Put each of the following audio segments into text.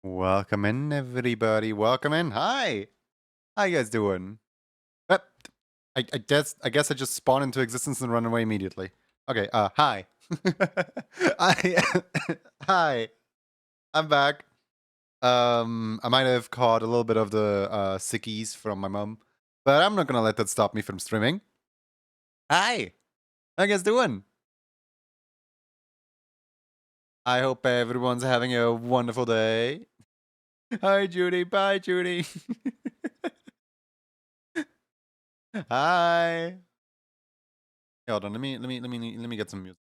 Welcome in, everybody. Welcome in. Hi. How you guys doing? Uh, I guess I just spawned into existence and run away immediately. Okay. Hi. I, hi. I'm back. I might have caught a little bit of the sickies from my mom, but I'm not gonna let that stop me from streaming. Hi. How you guys doing? I hope everyone's having a wonderful day. Hi, Judy. Bye, Judy. Hi. Hold on. Let me get some music.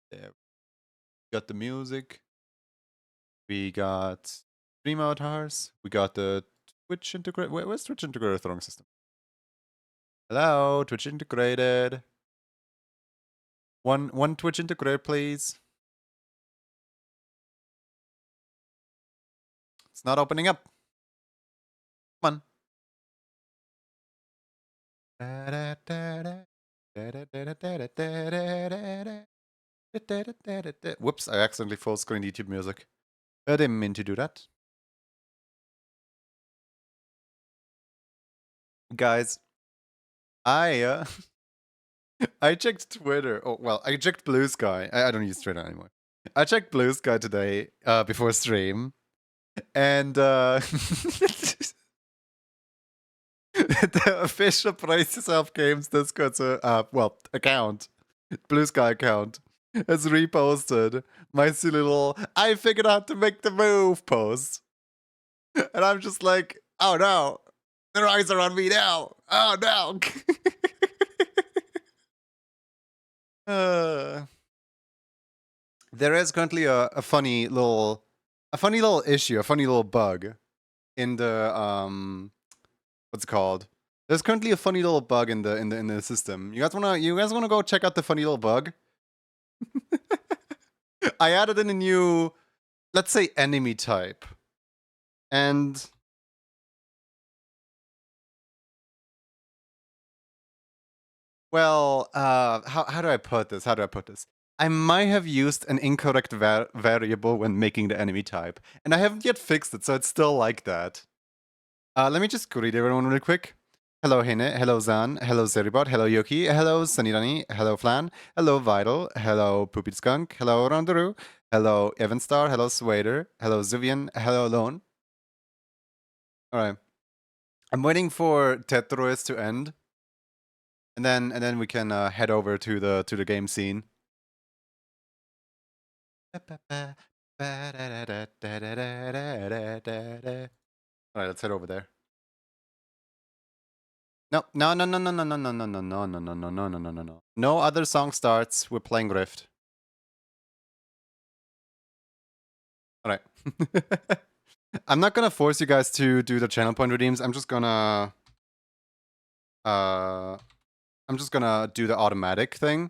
There. Got the music. We got stream avatars. We got the Twitch integrated. Where's Twitch integrated throwing system? Hello, Twitch integrated. One Twitch integrated, please. It's not opening up. Come on. Whoops, I accidentally full screened YouTube music. I didn't mean to do that. Guys, I I checked Twitter. Oh, well, I checked Blue Sky. I don't use Twitter anymore. I checked Blue Sky today before stream, and the official Brace Yourself Games Discord account, Blue Sky account, has reposted my silly little "I figured out to make the move" post, and I'm just like, oh no, their eyes are on me now. Oh no. There is currently a funny little issue, a funny little bug in the what's it called? There's currently a funny little bug in the system. You guys wanna go check out the funny little bug? I added in a new, let's say, enemy type. And well, how do I put this? I might have used an incorrect variable when making the enemy type, and I haven't yet fixed it, so it's still like that. Let me just greet everyone real quick. Hello Hene, hello Zan, hello Zeribot, hello Yoki, hello Sanirani, hello Flan, hello Vital, hello Poopy Skunk, hello Rondaru, hello Evanstar, hello Swader, hello Zuvian, hello Lone. Alright. I'm waiting for Tetrois to end. And then we can head over to the game scene. Alright, let's head over there. No. No other song starts. We're playing Rift. Alright. I'm not gonna force you guys to do the channel point redeems. I'm just gonna do the automatic thing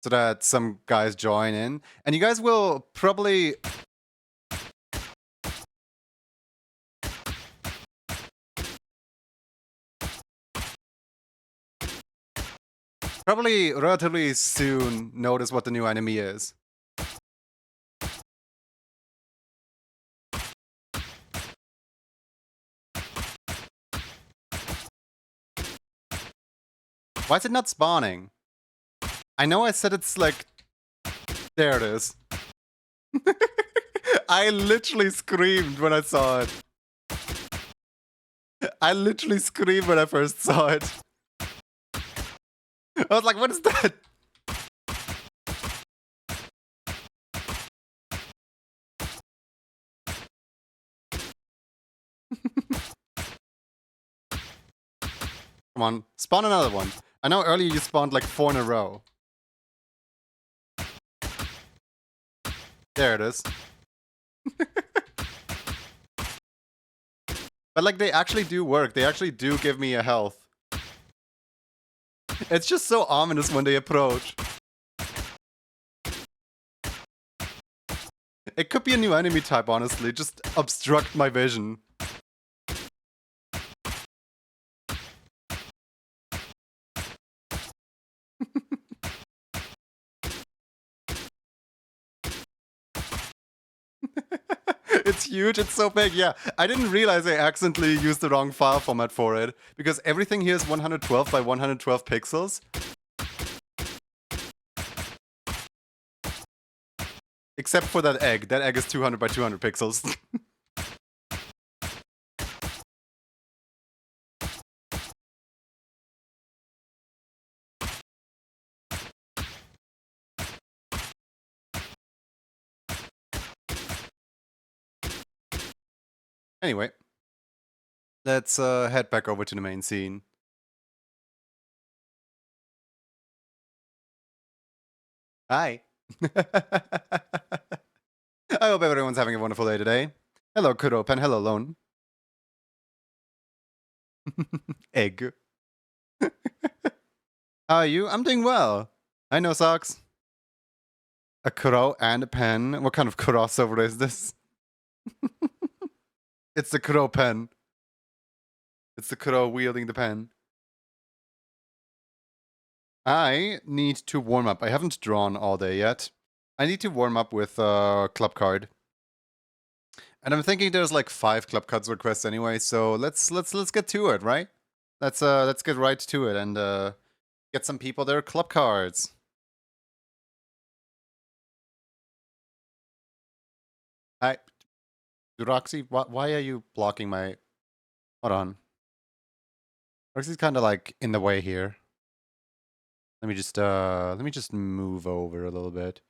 so that some guys join in. And you guys will probably relatively soon notice what the new enemy is. Why is it not spawning? I know I said it's like... There it is. I literally screamed when I saw it. I literally screamed when I first saw it. I was like, what is that? Come on, spawn another one. I know earlier you spawned like 4 in a row. There it is. But like, they actually do work. They actually do give me a health. It's just so ominous when they approach. It could be a new enemy type, honestly. Just obstruct my vision. It's huge, it's so big, yeah. I didn't realize I accidentally used the wrong file format for it, because everything here is 112 by 112 pixels. Except for that egg. That egg is 200 by 200 pixels. Anyway, let's head back over to the main scene. Hi. I hope everyone's having a wonderful day today. Hello, Kuropen. Hello, Lone. Egg. How are you? I'm doing well. I know, Socks. A Kuro and a pen. What kind of crossover is this? It's the Kuro pen. It's the Kuro wielding the pen. I need to warm up. I haven't drawn all day yet. I need to warm up with club card. And I'm thinking there's like 5 club cards requests anyway, so let's get to it, right? Let's get right to it and get some people their club cards. Hi, Roxy, why are you blocking my? Hold on. Roxy's kind of like in the way here. Let me just move over a little bit.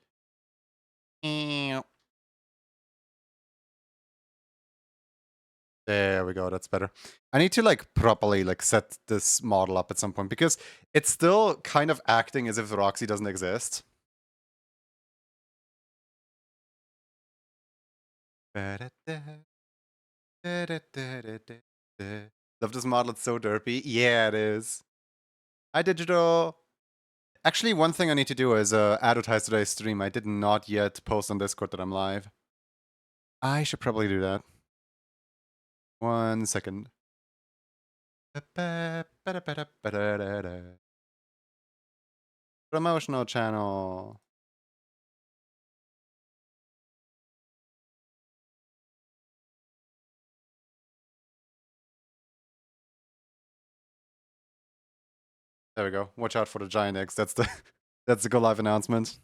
There we go, that's better. I need to like properly like set this model up at some point because it's still kind of acting as if Roxy doesn't exist. Love this model, it's so derpy. Yeah, it is. Hi, Digital. Actually, one thing I need to do is advertise today's stream. I did not yet post on Discord that I'm live. I should probably do that. 1 second. Promotional channel. There we go. Watch out for the giant eggs. That's the that's the go live announcement.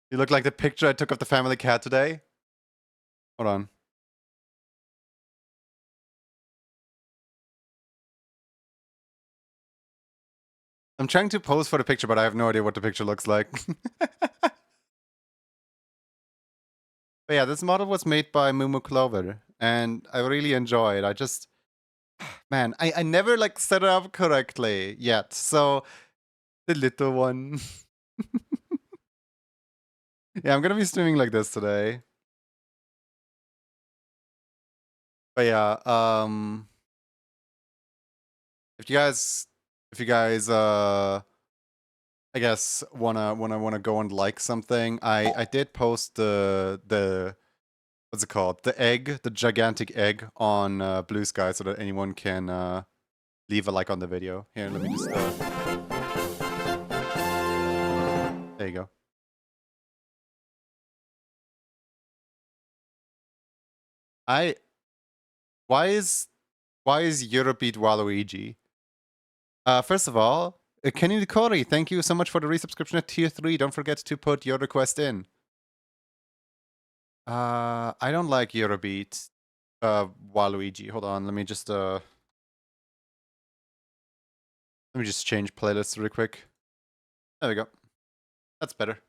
You look like the picture I took of the family cat today. Hold on. I'm trying to pose for the picture, but I have no idea what the picture looks like. But yeah, this model was made by Mumu Clover, and I really enjoy it. I just, man, I never like set it up correctly yet. So the little one. Yeah, I'm gonna be streaming like this today. But yeah, if you guys I guess wanna go and like something, I did post the what's it called? The egg, the gigantic egg on Blue Sky so that anyone can leave a like on the video. Here, let me just there you go. I why is Eurobeat Waluigi? First of all, Kenny Nikori, thank you so much for the resubscription at tier 3. Don't forget to put your request in. I don't like Eurobeat Waluigi. Hold on, let me just change playlists real quick. There we go. That's better.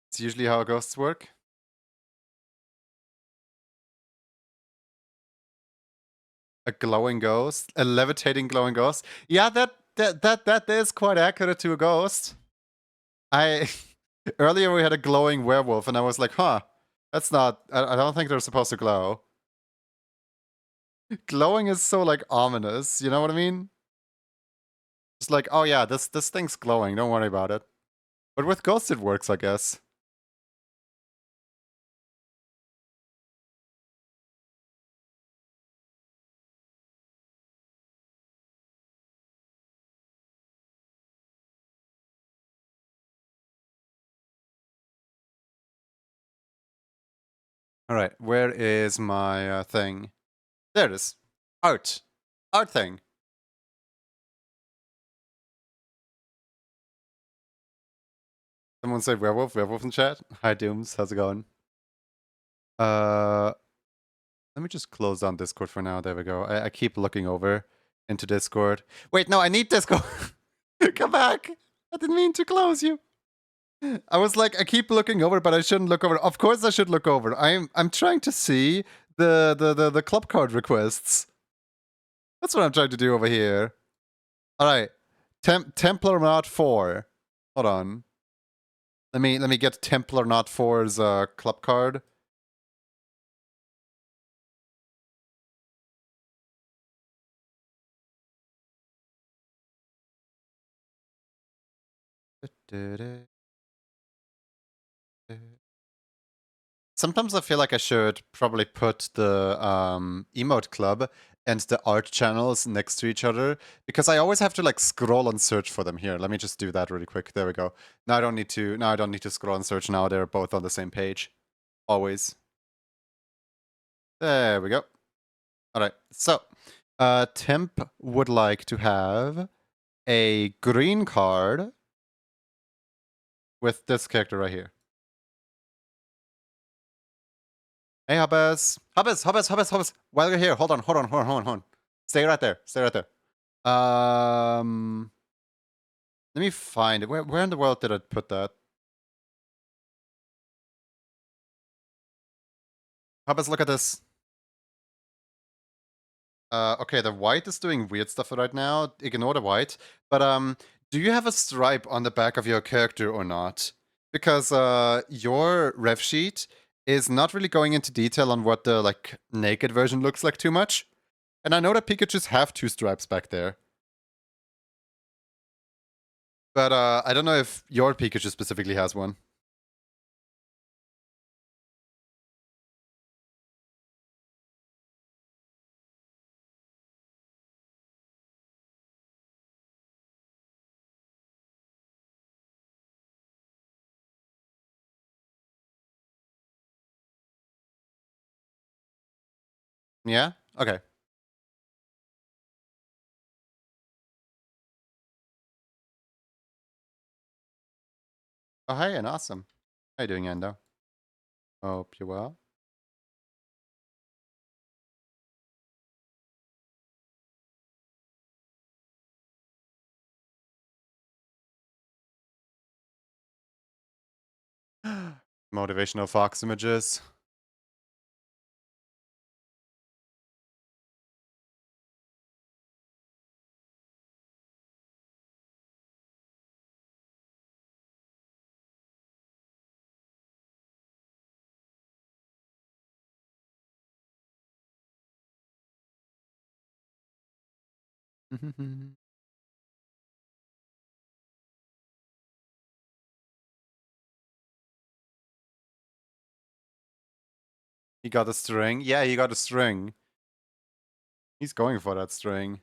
It's usually how ghosts work. A glowing ghost? A levitating glowing ghost? Yeah, that is quite accurate to a ghost. I earlier we had a glowing werewolf and I was like, huh, that's not I don't think they're supposed to glow. Glowing is so like ominous, you know what I mean? It's like, oh yeah, this thing's glowing, don't worry about it. But with ghosts it works, I guess. All right, where is my thing? There it is. Art. Art thing. Someone said werewolf, werewolf in chat. Hi Dooms, how's it going? Let me just close down Discord for now. There we go. I keep looking over into Discord. Wait, no, I need Discord. Come back. I didn't mean to close you. I was like, I keep looking over, but I shouldn't look over. Of course, I should look over. I'm trying to see the club card requests. That's what I'm trying to do over here. All right, Templar Knot 4. Hold on. Let me get Templar Knot 4's club card. Sometimes I feel like I should probably put the emote club and the art channels next to each other, because I always have to like scroll and search for them here. Let me just do that really quick. There we go. Now I don't need to scroll and search. Now they're both on the same page. Always. There we go. All right. So, Temp would like to have a green card with this character right here. Hey, Hubbas. Hubbas. While you're here, hold on. Stay right there. Let me find it. Where in the world did I put that? Hubbas, look at this. Okay, the white is doing weird stuff right now. Ignore the white. But do you have a stripe on the back of your character or not? Because your ref sheet is not really going into detail on what the like naked version looks like too much. And I know that Pikachus have 2 stripes back there. But I don't know if your Pikachu specifically has one. Yeah? Okay. Oh, hey, and awesome. How you doing, Endo? Hope you're well. Motivational fox images. He got a string. Yeah, he got a string. He's going for that string.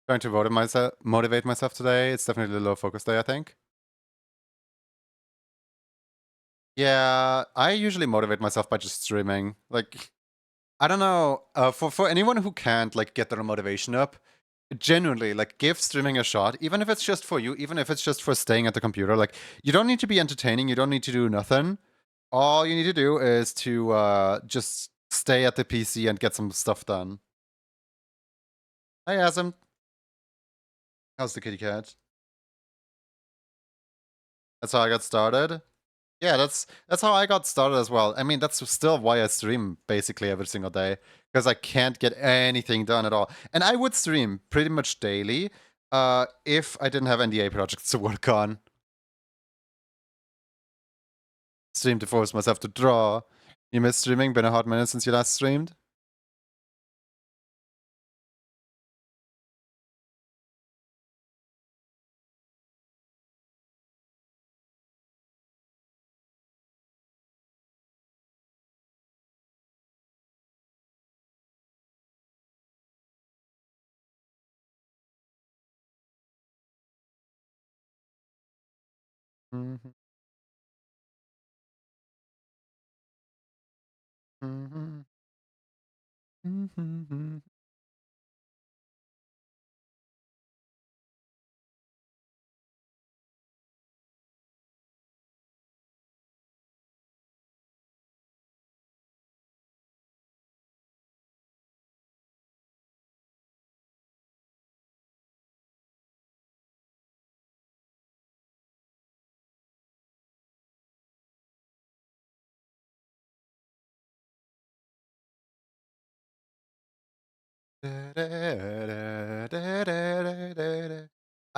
Trying to motivate myself today. It's definitely a low focus day, I think. Yeah, I usually motivate myself by just streaming. Like, I don't know. For anyone who can't like get their motivation up, genuinely, like, give streaming a shot. Even if it's just for you, even if it's just for staying at the computer. Like, you don't need to be entertaining. You don't need to do nothing. All you need to do is to just stay at the PC and get some stuff done. Hi, Asm. How's the kitty cat? That's how I got started. Yeah, that's how I got started as well. I mean, that's still why I stream basically every single day, because I can't get anything done at all. And I would stream pretty much daily if I didn't have NDA projects to work on. Stream to force myself to draw. You miss streaming? Been a hot minute since you last streamed? Mhm. Mhm. Mhm. I've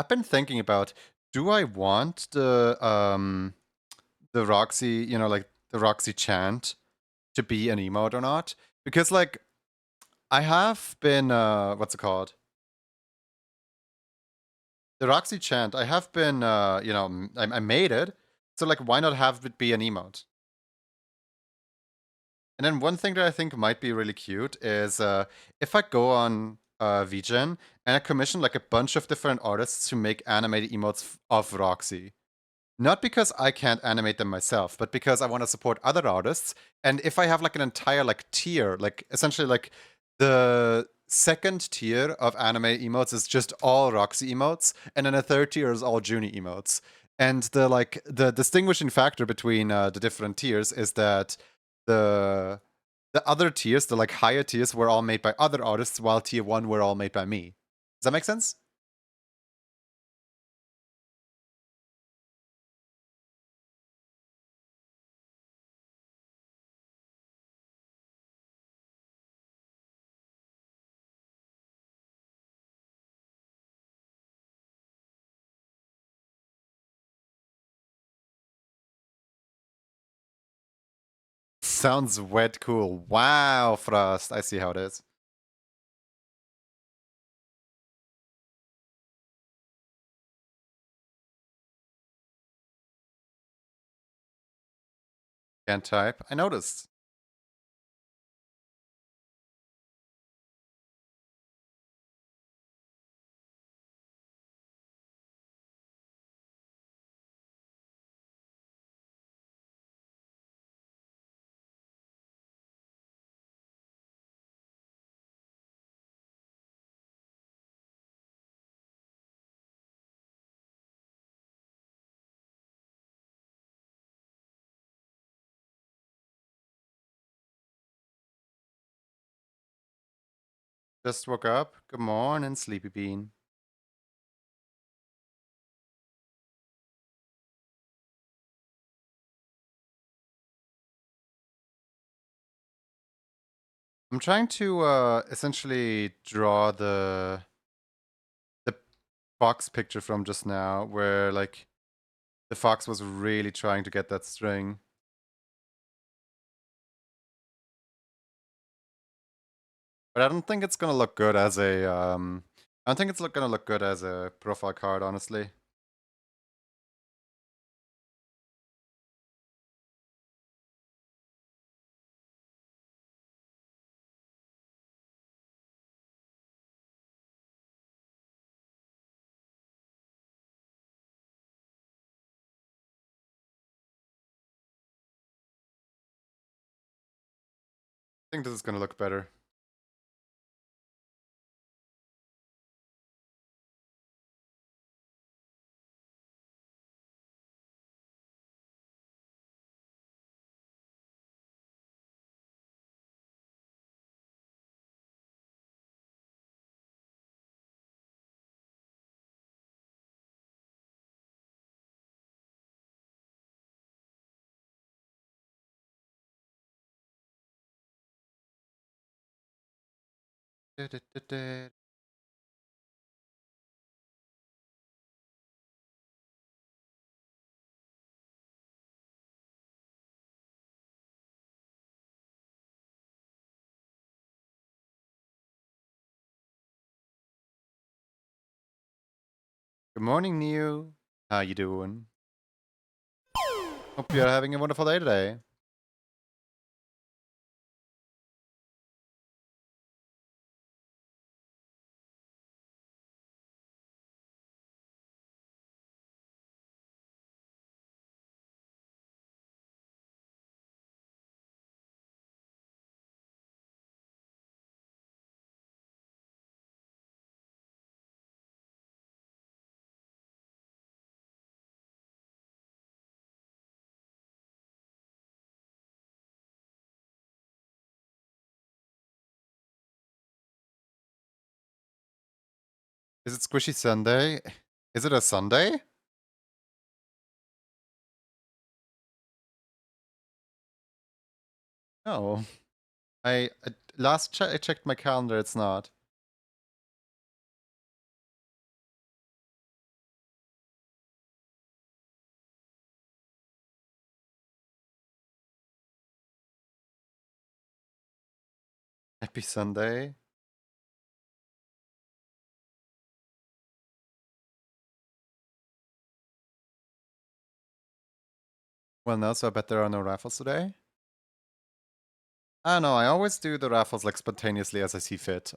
been thinking about, do I want the Roxy, like the Roxy chant to be an emote or not? Because like I have been what's it called? The Roxy chant, I have been I made it. So like why not have it be an emote? And then one thing that I think might be really cute is if I go on VGen and I commission like a bunch of different artists to make animated emotes of Roxy. Not because I can't animate them myself, but because I want to support other artists. And if I have like an entire like tier, like essentially like the second tier of anime emotes is just all Roxy emotes, and then a third tier is all Junie emotes. And the distinguishing factor between the different tiers is that the the other tiers, the like higher tiers, were all made by other artists, while tier one were all made by me. Does that make sense? Sounds wet cool. Wow, Frost. I see how it is. Can't type. I noticed. Just woke up. Good morning, Sleepy Bean. I'm trying to essentially draw the fox picture from just now, where like the fox was really trying to get that string. But I don't think it's gonna look good as a I don't think it's gonna look good as a profile card, honestly. I think this is gonna look better. Good morning, Neo. How you doing? Hope you're having a wonderful day today. Is it Squishy Sunday? Is it a Sunday? No. I checked my calendar, it's not. Happy Sunday. Well, no, so I bet there are no raffles today. I don't know, I always do the raffles like spontaneously as I see fit.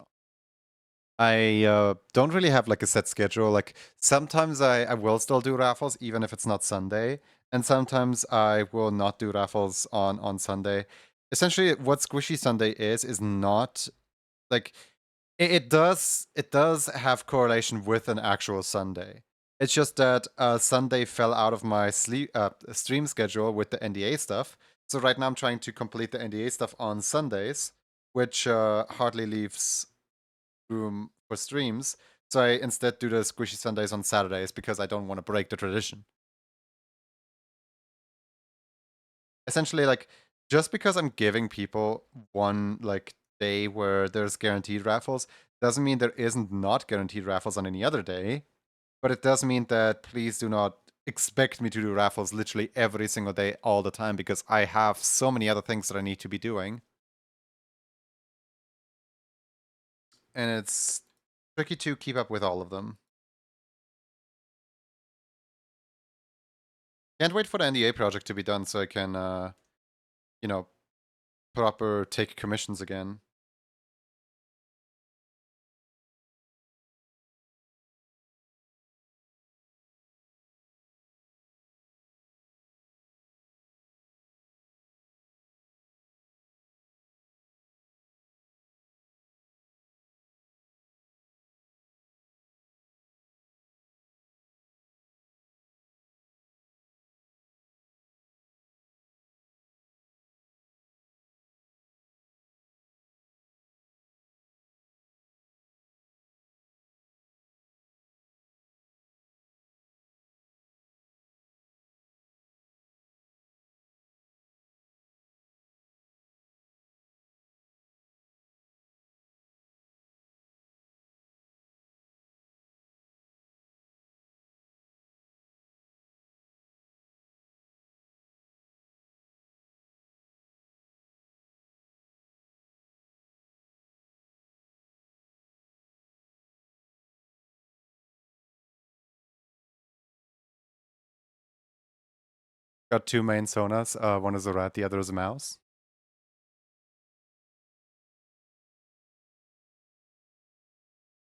I don't really have like a set schedule. Like sometimes I will still do raffles even if it's not Sunday, and sometimes I will not do raffles on Sunday. Essentially, what Squishy Sunday is not like it does have correlation with an actual Sunday. It's just that Sunday fell out of my stream schedule with the NDA stuff. So right now I'm trying to complete the NDA stuff on Sundays, which hardly leaves room for streams. So I instead do the Squishy Sundays on Saturdays because I don't want to break the tradition. Essentially, like, just because I'm giving people one like day where there's guaranteed raffles doesn't mean there isn't not guaranteed raffles on any other day. But it does mean that please do not expect me to do raffles literally every single day all the time because I have so many other things that I need to be doing. And it's tricky to keep up with all of them. Can't wait for the NDA project to be done so I can, you know, proper take commissions again. Got two main sonas. One is a rat, the other is a mouse.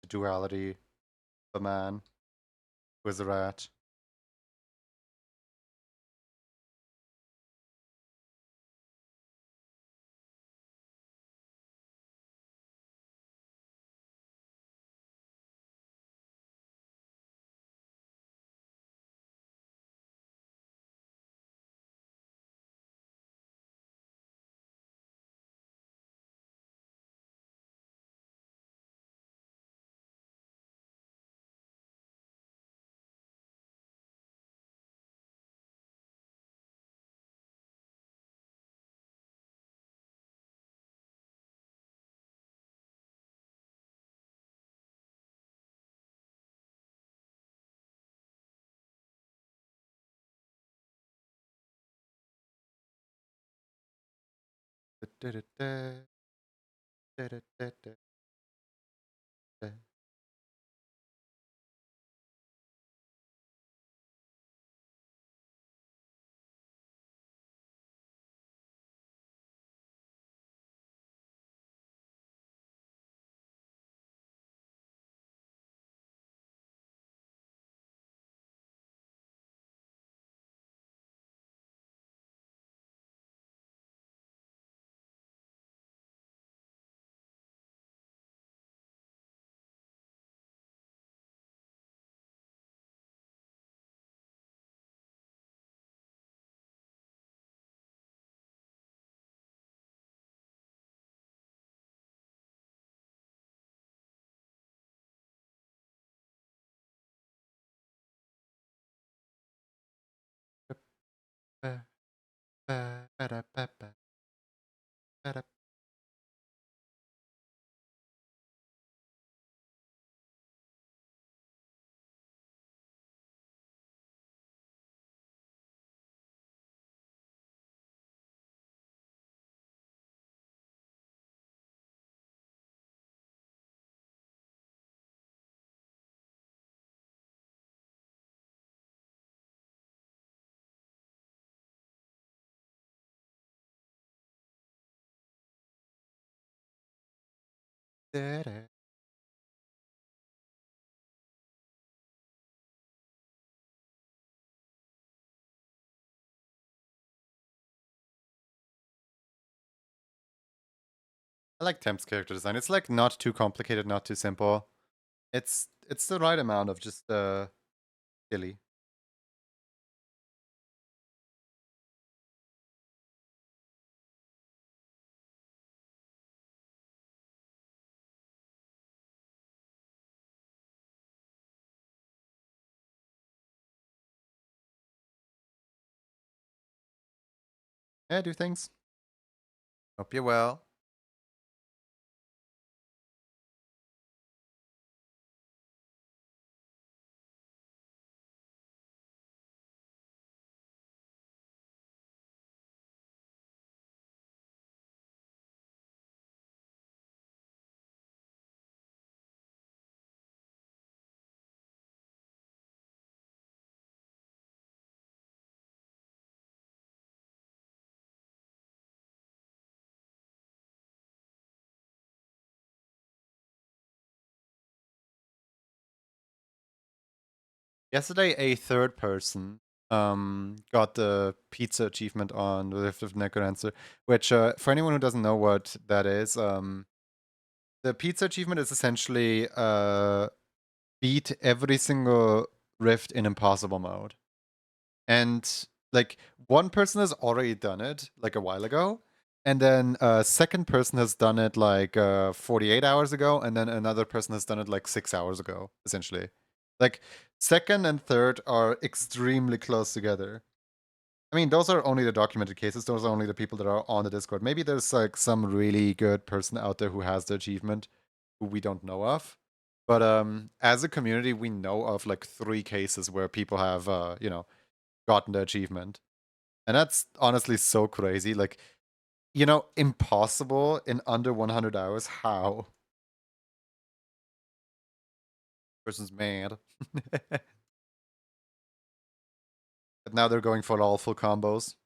The duality, the man who is a rat. I like Temp's character design. It's like not too complicated, not too simple. It's the right amount of just silly. Yeah, do things. Hope you're well. Yesterday, a third person got the pizza achievement on the Rift of Necrodancer, which for anyone who doesn't know what that is, the pizza achievement is essentially beat every single rift in impossible mode. And like one person has already done it like a while ago, and then a second person has done it like 48 hours ago, and then another person has done it like 6 hours ago, essentially. Like second and third are extremely close together. I mean, those are only the documented cases. Those are only the people that are on the Discord. Maybe there's like some really good person out there who has the achievement who we don't know of. But as a community, we know of like 3 cases where people have gotten the achievement. And that's honestly so crazy. Like, impossible in under 100 hours. How? Person's mad. But now they're going for all full combos.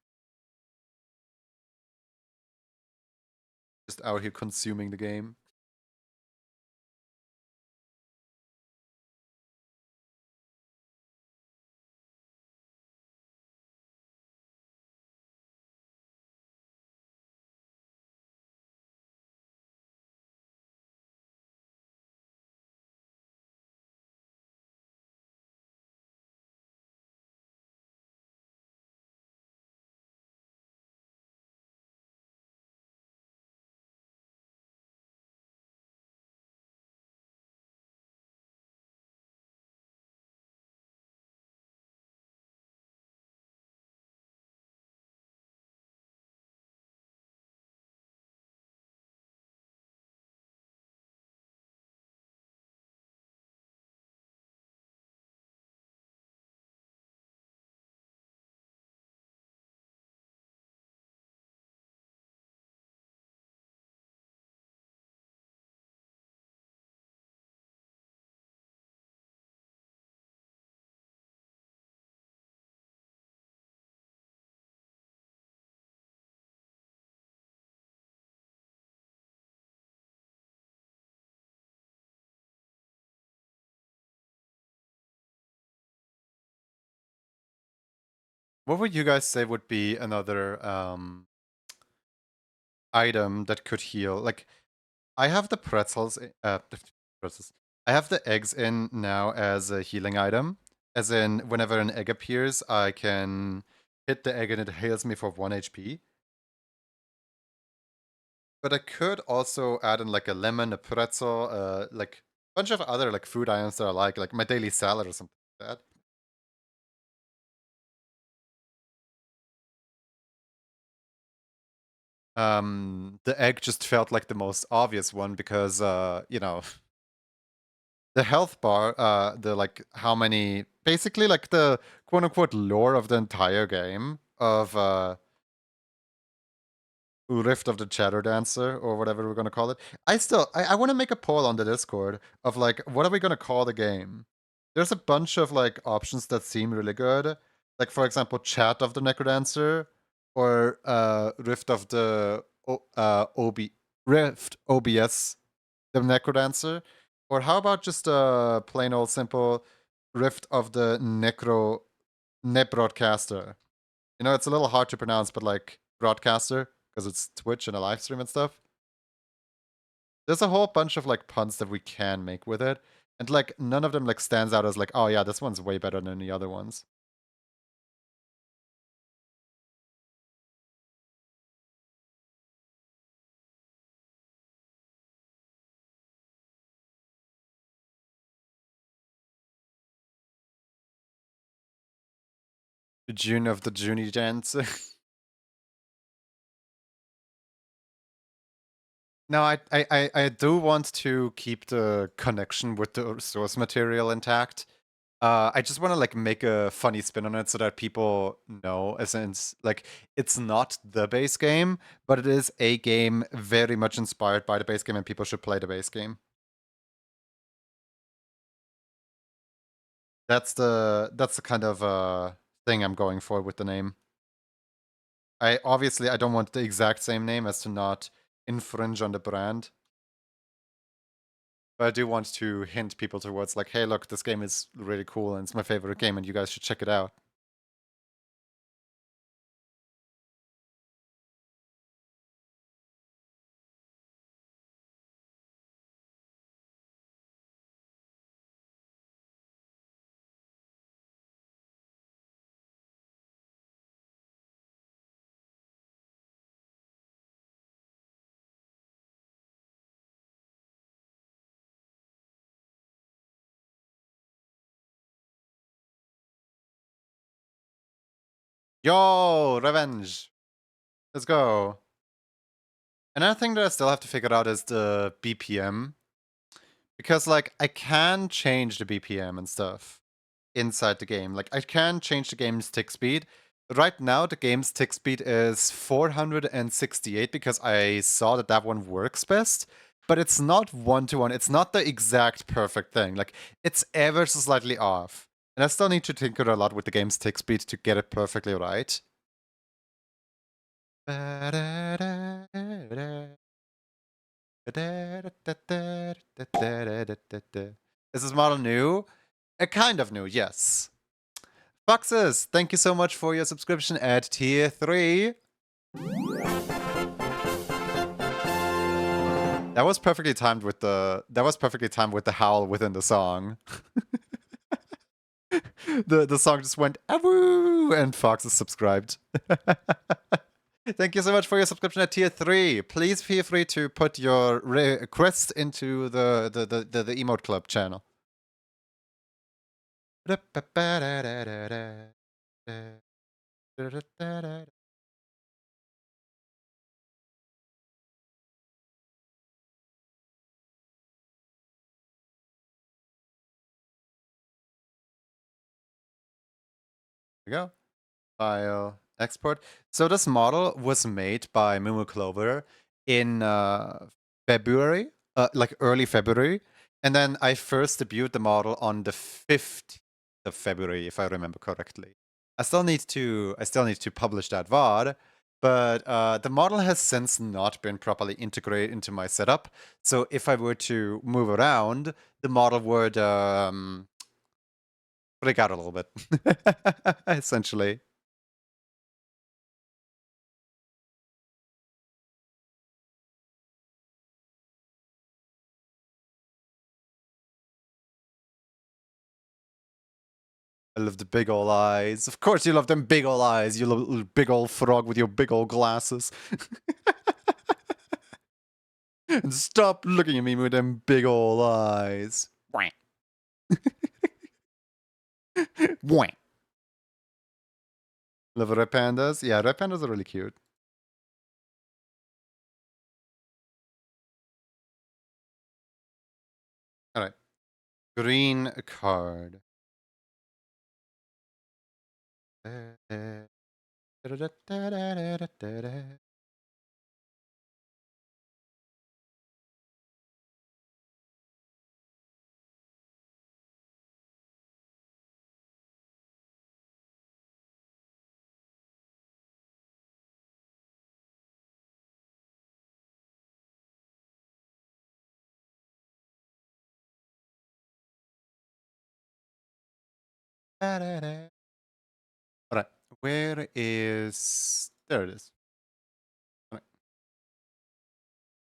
Just out here consuming the game. What would you guys say would be another item that could heal? Like, I have the pretzels, pretzels. I have the eggs in now as a healing item. As in, whenever an egg appears, I can hit the egg and it heals me for 1 HP. But I could also add in like a lemon, a pretzel, like a bunch of other like food items that I like my daily salad or something like that. The egg just felt like the most obvious one because, you know, the health bar, the like how many, basically like the quote unquote lore of the entire game of Rift of the Shadow Dancer or whatever we're gonna call it. I want to make a poll on the Discord of like, what are we gonna call the game? There's a bunch of like options that seem really good. Like for example, Chat of the Necrodancer or Rift of the Rift OBS the Necrodancer. Or how about just a plain old simple Rift of the Nebroadcaster? You know, it's a little hard to pronounce, but like broadcaster, because it's Twitch and a live stream and stuff. There's a whole bunch of like puns that we can make with it. And like none of them like stands out as like, oh yeah, this one's way better than the other ones. June of the Junie Dance. No, I do want to keep the connection with the source material intact. I just want to like make a funny spin on it so that people know, as in, like, it's not the base game, but it is a game very much inspired by the base game, and people should play the base game. That's the kind of thing I'm going for with the name. I don't want the exact same name as to not infringe on the brand. But I do want to hint people towards like, hey, look, this game is really cool and it's my favorite game, and you guys should check it out. Yo, revenge. Let's go. Another thing that I still have to figure out is the BPM. Because, like, I can change the BPM and stuff inside the game. Like, I can change the game's tick speed. Right now, the game's tick speed is 468 because I saw that that one works best. But it's not one-to-one. It's not the exact perfect thing. Like, it's ever so slightly off. And I still need to tinker a lot with the game's tick speed to get it perfectly right. Is this model new? Kind of new, yes. Foxes, thank you so much for your subscription at tier 3. That was perfectly timed with the howl within the song. the song just went awoo, and Fox is subscribed. Thank you so much for your subscription at tier 3. Please feel free to put your request into the emote club channel. We go. File, export. So this model was made by Mumu Clover in February, like early February. And then I first debuted the model on the 5th of February, if I remember correctly. I still need to publish that VOD, but the model has since not been properly integrated into my setup. So if I were to move around, the model would break out a little bit, essentially. I love the big ol' eyes. Of course you love them big ol' eyes, you little big ol' frog with your big ol' glasses. And stop looking at me with them big ol' eyes. Wah. Wah. Love red pandas? Yeah, red pandas are really cute. Green card. Alright, where is... There it is. Alright.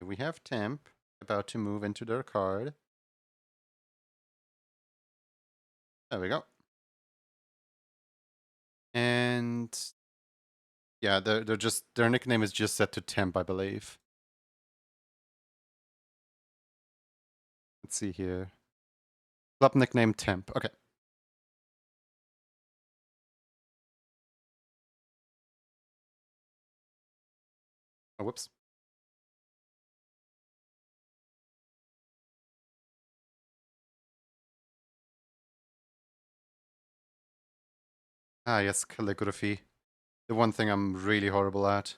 We have Temp about to move into their card. There we go. And yeah, they're just, their nickname is just set to Temp, I believe. Let's see here. Club nickname Temp. Okay. Oh, whoops. Ah, yes, calligraphy. The one thing I'm really horrible at.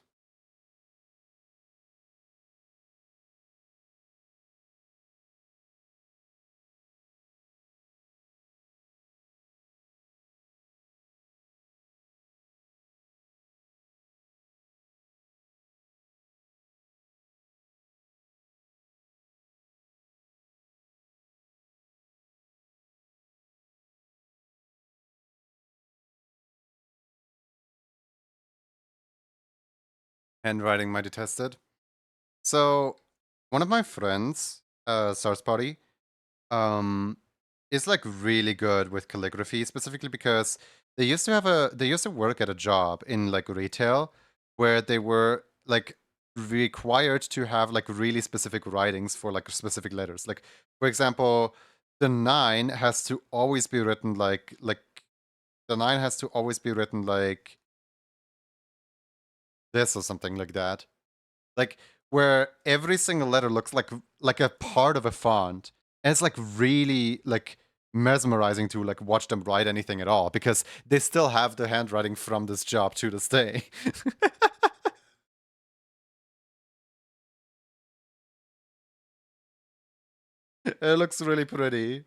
Handwriting might be tested. So, one of my friends, Stars Party, um, is like really good with calligraphy, specifically because they used to work at a job in like retail where they were like required to have like really specific writings for like specific letters. Like, for example, the 9 has to always be written like the 9 has to always be written like this or something like that. Like where every single letter looks like a part of a font, and it's like really like mesmerizing to like watch them write anything at all because they still have the handwriting from this job to this day. It looks really pretty.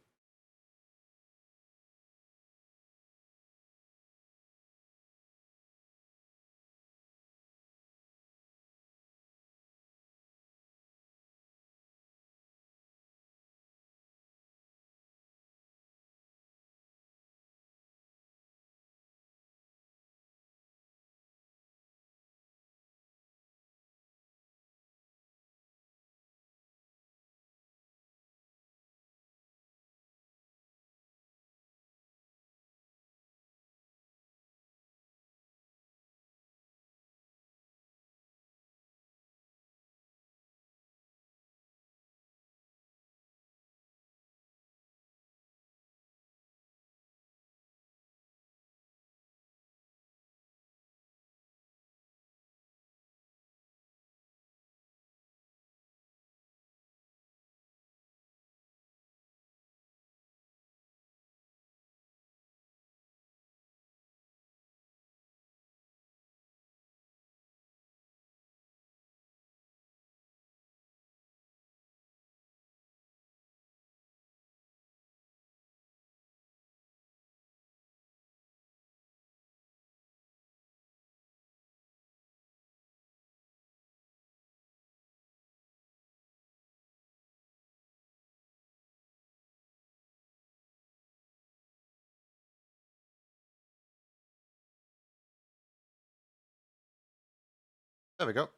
There we go.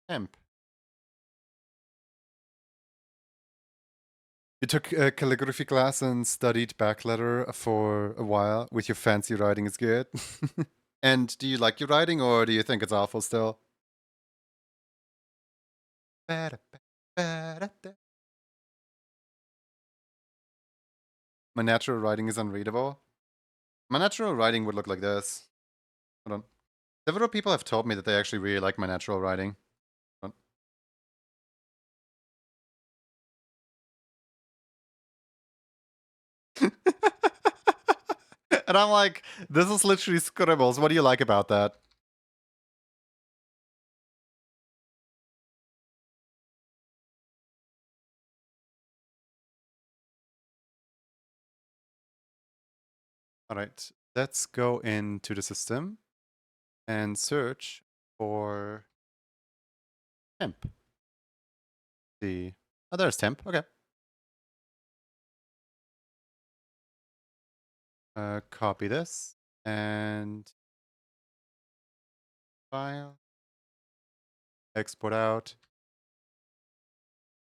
Temp. You took a calligraphy class and studied backletter for a while with your fancy writing is good. And do you like your writing or do you think it's awful still? My natural writing is unreadable. My natural writing would look like this. Hold on. Several people have told me that they actually really like my natural writing. Hold on. And I'm like, this is literally scribbles. What do you like about that? All right, let's go into the system and search for temp. The oh, there's temp. Okay. Copy this and file, export out.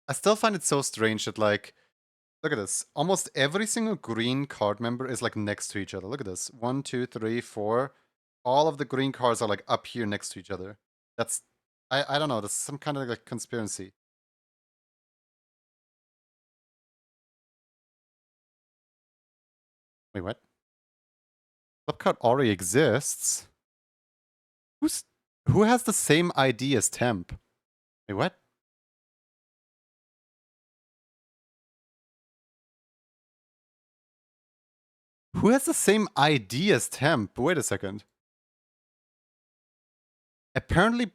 I still find it so strange that, like, look at this. Almost every single green card member is like next to each other. Look at this. 1, 2, 3, 4. All of the green cards are like up here next to each other. That's I don't know. That's some kind of like conspiracy. Wait, what? Club card already exists. Who has the same ID as temp? Wait, what? Who has the same ID as temp? Wait a second. Apparently,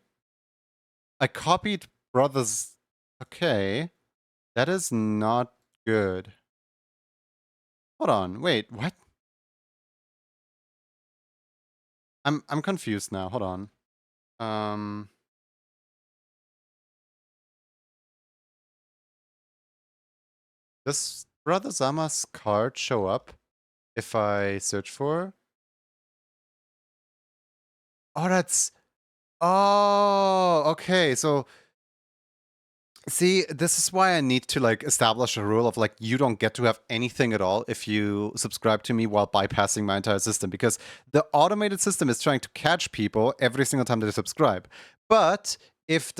I copied brothers. Okay, that is not good. Hold on. Wait, what? I'm confused now. Hold on. Does Brother Zama's card show up if I search for? Oh, that's. Oh, okay. So, see, this is why I need to like establish a rule of like you don't get to have anything at all if you subscribe to me while bypassing my entire system, because the automated system is trying to catch people every single time they subscribe. But if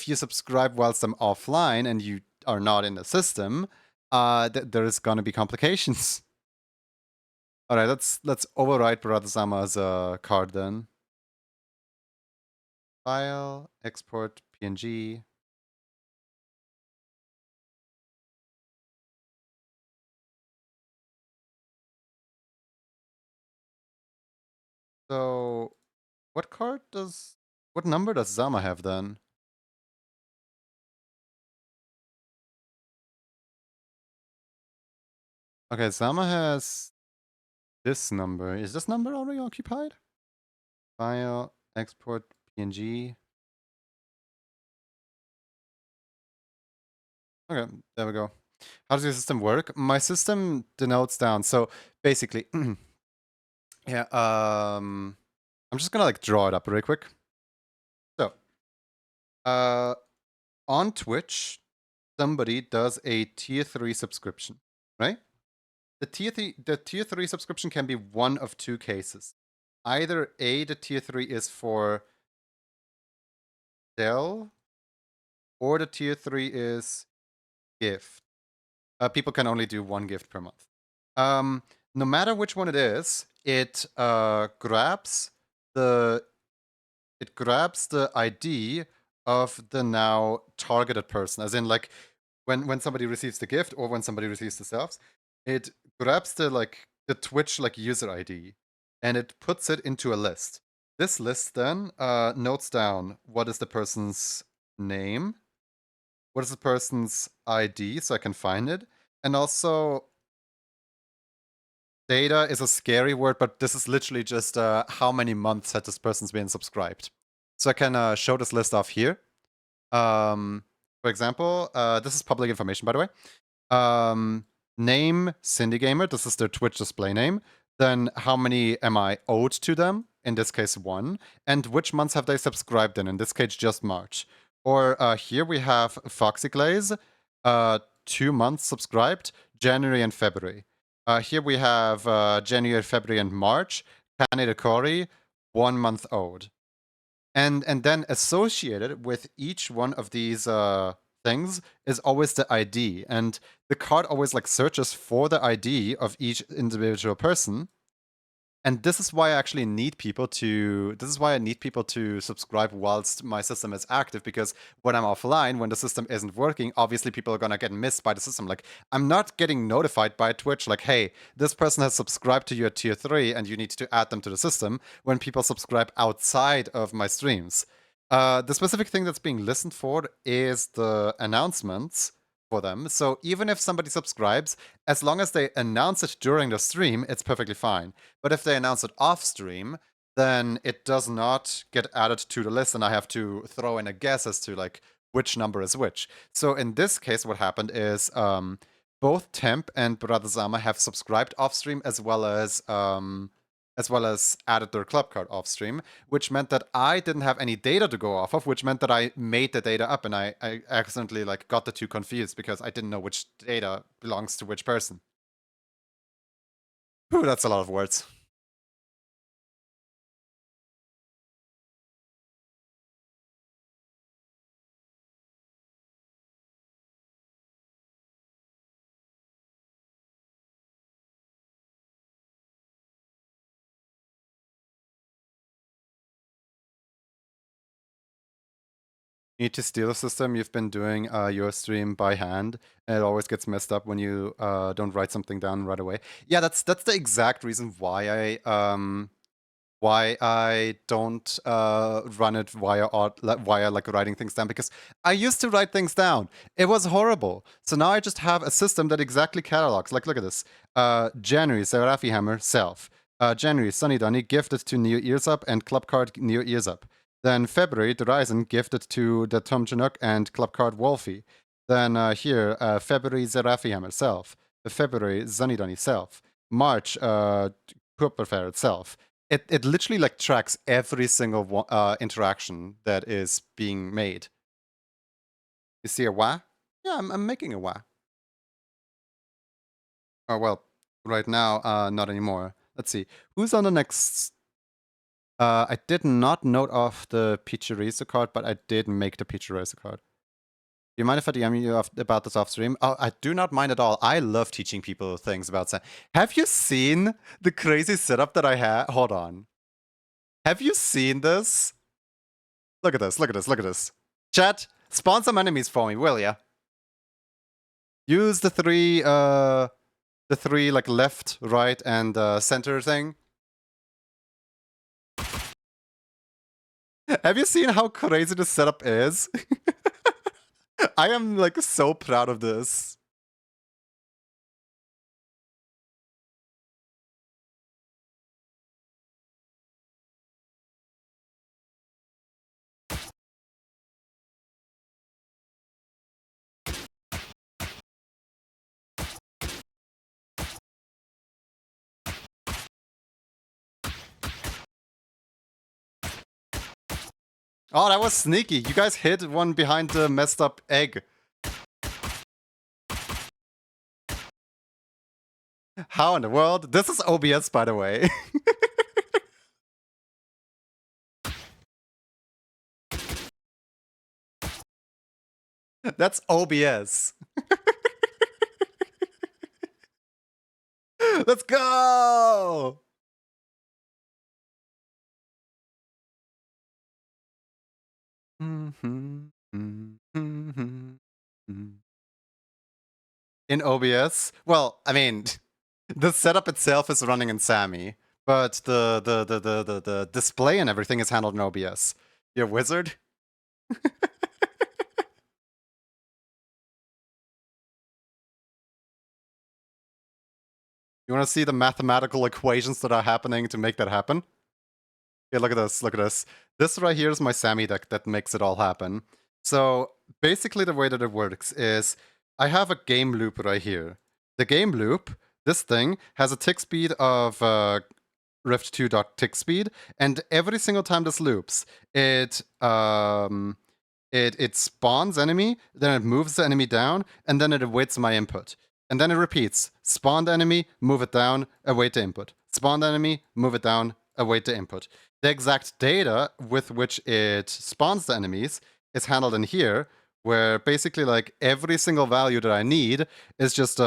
you subscribe whilst I'm offline and you are not in the system, there is gonna be complications. All right, let's overwrite Brother Zama's card then. File, export PNG. So, what number does Zama have then? Okay, Zama has this number. Is this number already occupied? File, export PNG. Okay, there we go. How does your system work? My system denotes down. So basically, yeah, I'm just gonna like draw it up real quick. So, on Twitch, somebody does a tier 3 subscription, right? The tier 3 subscription can be one of two cases. Either A, the tier 3 is for sell, or the tier 3 is gift. People can only do one gift per month. No matter which one it is, it grabs the ID of the now targeted person, as in like when somebody receives the gift or when somebody receives the selves, it grabs the Twitch like user ID and it puts it into a list. This list then notes down what is the person's name, what is the person's ID so I can find it, and also data is a scary word, but this is literally just how many months had this person's been subscribed. So I can show this list off here. For example, this is public information, by the way. Name Cindy Gamer. This is their Twitch display name. Then how many am I owed to them? In this case, 1. And which months have they subscribed in? In this case, just March. Or here we have Foxy Glaze, 2 months subscribed, January and February. Here we have January, February, and March. Canada Corey, 1 month owed. And then associated with each one of these things is always the ID, and the card always like searches for the ID of each individual person, And this is why I actually need people to. This is why I need people to subscribe whilst my system is active. Because when I'm offline, when the system isn't working, obviously people are gonna get missed by the system. Like I'm not getting notified by Twitch, like, hey, this person has subscribed to you at tier 3, and you need to add them to the system. When people subscribe outside of my streams, the specific thing that's being listened for is the announcements for them. So even if somebody subscribes, as long as they announce it during the stream, it's perfectly fine. But if they announce it off stream, then it does not get added to the list, and I have to throw in a guess as to like which number is which. So in this case, what happened is both Temp and Brother have subscribed off stream as well as added their club card off stream, which meant that I didn't have any data to go off of, which meant that I made the data up, and I accidentally like got the two confused because I didn't know which data belongs to which person. Whew, that's a lot of words. You need to steal a system. You've been doing your stream by hand, and it always gets messed up when you don't write something down right away. Yeah, that's the exact reason why I don't run it via like writing things down, because I used to write things down. It was horrible. So now I just have a system that exactly catalogs. Like, look at this. January, Serafi Hammer, self. January, Sunny Dunny, gifted to Neo Ears Up and club card Neo Ears Up. Then February, the Ryzen, gifted to the Tom Chinook and club card Wolfie. Then here, February, Serafi Hammer, self. February, Sunny Dunny, self. March, Cooper itself. It literally like tracks every single interaction that is being made. You see a wah? Yeah, I'm making a wah. Oh, well, right now, not anymore. Let's see. Who's on the next? I did not note off the Pizzeria card, but I did make the Pizzeria card. Do you mind if I DM you about this off stream? Oh, I do not mind at all. I love teaching people things about that. Have you seen the crazy setup that I had? Hold on. Have you seen this? Look at this, look at this, look at this. Chat, spawn some enemies for me, will ya? Use the three like left, right, and center thing. Have you seen how crazy this setup is? I am like so proud of this. Oh, that was sneaky. You guys hid one behind the messed up egg. How in the world? This is OBS, by the way. That's OBS. Let's go! In OBS? Well, I mean, the setup itself is running in Sammy, but the display and everything is handled in OBS. You're a wizard? You want to see the mathematical equations that are happening to make that happen? Yeah, look at this, look at this. This right here is my Sammy deck that makes it all happen. So basically the way that it works is I have a game loop right here. The game loop, this thing, has a tick speed of rift2.tick speed, and every single time this loops, it spawns enemy, then it moves the enemy down, and then it awaits my input. And then it repeats. Spawn the enemy, move it down, await the input. Spawn the enemy, move it down, await the input. The exact data with which it spawns the enemies is handled in here, where basically like every single value that I need is just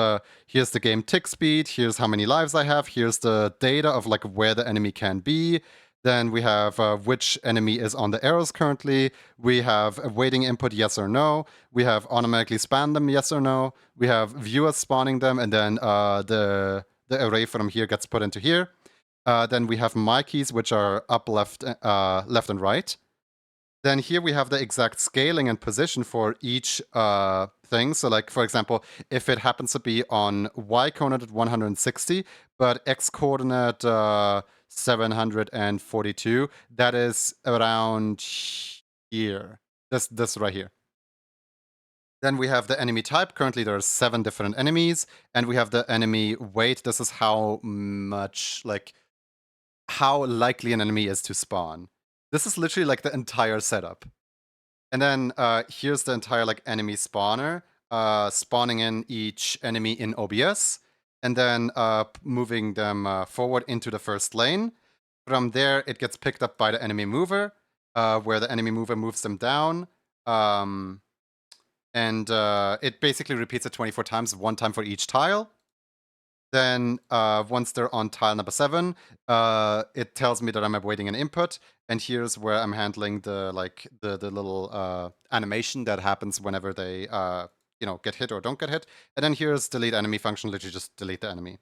here's the game tick speed, here's how many lives I have, here's the data of like where the enemy can be. Then we have which enemy is on the arrows currently. We have awaiting input, yes or no. We have automatically spawn them, yes or no. We have viewers spawning them, and then the array from here gets put into here. Then we have my keys, which are up, left, left, and right. Then here we have the exact scaling and position for each thing. So like, for example, if it happens to be on y coordinate 160, but x coordinate 742, that is around here. This right here. Then we have the enemy type. Currently there are 7 different enemies. And we have the enemy weight. This is how much, like, how likely an enemy is to spawn. This is literally like the entire setup. And then here's the entire like enemy spawner, spawning in each enemy in OBS, and then moving them forward into the first lane. From there, it gets picked up by the enemy mover, where the enemy mover moves them down. And it basically repeats it 24 times, 1 time for each tile. Then once they're on tile number 7, it tells me that I'm awaiting an input, and here's where I'm handling the the little animation that happens whenever they get hit or don't get hit. And then here's delete enemy function, literally just delete the enemy.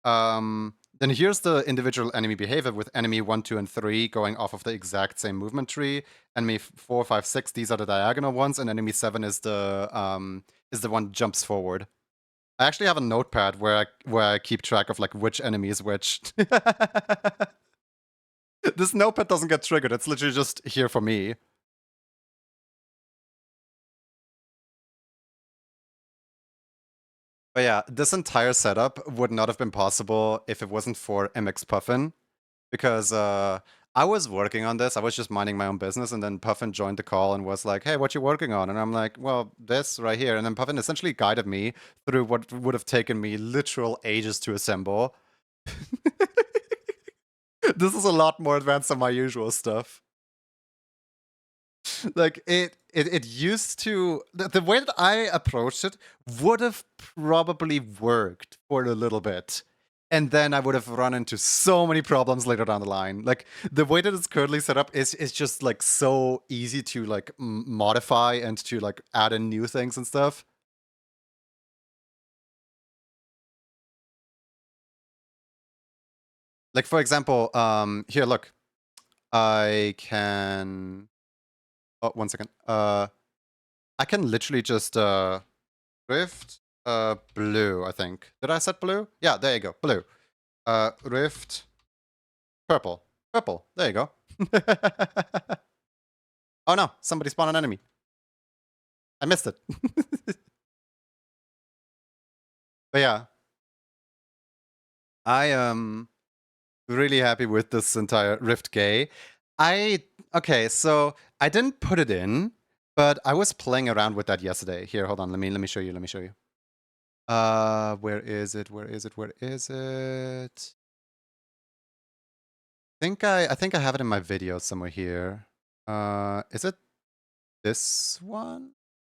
Then here's the individual enemy behavior with enemy 1, 2, and 3 going off of the exact same movement tree. Enemy 4, 5, 6, these are the diagonal ones, and enemy 7 is the one that jumps forward. I actually have a notepad where I keep track of like which enemy is which. This notepad doesn't get triggered, it's literally just here for me. But yeah, this entire setup would not have been possible if it wasn't for MX Puffin. Because I was working on this, I was just minding my own business, and then Puffin joined the call and was like, hey, what you working on? And I'm like, well, this right here. And then Puffin essentially guided me through what would have taken me literal ages to assemble. This is a lot more advanced than my usual stuff. Like, it used to... The way that I approached it would have probably worked for a little bit. And then I would have run into so many problems later down the line. Like, the way that it's currently set up is just, like, so easy to, like, modify and to, like, add in new things and stuff. Like, for example, here, look. I can... Oh, 1 second. I can literally just, Rift, blue, I think. Did I set blue? Yeah, there you go, blue. Rift, purple. Purple, there you go. Oh no, somebody spawned an enemy. I missed it. But yeah. I am really happy with this entire Rift gay. Okay, so I didn't put it in, but I was playing around with that yesterday. Here, hold on, let me show you, let me show you. Where is it? Where is it? Where is it? I think I have it in my video somewhere here. Is it this one?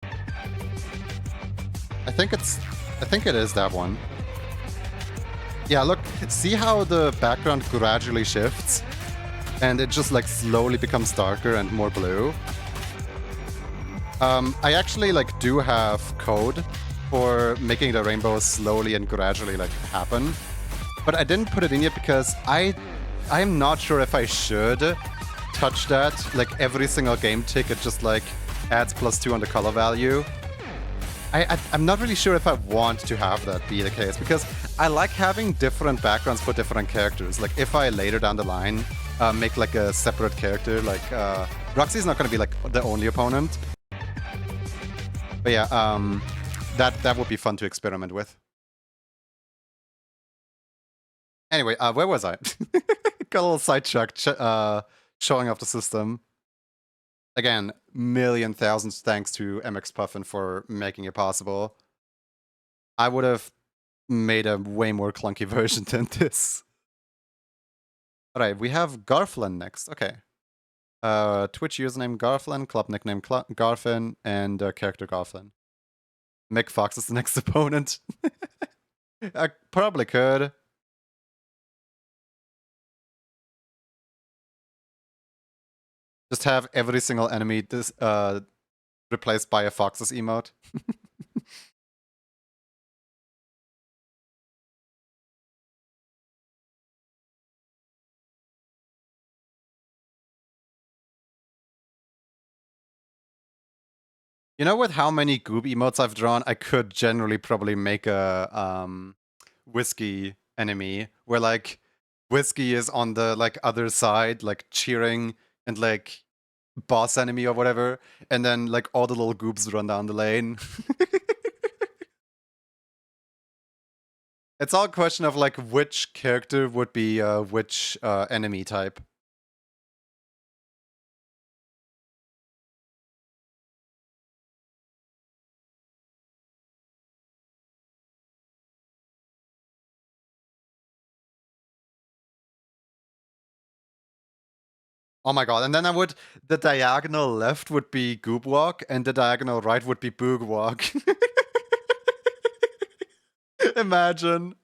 I think it is that one. Yeah, look, see how the background gradually shifts? And it just like slowly becomes darker and more blue. I actually like do have code for making the rainbow slowly and gradually like happen. But I didn't put it in yet because I'm not sure if I should touch that. Like every single game tick, it just like adds +2 on the color value. I'm not really sure if I want to have that be the case, because I like having different backgrounds for different characters. Like if I later down the line make like a separate character, like Roxy's not going to be like the only opponent. But yeah, that would be fun to experiment with. Anyway, where was I? Got a little sidetracked showing off the system. Again, million thousands thanks to MX Puffin for making it possible. I would have made a way more clunky version than this. Alright, we have Garflin next. Okay. Twitch username Garflin, club nickname Garfin, and character Garflin. Mick Fox is the next opponent. I probably could. Just have every single enemy replaced by a Fox's emote. You know, with how many Goob emotes I've drawn, I could generally probably make a Whiskey enemy where like Whiskey is on the like other side, like cheering and like boss enemy or whatever, and then like all the little Goobs run down the lane. It's all a question of like which character would be which enemy type. Oh my god, and then the diagonal left would be Goob Walk, and the diagonal right would be Boog Walk. Imagine.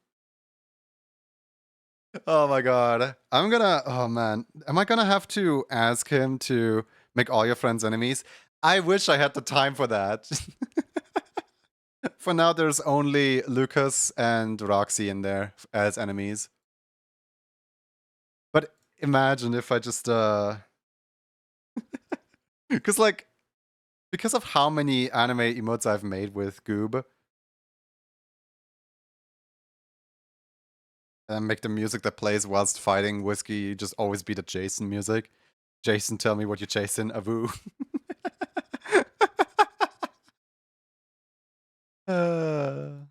Oh my god. Oh man. Am I gonna have to ask him to make all your friends enemies? I wish I had the time for that. For now, there's only Lucas and Roxy in there as enemies. But imagine if I just, Because, like, because of how many anime emotes I've made with Goob, and make the music that plays whilst fighting Whiskey just always be the Jason music. Jason, tell me what you're chasing, Avu. uh...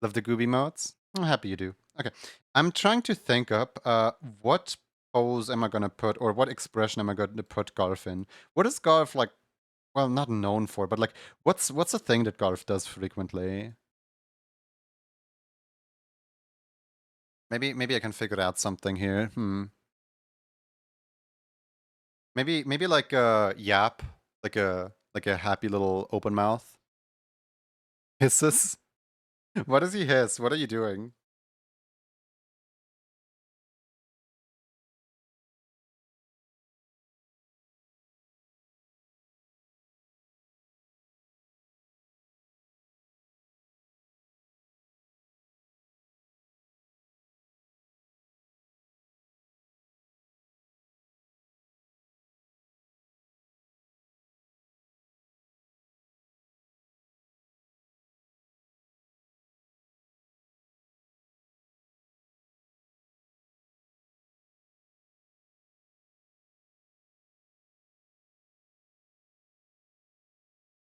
Love the Gooby modes? I'm happy you do. Okay. I'm trying to think up what pose am I gonna put, or what expression am I gonna put Garf in? What is Garf like, well, not known for, but like what's a thing that Garf does frequently? Maybe I can figure out something here. Maybe like a yap, like a happy little open mouth. Hisses. What does he hiss? What are you doing?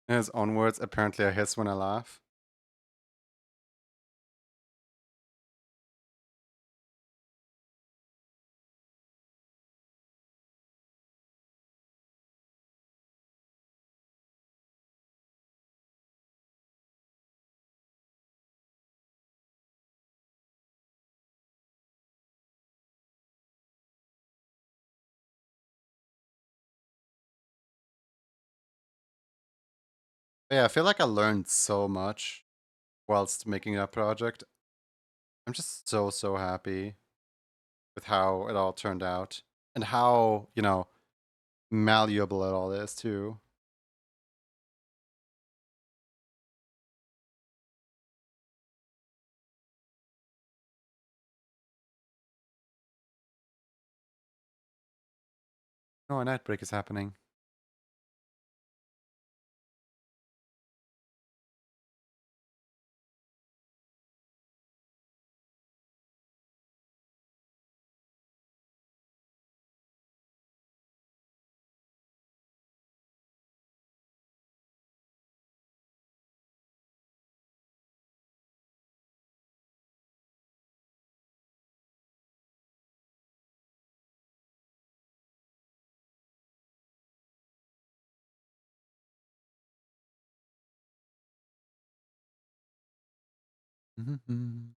His own words. Apparently, I hiss when I laugh. Yeah, I feel like I learned so much whilst making that project. I'm just so happy with how it all turned out and how, you know, malleable it all is too. Oh, a night break is happening. Mhm.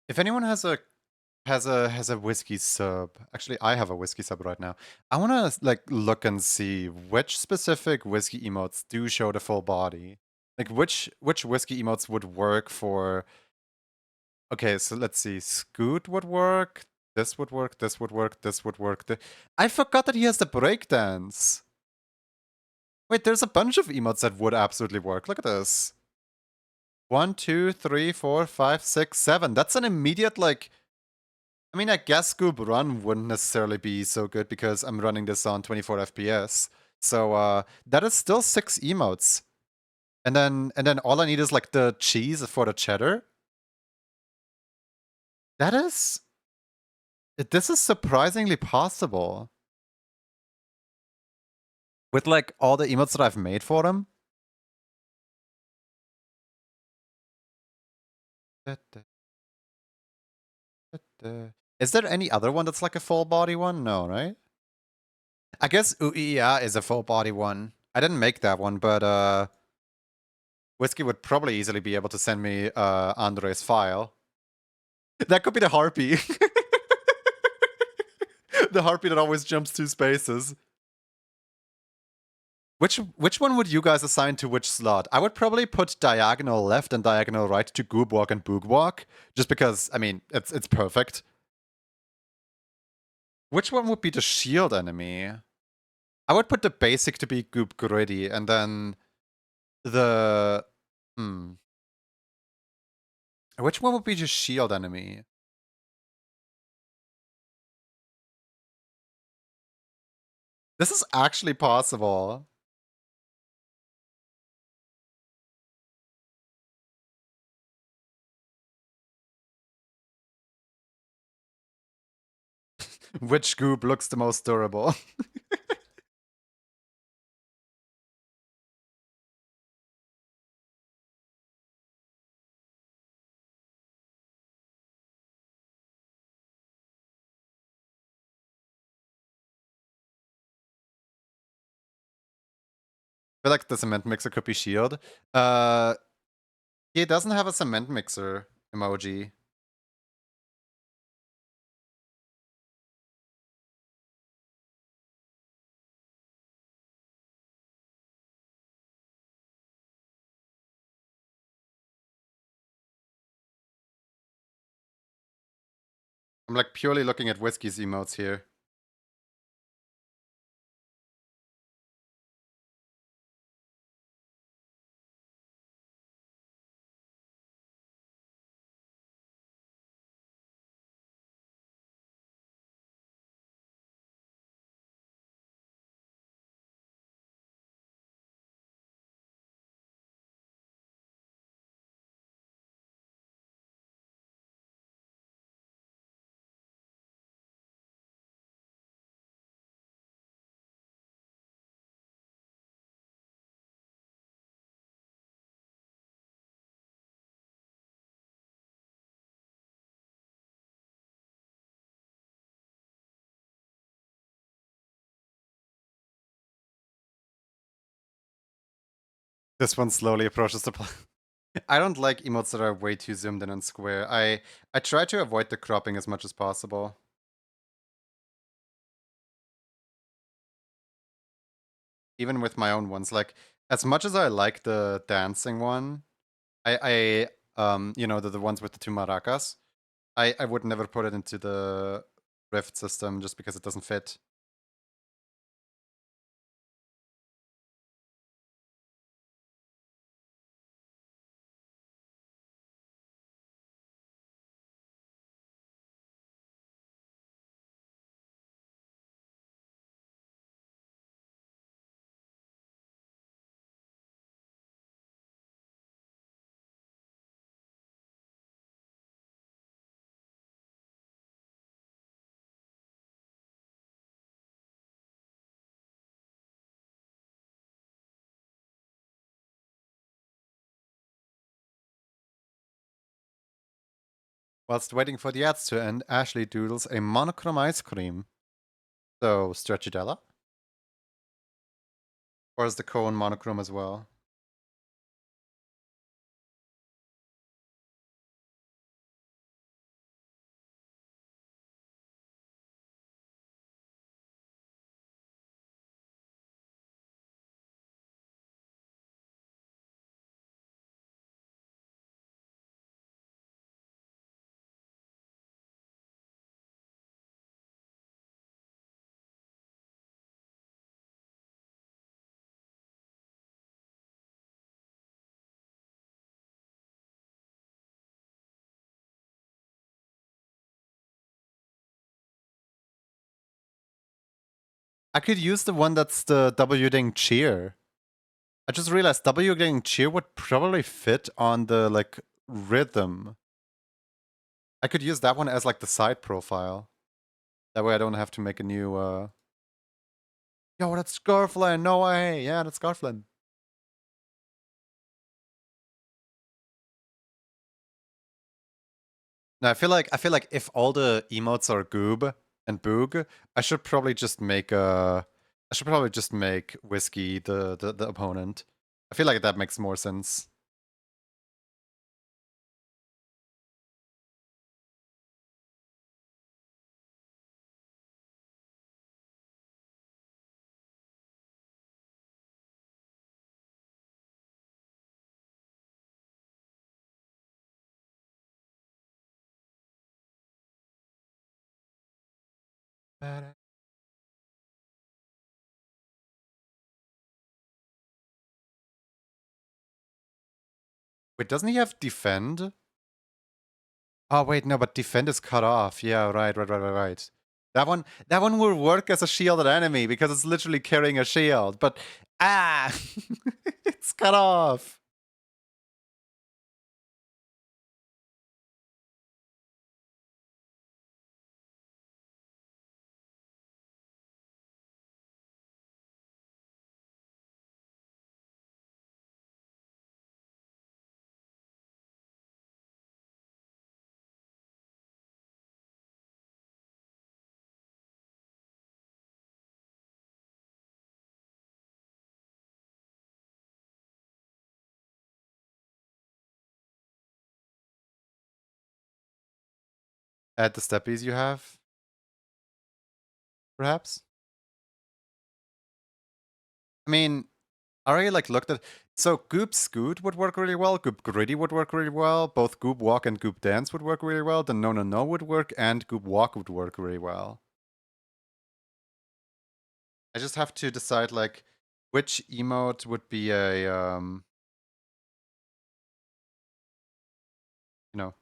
If anyone has a whiskey sub, actually, I have a whiskey sub right now. I want to like look and see which specific whiskey emotes do show the full body. Like which whiskey emotes would work for. Okay, so let's see. Scoot would work. This would work. This would work. This would work. I forgot that he has the breakdance. Wait, there's a bunch of emotes that would absolutely work. Look at this. 1, 2, 3, 4, 5, 6, 7. That's an immediate like. I mean, I guess Scoop Run wouldn't necessarily be so good because I'm running this on 24 FPS. So that is still 6 emotes. And then all I need is like the cheese for the cheddar. That is this is surprisingly possible. With like all the emotes that I've made for them. Is there any other one that's like a full body one? No, right? I guess Uiya is a full body one. I didn't make that one, but Whiskey would probably easily be able to send me Andre's file. That could be the harpy. The harpy that always jumps 2 spaces. Which one would you guys assign to which slot? I would probably put diagonal left and diagonal right to Goob Walk and Boog Walk, just because, I mean, it's perfect. Which one would be the shield enemy? I would put the basic to be Goob Gritty, and then the... Which one would be just shield enemy? This is actually possible. Which Goob looks the most durable? I feel like the cement mixer could be shield. He doesn't have a cement mixer emoji. I'm like purely looking at Whiskey's emotes here. This one slowly approaches the play. I don't like emotes that are way too zoomed in and square. I try to avoid the cropping as much as possible. Even with my own ones. Like, as much as I like the dancing one, you know, the ones with the two maracas, I would never put it into the Rift system just because it doesn't fit. Whilst waiting for the ads to end, Ashley doodles a monochrome ice cream. So, Stracciatella? Or is the cone monochrome as well? I could use the one that's the W ding cheer. I just realized W ding cheer would probably fit on the, like, rhythm. I could use that one as, like, the side profile. That way I don't have to make a new, Yo, that's Scarflin! No way! Yeah, that's Scarflin. No, I feel like if all the emotes are Goob and Boog, I should probably just make Whiskey the opponent. I feel like that makes more sense. Wait, doesn't he have defend? Oh wait, no, but defend is cut off. Yeah, right. That one will work as a shielded enemy because it's literally carrying a shield. But it's cut off. Add the steppies you have, perhaps. I mean, I already like looked at. So Goop Scoot would work really well. Goop Gritty would work really well. Both Goop Walk and Goop Dance would work really well. The No would work, and Goop Walk would work really well. I just have to decide like which emote would be a you know,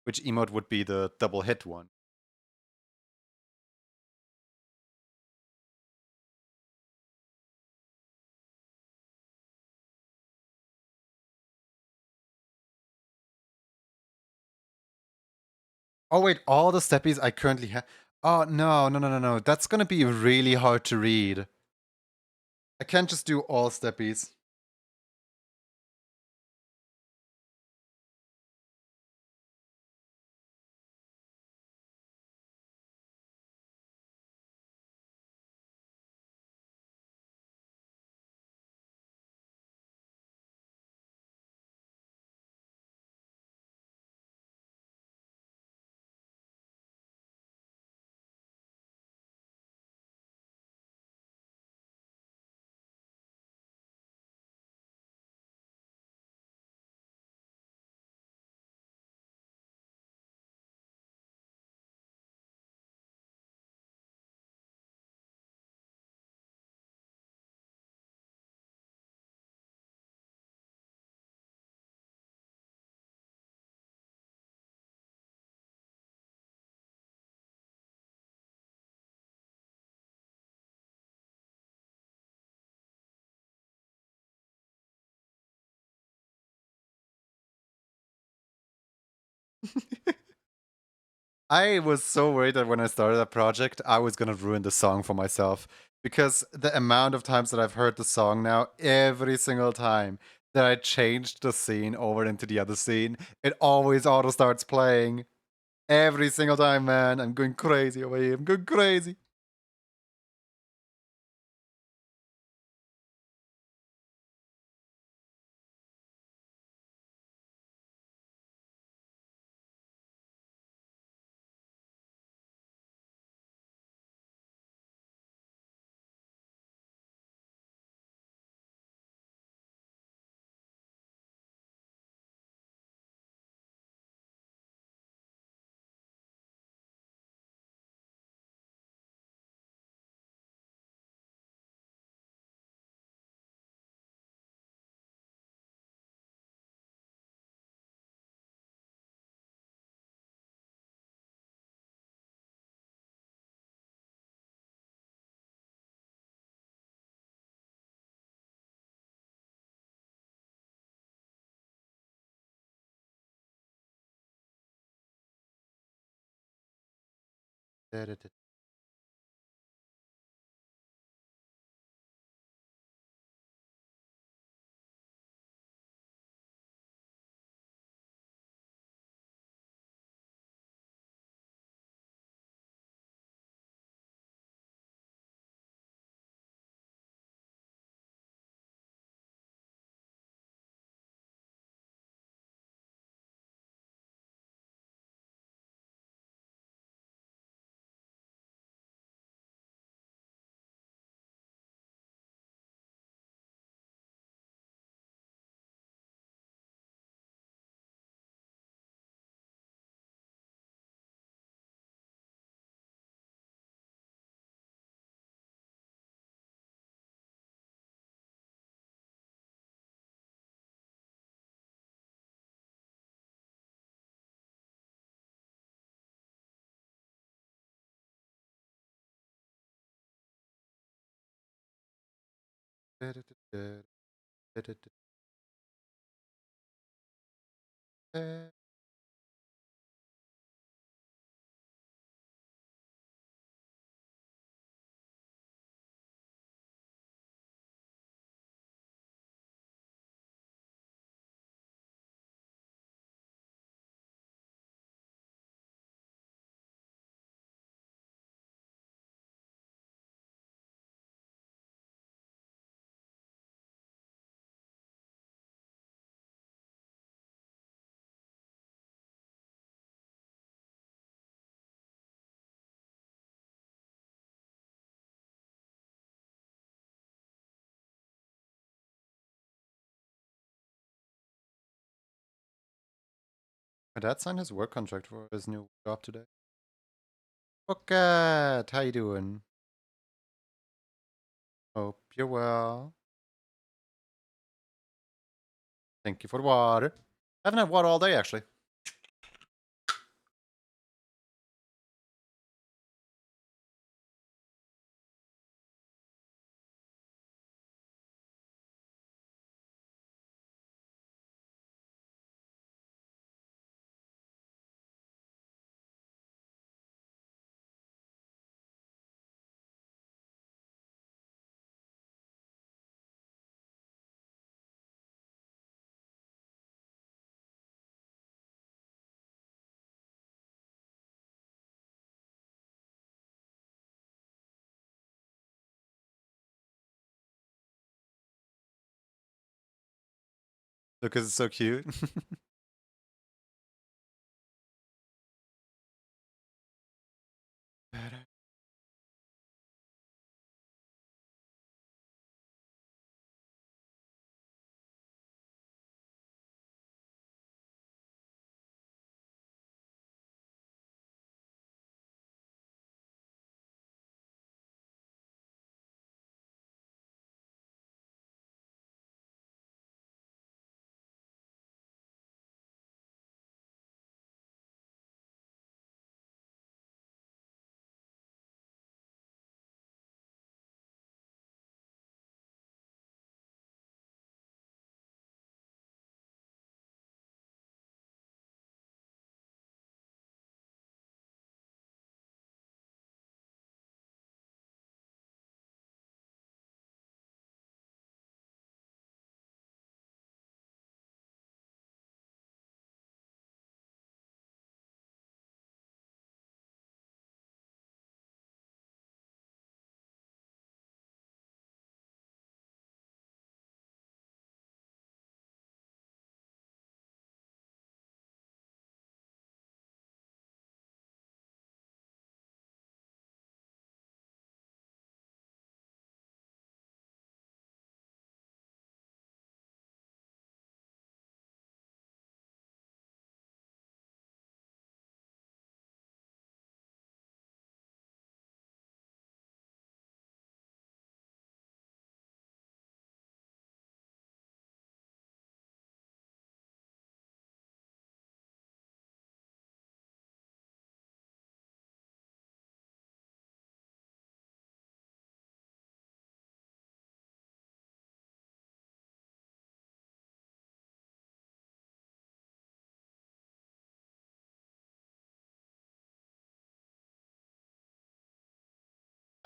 which emote would be the double hit one. Oh wait, all the steppies I currently have. Oh no. That's gonna be really hard to read. I can't just do all steppies. I was so worried that when I started that project, I was gonna ruin the song for myself. Because the amount of times that I've heard the song now, every single time that I changed the scene over into the other scene, it always auto starts playing. Every single time, man. I'm going crazy over here. I'm going crazy. My dad signed his work contract for his new job today. Rocket, how you doing? Hope you're well. Thank you for the water. I haven't had water all day, actually. Because it's so cute.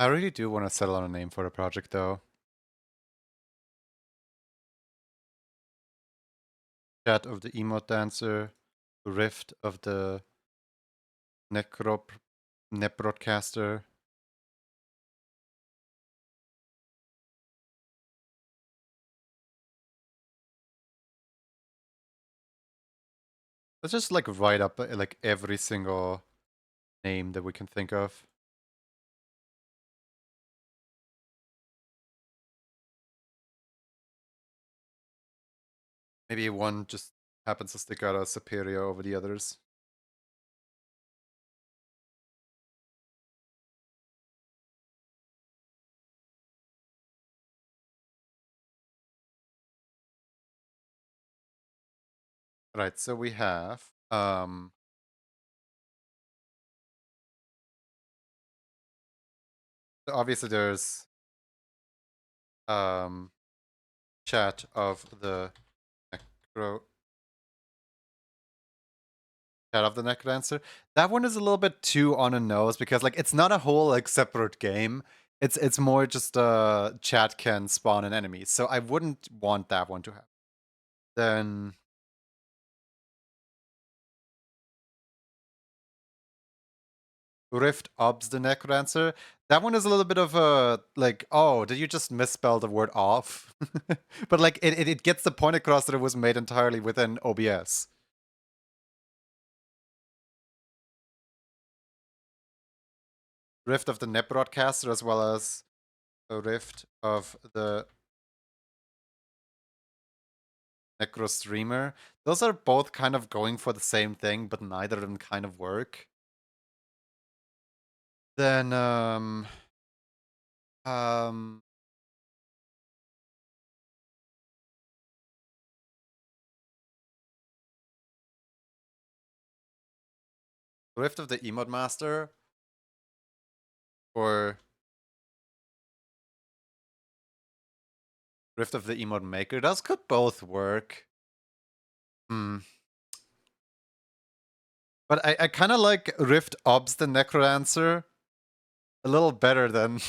I really do want to settle on a name for the project, though. Chat of the Emote Dancer, Rift of the Net Broadcaster. Let's just like write up like every single name that we can think of. Maybe one just happens to stick out as superior over the others. Right, so we have so obviously there's chat of the necro chat of the necrodancer. That one is a little bit too on the nose because like it's not a whole like separate game. It's more just chat can spawn an enemy. So I wouldn't want that one to happen. Then Rift Obs the Necrodancer. That one is a little bit of a like, oh, did you just misspell the word off? But like it gets the point across that it was made entirely within OBS. Rift of the Net Broadcaster as well as a Rift of the Necro Streamer. Those are both kind of going for the same thing, but neither of them kind of work. Then Rift of the Emote Master or Rift of the Emote Maker. Those could both work. Hmm. But I kind of like Rift Obs the Necrodancer a little better than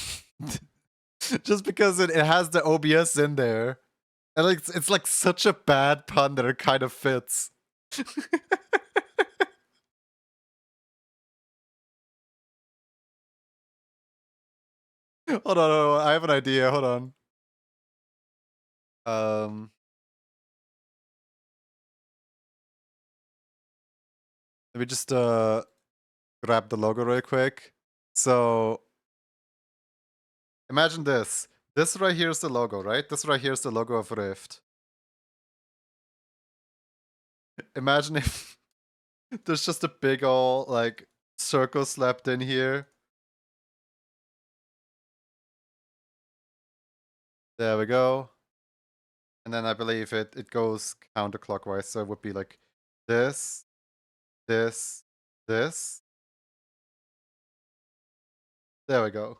just because it has the OBS in there. And like it's like such a bad pun that it kind of fits. Hold on, I have an idea. Hold on. Let me just grab the logo real quick. So imagine this. This right here is the logo, right? This right here is the logo of Rift. Imagine if there's just a big ol' like circle slapped in here. There we go. And then I believe it goes counterclockwise, so it would be like this, this, this. There we go.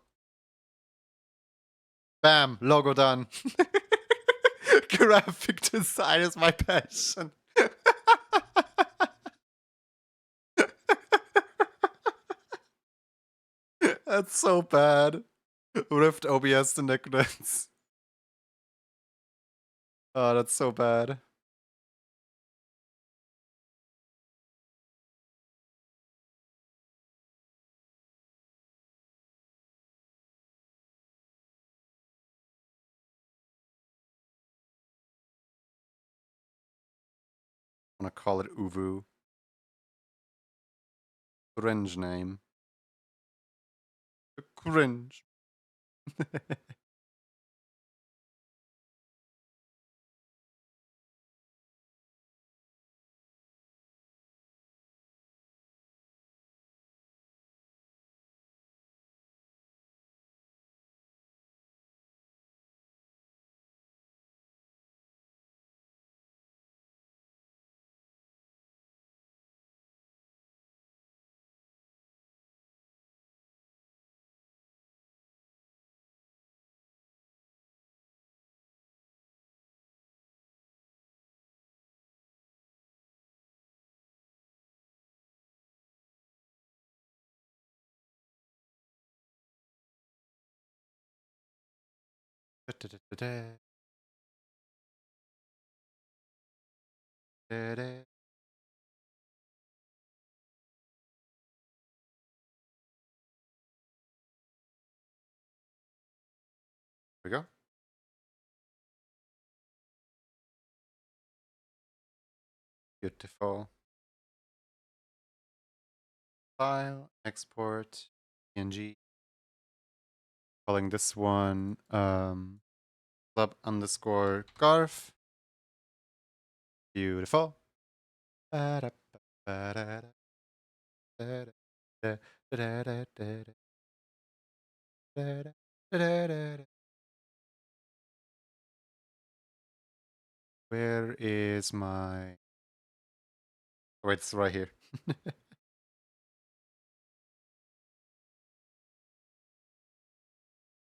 Bam, logo done. Graphic design is my passion. That's so bad. Rift OBS the Necrodancer. Oh, that's so bad. I'm gonna call it Uvu. Cringe name. Cringe. we go. Beautiful. File, export, PNG. Calling this one club underscore garf. Beautiful. Where is my... Wait, it's right here.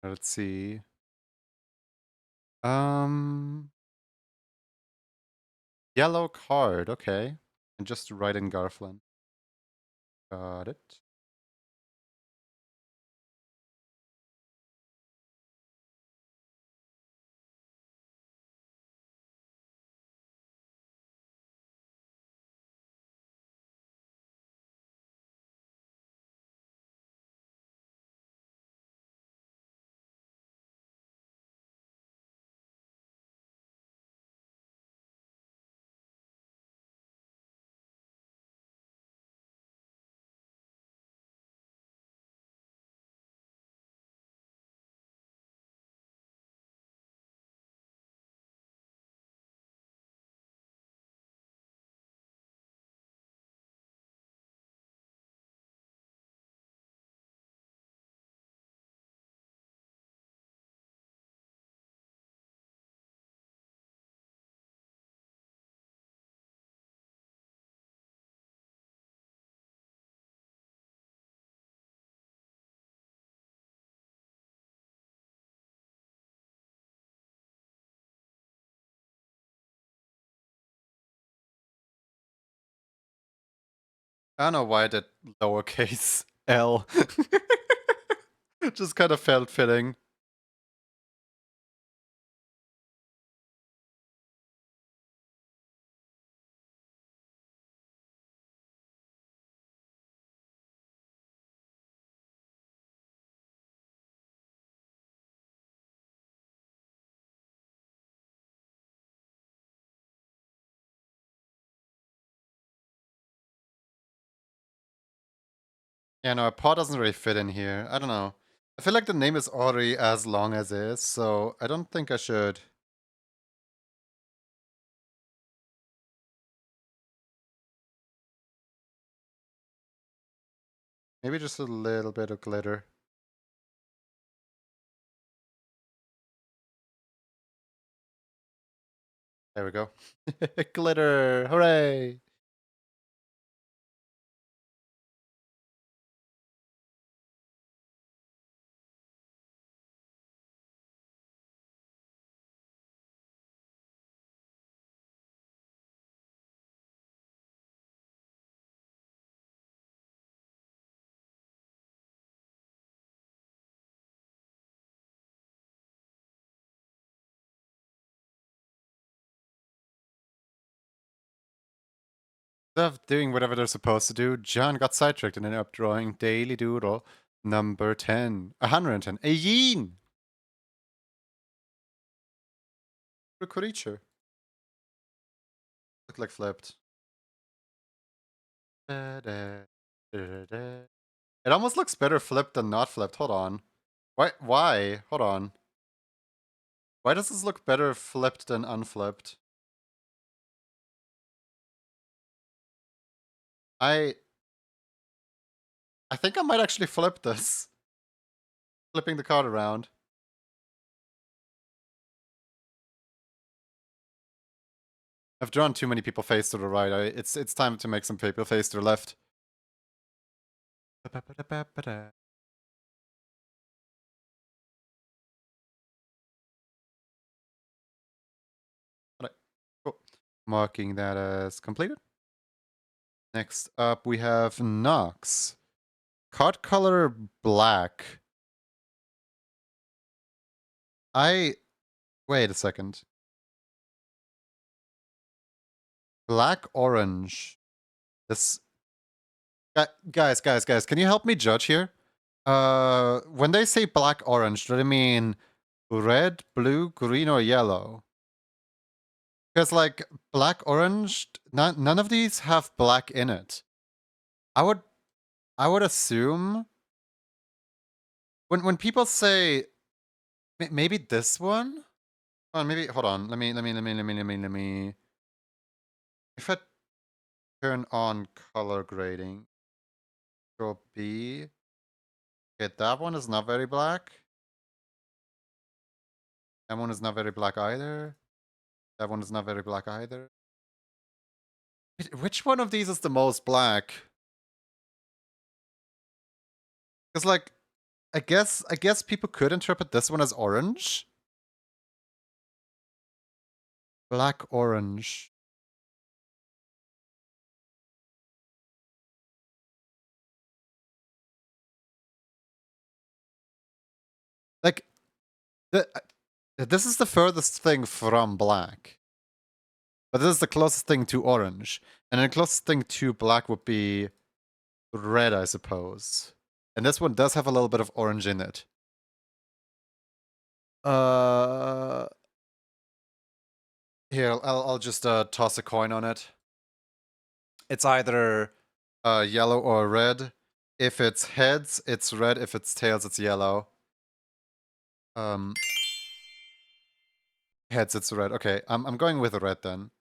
Let's see. Yellow card, okay. And just write in Garflin. Got it. I don't know why that lowercase L just kind of felt fitting. Yeah, no, a paw doesn't really fit in here. I don't know. I feel like the name is already as long as is, so I don't think I should. Maybe just a little bit of glitter. There we go. Glitter! Hooray! Instead of doing whatever they're supposed to do, John got sidetracked and ended up drawing Daily Doodle number 10. 110. A yin! A creature. Look like flipped. It almost looks better flipped than not flipped. Hold on. Why? Hold on. Why does this look better flipped than unflipped? I think I might actually flip this. Flipping the card around. I've drawn too many people face to the right. It's time to make some people face to the left. Alright, cool. Marking that as completed. Next up we have Nox. Card color black. I Wait a second. Black orange. This guys, can you help me judge here? When they say black orange, do they mean red, blue, green, or yellow? Because like black orange, none of these have black in it. I would assume when people say maybe this one. Maybe hold on. Let me. If I turn on color grading, control B. Okay, that one is not very black. That one is not very black either. That one is not very black either. Which one of these is the most black? Because like, I guess people could interpret this one as orange. Black orange. Like, this is the furthest thing from black. But this is the closest thing to orange. And the closest thing to black would be red, I suppose. And this one does have a little bit of orange in it. Here, I'll just toss a coin on it. It's either yellow or red. If it's heads, it's red. If it's tails, it's yellow. Heads, it's red. Okay, I'm going with red then.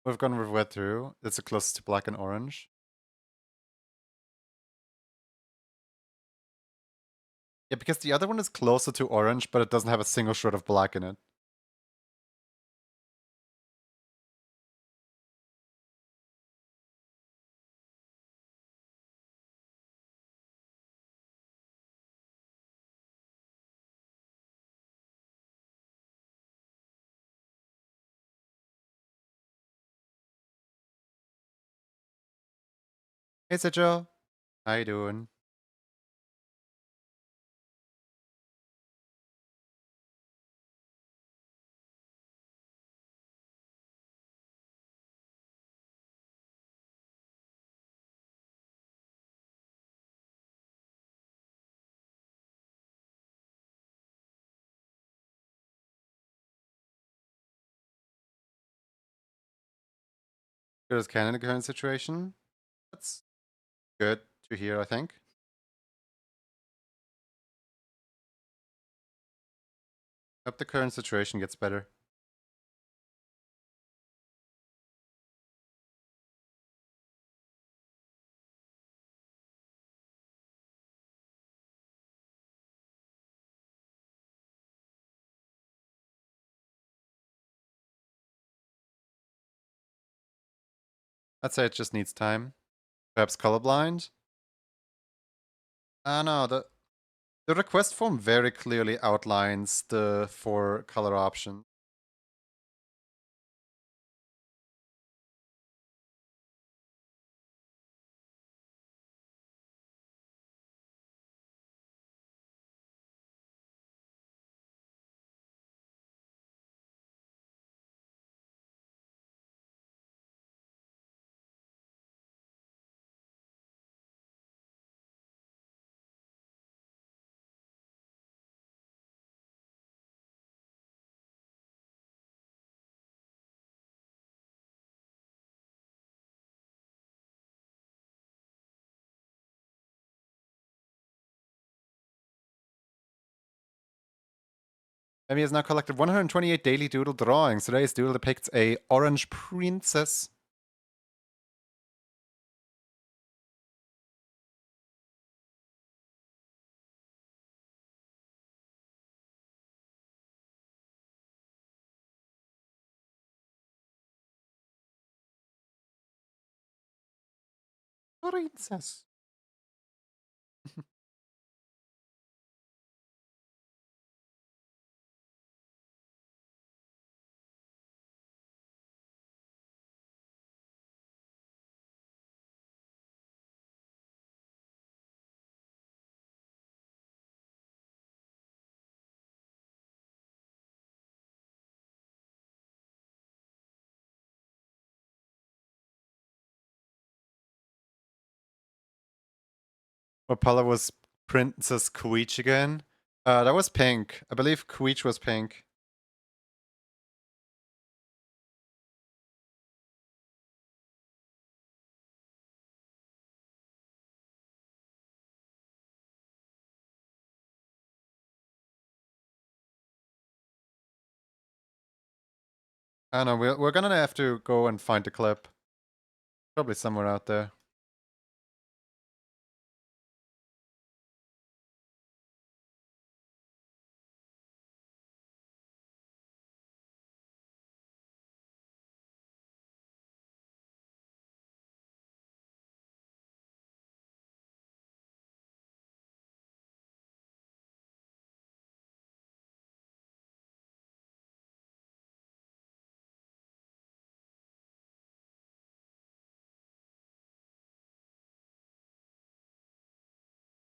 We've gone with red through. It's the closest to black and orange. Yeah, because the other one is closer to orange, but it doesn't have a single shred of black in it. Hey, Joe. How you doing? Good as can in the current situation. That's good to hear, I think. Hope the current situation gets better. I'd say it just needs time. Perhaps colorblind? No, the request form very clearly outlines the 4 color options. Emmy has now collected 128 daily doodle drawings. Today's doodle depicts a orange princess. Princess. What color was Princess Queech again? That was pink. I believe Queech was pink. I don't know, we're gonna have to go and find the clip. Probably somewhere out there.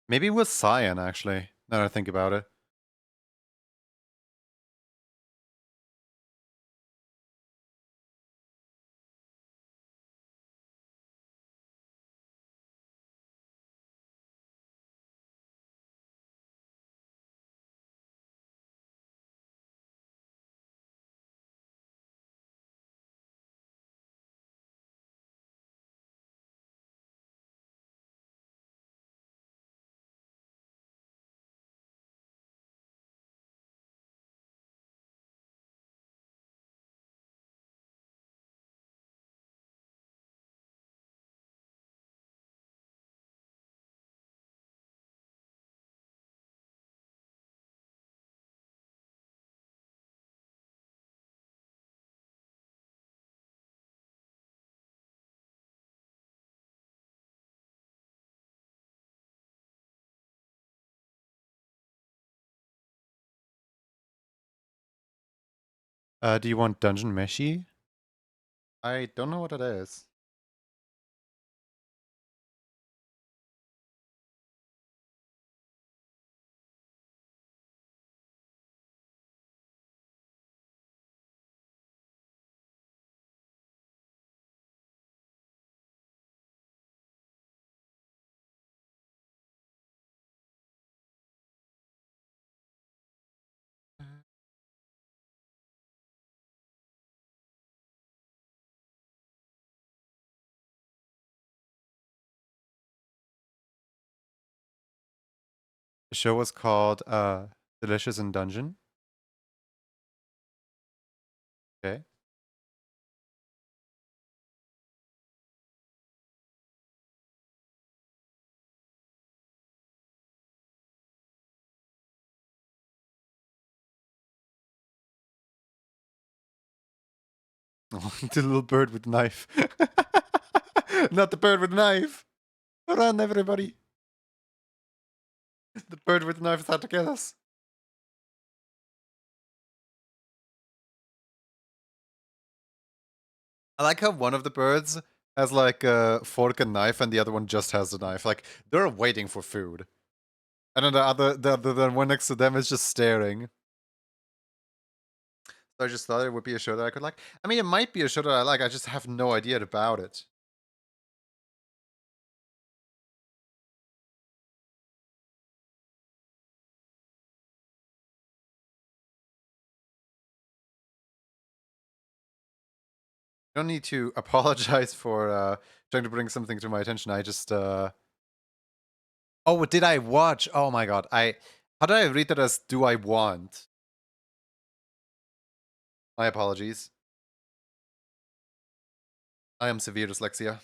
Maybe it was cyan, actually, now that I think about it. Do you want Dungeon Meshi? I don't know what it is. The show was called Delicious in Dungeon. Okay. The little bird with knife. Not the bird with knife. Run, everybody. The bird with knife is out to kill us. I like how one of the birds has like a fork and knife, and the other one just has the knife. Like they're waiting for food, and then the one next to them is just staring. So I just thought it would be a show that I could like. I mean, it might be a show that I like. I just have no idea about it. You don't need to apologize for trying to bring something to my attention. I just Oh, did I watch? Oh my god. How did I read that as do I want? My apologies. I am severe dyslexia.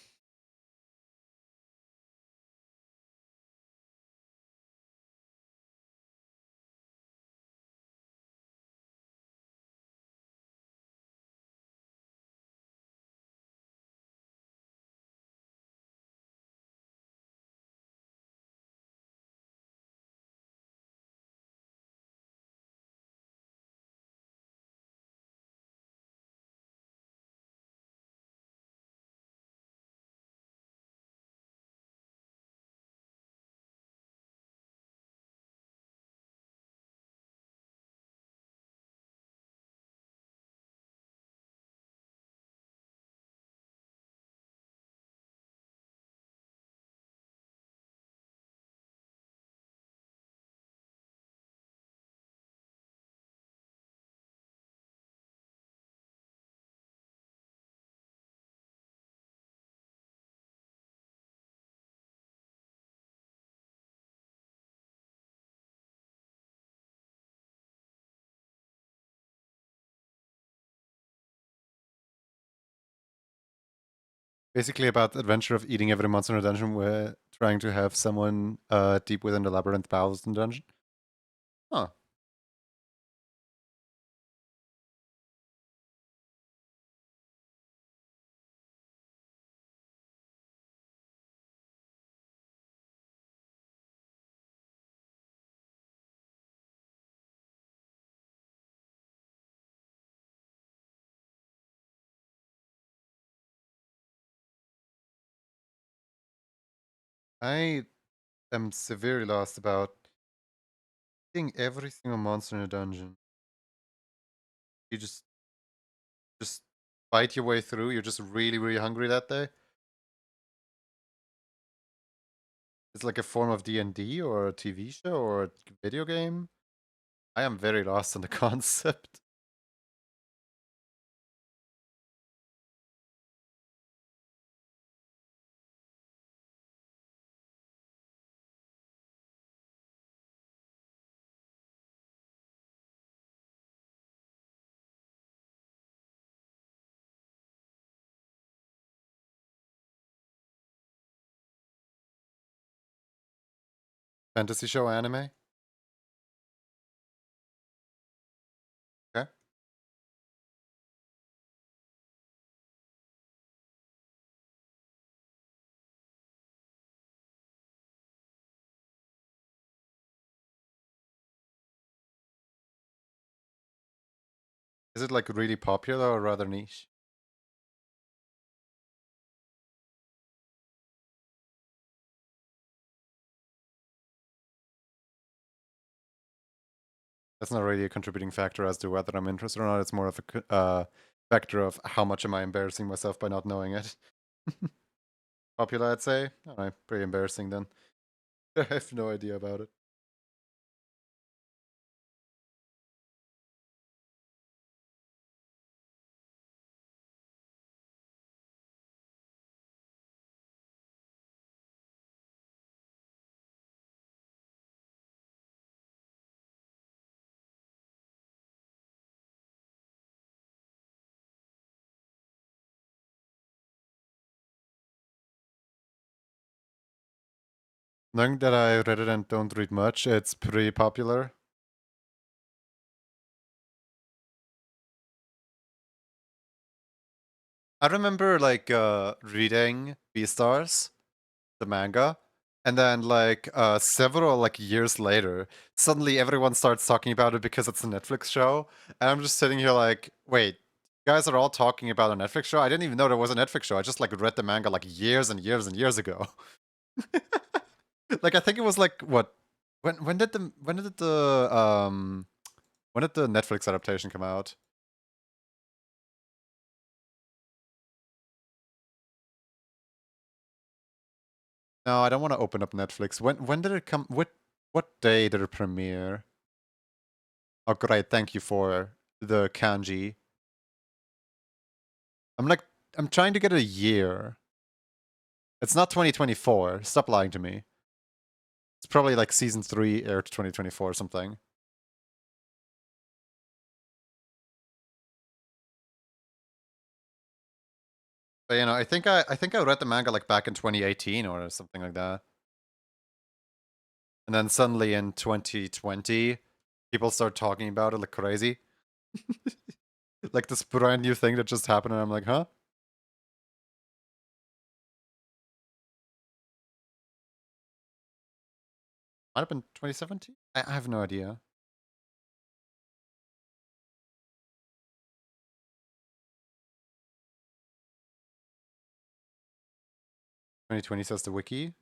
Basically about the adventure of eating every monster in a dungeon where trying to have someone deep within the labyrinth bowels in the dungeon. Huh. I am severely lost about eating every single monster in a dungeon. You just fight your way through. You're just really, really hungry that day. It's like a form of D&D or a TV show or a video game. I am very lost on the concept. Fantasy show anime? Okay. Is it like really popular or rather niche? That's not really a contributing factor as to whether I'm interested or not. It's more of a factor of how much am I embarrassing myself by not knowing it. Popular, I'd say. Alright, pretty embarrassing then. I have no idea about it. Knowing that I read it and don't read much, it's pretty popular. I remember like reading Beastars, the manga, and then like several like years later, suddenly everyone starts talking about it because it's a Netflix show, and I'm just sitting here like, wait, you guys are all talking about a Netflix show? I didn't even know there was a Netflix show. I just like read the manga like years and years and years ago. Like I think it was like what when did the Netflix adaptation come out? No, I don't want to open up Netflix. When did it come? What day did it premiere? Oh, great! Thank you for the kanji. I'm like I'm trying to get a year. It's not 2024. Stop lying to me. It's probably like season 3 aired 2024 or something. But you know, I think I read the manga like back in 2018 or something like that. And then suddenly in 2020, people start talking about it like crazy. Like this brand new thing that just happened, and I'm like, huh? Might have been 2017? I have no idea. 2020 says the wiki.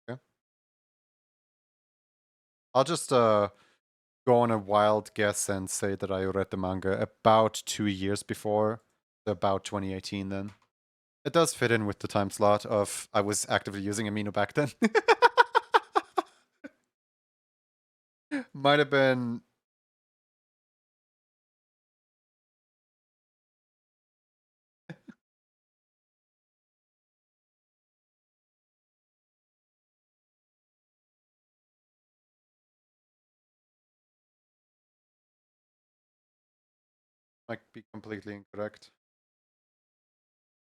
Okay. I'll just go on a wild guess and say that I read the manga about 2 years before, about 2018 then. It does fit in with the time slot of I was actively using Amino back then. Might have been. Might be completely incorrect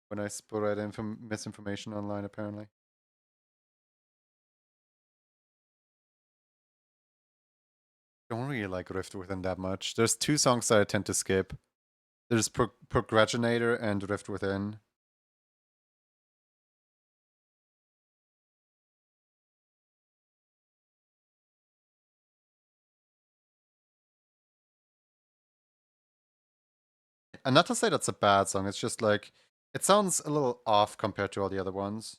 when I spread misinformation online, apparently. Don't really like Rift Within that much. There's two songs that I tend to skip. There's Procrastinator and Rift Within. And not to say that's a bad song, it's just like, it sounds a little off compared to all the other ones.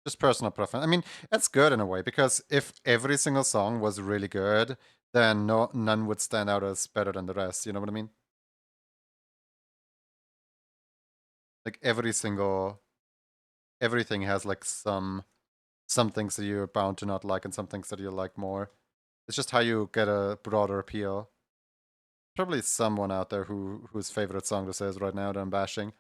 Just personal preference. I mean, it's good in a way, because if every single song was really good, then none would stand out as better than the rest. You know what I mean? Like everything has like some things that you're bound to not like and some things that you like more. It's just how you get a broader appeal. Probably someone out there whose favorite song this is right now that I'm bashing.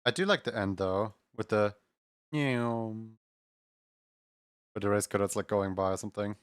I do like the end though, with the with the race car that's like going by or something.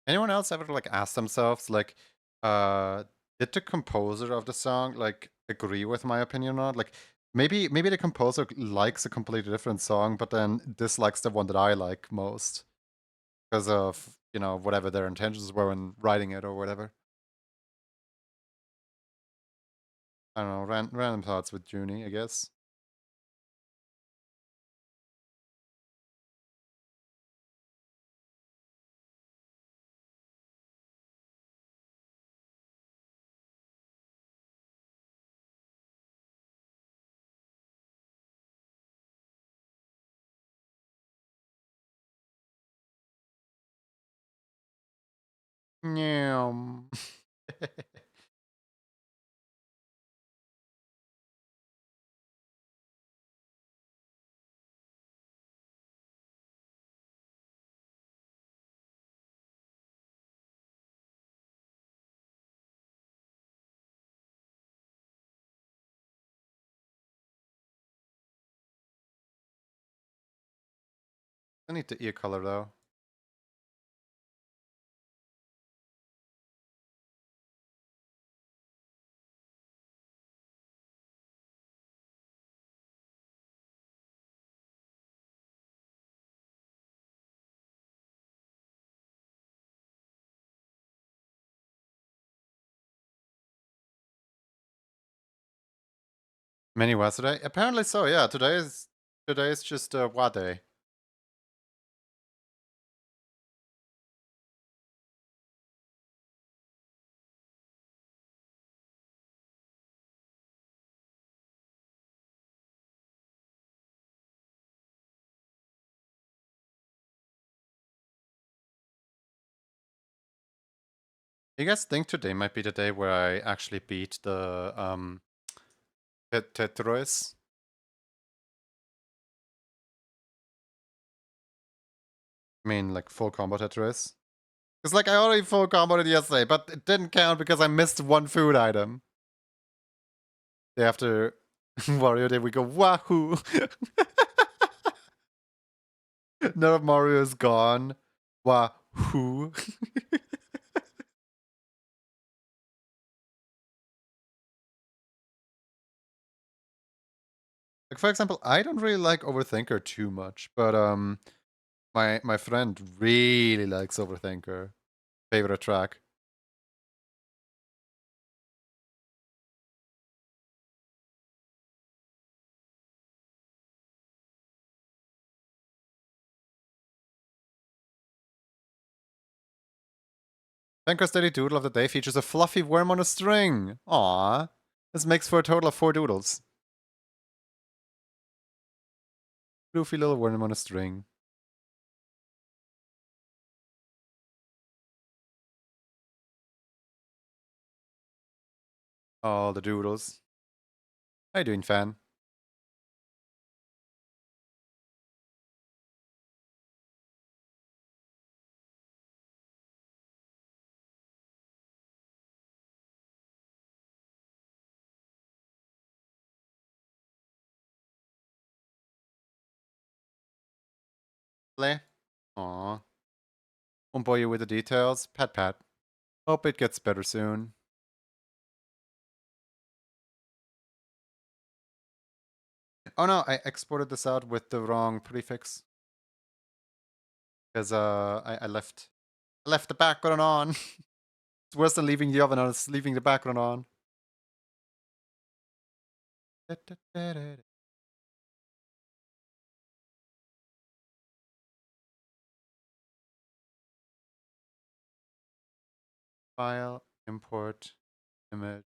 Anyone else ever like ask themselves like, uh, did the composer of the song like agree with my opinion or not? Like maybe the composer likes a completely different song, but then dislikes the one that I like most because of, you know, whatever their intentions were when writing it or whatever. I don't know, random thoughts with Junie, I guess. Yeah. I need the ear color though. Many was today? Apparently so, yeah. Today is just WOD day. You guys think today might be the day where I actually beat the Tetris? I mean, like full combo Tetris. Because like I already full comboed it yesterday, but it didn't count because I missed one food item. Day after Wario Day, we go wahoo! None of Mario is gone. Wahoo! Like for example, I don't really like Overthinker too much, but my friend really likes Overthinker. Favorite track. Thanker's Daily Doodle of the Day features a fluffy worm on a string. Aww. This makes for a total of 4 doodles. Floofy little worm on a string. All the doodles. How you doing, fan? Play. Aww. Won't bore you with the details. Pat pat. Hope it gets better soon. Oh no, I exported this out with the wrong prefix. Because I left the background on. It's worse than leaving the oven on, it's leaving the background on. File, import, image.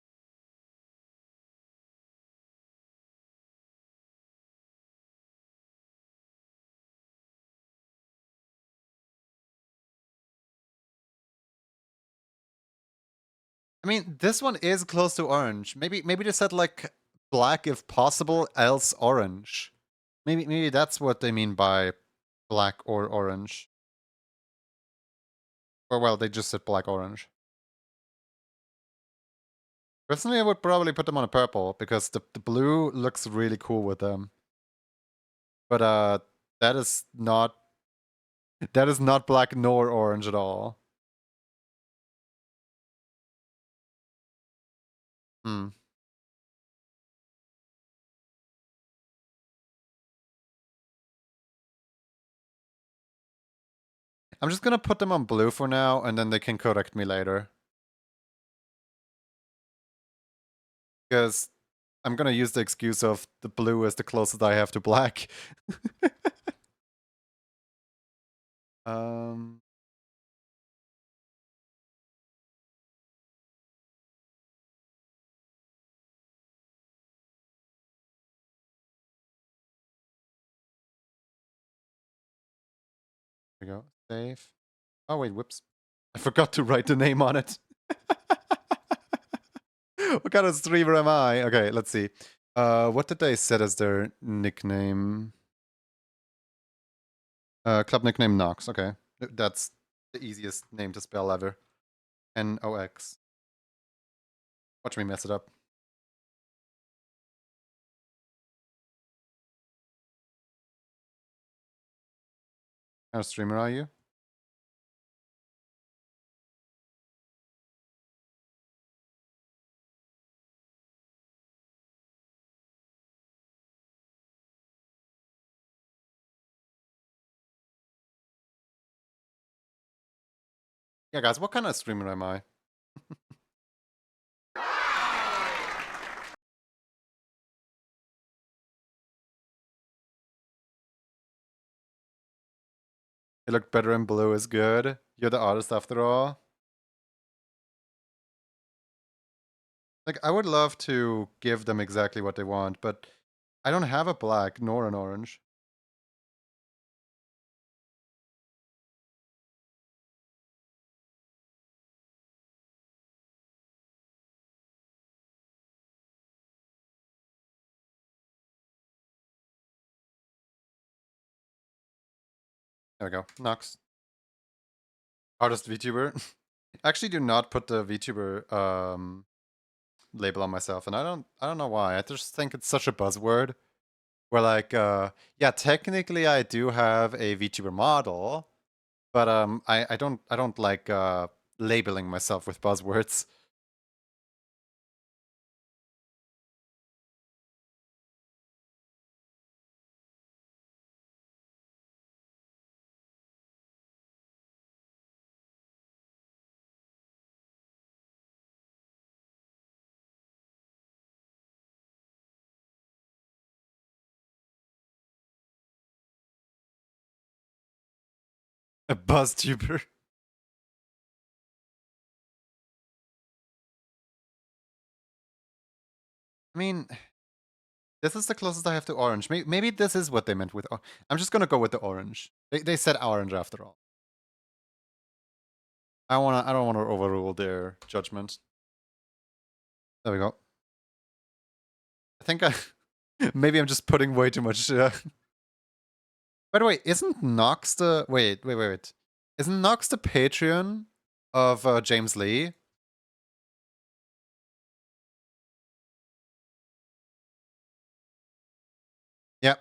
I mean, this one is close to orange. Maybe they said like black if possible, else orange. Maybe that's what they mean by black or orange. Or well, they just said black orange. Personally, I would probably put them on a purple because the blue looks really cool with them. But that is not black nor orange at all. Hmm. I'm just gonna put them on blue for now, and then they can correct me later. Because I'm gonna use the excuse of the blue is the closest I have to black. um. Here we go. Save. Oh wait, whoops. I forgot to write the name on it. What kind of streamer am I? Okay, let's see. What did they set as their nickname? Club nickname Nox. Okay, that's the easiest name to spell ever. Nox. Watch me mess it up. What kind of streamer are you? Yeah, guys, what kind of streamer am I? It looked better in blue is good. You're the artist after all. Like, I would love to give them exactly what they want, but I don't have a black nor an orange. There we go. Nox. Artist VTuber. I actually do not put the VTuber label on myself, and I don't know why. I just think it's such a buzzword. Where like yeah, technically I do have a VTuber model, but I don't like labeling myself with buzzwords. A buzztuber. I mean, this is the closest I have to orange. Maybe this is what they meant with. I'm just gonna go with the orange. They said orange after all. I don't wanna overrule their judgment. There we go. I think maybe I'm just putting way too much. By the way, isn't Nox the wait? Isn't Nox the Patreon of James Lee? Yep.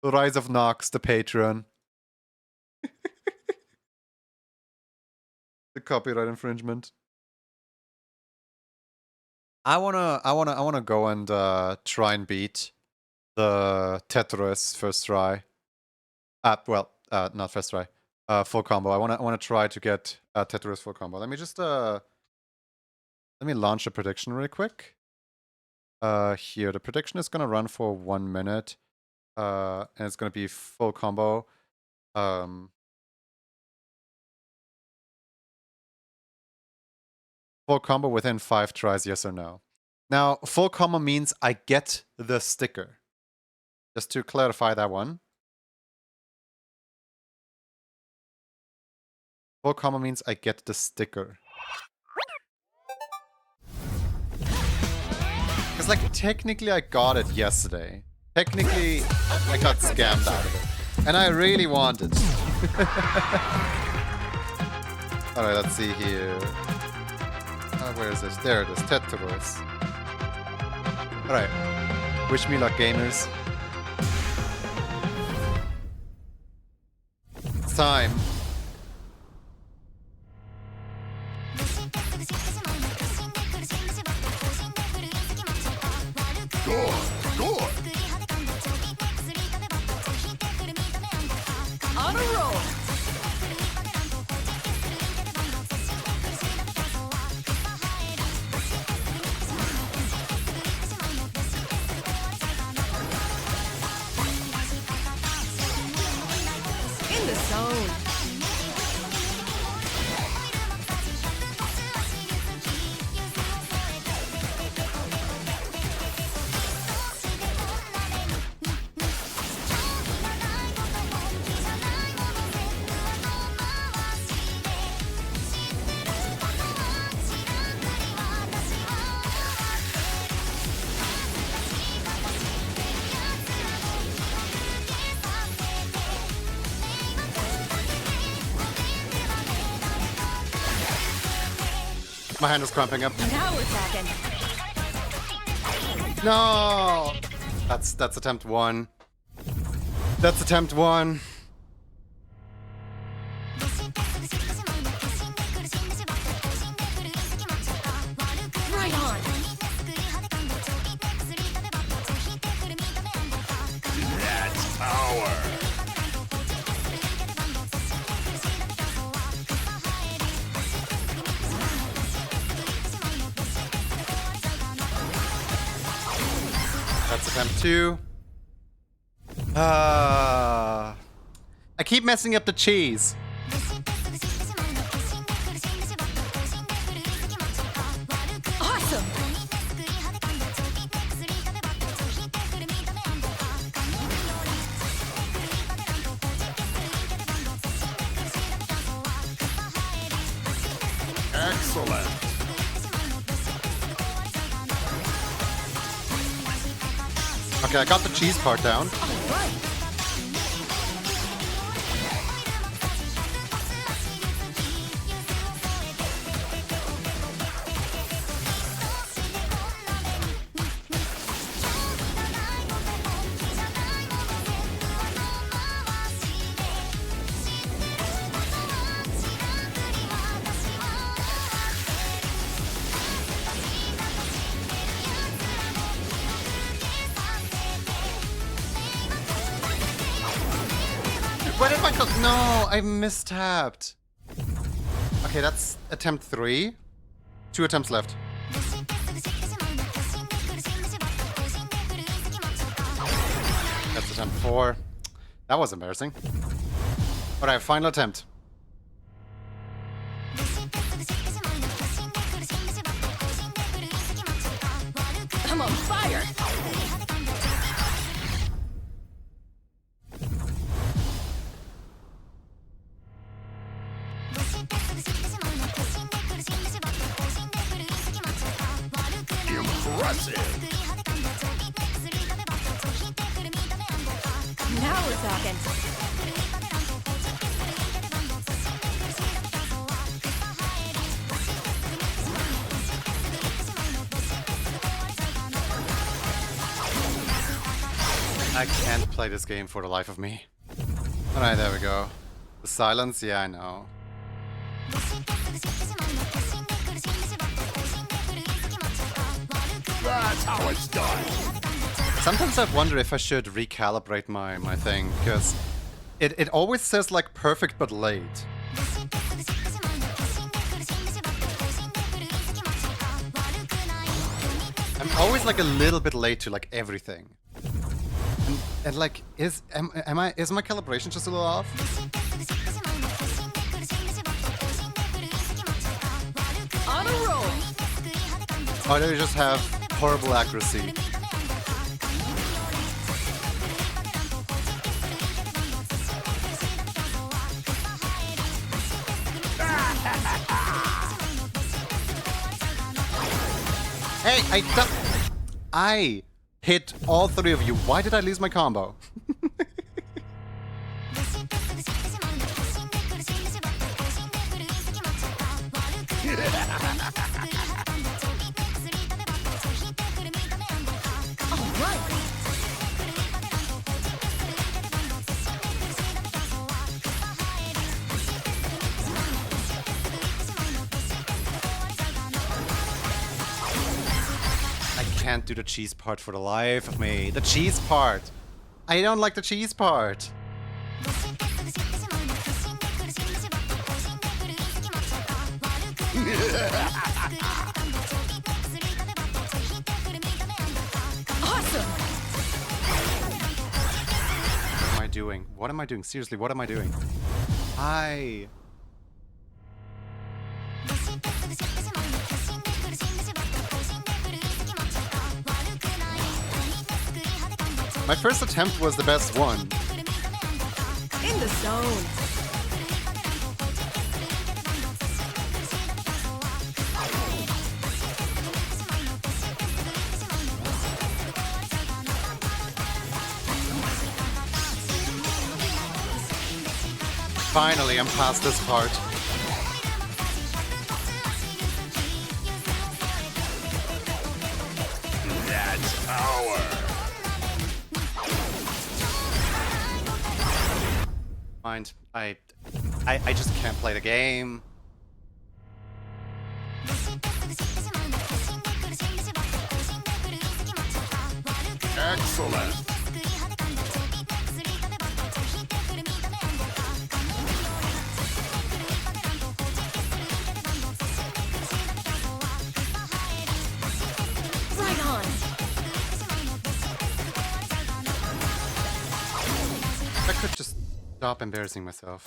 The Rise of Nox, the Patreon. The copyright infringement. I wanna go and try and beat the Tetris first try. Well, not first try. Full combo. I wanna try to get Tetris full combo. Let me just let me launch a prediction really quick. Here the prediction is gonna run for 1 minute. And it's gonna be full combo. Full combo within 5 tries, yes or no. Now, full combo means I get the sticker. Just to clarify that one. Full combo means I get the sticker. Because, like, technically I got it yesterday. Technically, I got scammed out of it. And I really want it. Alright, let's see here. Where is this? There it is. Tetris. Alright. Wish me luck, gamers. It's time. On a roll. In the zone. My hand is cramping up. Now we're talking. No! That's attempt 1. That's attempt 1. Right on. That's power. That's attempt 2. I keep messing up the cheese. Awesome. Excellent. Okay, I got the cheese part down. Right. Where did my No, I mistapped. Okay, that's attempt 3. 2 attempts left. That's attempt 4. That was embarrassing. Alright, final attempt. I'm on fire. Impressive. Now we're talking. I can't play this game for the life of me. Alright, there we go. The silence? Yeah, I know. That's how it's done. Sometimes I wonder if I should recalibrate my thing, because it always says like perfect but late. I'm always like a little bit late to like everything. And like, is my calibration just a little off? On a roll. Or do you just have horrible accuracy? Hey, I hit all 3 of you. Why did I lose my combo? All right. I can't do the cheese part for the life of me. The cheese part! I don't like the cheese part! Awesome. What am I doing? What am I doing? Seriously, what am I doing? My first attempt was the best one. In the zone. Finally, I'm past this part. That's power. Mind, I just can't play the game. Excellent. Right on. I could just stop embarrassing myself.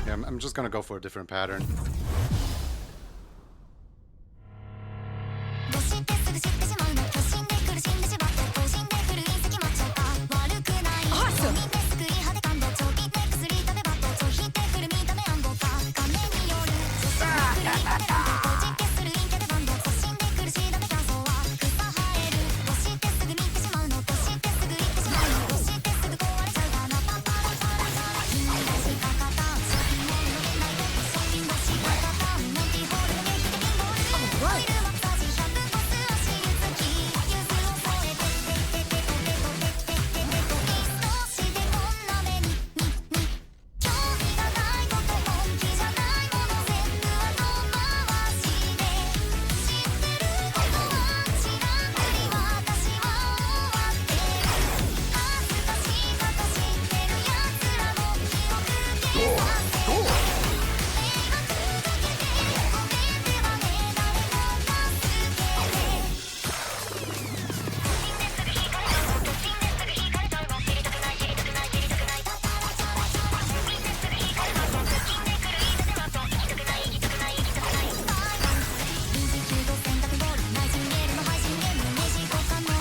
Yeah, I'm just gonna go for a different pattern. Awesome! Alright!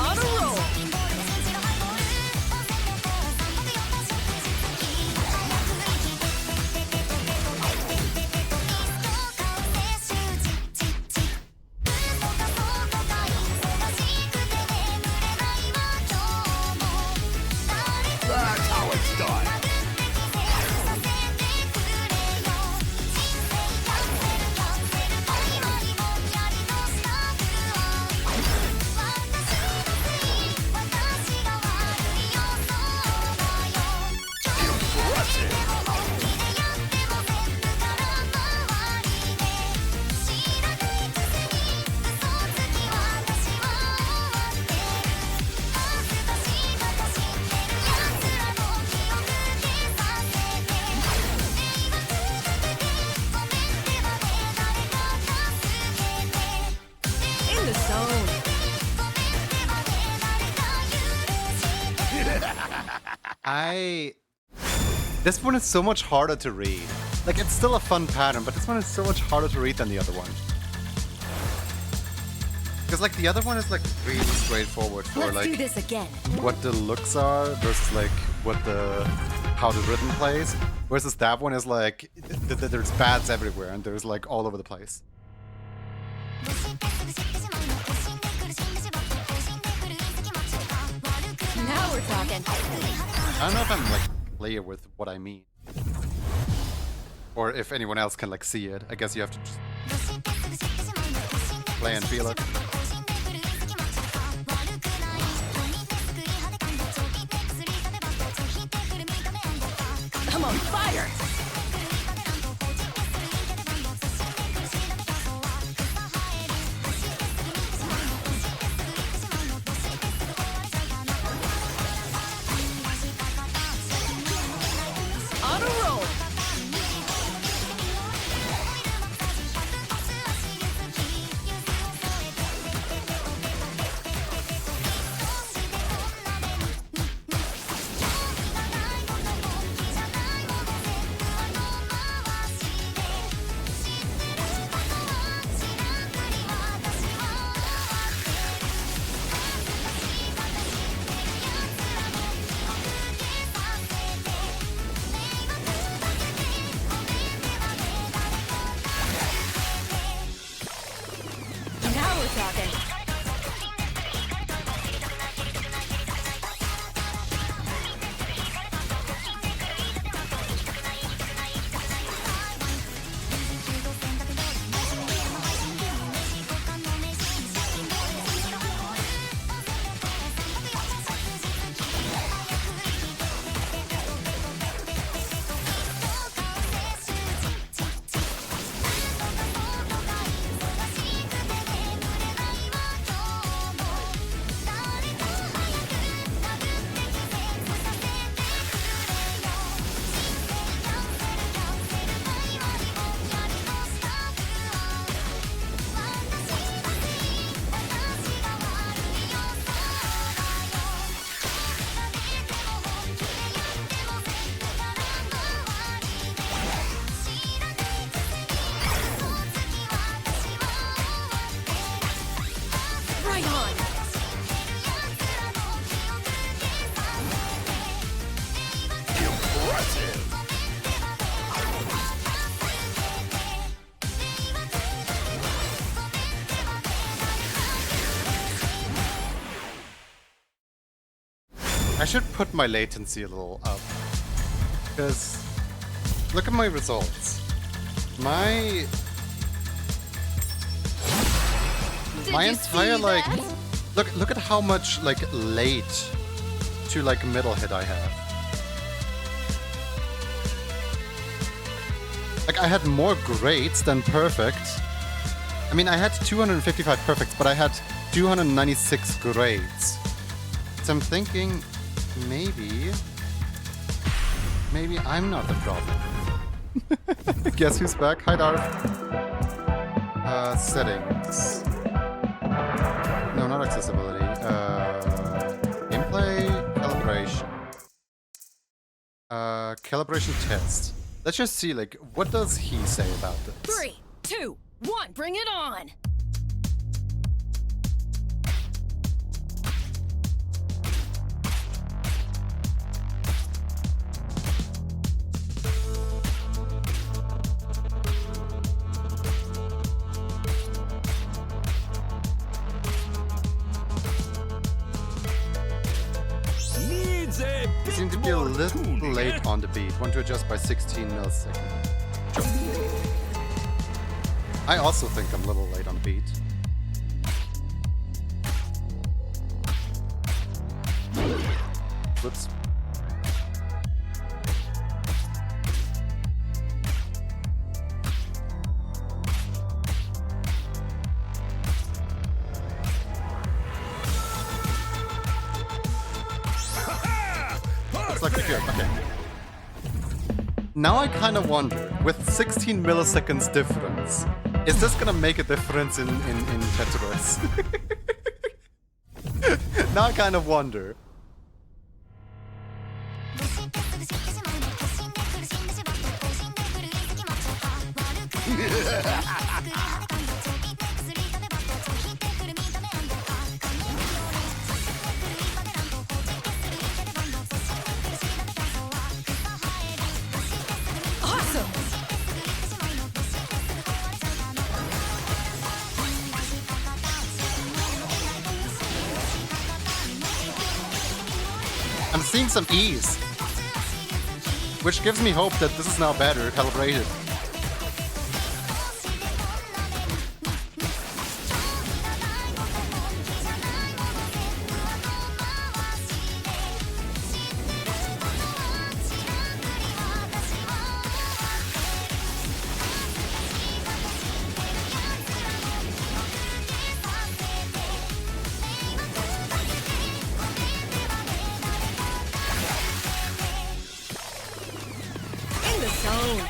On a roll! That's how it's done. Impressive. In the zone. This one is so much harder to read. Like, it's still a fun pattern, but this one is so much harder to read than the other one. Because, like, the other one is, like, really straightforward for, Let's do like, this again. what the looks are versus, like, how the rhythm plays. Versus that one is, like, there's pads everywhere and there's, like, all over the place. Now we're talking. I don't know if I'm, like, clear with what I mean. Or if anyone else can, like, see it. I guess you have to just play and feel it. I'm on fire! On a roll! Fight on! Impressive. I should put my latency a little up. Because look at my results. My Did my you entire see like that? look at how much like late to like middle hit I have. Like I had more greats than perfect. I mean I had 255 perfects, but I had 296 greats. So I'm thinking maybe I'm not the problem. Guess who's back? Hi Darth. Settings. No, not accessibility. Gameplay, calibration. Calibration test. Let's just see, like, what does he say about this? 3, 2, 1, bring it on! Needs a You bit seem to be a more little tuning, late eh? on the beat. Want to adjust by 16 milliseconds. Sure. I also think I'm a little late on the beat. Whoops. Looks like you're good. Okay. Now I kind of wonder, with 16 milliseconds difference, is this gonna make a difference in Tetris? Now I kind of wonder. Awesome! I'm seeing some ease, which gives me hope that this is now better calibrated. In the zone!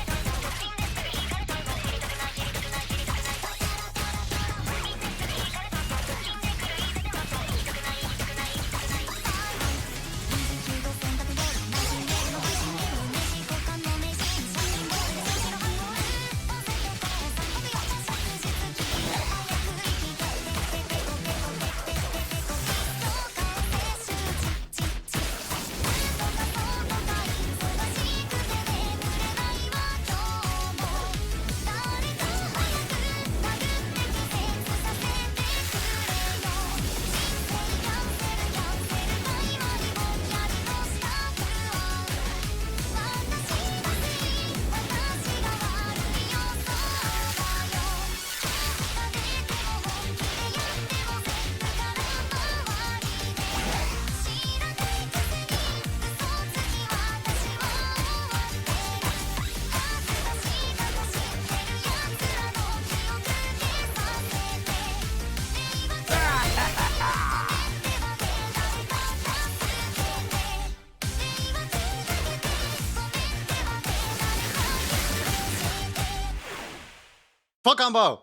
Full combo!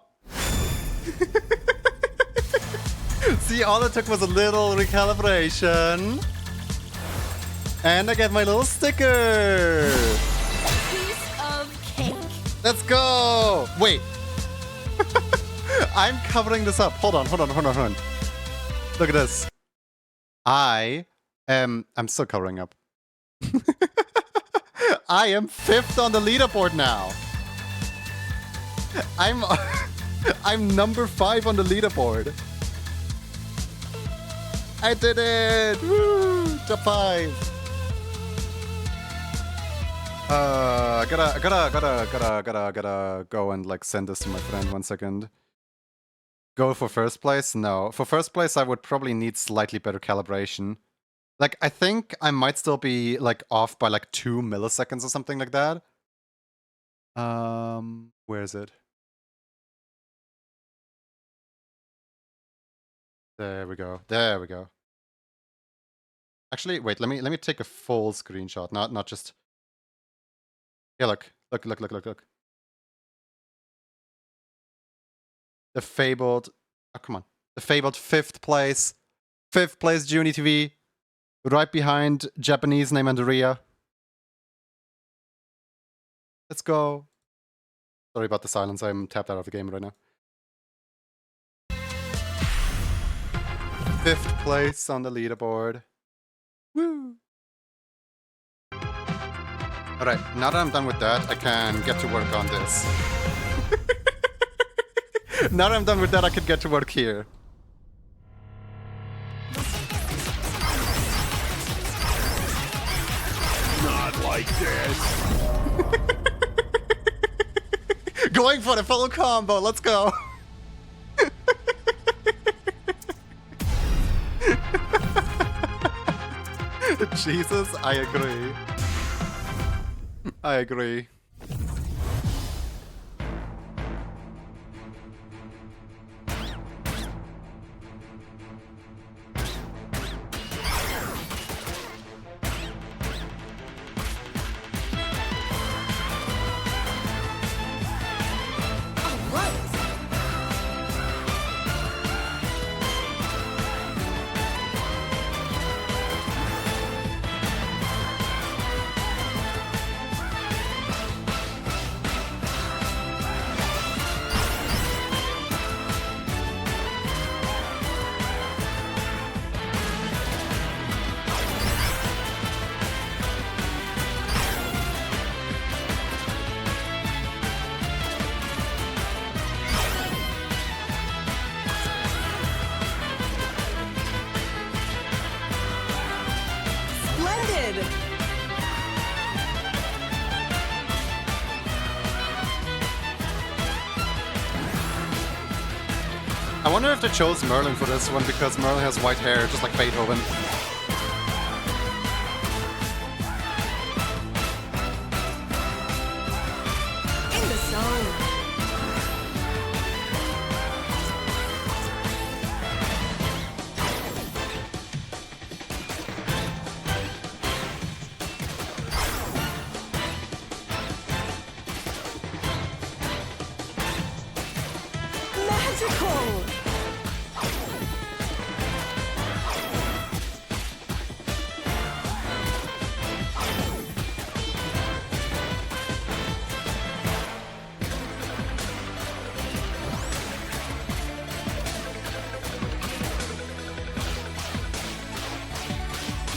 See, all it took was a little recalibration. And I get my little sticker! Piece of cake! Let's go! Wait. I'm covering this up. Hold on. Look at this. I'm still covering up. I am 5th on the leaderboard now. I'm number 5 on the leaderboard. I did it! Woo! Top 5. Gotta go and like send this to my friend 1 second. Go for first place? No. For first place, I would probably need slightly better calibration. Like, I think I might still be like off by like 2 milliseconds or something like that. Where is it? There we go. There we go. Actually, wait. Let me take a full screenshot, not just. Yeah, look. The fabled. Oh, come on. The fabled 5th place. 5th place Juni TV. Right behind Japanese name Andrea. Let's go. Sorry about the silence. I'm tapped out of the game right now. 5th place on the leaderboard. Woo! Alright, now that I'm done with that, I can get to work on this. Now that I'm done with that, I can get to work here. Not like this. Going for the full combo, let's go! Jesus, I agree. I agree. Splendid! I wonder if they chose Merlin for this one because Merlin has white hair, just like Beethoven. In the zone. Magical!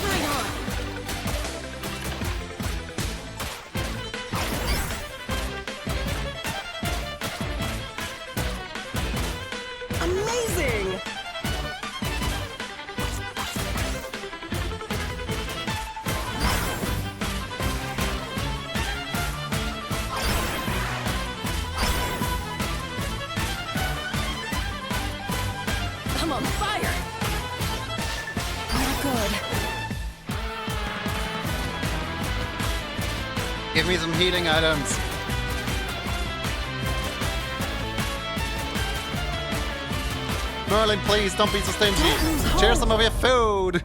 Right on! Amazing! I'm on fire! Not good. Give me some healing items. Merlin, please don't be so stingy. Share some of your food.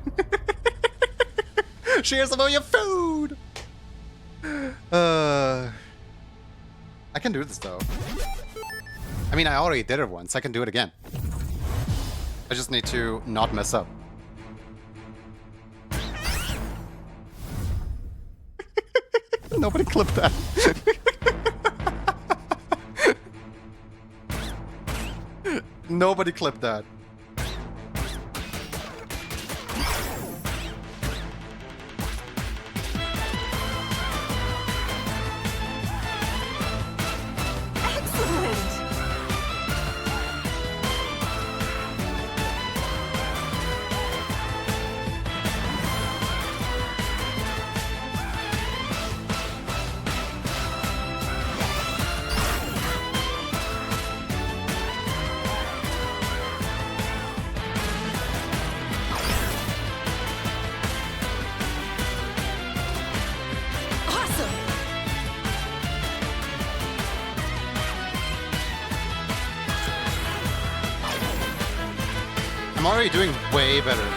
Share some of your food. I can do this though. I mean, I already did it once. I can do it again. I just need to not mess up. Nobody clipped that. Nobody clipped that. I'm already doing way better.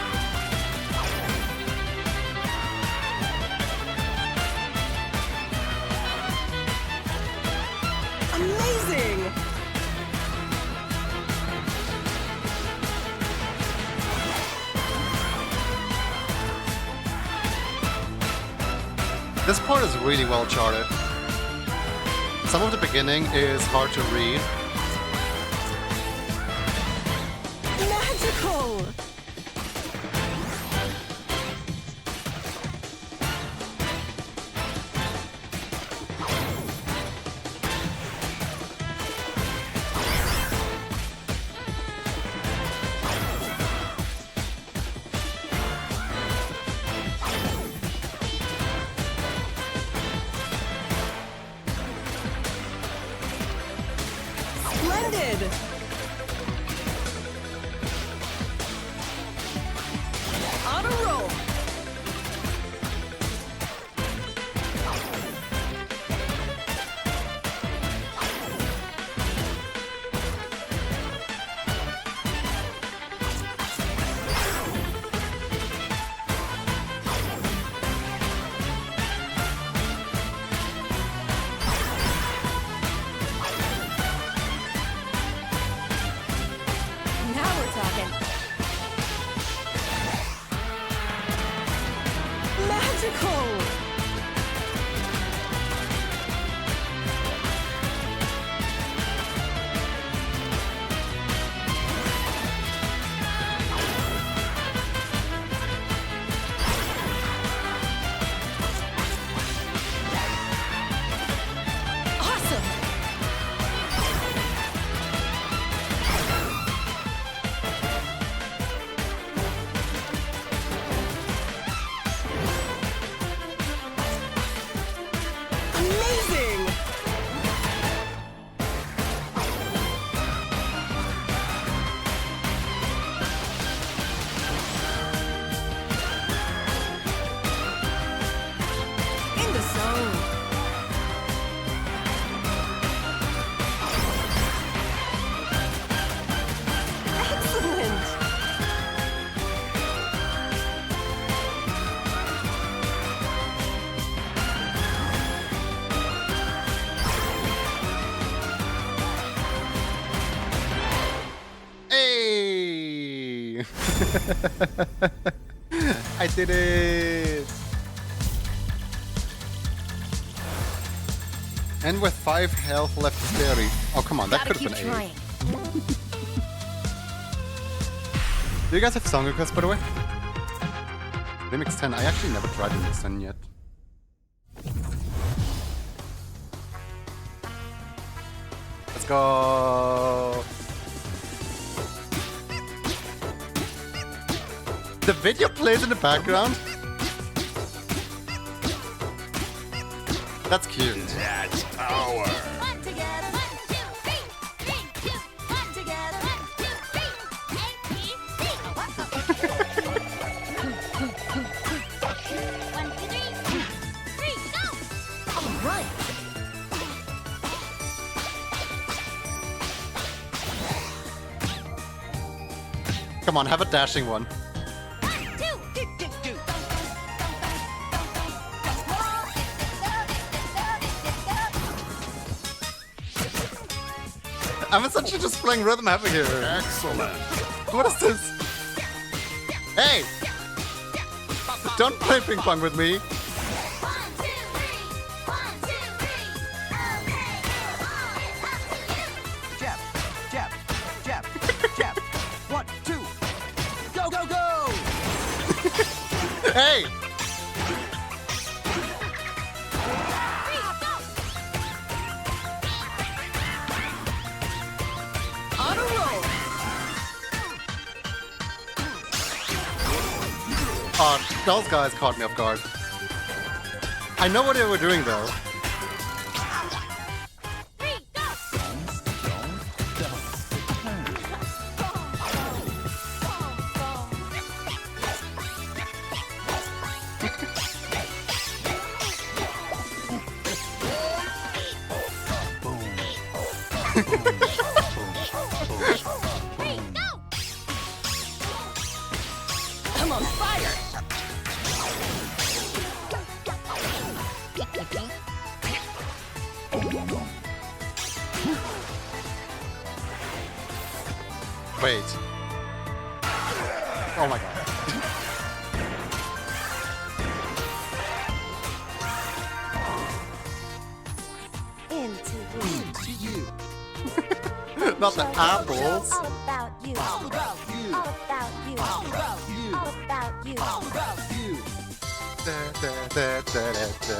Amazing! This part is really well charted. Some of the beginning is hard to read. Magical! Splendid! On a roll! Now we're talking. Magical! Awesome! Amazing! In the zone. Excellent! Hey! I did it! And with 5 health left to carry. Oh, come on, that Gotta could have keep been 8. trying. Do you guys have song requests, by the way? Remix 10. I actually never tried Remix 10 yet. Let's go! The video plays in the background? That's cute. That's power. One together, 1, 2, 3, 3, 2, 1 together, 1, 2, 3, A, B, C. 1, 2, 3, 3, go! All right. Come on, have a dashing one. 1, 2, I'm essentially just playing rhythm heavy here. Excellent. What is this? Hey! Don't play ping pong with me. 1, 2, 3, 1, 2, 3. Okay, Jab, jab, jab, jab. 1, 2. Go, go, go! Hey! On a roll. Oh, those guys caught me off guard. I know what they were doing though. 3, go! I'm on fire! Wait. Oh my god. Into you. Not the apples. All about you. All about you. All about you. All about you. All about you. All about you. Da, da, da, da, da, da.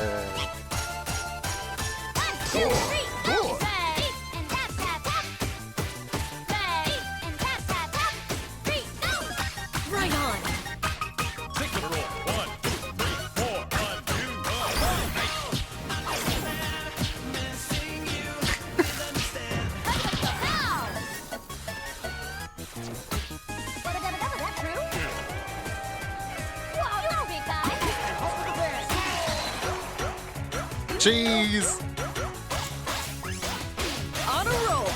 1, 2, 3, go! Play and tap, tap, tap. Play and tap, tap, tap. 3, go! right on! Take the roll. 1, 2, 3, 4. 1, 2, 1. That true? Whoa, you're a big guy. Cheese! On a roll!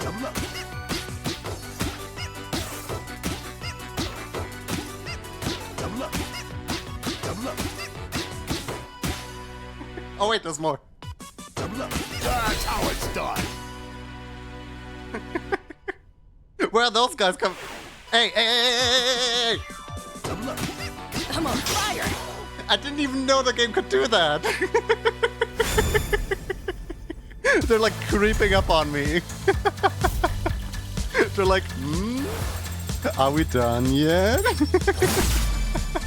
Double up. Double up. Double up. Oh wait, there's more. Double up. That's how it's done. Where are those guys come? Hey, hey, hey, hey, hey, hey! Double up. I'm on fire! I didn't even know the game could do that. They're like creeping up on me. They're like, are we done yet?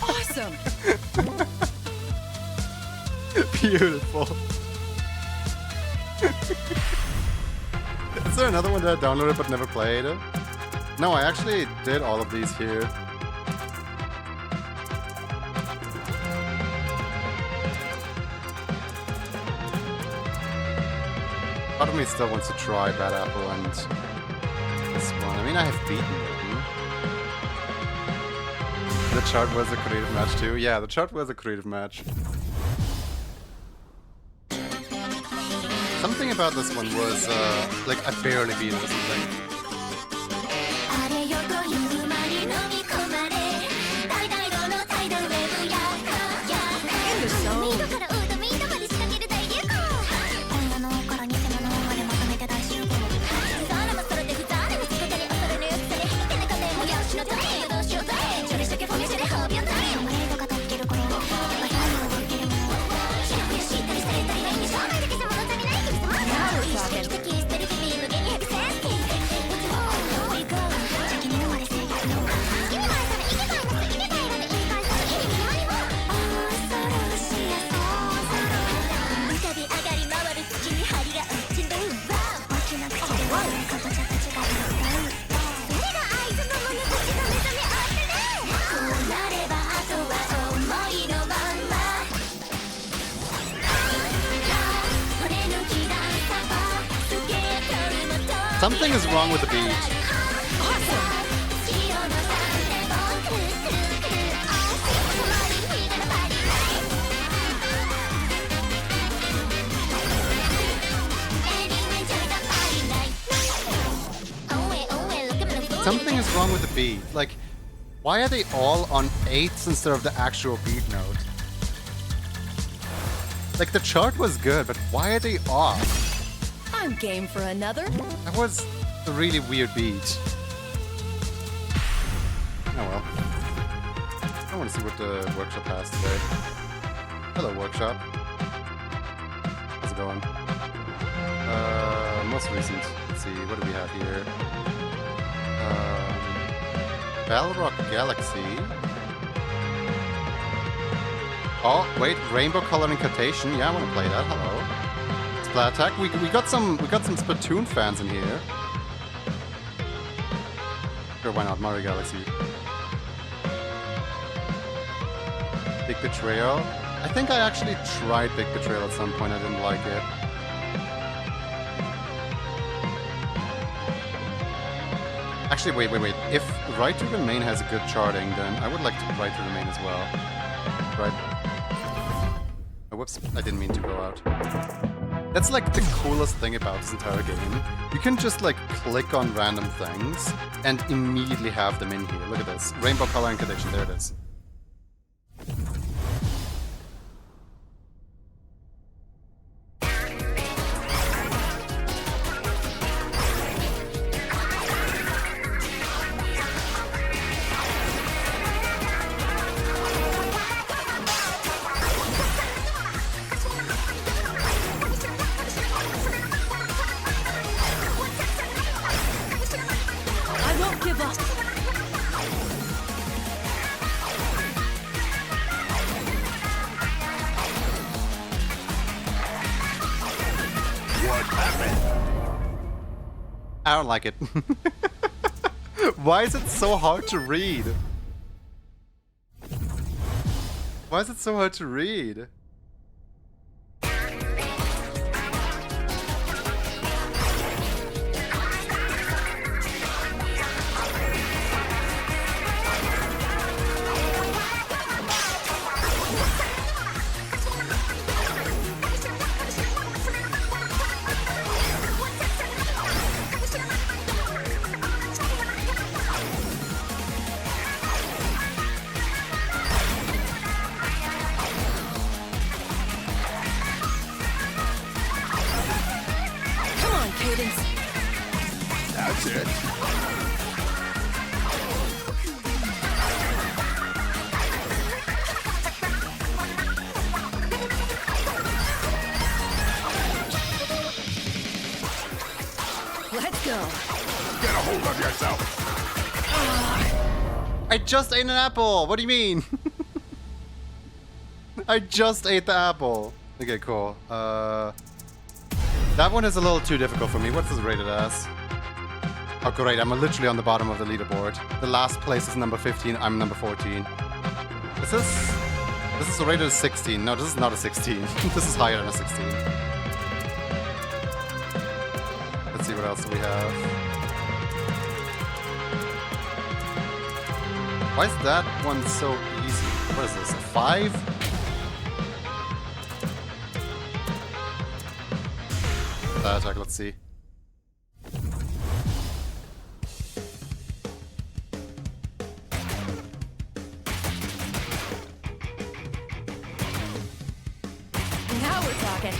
Awesome! Beautiful. Is there another one that I downloaded but never played? No, I actually did all of these here. Part of me still wants to try Bad Apple and this one. I mean, I have beaten them. The chart was a creative match too. Yeah, the chart was a creative match. Something about this one was, like, I barely beat it or something. あれよという間に飲み込まれ大々堂のタイドルウェーブやIn the zone. ミートからウードミートまで仕掛ける大流行本物から偽物までまとめて大集合空も空で不ざれに作ったり恐れのよくされ手中でもやしのためどうしようぜちょりしとけフォミュシャでハービアタイムマレードが溶ける頃私は動けるものひらふやしたりされたりないんでしょないだけじゃ物足りない君様意識的ヒステリックビームゲニヘビセンティ Something is wrong with the beat. Something is wrong with the beat. Like, why are they all on 8s instead of the actual beat note? Like, the chart was good, but why are they off? I'm game for another. That was a really weird beat. Oh well. I want to see what the workshop has today. Hello, workshop. How's it going? Most recent. Let's see, what do we have here? Balrog Galaxy. Oh, wait, Rainbow Color Incantation. Yeah, I want to play that. Hello. Splat Attack. We got some Splatoon fans in here. Sure, why not? Mario Galaxy. Big Betrayal. I think I actually tried Big Betrayal at some point. I didn't like it. Actually, wait. If Right to Remain has a good charting, then I would like to Right to Remain as well. Right. whoops, I didn't mean to go out. That's like the coolest thing about this entire game. You can just like click on random things and immediately have them in here. Look at this. Rainbow color and condition, there it is. I won't give up. What happened? I don't like it. Why is it so hard to read? Why is it so hard to read? Come on, Cadence. That's it. Let's go. Get a hold of yourself. I just ate an apple! What do you mean? I just ate the apple. Okay, cool. That one is a little too difficult for me. What's this rated as? Oh, great. I'm literally on the bottom of the leaderboard. The last place is number 15. I'm number 14. Is this... This is rated as 16. No, this is not a 16. This is higher than a 16. Let's see what else we have. Why is that one so easy? What is this, a 5? Attack, let's see. Now we're talking.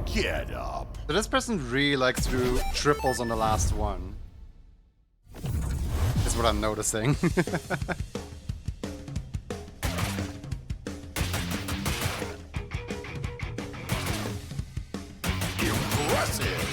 Get up. So this person really likes to do triples on the last one. Is what I'm noticing. Impressive.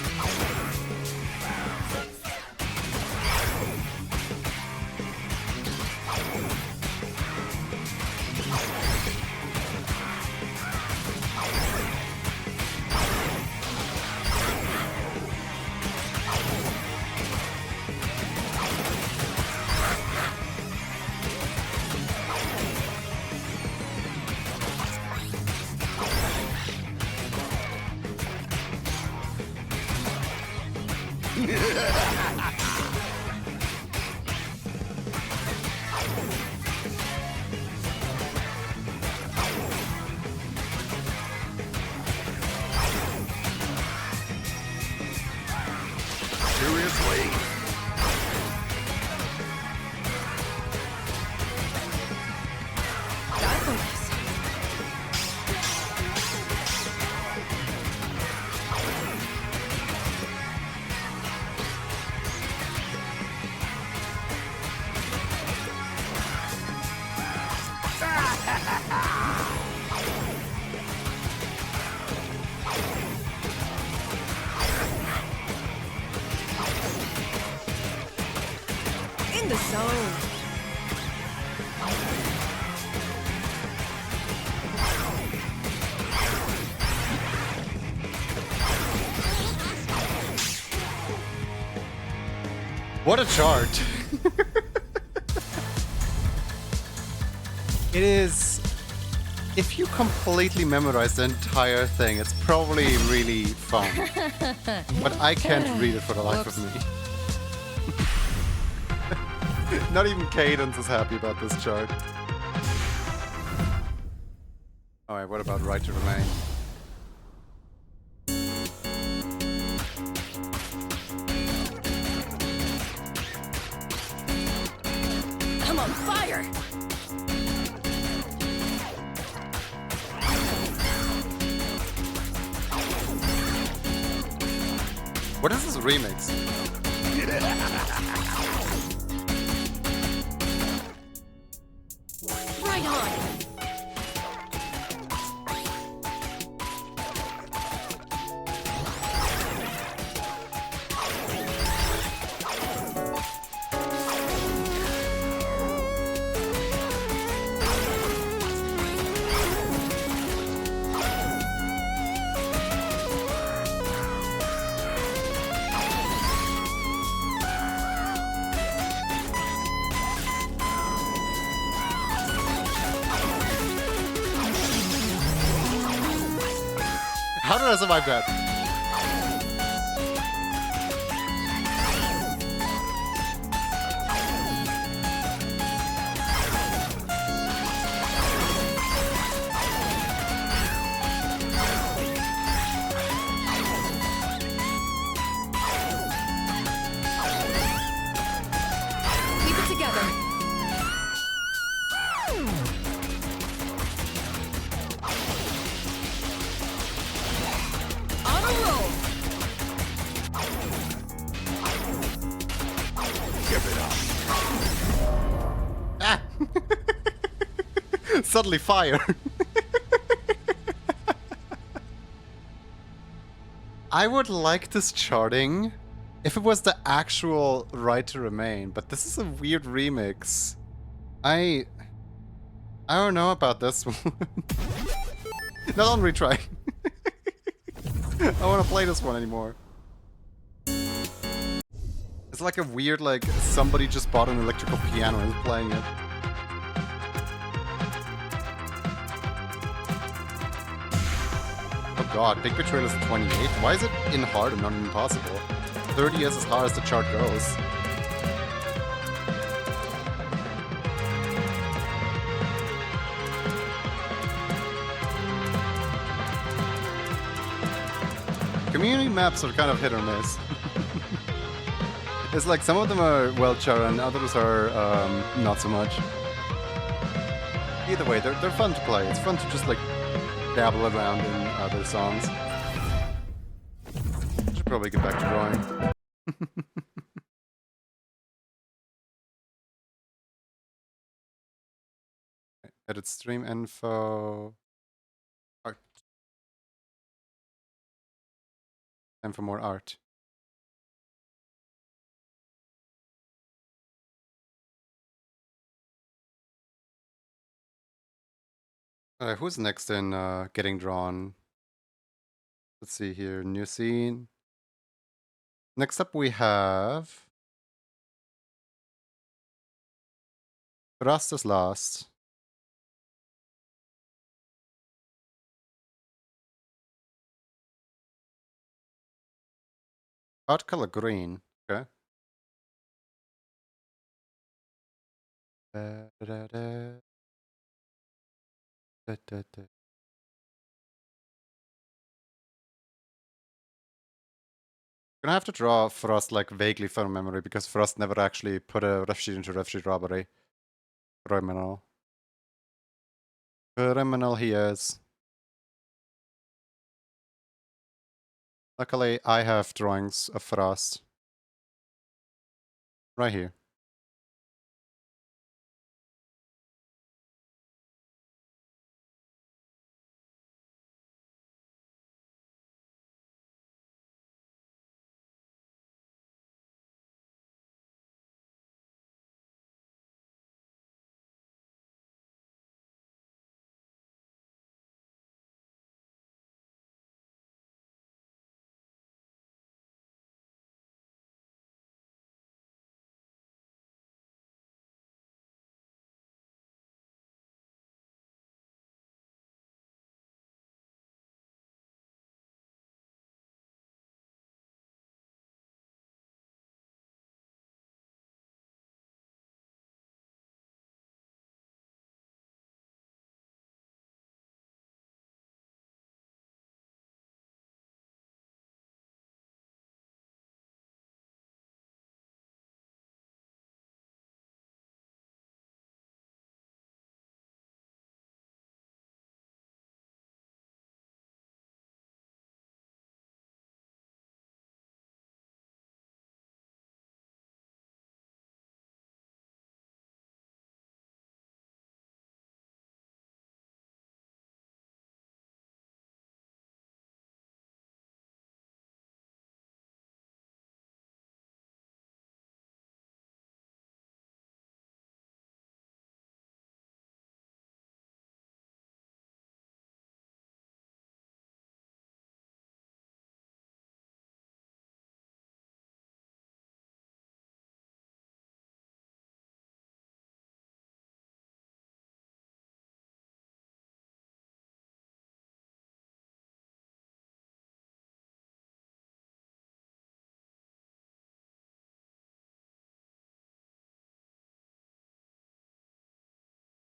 Seriously? Gotta focus. in the zone. What a chart! It is... If you completely memorize the entire thing, it's probably really fun. But I can't read it for the life of me. Not even Cadence is happy about this chart. Alright, what about Right to Remain? I'm on fire. What is this remix? Right on. How did I survive that? Keep it together. On a roll. Ah! Suddenly fire. I would like this charting if it was the actual Right to Remain, but this is a weird remix. I don't know about this one. No, don't retry. I want to play this one anymore. It's like a weird, like, somebody just bought an electrical piano and is playing it. Oh god, Big Betrayal is 28? Why is it in hard and not in impossible? 30 is as hard as the chart goes. Community maps are kind of hit or miss. It's like some of them are well charted and others are not so much. Either way, they're fun to play. It's fun to just like dabble around in other songs. Should probably get back to drawing. Edit stream info. Art. Time for more art. Who's next in getting drawn? Let's see here. New scene. Next up we have Rust is last. Art color green. Okay. Da-da-da. Da-da-da. Gonna have to draw Frost like vaguely from memory because Frost never actually put a ref sheet into ref sheet robbery. Criminal. Criminal he is. Luckily, I have drawings of Frost. Right here.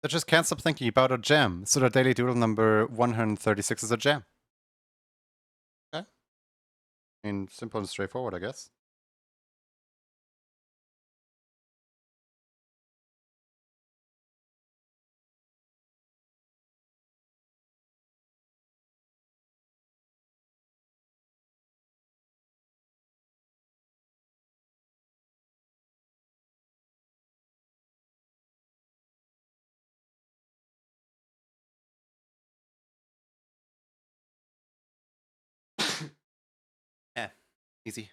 I just can't stop thinking about a gem. So the daily doodle number 136 is a gem. Okay. I mean, simple and straightforward, I guess. Yeah, easy.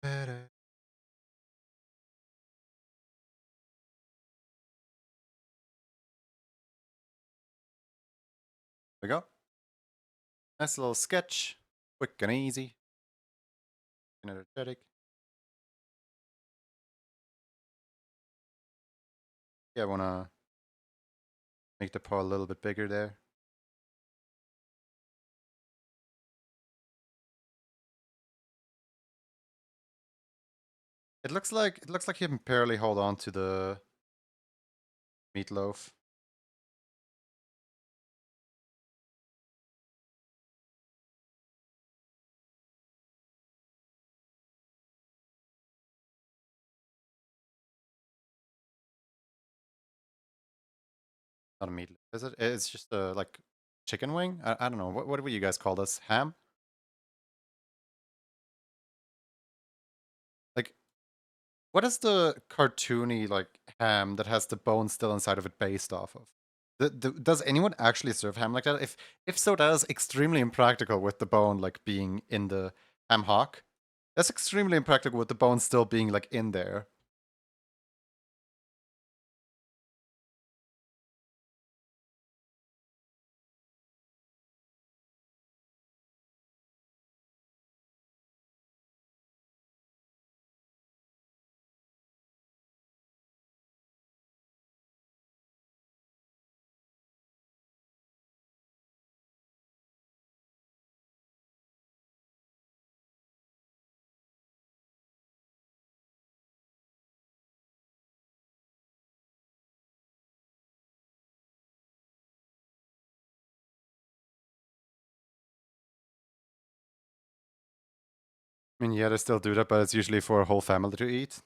There we go. Nice little sketch. Quick and easy. Energetic. Yeah, I wanna make the paw a little bit bigger there. It looks like he can barely hold on to the meatloaf. Not a meatloaf, is it? It's just a like chicken wing. I don't know. What do you guys call this? Ham? Like, what is the cartoony like ham that has the bone still inside of it based off of? Does anyone actually serve ham like that? If so, that is extremely impractical with the bone like being in the ham hock. That's extremely impractical with the bone still being like in there. I mean, yeah, they still do that, but it's usually for a whole family to eat.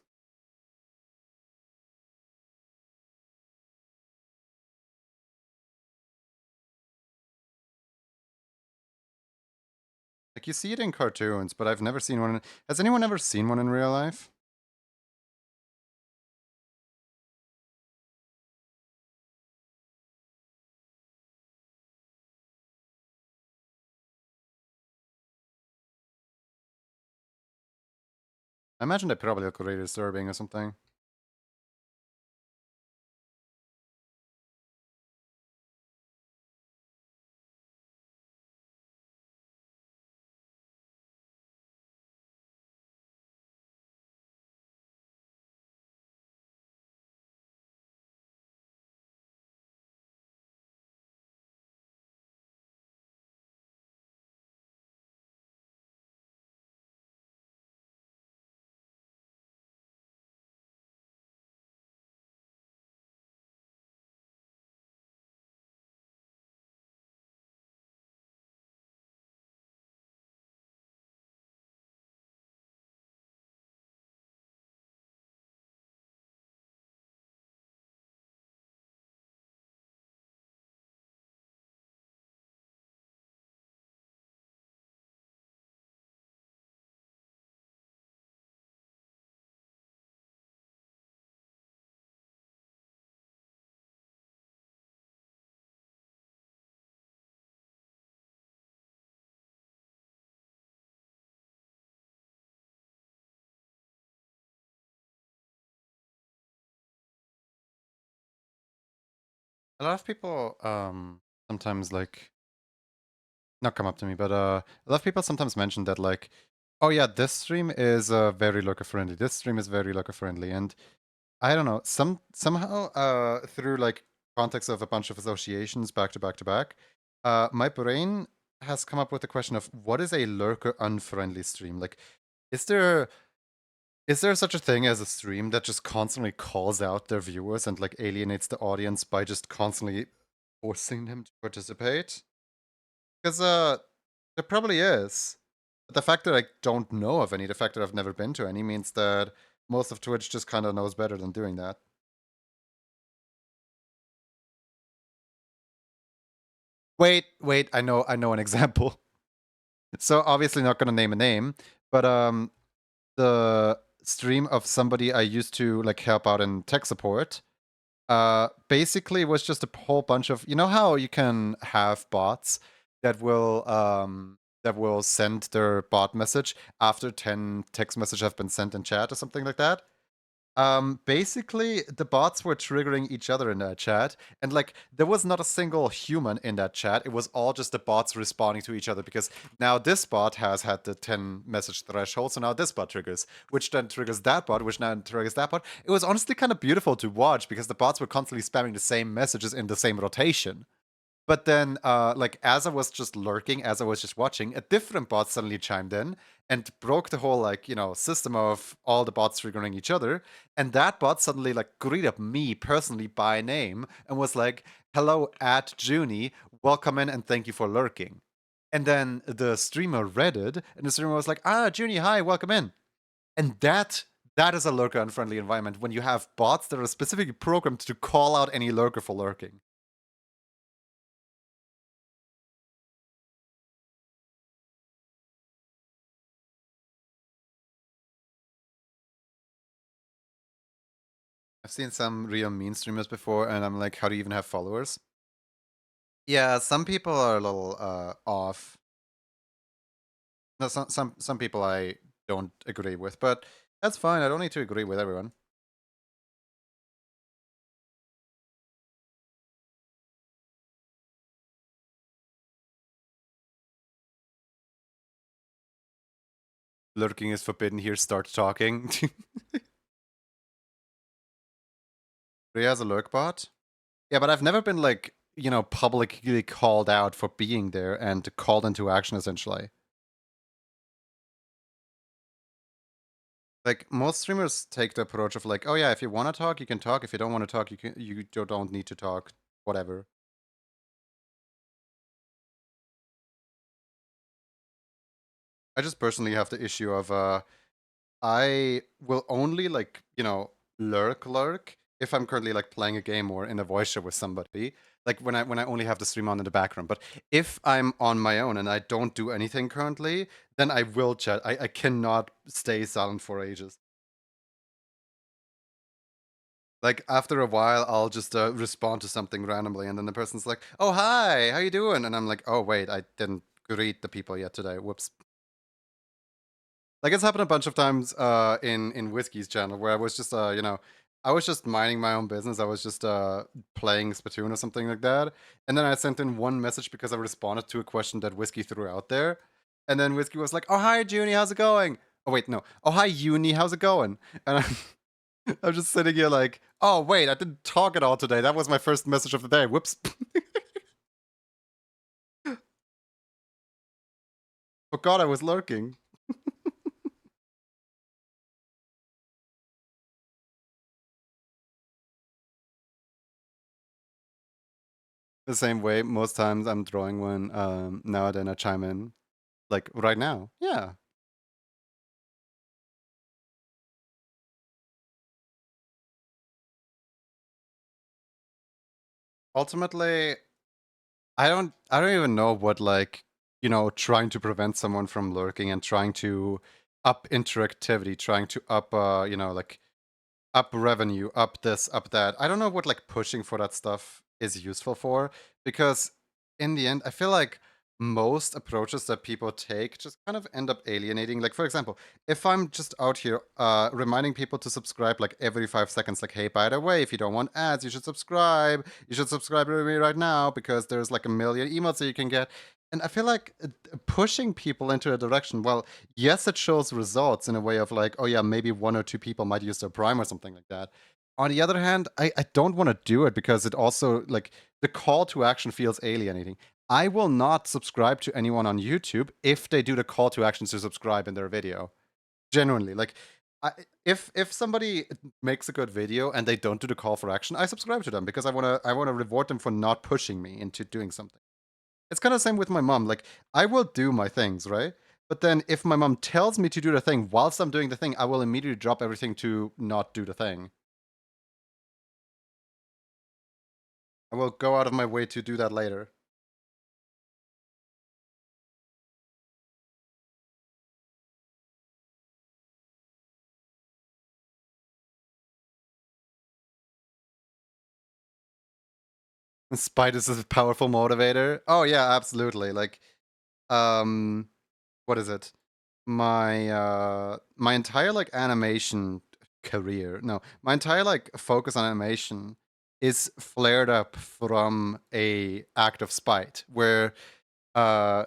Like, you see it in cartoons, but I've never seen one. Has anyone ever seen one in real life? I imagine they probably look really disturbing or something. A lot of people sometimes like not come up to me, but a lot of people sometimes mention that like, oh yeah, this stream is very lurker friendly. This stream is very lurker friendly, and I don't know, somehow through like context of a bunch of associations back to back to back, my brain has come up with the question of what is a lurker unfriendly stream? Like, is there such a thing as a stream that just constantly calls out their viewers and like alienates the audience by just constantly forcing them to participate? Because there probably is. But the fact that I don't know of any, the fact that I've never been to any, means that most of Twitch just kind of knows better than doing that. Wait, I know an example. So obviously not gonna name a name, but the stream of somebody I used to like help out in tech support basically was just a whole bunch of, you know how you can have bots that will send their bot message after 10 text messages have been sent in chat or something like that. Basically, the bots were triggering each other in that chat, and like there was not a single human in that chat. It was all just the bots responding to each other because now this bot has had the 10 message threshold, so now this bot triggers, which then triggers that bot, which now triggers that bot. It was honestly kind of beautiful to watch because the bots were constantly spamming the same messages in the same rotation. But then, like, as I was just lurking, as I was just watching, a different bot suddenly chimed in and broke the whole, like, system of all the bots triggering each other. And that bot suddenly, like, greeted me personally by name and was like, hello, at Junie, welcome in and thank you for lurking. And then the streamer read it, and the streamer was like, Junie, hi, welcome in. And that is a lurker unfriendly environment when you have bots that are specifically programmed to call out any lurker for lurking. I've seen some real mean streamers before, and I'm like, how do you even have followers? Yeah, some people are a little off. No, some people I don't agree with, but that's fine. I don't need to agree with everyone. Lurking is forbidden here. Start talking. He has a lurk bot. Yeah, but I've never been like, publicly called out for being there and called into action essentially. Like most streamers take the approach of like, oh yeah, if you want to talk, you can talk. If you don't want to talk, you don't need to talk. Whatever. I just personally have the issue of I will only like, lurk if I'm currently like playing a game or in a voice chat with somebody. Like when I only have the stream on in the background. But if I'm on my own and I don't do anything currently, then I will chat. I cannot stay silent for ages. Like after a while, I'll just respond to something randomly, and then the person's like, "Oh hi, how you doing?" And I'm like, "Oh wait, I didn't greet the people yet today. Whoops." Like it's happened a bunch of times in Whiskey's channel where I was just I was just minding my own business. I was just playing Splatoon or something like that. And then I sent in one message because I responded to a question that Whiskey threw out there. And then Whiskey was like, "Oh hi Junie, how's it going?" Oh wait, no. "Oh hi Uni, how's it going?" And I'm just sitting here like, "Oh wait, I didn't talk at all today. That was my first message of the day. Whoops." Forgot I was lurking. The same way, most times I'm drawing when now and then I chime in. Like right now. Yeah. Ultimately, I don't even know what like, trying to prevent someone from lurking and trying to up interactivity, trying to up like up revenue, up this, up that. I don't know what like pushing for that stuff is useful for because in the end, I feel like most approaches that people take just kind of end up alienating. Like for example, if I'm just out here reminding people to subscribe like every 5 seconds, like, "Hey, by the way, if you don't want ads, you should subscribe. You should subscribe to me right now because there's like a million emails that you can get." And I feel like pushing people into a direction, well, yes, it shows results in a way of like, oh yeah, maybe one or two people might use their Prime or something like that. On the other hand, I don't want to do it because it also like the call to action feels alienating. I will not subscribe to anyone on YouTube if they do the call to action to subscribe in their video. Genuinely, like if somebody makes a good video and they don't do the call for action, I subscribe to them because I wanna reward them for not pushing me into doing something. It's kind of the same with my mom. Like, I will do my things, right? But then if my mom tells me to do the thing whilst I'm doing the thing, I will immediately drop everything to not do the thing. I will go out of my way to do that later. Spite is a powerful motivator. Oh yeah, absolutely. Like, um, what is it? My entire like animation career, no, my entire like focus on animation is flared up from a act of spite where uh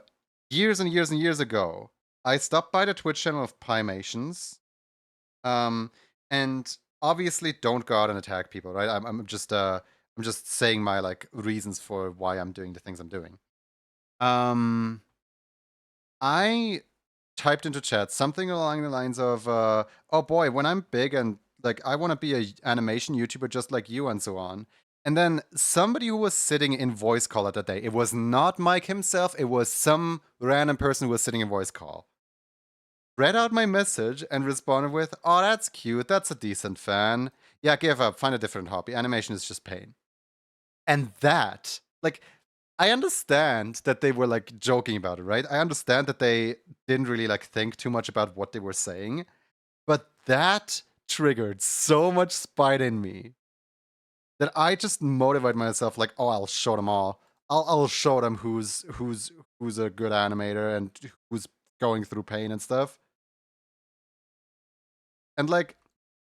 years and years and years ago I stopped by the Twitch channel of Pymations, um and obviously don't go out and attack people, right? I'm just saying my like reasons for why I'm doing the things I'm doing. um I typed into chat something along the lines of, "Oh boy, when I'm big and like I want to be a animation YouTuber just like you," and so on. And then somebody who was sitting in voice call at that day, it was not Mike himself, it was some random person who was sitting in voice call, read out my message and responded with, "Oh, that's cute. That's a decent fan. Yeah, give up. Find a different hobby. Animation is just pain." And that, like, I understand that they were like joking about it, right? I understand that they didn't really like think too much about what they were saying, but that triggered so much spite in me that I just motivate myself like, "Oh, I'll show them all. I'll show them who's a good animator and who's going through pain and stuff." And like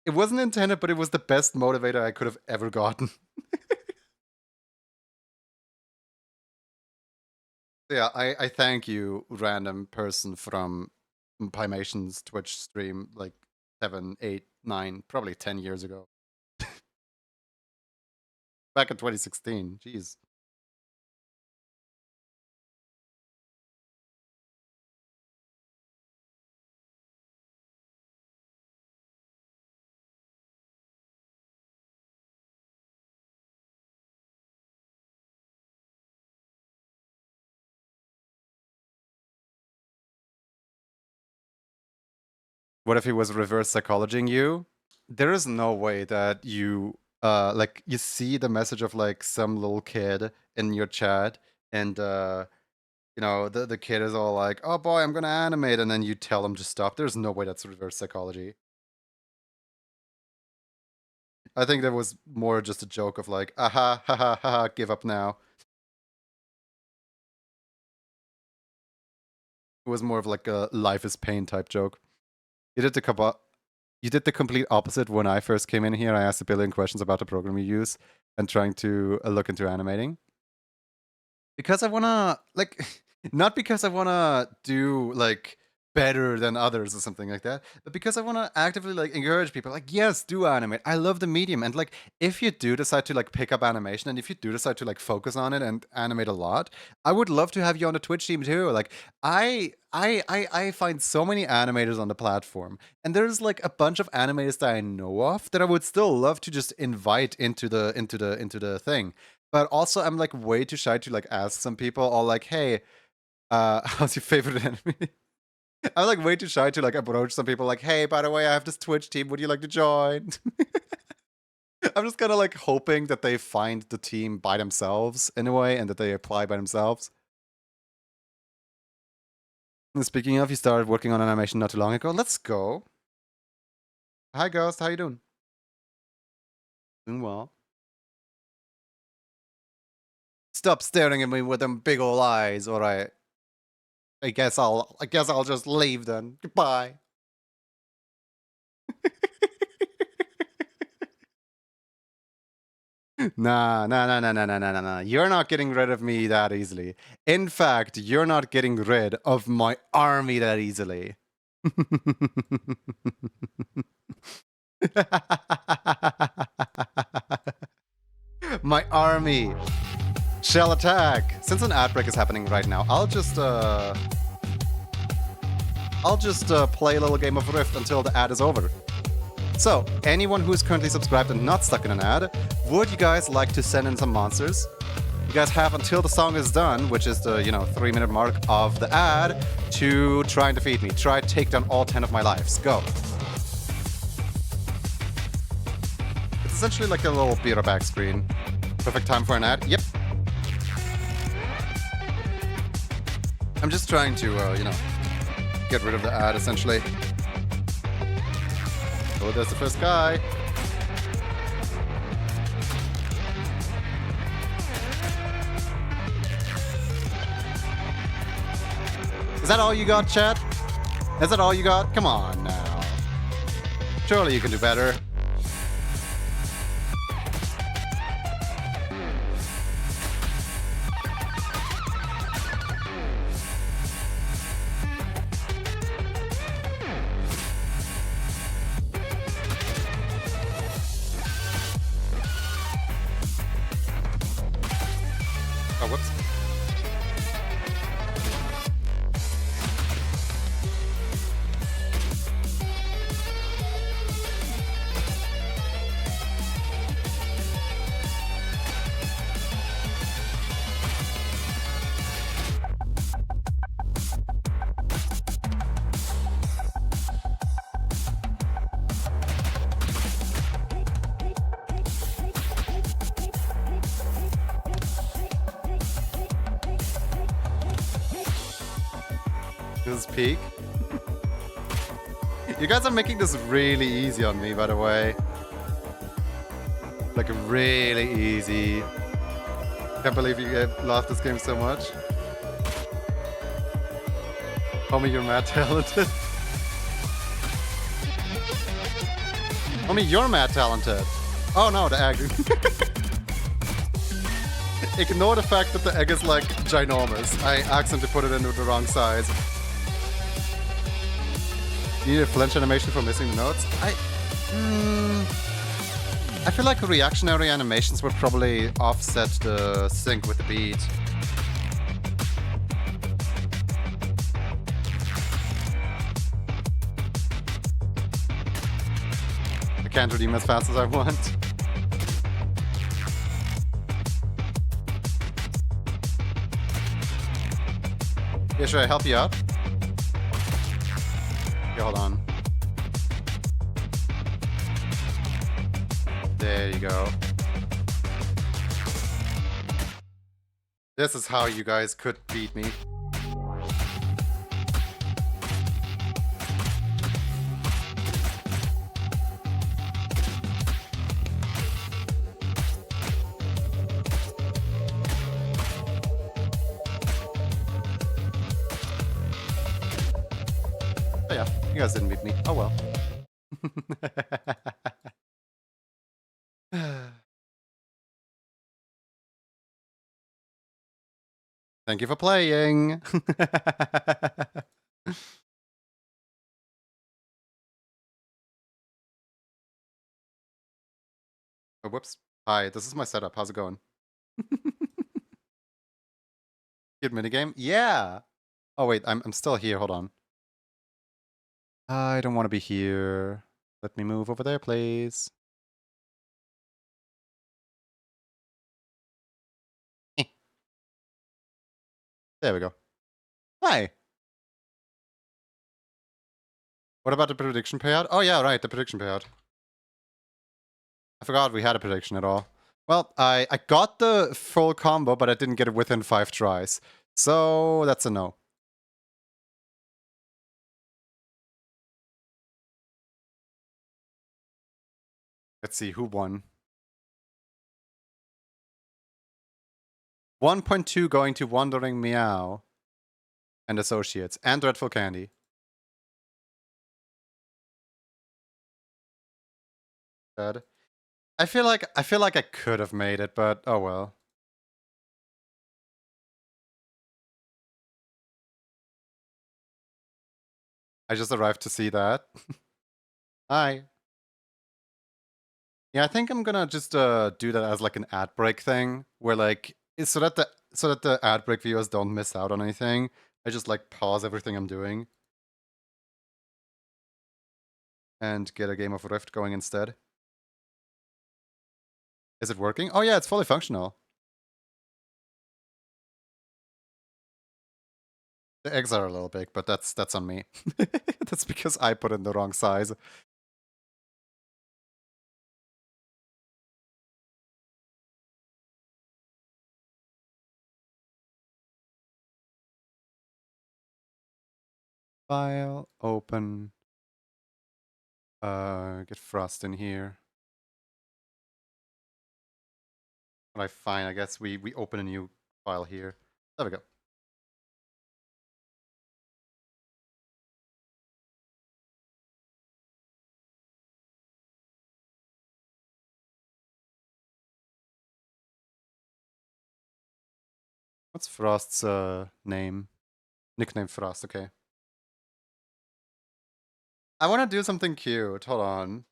it wasn't intended, but it was the best motivator I could have ever gotten. Yeah, I thank you, random person from Pymation's Twitch stream like 7, 8, 9, probably 10 years ago. Back in 2016. Jeez. What if he was reverse psychologying you? There is no way that you like you see the message of like some little kid in your chat and you know the kid is all like, oh boy, I'm gonna animate, and then you tell him to stop. There's no way that's reverse psychology. I think that was more just a joke of like, aha, ha ha ha, give up now. It was more of like a life is pain type joke. You did the complete opposite when I first came in here. I asked a billion questions about the program you use and trying to look into animating. Because I wanna, like, not because I wanna do, like, better than others or something like that, but because I wanna actively, like, encourage people, like, yes, do animate. I love the medium. And, like, if you do decide to, like, pick up animation and if you do decide to, like, focus on it and animate a lot, I would love to have you on the Twitch team too. Like, I find so many animators on the platform, and there's, like, a bunch of animators that I know of that I would still love to just invite into the thing. But also, I'm, like, way too shy to, like, ask some people, all like, hey, how's your favorite anime? I'm, like, way too shy to, like, approach some people like, hey, by the way, I have this Twitch team, would you like to join? I'm just kind of, like, hoping that they find the team by themselves, in a way, and that they apply by themselves. And speaking of, you started working on animation not too long ago. Let's go. Hi, Ghost, how you doing? Doing well. Stop staring at me with them big ol' eyes, alright. I guess I'll just leave then. Goodbye. Nah. You're not getting rid of me that easily. In fact, you're not getting rid of my army that easily. My army shall attack. Since an ad break is happening right now, I'll just play a little game of Rift until the ad is over. So, anyone who is currently subscribed and not stuck in an ad, would you guys like to send in some monsters? You guys have until the song is done, which is the, 3-minute mark of the ad, to try and defeat me. Try to take down all 10 of my lives. Go. It's essentially like a little beat back screen. Perfect time for an ad. Yep. I'm just trying to, get rid of the ad, essentially. Oh, there's the first guy. Is that all you got, chat? Is that all you got? Come on now. Surely you can do better. Oh, whoops. This is peak. You guys are making this really easy on me, by the way. Like, really easy. Can't believe you love this game so much. Homie, you're mad talented. Homie, you're mad talented. Oh no, the egg. Ignore the fact that the egg is, like, ginormous. I accidentally put it into the wrong size. You need a flinch animation for missing the notes? I feel like reactionary animations would probably offset the sync with the beat. I can't redeem as fast as I want. Yeah, should I help you out? Okay, hold on. There you go. This is how you guys could beat me. Oh yeah, you guys didn't beat me. Oh well. Thank you for playing. Oh, whoops. Hi, this is my setup. How's it going? Good minigame? Yeah! Oh wait, I'm still here. Hold on. I don't want to be here. Let me move over there, please. Eh. There we go. Hi! What about the prediction payout? Oh yeah, right, the prediction payout. I forgot we had a prediction at all. Well, I got the full combo, but I didn't get it within 5 tries. So that's a no. Let's see, who won? 1.2 going to Wandering Meow and Associates and Dreadful Candy. Good. I feel like I could have made it, but oh well. I just arrived to see that. Hi. Yeah, I think I'm gonna just do that as like an ad break thing, where like so that the ad break viewers don't miss out on anything. I just like pause everything I'm doing and get a game of Rift going instead. Is it working? Oh yeah, it's fully functional. The eggs are a little big, but that's on me. That's because I put in the wrong size. File, open. Get Frost in here. Alright, fine. I guess we open a new file here. There we go. What's Frost's name? Nickname Frost, okay. I want to do something cute. Hold on.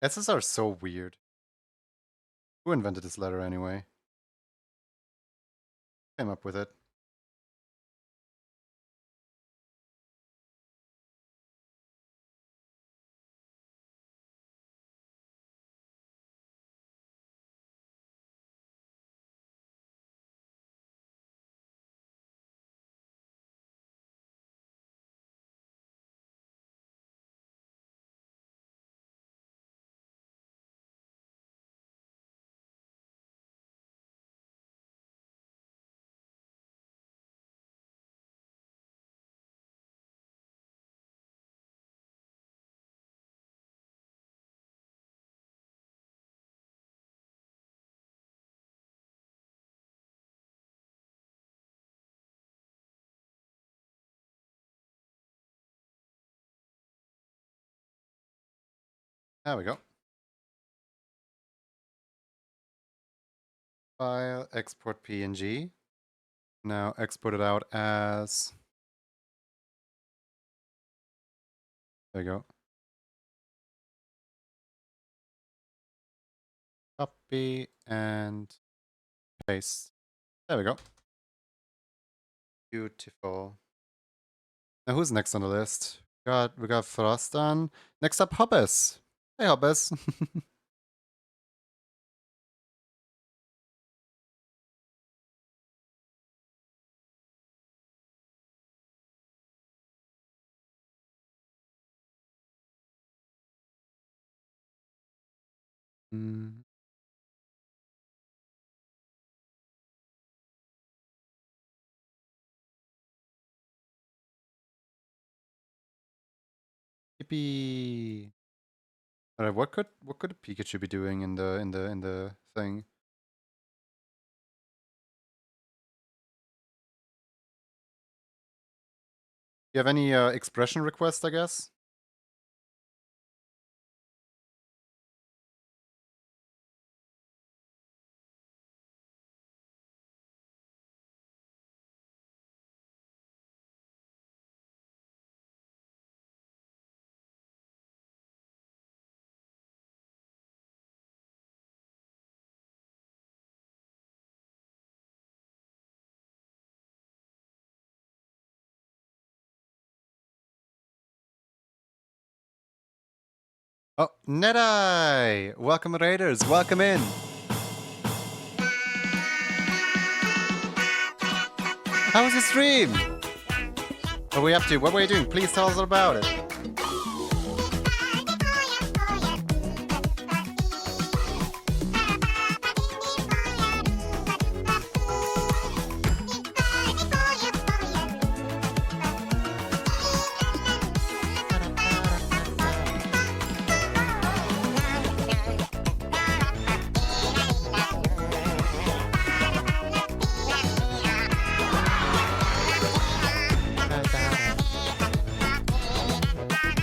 S's are so weird. Who invented this letter anyway? Came up with it. There we go. File, export PNG. Now export it out as... There we go. Copy and paste. There we go. Beautiful. Now who's next on the list? We got Frostan. Next up, Hobbes. Hey, Hobbes. Mm. Yippee. Alright, what could Pikachu be doing in the thing? You have any expression requests, I guess? Oh, Nedeye! Welcome, Raiders. Welcome in. How was your stream? What are we up to? What were you doing? Please tell us all about it.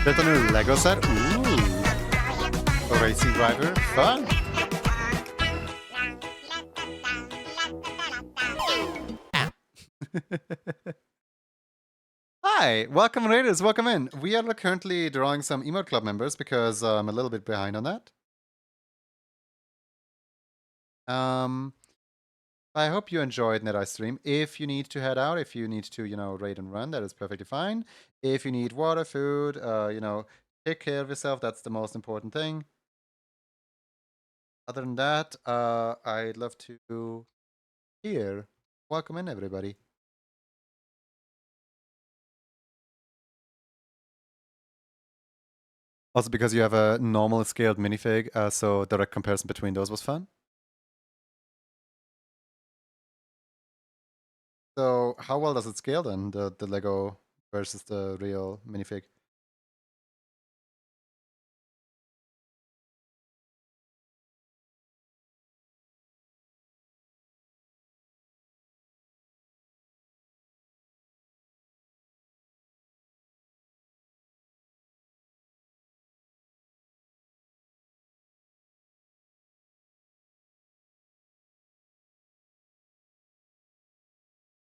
Built a new Lego set? Ooh. A racing driver? Fun! Hi! Welcome, Raiders. Welcome in. We are currently drawing some Emote Club members because I'm a little bit behind on that. I hope you enjoyed NetEye stream. If you need to head out, if you need to, raid and run, that is perfectly fine. If you need water, food, take care of yourself. That's the most important thing. Other than that, I'd love to hear. Welcome in, everybody. Also, because you have a normal scaled minifig, so direct comparison between those was fun. So, how well does it scale then, the Lego versus the real minifig?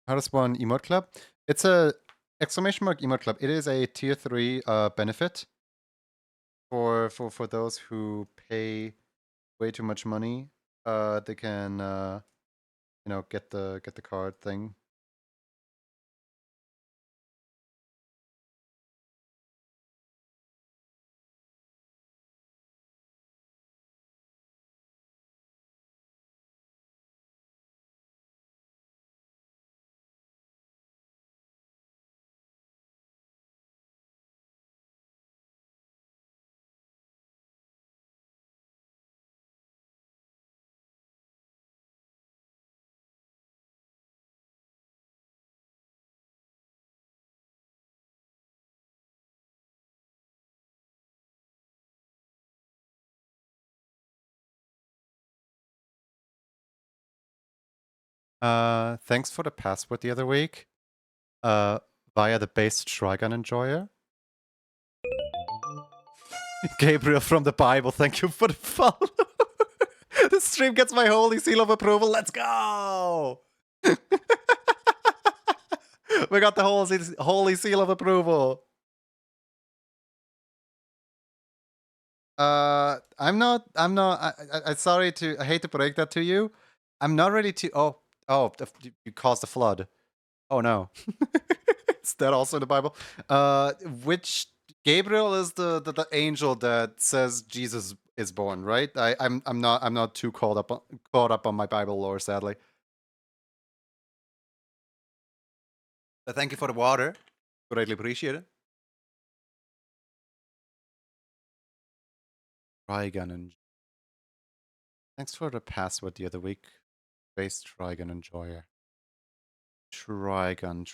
How does one emote club? It's a exclamation mark emote club. It is a tier 3 benefit for those who pay way too much money. They can get the card thing. Thanks for the password the other week. Via the base Trigun Enjoyer. Gabriel from the Bible, thank you for the follow. The stream gets my holy seal of approval. Let's go! We got the holy seal of approval. I'm sorry I hate to break that to you. I'm not ready to, you caused a flood. Oh no. Is that also in the Bible? Which Gabriel is the angel that says Jesus is born, right? I'm not too caught up on my Bible lore, sadly. But thank you for the water. Greatly appreciate it. Trigon and thanks for the password the other week. Base Trigon Enjoyer. Trigon.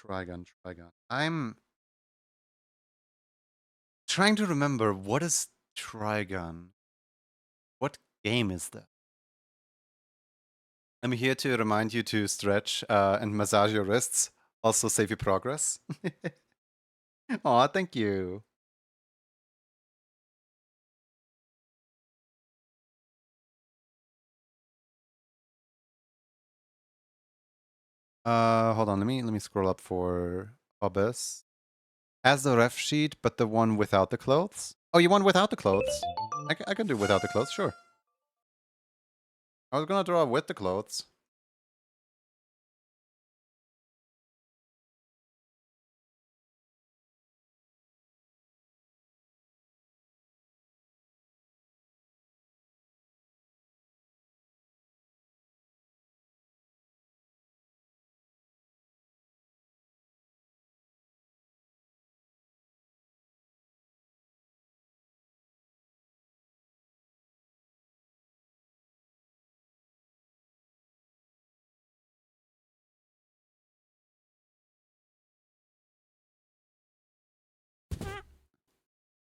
I'm trying to remember, what is Trigon? What game is that? I'm here to remind you to stretch and massage your wrists. Also save your progress. Aw, thank you. Hold on, let me scroll up for Abyss. As the ref sheet, but the one without the clothes? Oh, you want without the clothes? I can do without the clothes, sure. I was gonna draw with the clothes.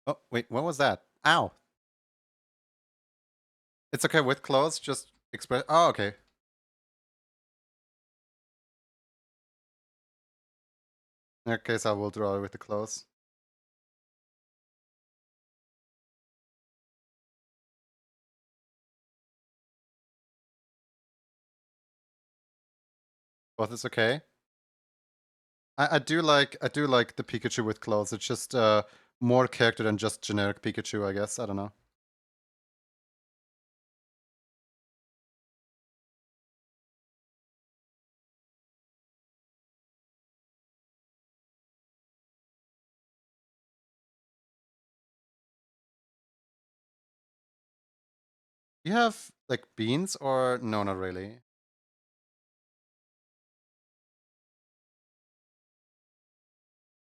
Oh, wait, what was that? Ow. It's okay with clothes, just express. Oh, okay. In that case, I will draw it with the clothes. Both is okay. I do like the Pikachu with clothes. It's just more character than just generic Pikachu, I guess. I don't know. You have like beans or no, not really.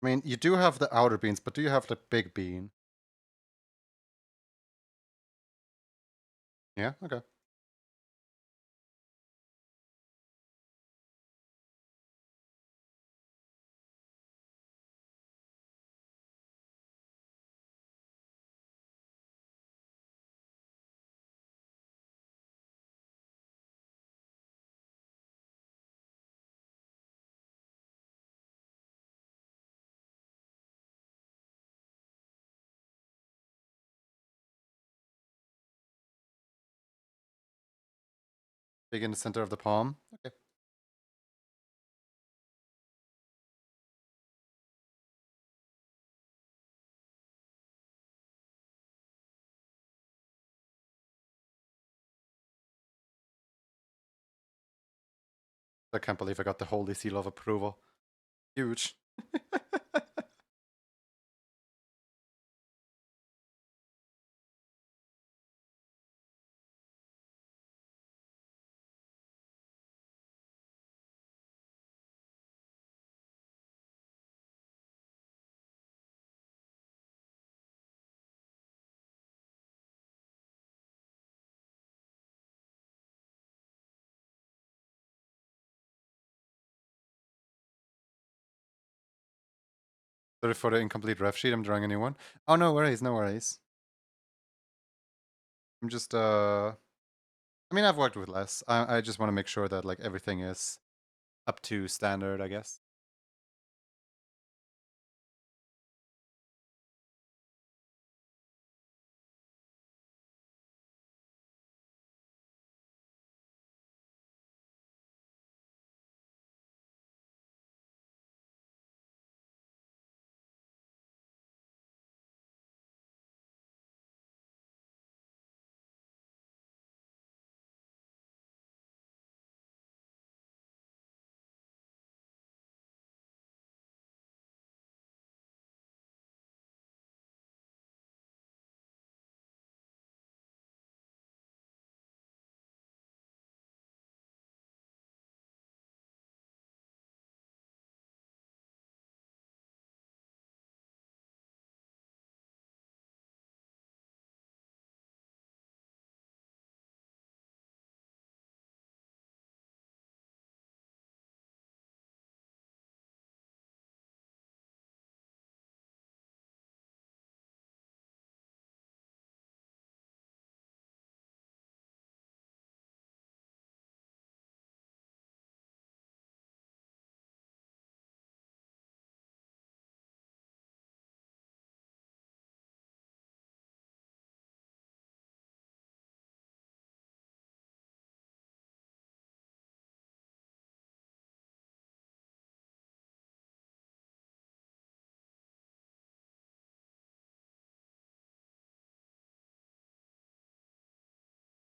I mean, you do have the outer beans, but do you have the big bean? Yeah, okay. Big in the center of the palm. Okay. I can't believe I got the holy seal of approval. Huge. Sorry for the incomplete ref sheet. I'm drawing a new one. Oh, no worries, no worries. I'm just I mean, I've worked with less. I just want to make sure that like everything is up to standard, I guess.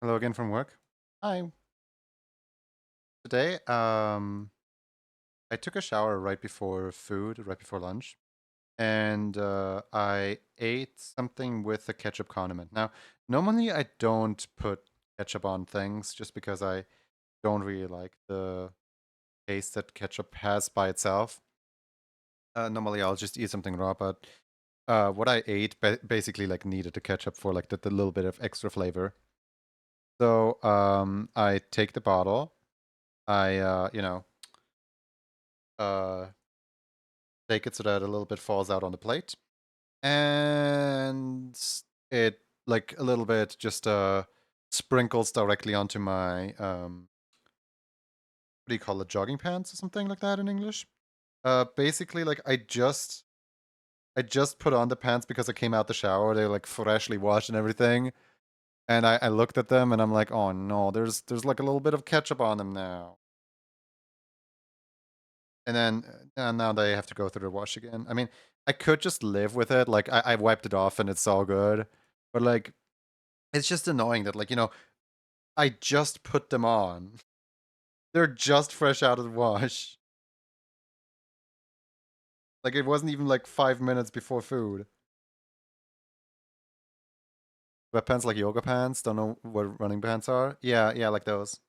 Hello again from work. Hi. Today, I took a shower right before food, right before lunch, and I ate something with a ketchup condiment. Now, normally I don't put ketchup on things just because I don't really like the taste that ketchup has by itself. Normally I'll just eat something raw, but what I ate basically like needed the ketchup for like the little bit of extra flavor. So I take the bottle, I uh, take it so that a little bit falls out on the plate, and it like a little bit just sprinkles directly onto my what do you call it, jogging pants or something like that in English. Basically, like I just put on the pants because I came out the shower. They're like freshly washed and everything. And I looked at them and I'm like, oh no, there's like a little bit of ketchup on them now. And then now they have to go through the wash again. I mean, I could just live with it. Like I wiped it off and it's all good. But like it's just annoying that like, I just put them on. They're just fresh out of the wash. Like it wasn't even like 5 minutes before food. Sweatpants like yoga pants. Don't know what running pants are. Yeah, like those.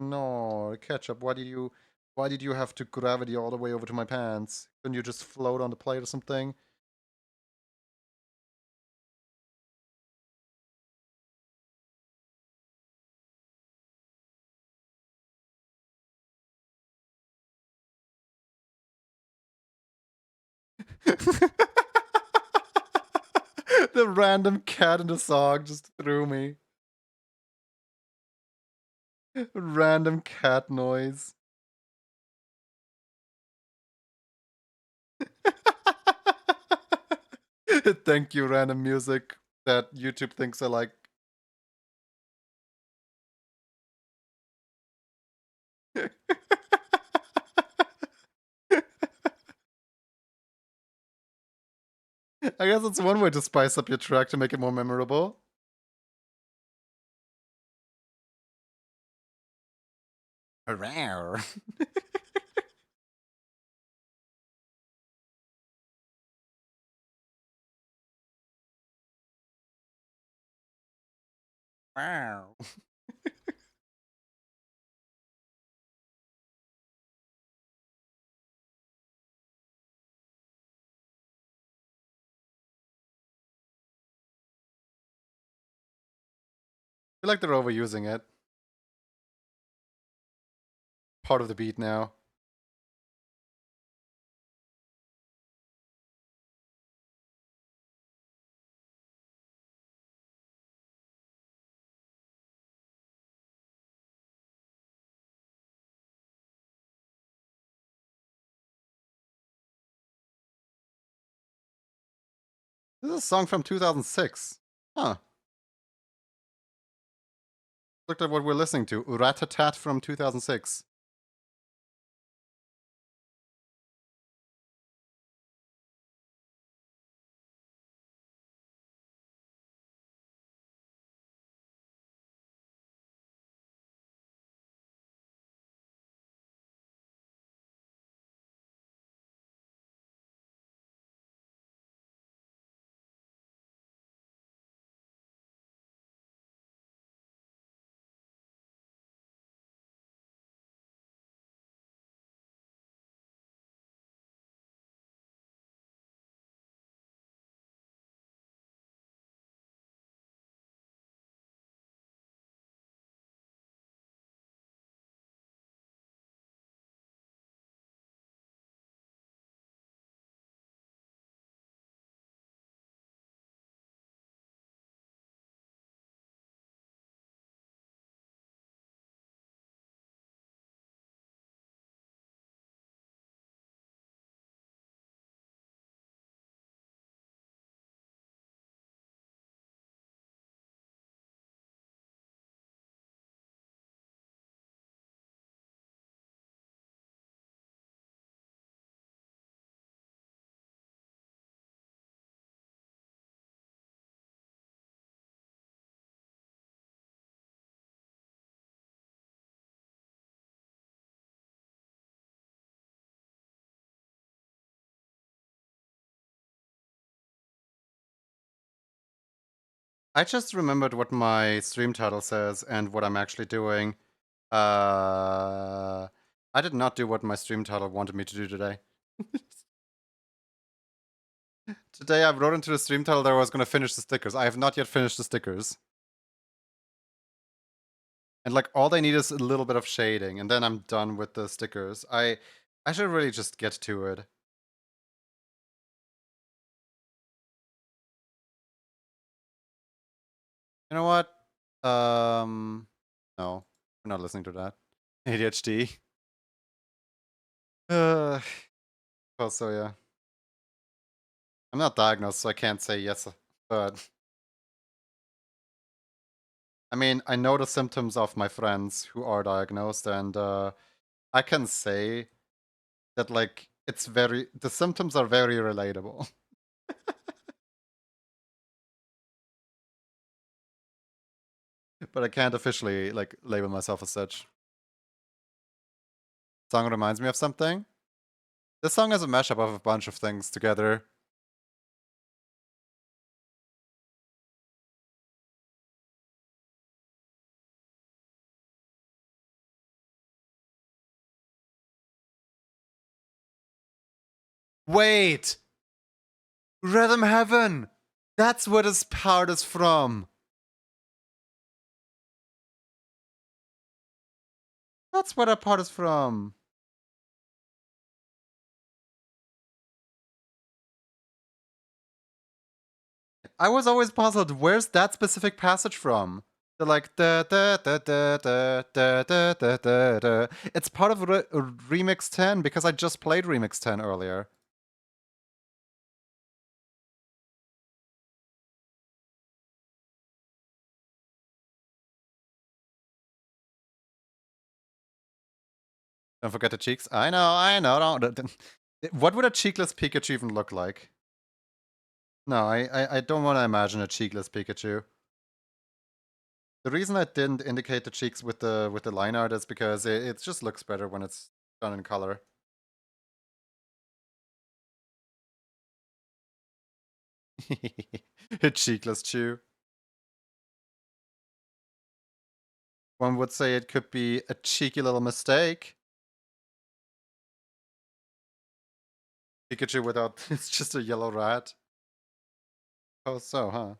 No, ketchup. Why did you have to gravity all the way over to my pants? Couldn't you just float on the plate or something? The random cat in the song just threw me. Random cat noise. Thank you, random music that YouTube thinks I like. I guess it's one way to spice up your track to make it more memorable. Rare. Wow. I feel like they're overusing it. Part of the beat now. This is a song from 2006. Huh. Looked at what we're listening to. Ratatat from 2006. I just remembered what my stream title says and what I'm actually doing. I did not do what my stream title wanted me to do today. Today I wrote into the stream title that I was going to finish the stickers. I have not yet finished the stickers. And like all they need is a little bit of shading and then I'm done with the stickers. I should really just get to it. You know what? No. We're not listening to that. ADHD. Oh, so yeah. I'm not diagnosed, so I can't say yes, but I mean, I know the symptoms of my friends who are diagnosed, and I can say that like the symptoms are very relatable. But I can't officially like label myself as such. Song reminds me of something. This song is a mashup of a bunch of things together. Wait! Rhythm Heaven! That's where this part is from. That's where that part is from. I was always puzzled, where's that specific passage from? They're like da da da da da da da da da da. It's part of Remix 10 because I just played Remix 10 earlier. Don't forget the cheeks. I know. What would a cheekless Pikachu even look like? No, I don't want to imagine a cheekless Pikachu. The reason I didn't indicate the cheeks with the line art is because it just looks better when it's done in color. A cheekless Chew. One would say it could be a cheeky little mistake. Pikachu without it's just a yellow rat. Oh, so, huh?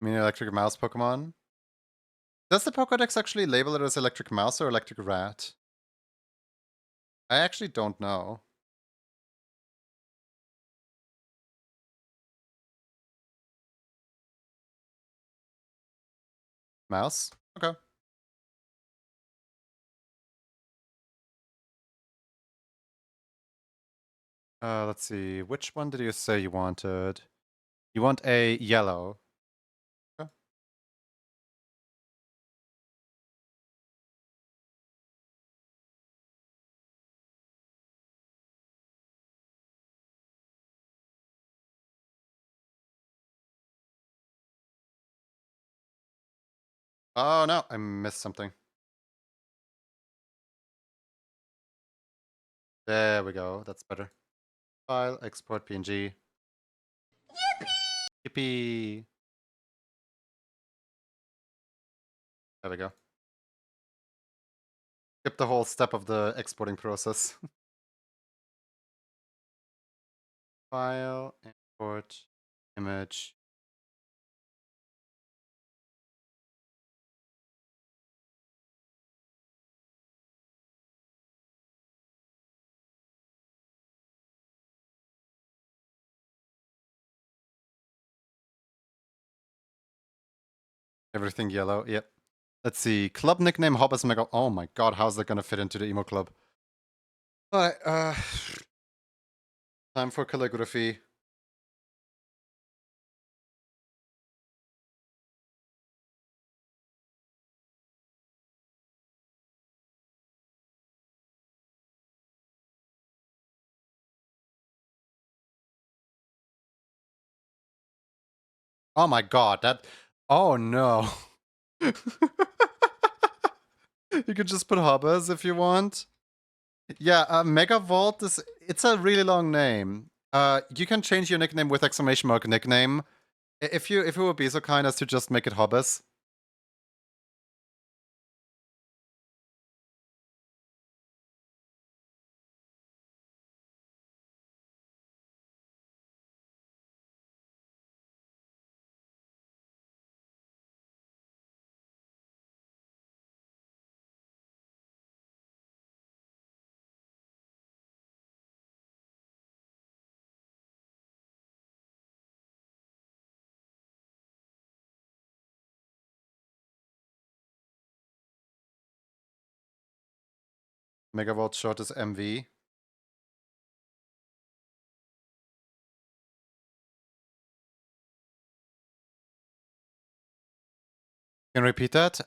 I mean, electric mouse Pokemon. Does the Pokédex actually label it as electric mouse or electric rat? I actually don't know. Mouse? Okay. Let's see. Which one did you say you wanted? You want a yellow. Okay. Oh no, I missed something. There we go. That's better. File, export PNG. Yippee! There we go. Skip the whole step of the exporting process. File, import, image. Everything yellow, yep. Let's see. Club nickname Hobbes Mega. Oh my god, how's that gonna fit into the emo club? Alright, time for calligraphy. Oh my god, that. Oh no. You could just put Hobbes if you want. Yeah, Mega Vault is. It's a really long name. You can change your nickname with exclamation mark nickname. If you would be so kind as to just make it Hobbes. Mega Vault short is MV. Can you repeat that?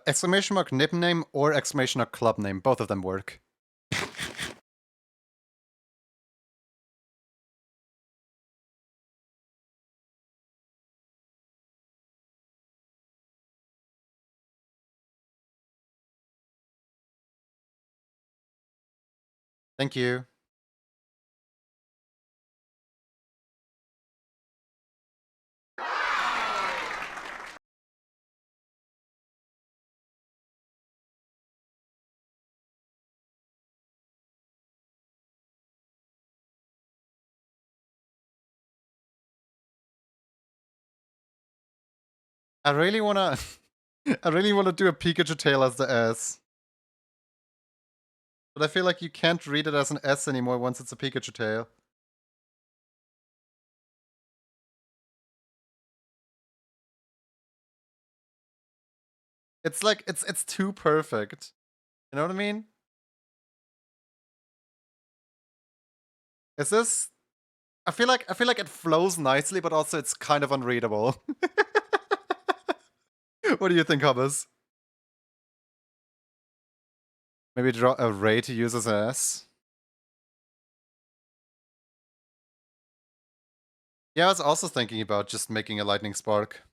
Exclamation mark nickname or exclamation mark club name. Both of them work. Thank you. I really wanna I really wanna do a Pikachu tail as the S. But I feel like you can't read it as an S anymore once it's a Pikachu tail. It's like it's too perfect. You know what I mean? Is this I feel like it flows nicely, but also it's kind of unreadable. What do you think, Hobbes? Maybe draw a ray to use as an S? Yeah, I was also thinking about just making a lightning spark.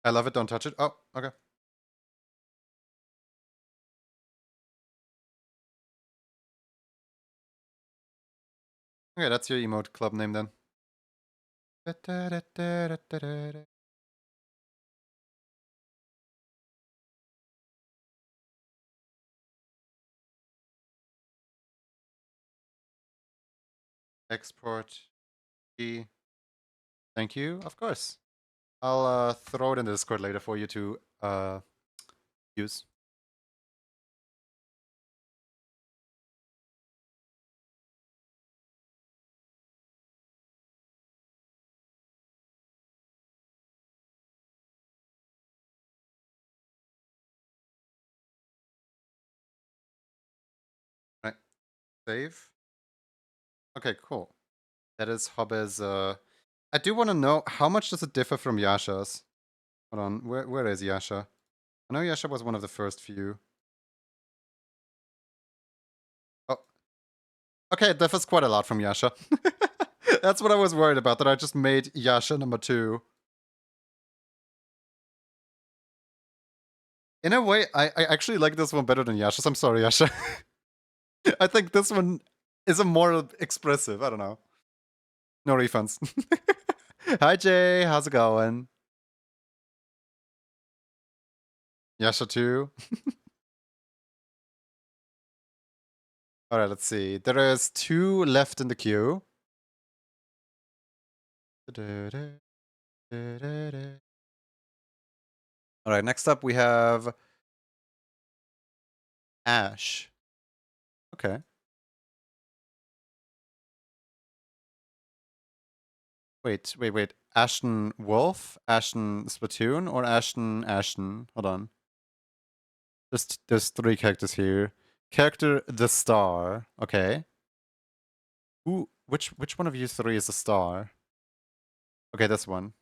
I love it, don't touch it. Oh, okay. Okay, that's your emote club name then. Export key. Thank you, of course. I'll throw it in the Discord later for you to use. Right. Save. Okay, cool. That is Hobbes. I do want to know how much does it differ from Yasha's? Hold on, where is Yasha? I know Yasha was one of the first few. Oh. Okay, it differs quite a lot from Yasha. That's what I was worried about, that I just made Yasha number 2. In a way, I actually like this one better than Yasha's. I'm sorry, Yasha. I think this one is a more expressive. I don't know. No refunds. Hi, Jay. How's it going? Yasha 2. Alright, let's see. There is 2 left in the queue. All right, next up we have Ash. Okay. Wait. Ashton Wolf, Ashton Splatoon, or Ashton? Hold on. There's three characters here. Character the Star. Okay. Which one of you three is the star? Okay, this one.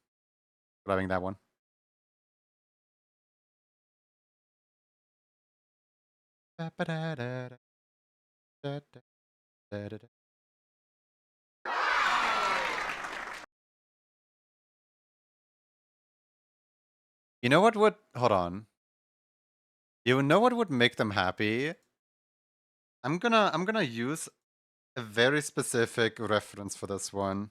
Grabbing that one. You know what would hold on. You know what would make them happy? I'm gonna use a very specific reference for this one.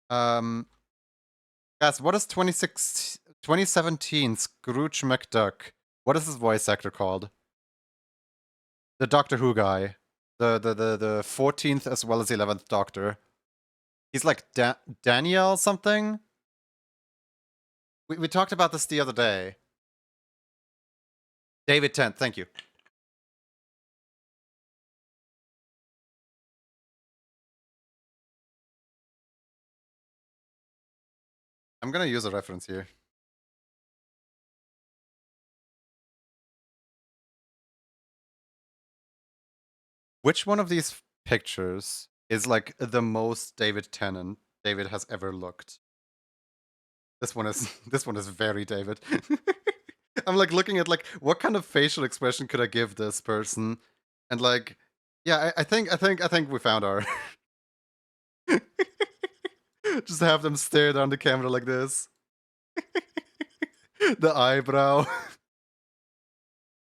Guys, what is 2017 Scrooge McDuck? What is his voice actor called? The Doctor Who guy. The 14th as well as 11th Doctor. He's like Daniel something? We talked about this the other day. David Tennant, thank you. I'm gonna use a reference here. Which one of these pictures is like the most David Tennant David has ever looked? This one is very David. I'm like looking at like what kind of facial expression could I give this person? And like, yeah, I think we found our just have them stare down the camera like this. The eyebrow.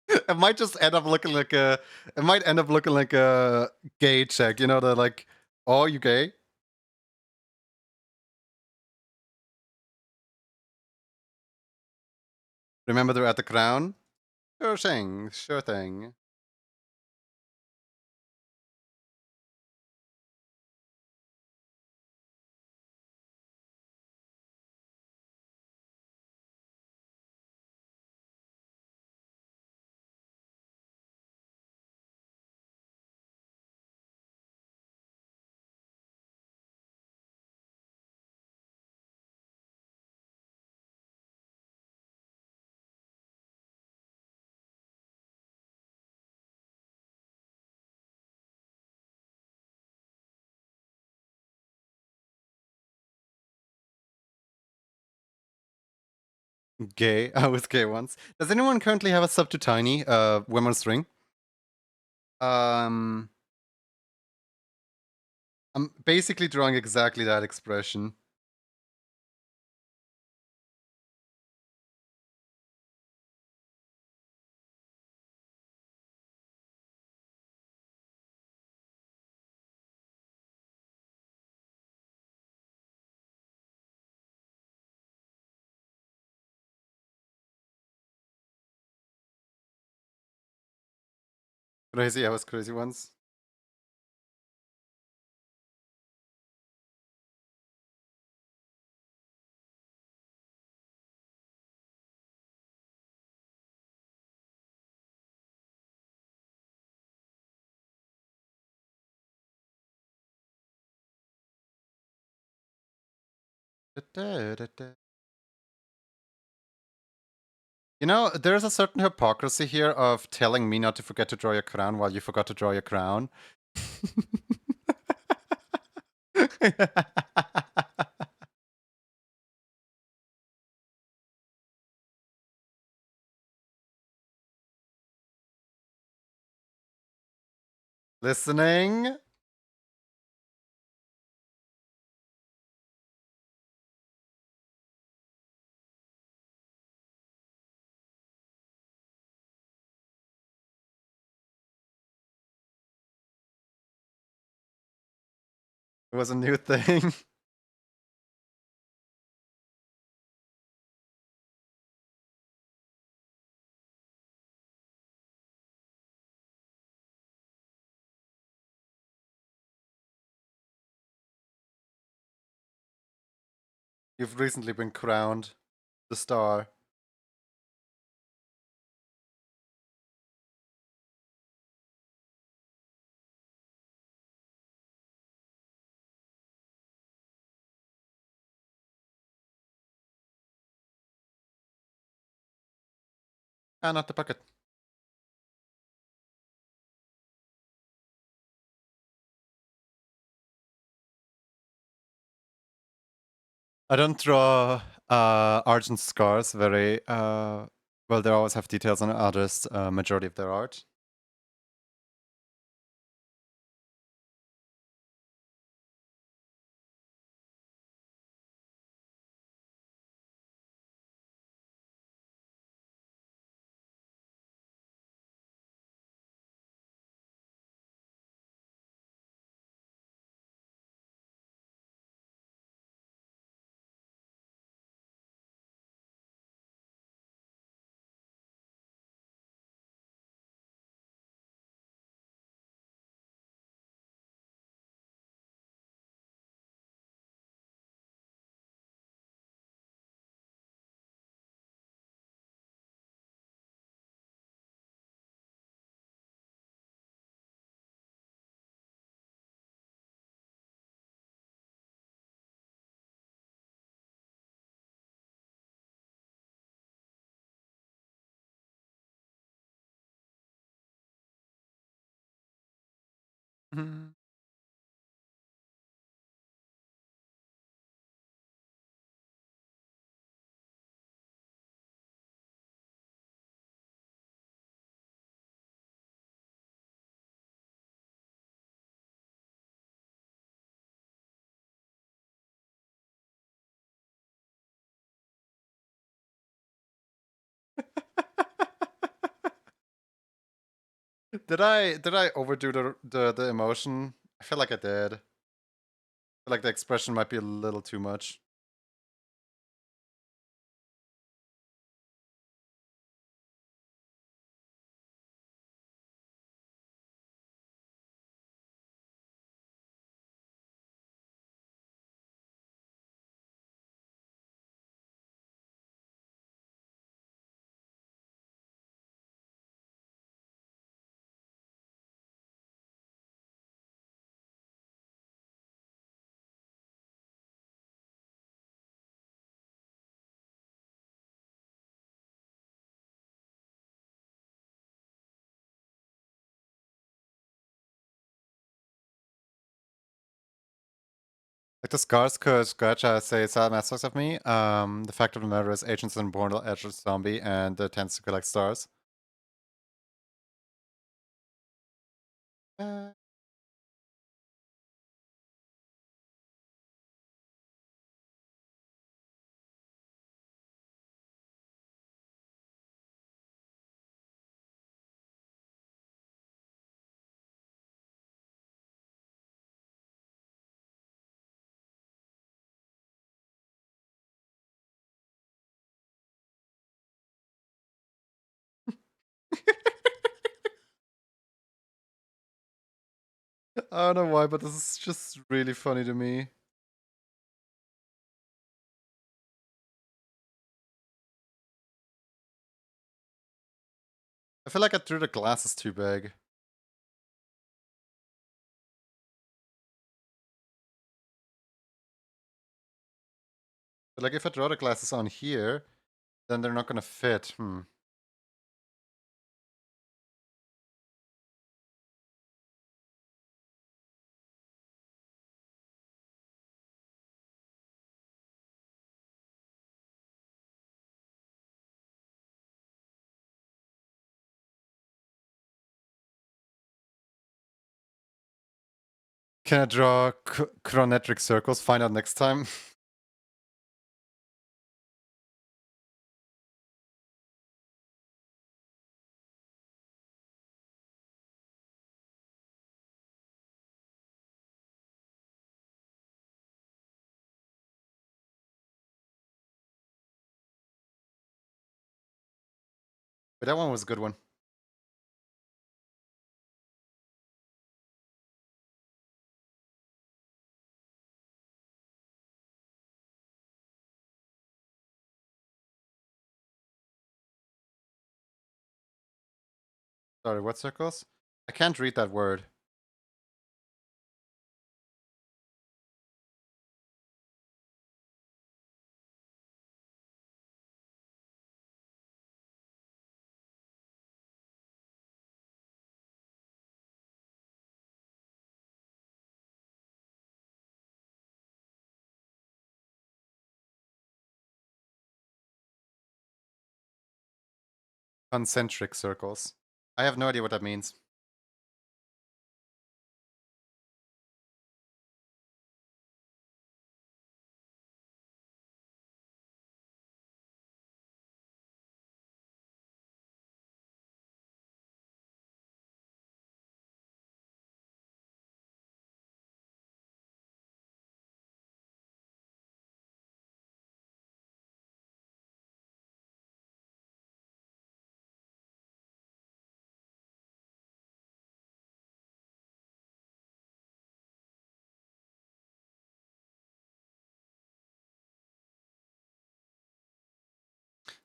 It might just end up looking like a gay check, you know, the like, oh, you gay? Remember they're at the Crown? Sure thing, sure thing. Gay. I was gay once. Does anyone currently have a sub to Tiny, women's ring? I'm basically drawing exactly that expression. Crazy, I was crazy once. You know, there's a certain hypocrisy here of telling me not to forget to draw your crown while you forgot to draw your crown. Listening? It was a new thing. You've recently been crowned the star. Ah, not the bucket. I don't draw Argent scars very well. They always have details on artists, majority of their art. Mhm. Did I overdo the emotion? I feel like I did. I feel like the expression might be a little too much. Like the scars could scratch, I say, sad aspects of me. The fact of the matter is, Agents and Born Edge Zombie, and tends to collect stars. Uh, I don't know why, but this is just really funny to me. I feel like I drew the glasses too big. But like if I draw the glasses on here, then they're not gonna fit. Can I draw chronometric circles? Find out next time. But that one was a good one. Sorry, what circles? I can't read that word. Concentric circles. I have no idea what that means.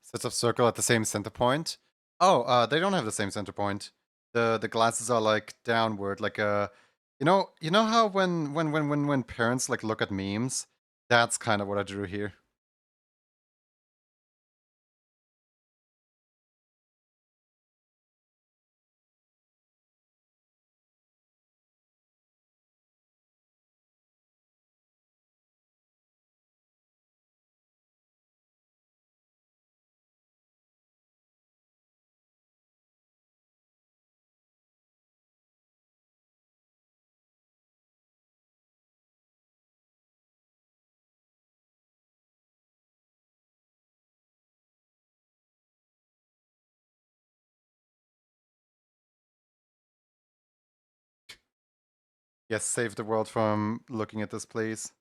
Sets of circle at the same center point. Oh, they don't have the same center point. The glasses are like downward, like you know how when parents like look at memes, that's kind of what I drew here. Yes, save the world from looking at this, please.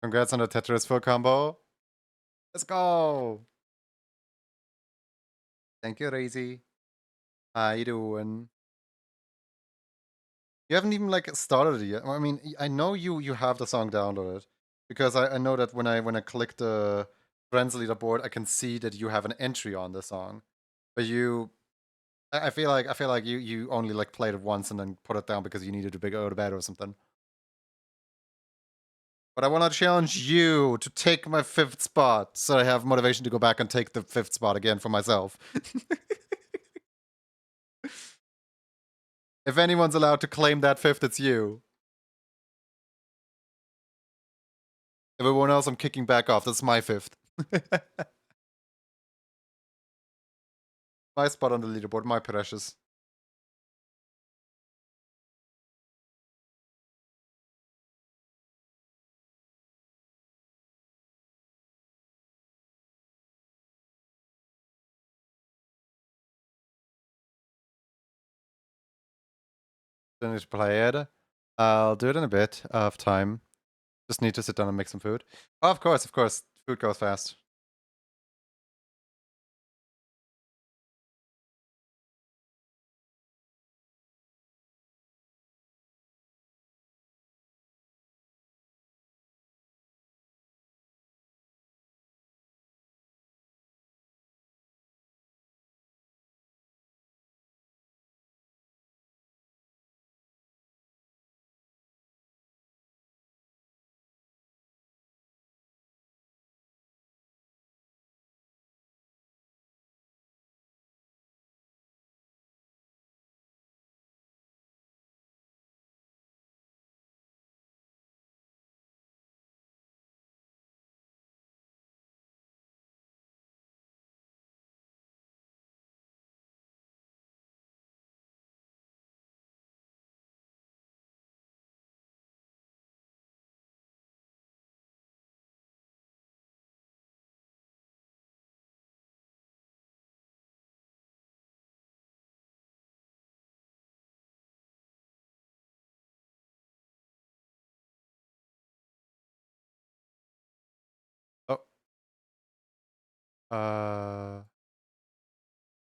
Congrats on the Tetris full combo. Let's go. Thank you, Razy. How you doing? You haven't even like started it yet. I mean, I know you have the song downloaded because I know that when I click the friends leaderboard, I can see that you have an entry on the song. But I feel like you only like played it once and then put it down because you needed to go to bed or something. But I want to challenge you to take my 5th spot so I have motivation to go back and take the 5th spot again for myself. If anyone's allowed to claim that 5th, it's you. Everyone else, I'm kicking back off. That's my 5th. My spot on the leaderboard, my precious. Finish played. I'll do it in a bit of time. Just need to sit down and make some food. Oh, of course, of course. Food goes fast.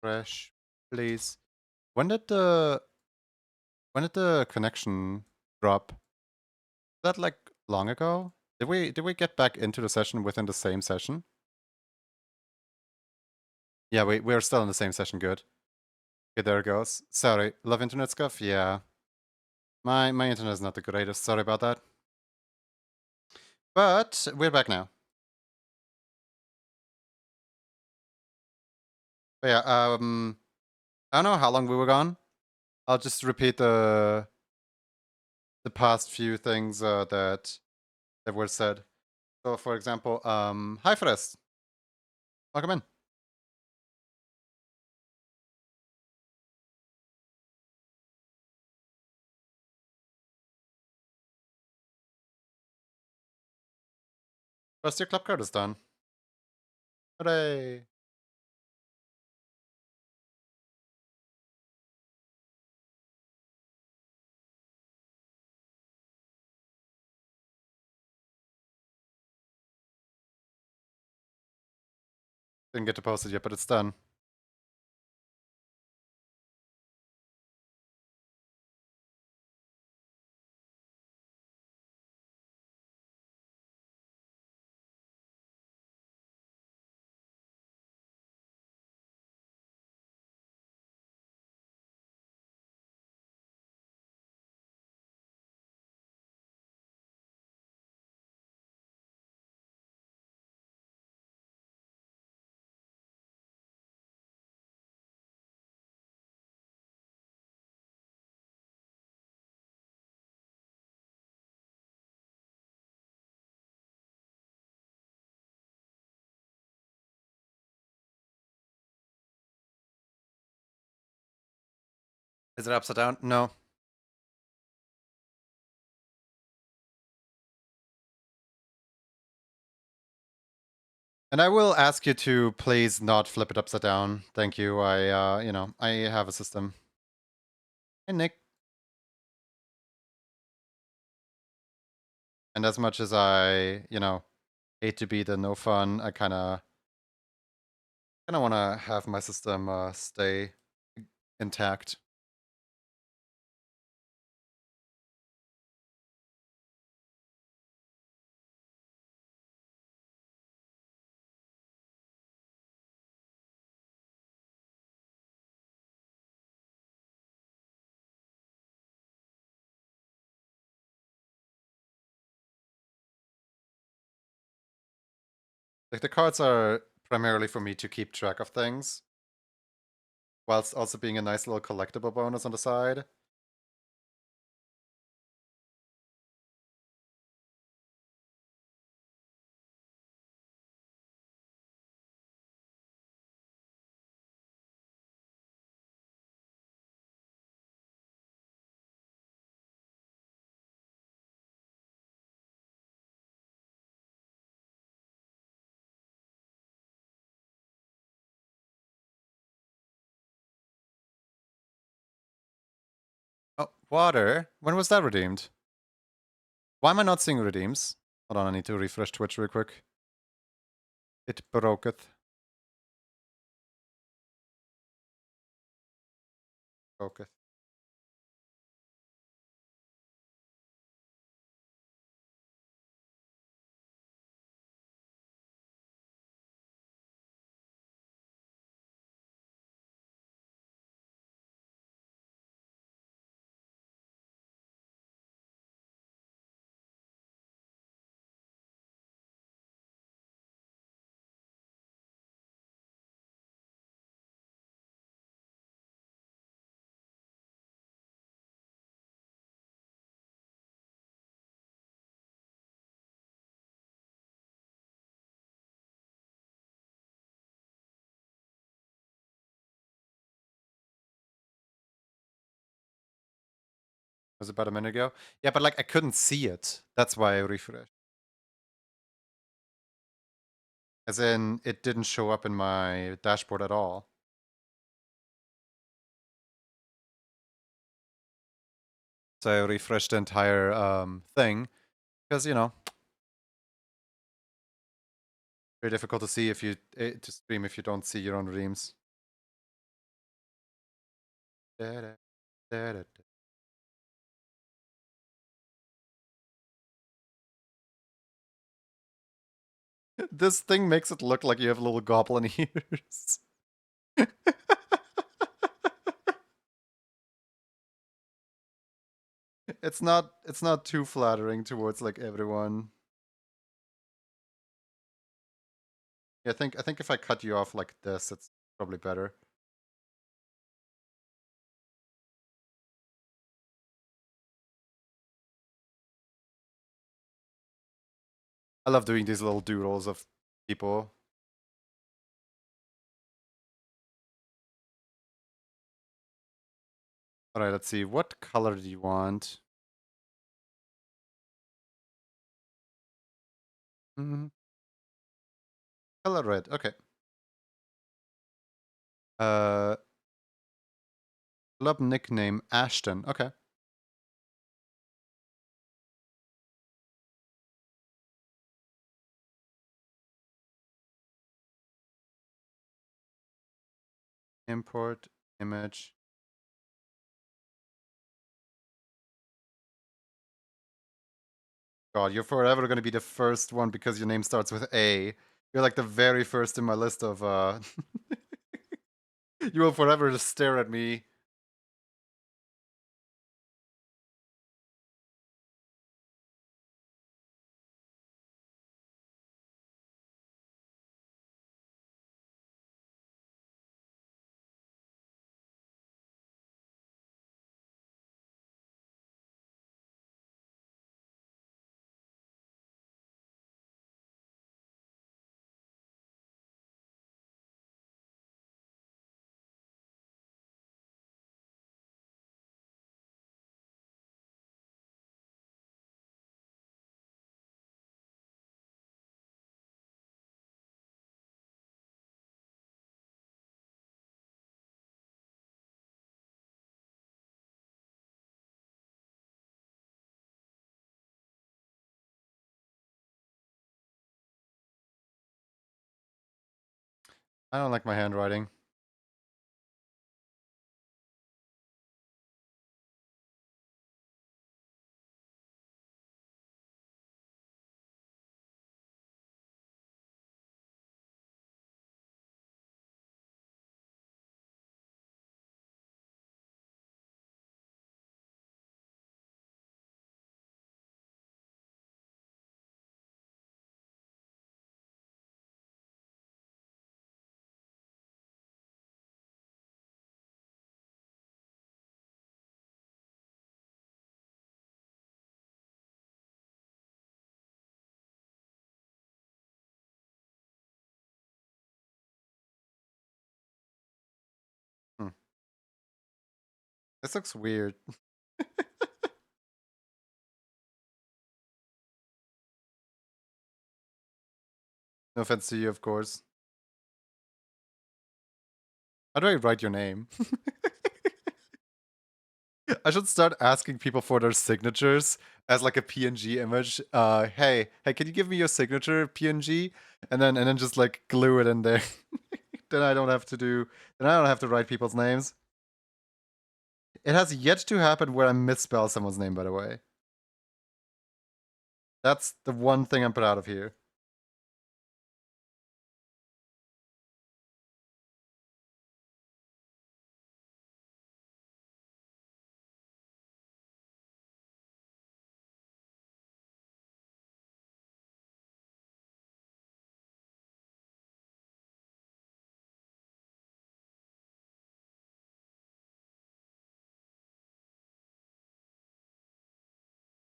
Fresh, please. When did the connection drop? Was that like long ago? Did we get back into the session within the same session? Yeah, we're still in the same session. Good. Okay, there it goes. Sorry, love internet stuff. Yeah, my internet is not the greatest. Sorry about that. But we're back now. But yeah, I don't know how long we were gone. I'll just repeat the past few things that were said. So, for example, hi Forrest, welcome in. First, your club card is done. Hooray! Didn't get to post it yet, but it's done. Is it upside down? No. And I will ask you to please not flip it upside down. Thank you. I, I have a system. Hey, Nick. And as much as I, hate to be the no fun, I kind of want to have my system stay intact. Like, the cards are primarily for me to keep track of things, whilst also being a nice little collectible bonus on the side. Oh, water? When was that redeemed? Why am I not seeing redeems? Hold on, I need to refresh Twitch real quick. It broketh. Broketh. Was about a minute ago. Yeah, but like I couldn't see it. That's why I refreshed. As in, it didn't show up in my dashboard at all. So I refreshed the entire thing because, Very difficult to see if you to stream if you don't see your own dreams. Da-da, da-da-da. This thing makes it look like you have little goblin ears. It's not too flattering towards like everyone. Yeah, I think if I cut you off like this, it's probably better. I love doing these little doodles of people. Alright, let's see. What color do you want? Hmm. Color red, okay. Club nickname Ashton, okay. Import image. God, you're forever gonna be the first one because your name starts with A. You're like the very first in my list of You will forever just stare at me. I don't like my handwriting. Hmm. This looks weird. No offense to you, of course. How do I write your name? I should start asking people for their signatures as like a PNG image. Hey, can you give me your signature PNG? And then just like glue it in there. Then I don't have to do. Then I don't have to write people's names. It has yet to happen where I misspell someone's name, by the way. That's the one thing I'm proud of here.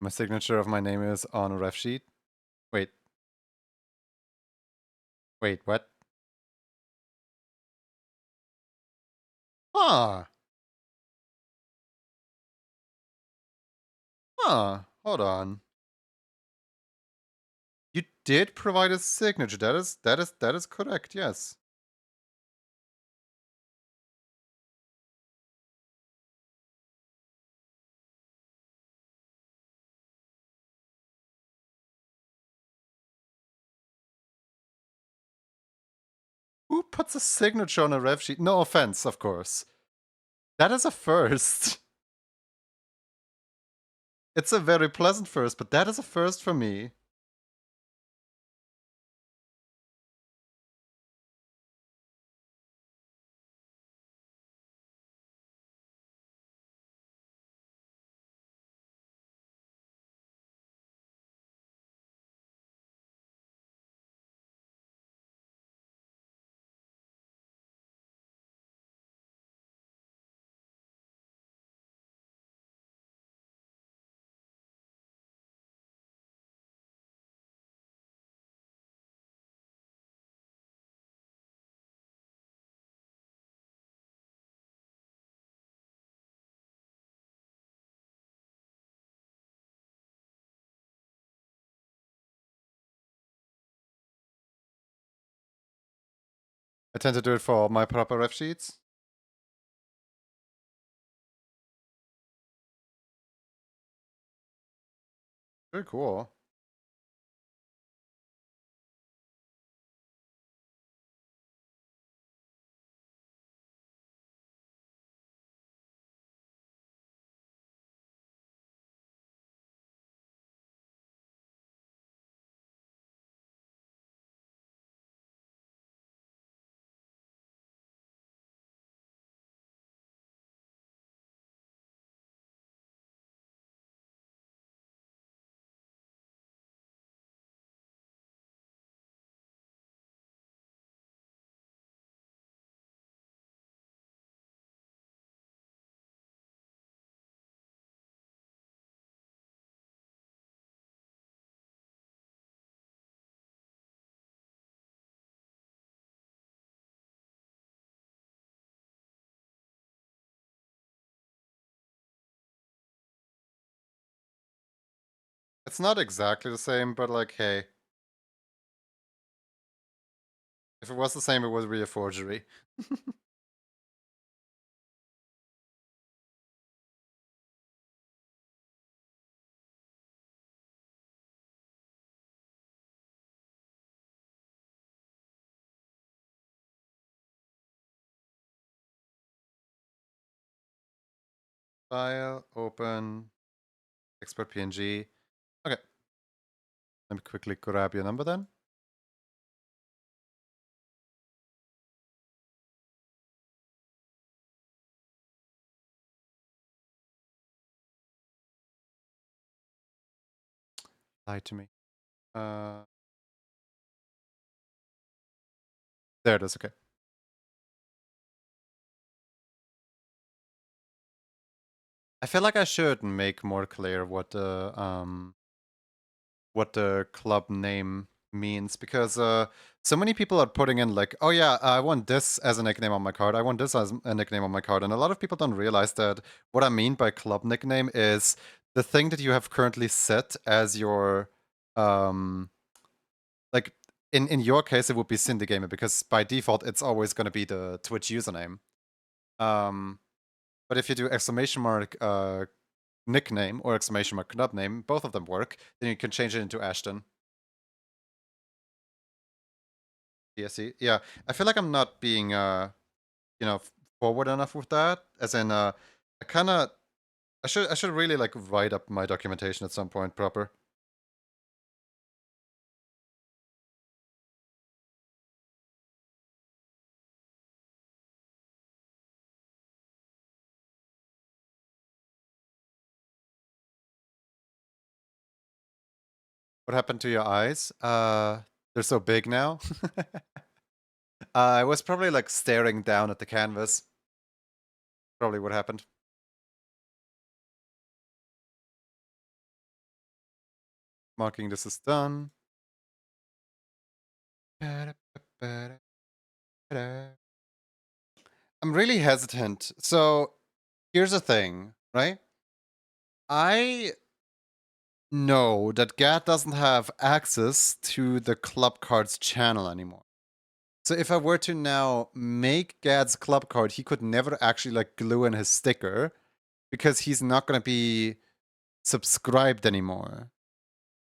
My signature of my name is on a ref sheet. Wait. Wait, what? Huh. Huh. Hold on. You did provide a signature. That is correct, yes. Who puts a signature on a rev sheet? No offense, of course. That is a first. It's a very pleasant first, but that is a first for me. I tend to do it for all my proper ref sheets. Very cool. It's not exactly the same, but like, hey. If it was the same, it would be a forgery. File, open, export PNG. Okay. Let me quickly grab your number then. Lied to me. There it is, okay. I feel like I should make more clear what the club name means, because so many people are putting in like, oh yeah, I want this as a nickname on my card, I want this as a nickname on my card, and a lot of people don't realize that what I mean by club nickname is the thing that you have currently set as your like in your case it would be Cindy Gamer, because by default it's always going to be the Twitch username. But if you do exclamation mark nickname or exclamation mark club name, both of them work, then you can change it into Ashton. DSC. Yeah, I feel like I'm not being you know, forward enough with that. As in I should really like write up my documentation at some point proper. What happened to your eyes? They're so big now. I was probably like staring down at the canvas. Probably what happened. Marking this is done. I'm really hesitant. So here's the thing, right? I know that Gad doesn't have access to the club cards channel anymore. So if I were to now make Gad's club card, he could never actually like glue in his sticker, because he's not going to be subscribed anymore,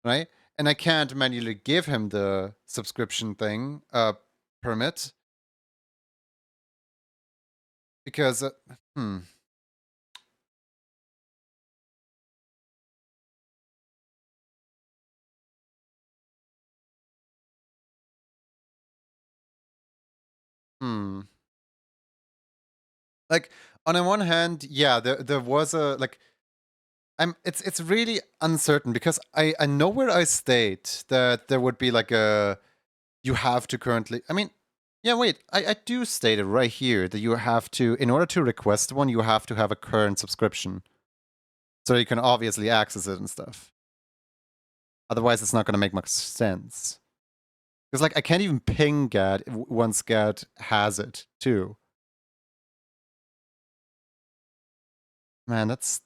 right? And I can't manually give him the subscription thing permit, Because, hmm. Hmm. Like, on the one hand, yeah, there was a, like, it's really uncertain because I know where I state that there would be like a, you have to currently, I mean, yeah, wait, I do state it right here that you have to, in order to request one, you have to have a current subscription. So you can obviously access it and stuff. Otherwise, it's not going to make much sense. Because, like, I can't even ping GAD once GAD has it, too. Man, that's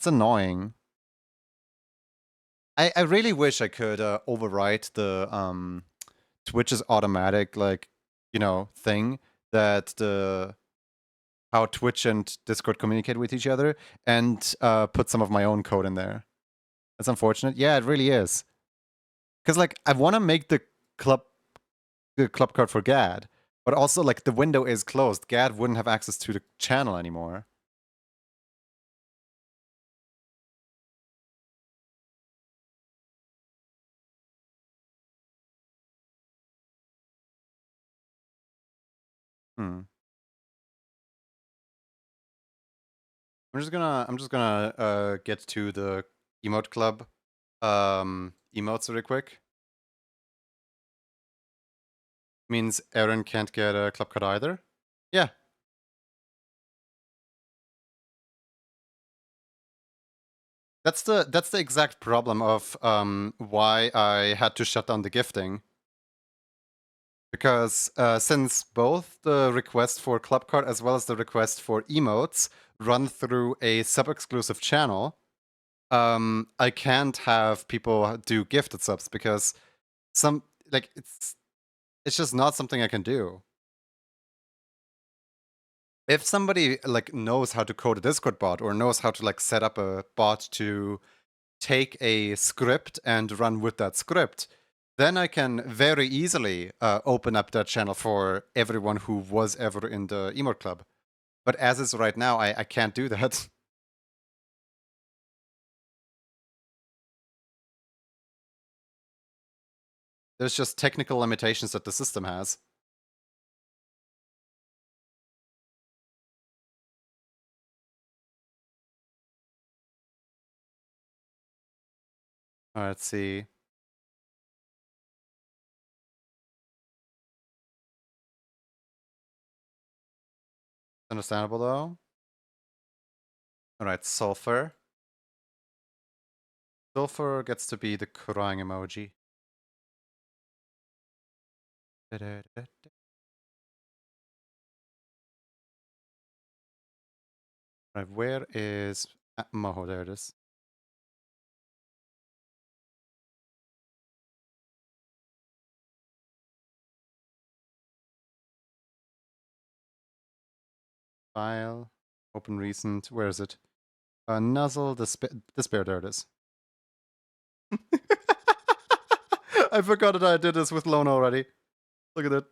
annoying. I really wish I could overwrite the Twitch's automatic, like, you know, thing that the how Twitch and Discord communicate with each other and put some of my own code in there. That's unfortunate. Yeah, it really is. Because, like, I want to make the club card for GAD, but also, like, the window is closed. GAD wouldn't have access to the channel anymore. Hmm. I'm just gonna get to the emote club emotes really quick. Means Aaron can't get a club card either. Yeah. That's the exact problem of why I had to shut down the gifting. Because since both the request for club card as well as the request for emotes run through a sub-exclusive channel, I can't have people do gifted subs because some, like, it's just not something I can do. If somebody, like, knows how to code a Discord bot or knows how to, like, set up a bot to take a script and run with that script, then I can very easily open up that channel for everyone who was ever in the emote club. But as is right now, I can't do that. There's just technical limitations that the system has. Let's see. Understandable though. Alright, sulfur. Sulfur gets to be the crying emoji. Right, where is Moho? There it is. File, open recent, where is it? Nuzzle, despair, there it is. I forgot that I did this with Lone already. Look at it.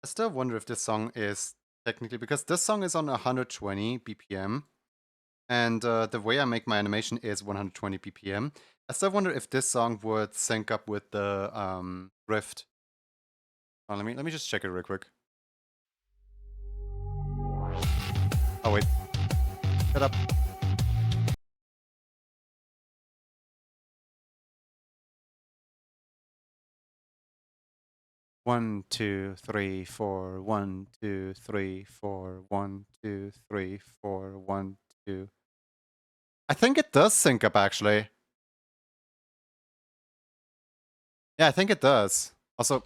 I still wonder if this song is technically, because this song is on 120 BPM. And the way I make my animation is 120 BPM. I still wonder if this song would sync up with the Rift. Let me just check it real quick. Oh wait, shut up. One, two, three, four. 1, 2, 3, 4. 1, 2, 3, 4. 1, 2. I think it does sync up actually. Yeah, I think it does. Also,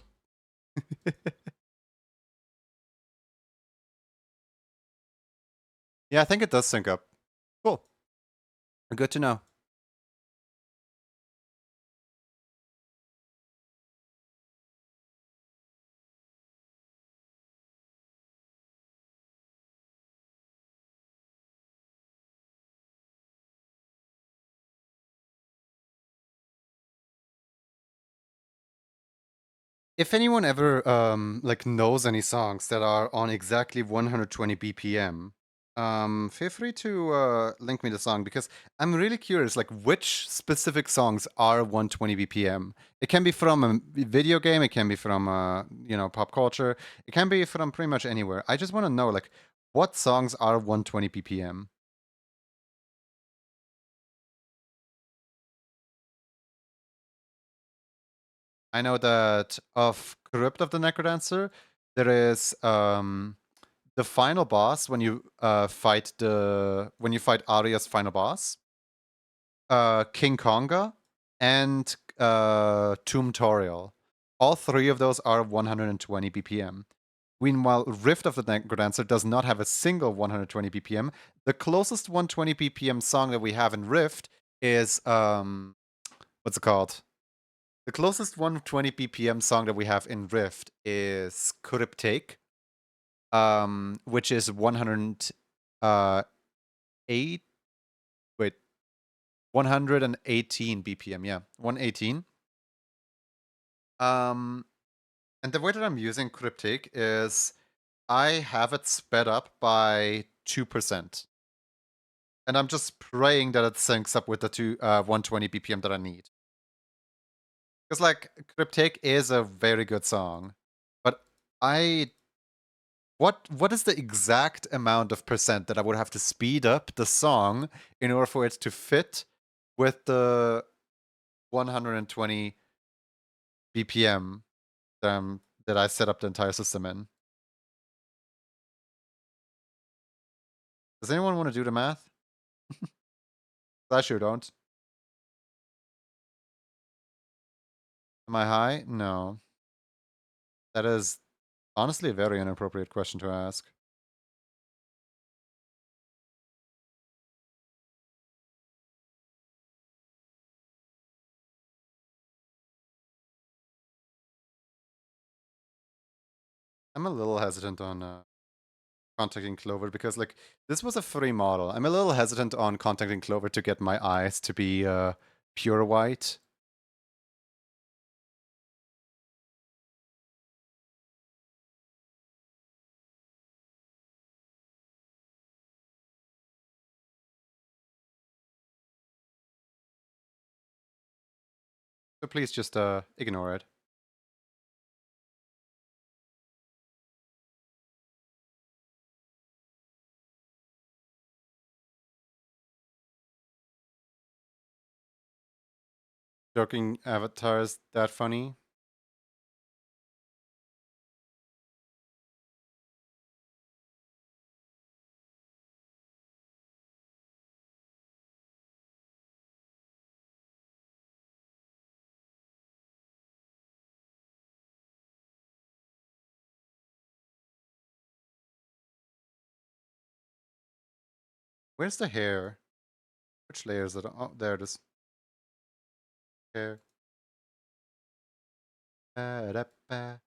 yeah, I think it does sync up. Cool. Good to know. If anyone ever like knows any songs that are on exactly 120 BPM, feel free to link me the song because I'm really curious, like which specific songs are 120 BPM. It can be from a video game, it can be from pop culture, it can be from pretty much anywhere. I just want to know like what songs are 120 BPM. I know that of Crypt of the Necrodancer, there is the final boss when you fight Arya's final boss, King Konga, and Tomb Toriel. All three of those are 120 BPM. Meanwhile, Rift of the Necrodancer does not have a single 120 BPM. The closest 120 BPM song that we have in Rift is what's it called? The closest 120 BPM song that we have in Rift is Kuriptake, which is 108. Wait, 118 BPM. Yeah, 118. And the way that I'm using Kuriptake is I have it sped up by 2%. And I'm just praying that it syncs up with the 120 BPM that I need. Because like Cryptic is a very good song, but what is the exact amount of percent that I would have to speed up the song in order for it to fit with the 120 BPM that I set up the entire system in? Does anyone want to do the math? I sure don't. Am I high? No. That is honestly a very inappropriate question to ask. I'm a little hesitant on contacting Clover because like this was a free model. I'm a little hesitant on contacting Clover to get my eyes to be pure white. So please just ignore it. Joking avatars that funny? Where's the hair? Which layer is it? Oh, there it is. Hair. Ba-da-ba.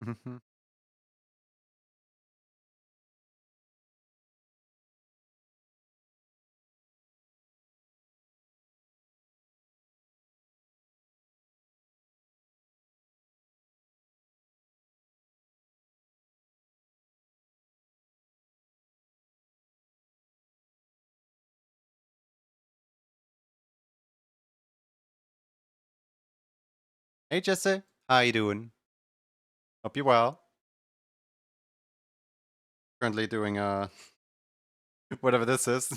Mhm. Hey Jesse, how you doing? Hope you're well. Currently doing whatever this is.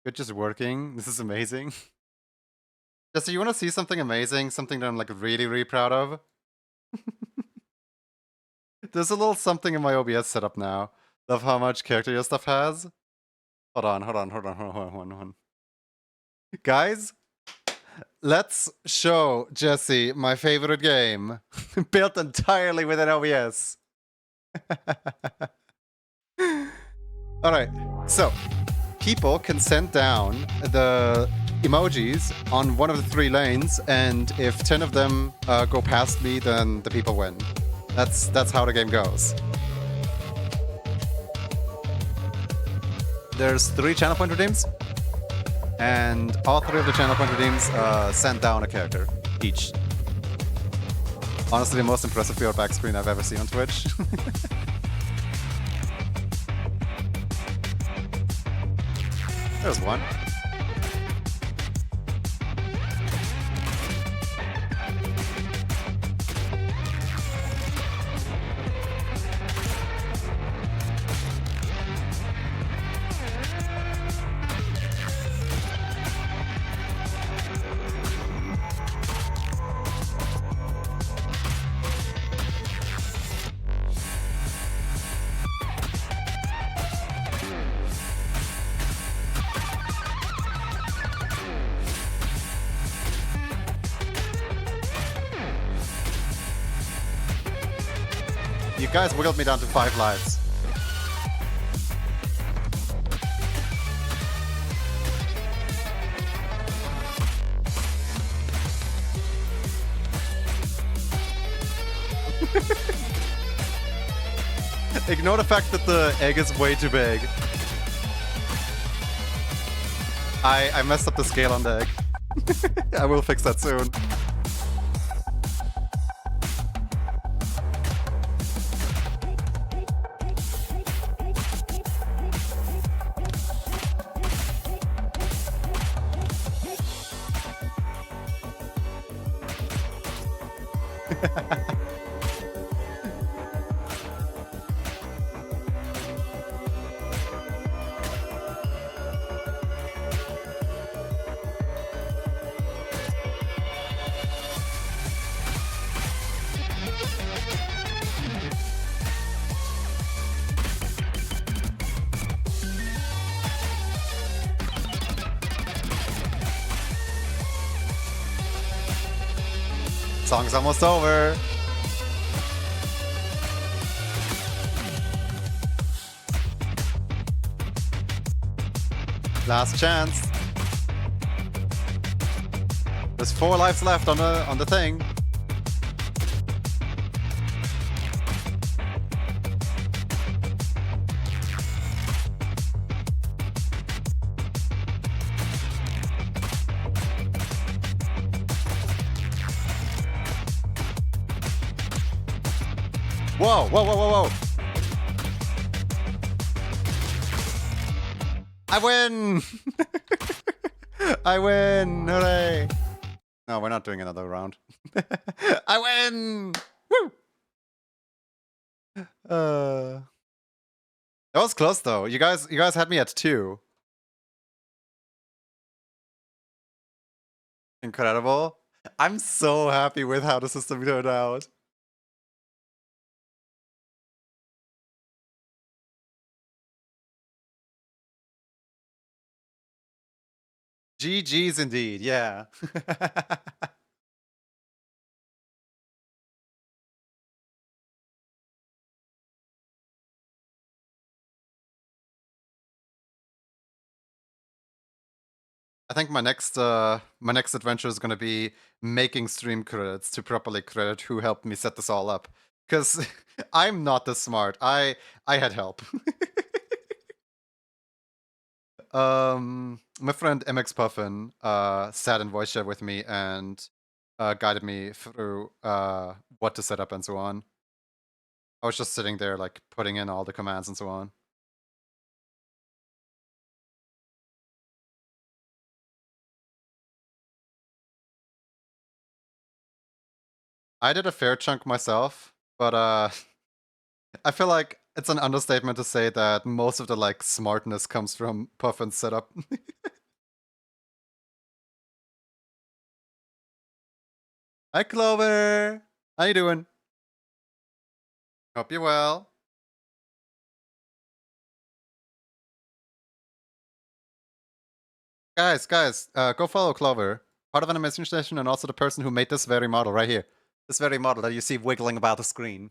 Good, just working. This is amazing. Jesse, you want to see something amazing? Something that I'm like really, really proud of? There's a little something in my OBS setup now. Love how much character your stuff has. Hold on. Hold on. Guys, let's show Jesse my favorite game. Built entirely within OBS. Alright, so people can send down the emojis on one of the 3 lanes, and if 10 of them go past me, then the people win. That's how the game goes. There's 3 channel point redeems, and all 3 of the channel point redeems send down a character each. Honestly, the most impressive build back screen I've ever seen on Twitch. There's one. You guys wiggled me down to 5 lives. Ignore the fact that the egg is way too big. I messed up the scale on the egg. I will fix that soon. Song's almost over. Last chance. There's 4 lives left on the thing. Whoa, whoa, whoa, whoa, whoa. I win! I win! Hooray! No, we're not doing another round. I win! Woo! That was close though. You guys had me at 2. Incredible. I'm so happy with how the system turned out. GG's indeed, yeah. I think my next adventure is gonna be making stream credits to properly credit who helped me set this all up. Cause I'm not this smart. I had help. My friend MX Puffin sat in voice chat with me and guided me through what to set up and so on. I was just sitting there like putting in all the commands and so on. I did a fair chunk myself, but I feel like it's an understatement to say that most of the like smartness comes from Puffin's setup. Hi Clover! How you doing? Hope you're well. Guys, go follow Clover. Part of an animation station and also the person who made this very model right here. This very model that you see wiggling about the screen.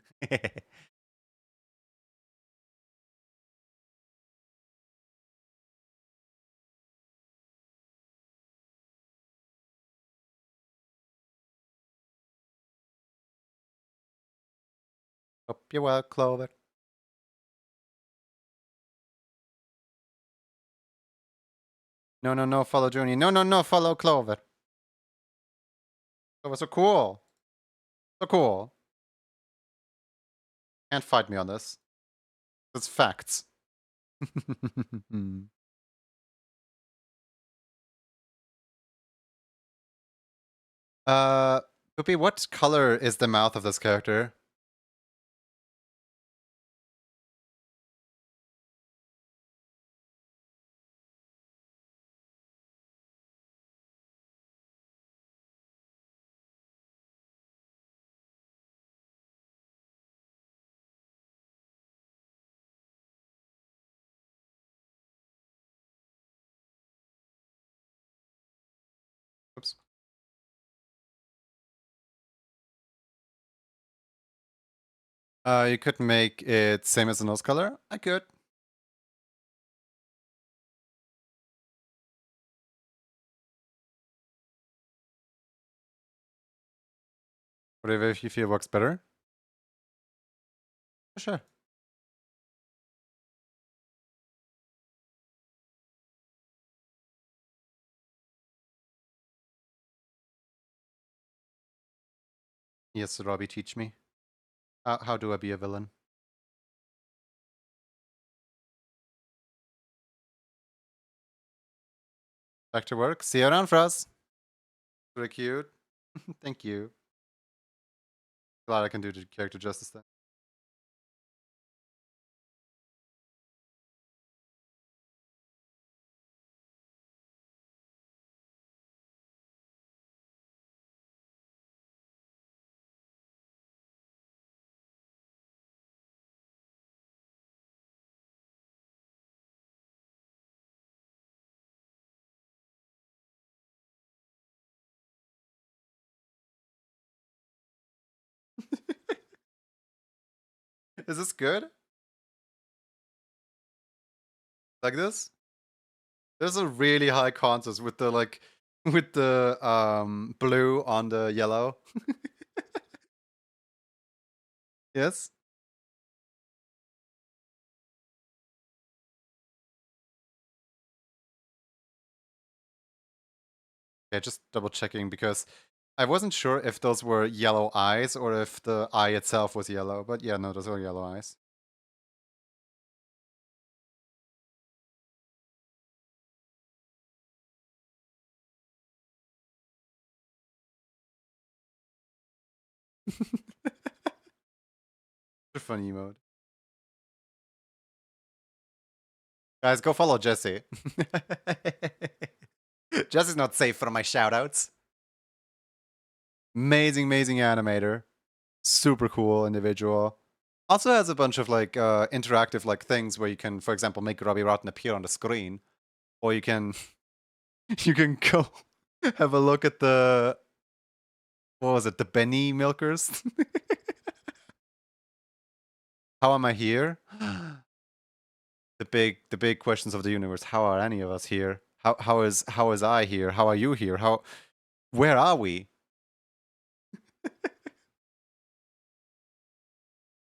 Hope you're well, Clover. No, follow Junie. No, follow Clover. Clover, so cool. So cool. Can't fight me on this. It's facts. Poopy, what color is the mouth of this character? Oops. You could make it same as the nose color? I could. Whatever if you feel works better. For sure. Yes, Robbie, teach me. How do I be a villain? Back to work. See you around, Frost. Very cute. Thank you. Glad I can do the character justice then. Is this good? Like this? There's a really high contrast with the like with the blue on the yellow. Yes? Yeah, just double checking because I wasn't sure if those were yellow eyes or if the eye itself was yellow, but yeah, no, those are yellow eyes. A funny mode. Guys, go follow Jesse. Jesse's not safe from my shoutouts. Amazing animator. Super cool individual. Also has a bunch of like interactive like things where you can, for example, make Robbie Rotten appear on the screen. Or you can You can go have a look at the, what was it, the Benny milkers? How am I here? The big questions of the universe. How are any of us here? How is I here? How are you here? Where are we?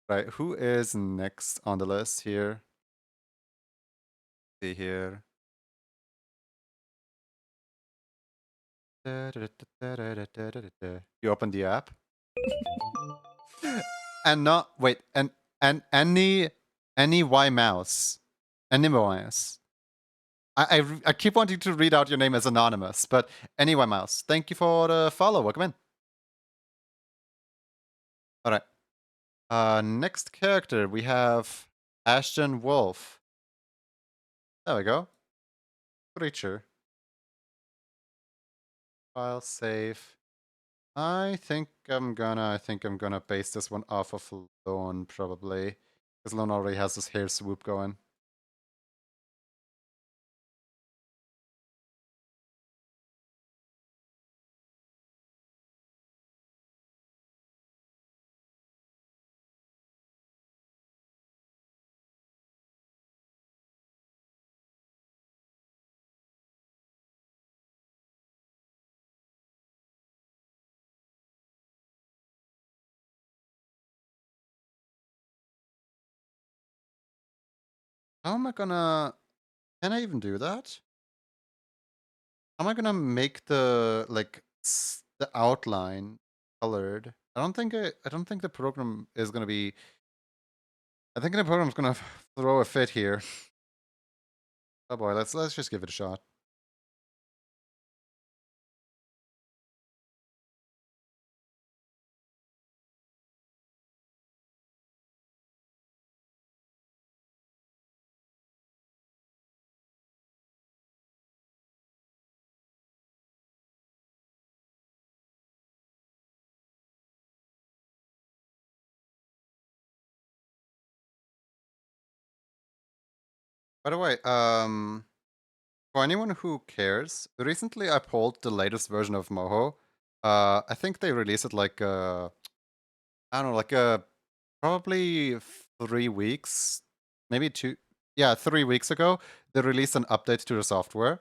Right, who is next on the list here? See here. You open the app. And not wait, and any Y mouse. Any mouse. I keep wanting to read out your name as anonymous, but any Y mouse. Thank you for the follow. Welcome in. Alright. Next character we have Ashton Wolf. There we go. Creature. File save. I think I'm gonna base this one off of Lone probably. Because Lone already has this hair swoop going. How am I gonna... Can I even do that? How am I gonna make the, like, the outline colored? I don't think the program is gonna be... I think the program's gonna throw a fit here. Oh boy, let's just give it a shot. By the way, for anyone who cares, recently I pulled the latest version of Moho. I think they released it like I don't know, like probably 3 weeks, maybe two. Yeah, 3 weeks ago, they released an update to the software,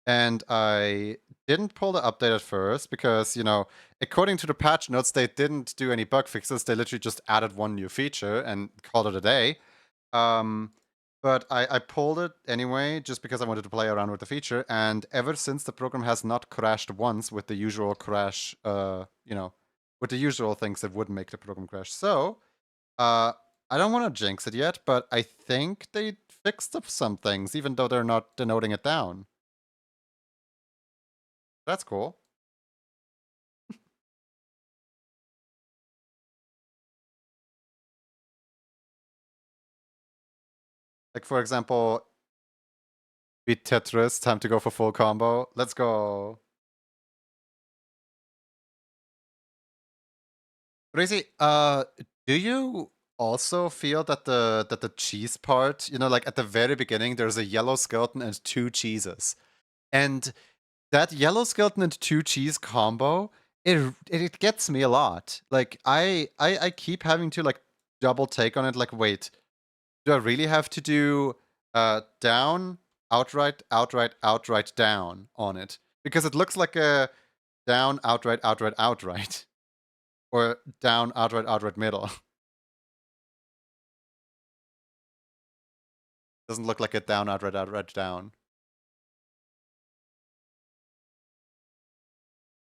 and I didn't pull the update at first because, you know, according to the patch notes, they didn't do any bug fixes. They literally just added one new feature and called it a day. But I pulled it anyway just because I wanted to play around with the feature, and ever since the program has not crashed once with the usual crash, you know, with the usual things that would make the program crash. So, I don't want to jinx it yet, but I think they fixed up some things, even though they're not denoting it down. That's cool. Like, for example, beat Tetris, time to go for full combo. Let's go. Crazy, do you also feel that the cheese part, you know, like at the very beginning, there's a yellow skeleton and 2 cheeses. And that yellow skeleton and 2 cheese combo, it gets me a lot. Like I keep having to like double take on it, like, wait, do I really have to do down, outright, outright, outright, down on it? Because it looks like a down, outright, outright, outright. Or down, outright, outright, middle. Doesn't look like a down, outright, outright, down.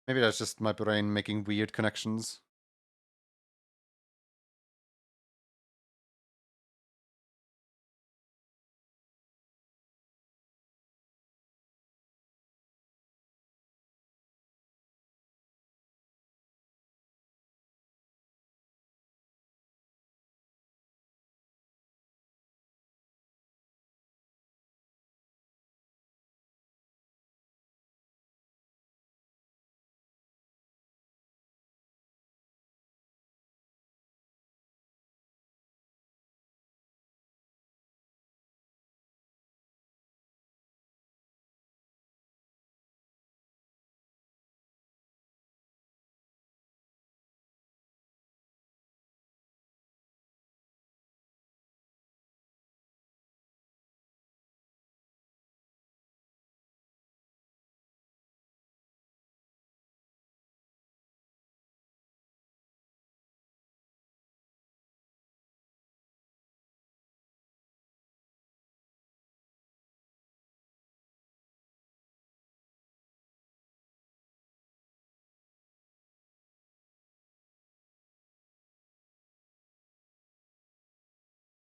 Maybe that's just my brain making weird connections.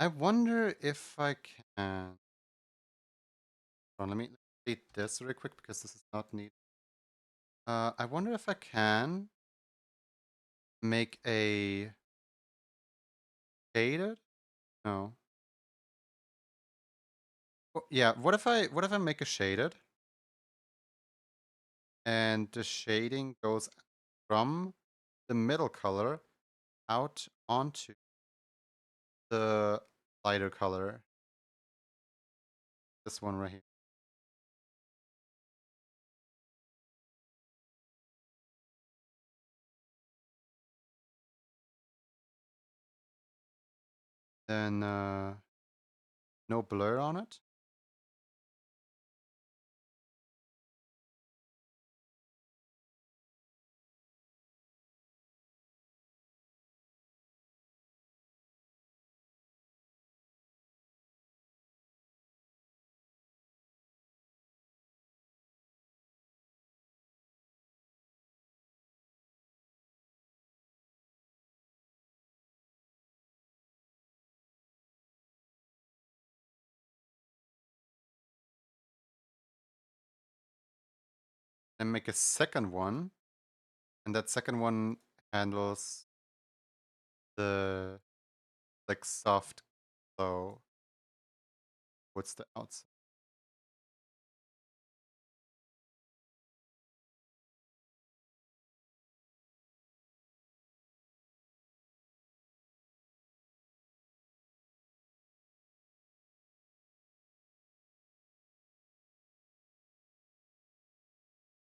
I wonder if I can. Hold on, let me delete this really quick because this is not neat. I wonder if I can make a shaded. No. Yeah. What if I make a shaded, and the shading goes from the middle color out onto the lighter color. This one right here. Then no blur on it. And make a second one, and that second one handles the like soft glow. What's the outside?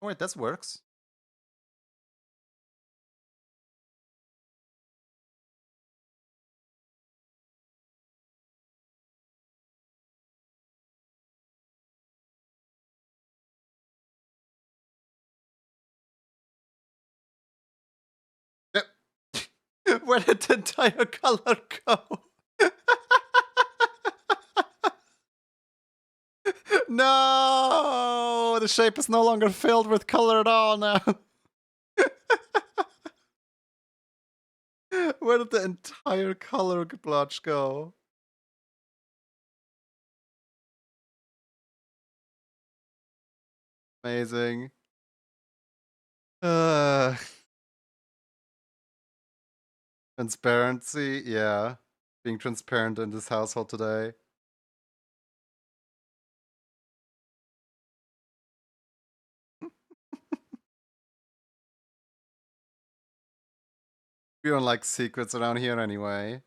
Oh, wait, this works. Yep. Where did the entire color go? No, the shape is no longer filled with color at all now. Where did the entire color blotch go? Amazing. Uh, Transparency, yeah. Being transparent in this household today. We don't like secrets around here anyway.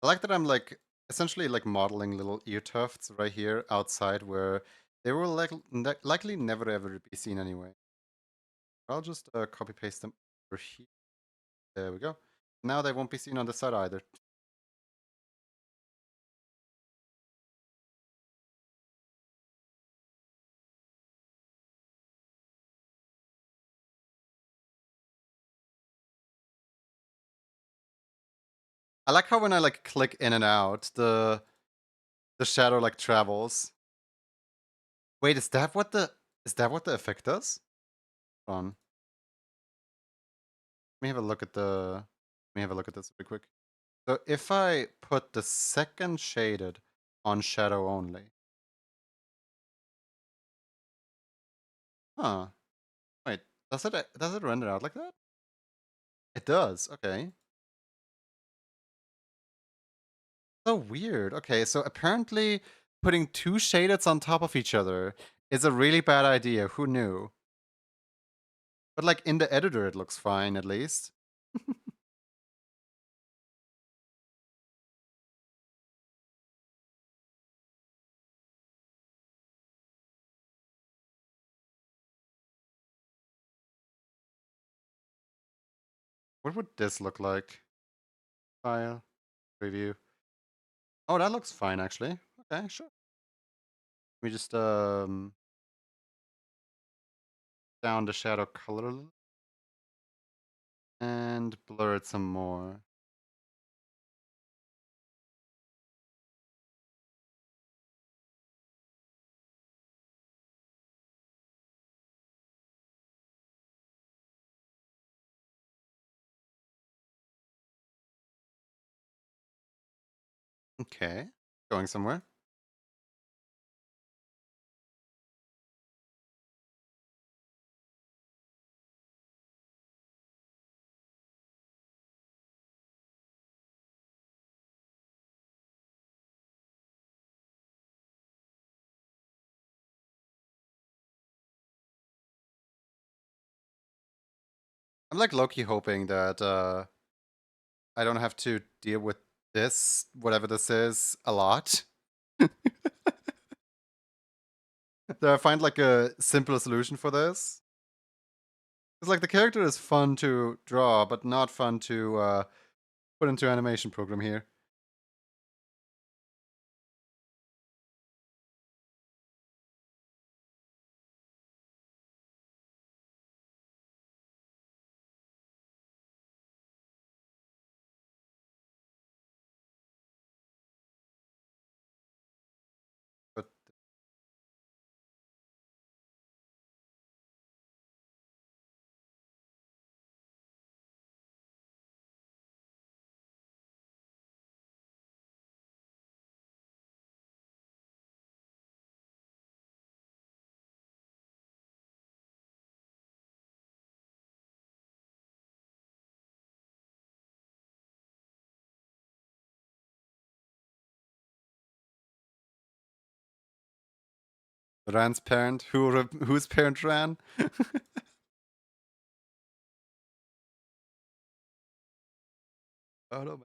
I like that I'm like essentially like modeling little ear tufts right here outside where they will likely never ever be seen anyway. I'll just copy paste them over here. There we go. Now they won't be seen on the side either. I like how when I like click in and out, the shadow like travels. Wait, is that what the effect does? Hold on. Let me have a look at the let me have a look at this real quick. So if I put the second shaded on shadow only. Huh. Wait, does it render out like that? It does. Okay. So weird. Okay, so apparently putting two shadeds on top of each other is a really bad idea. Who knew? But like in the editor it looks fine at least. What would this look like? File, preview. Oh, that looks fine actually. Okay, sure. Let me just down the shadow color a little. And blur it some more. Okay, going somewhere. I'm like low-key hoping that I don't have to deal with this, whatever this is, a lot. That I find like a simpler solution for this. It's like the character is fun to draw, but not fun to put into animation program here. But Ran's parent, whose parent Ran? Oh no.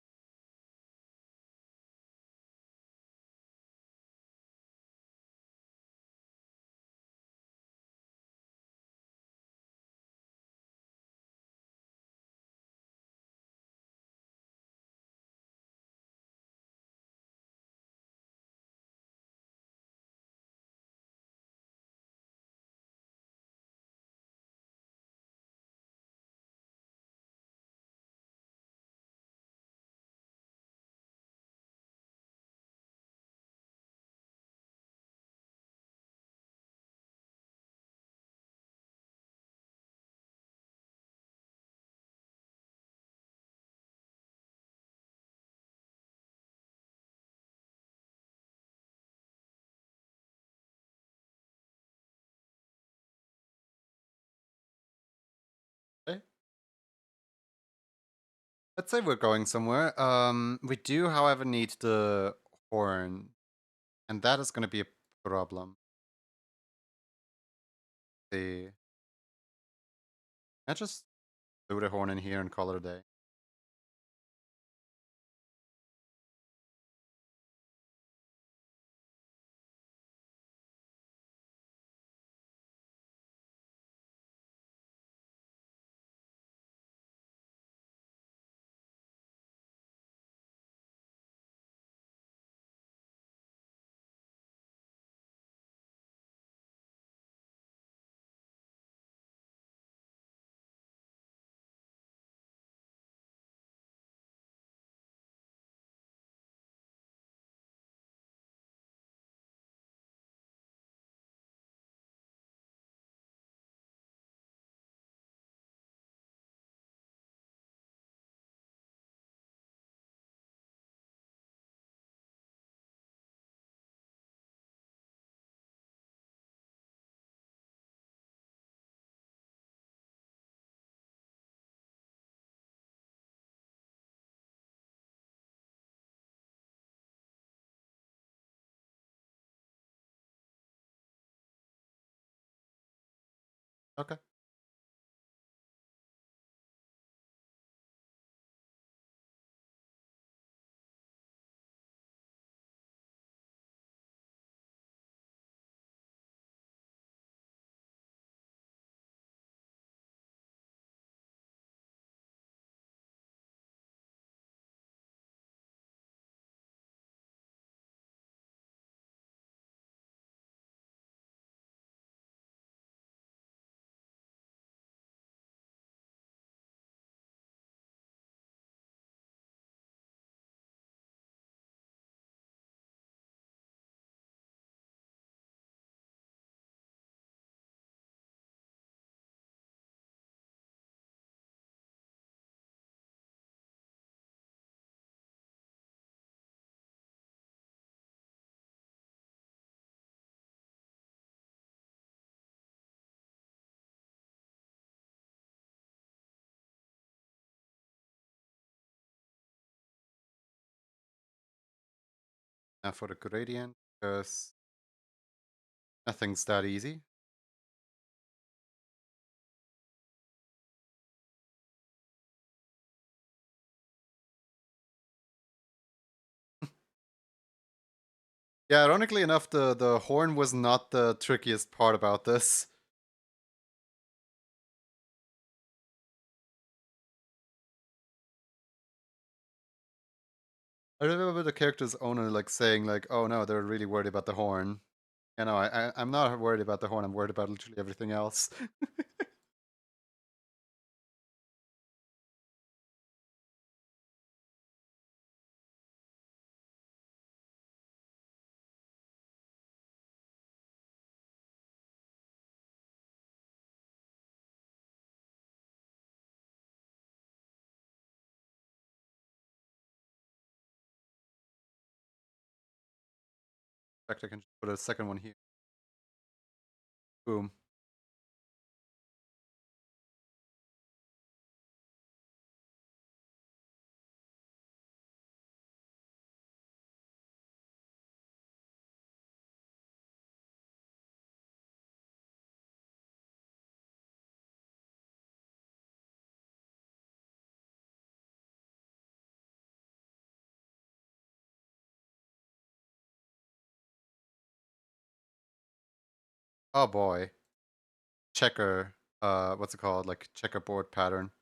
Okay. Let's say we're going somewhere. We do, however, need the horn, and that is going to be a problem. The I just do the horn in here and call it a day. Okay. Now for the gradient, because nothing's that easy. Yeah, ironically enough, the horn was not the trickiest part about this. I remember the character's owner like saying like, "Oh no, they're really worried about the horn." You know, I'm not worried about the horn. I'm worried about literally everything else. In fact, I can just put a second one here. Boom. Oh boy. Checker. What's it called? Like checkerboard pattern.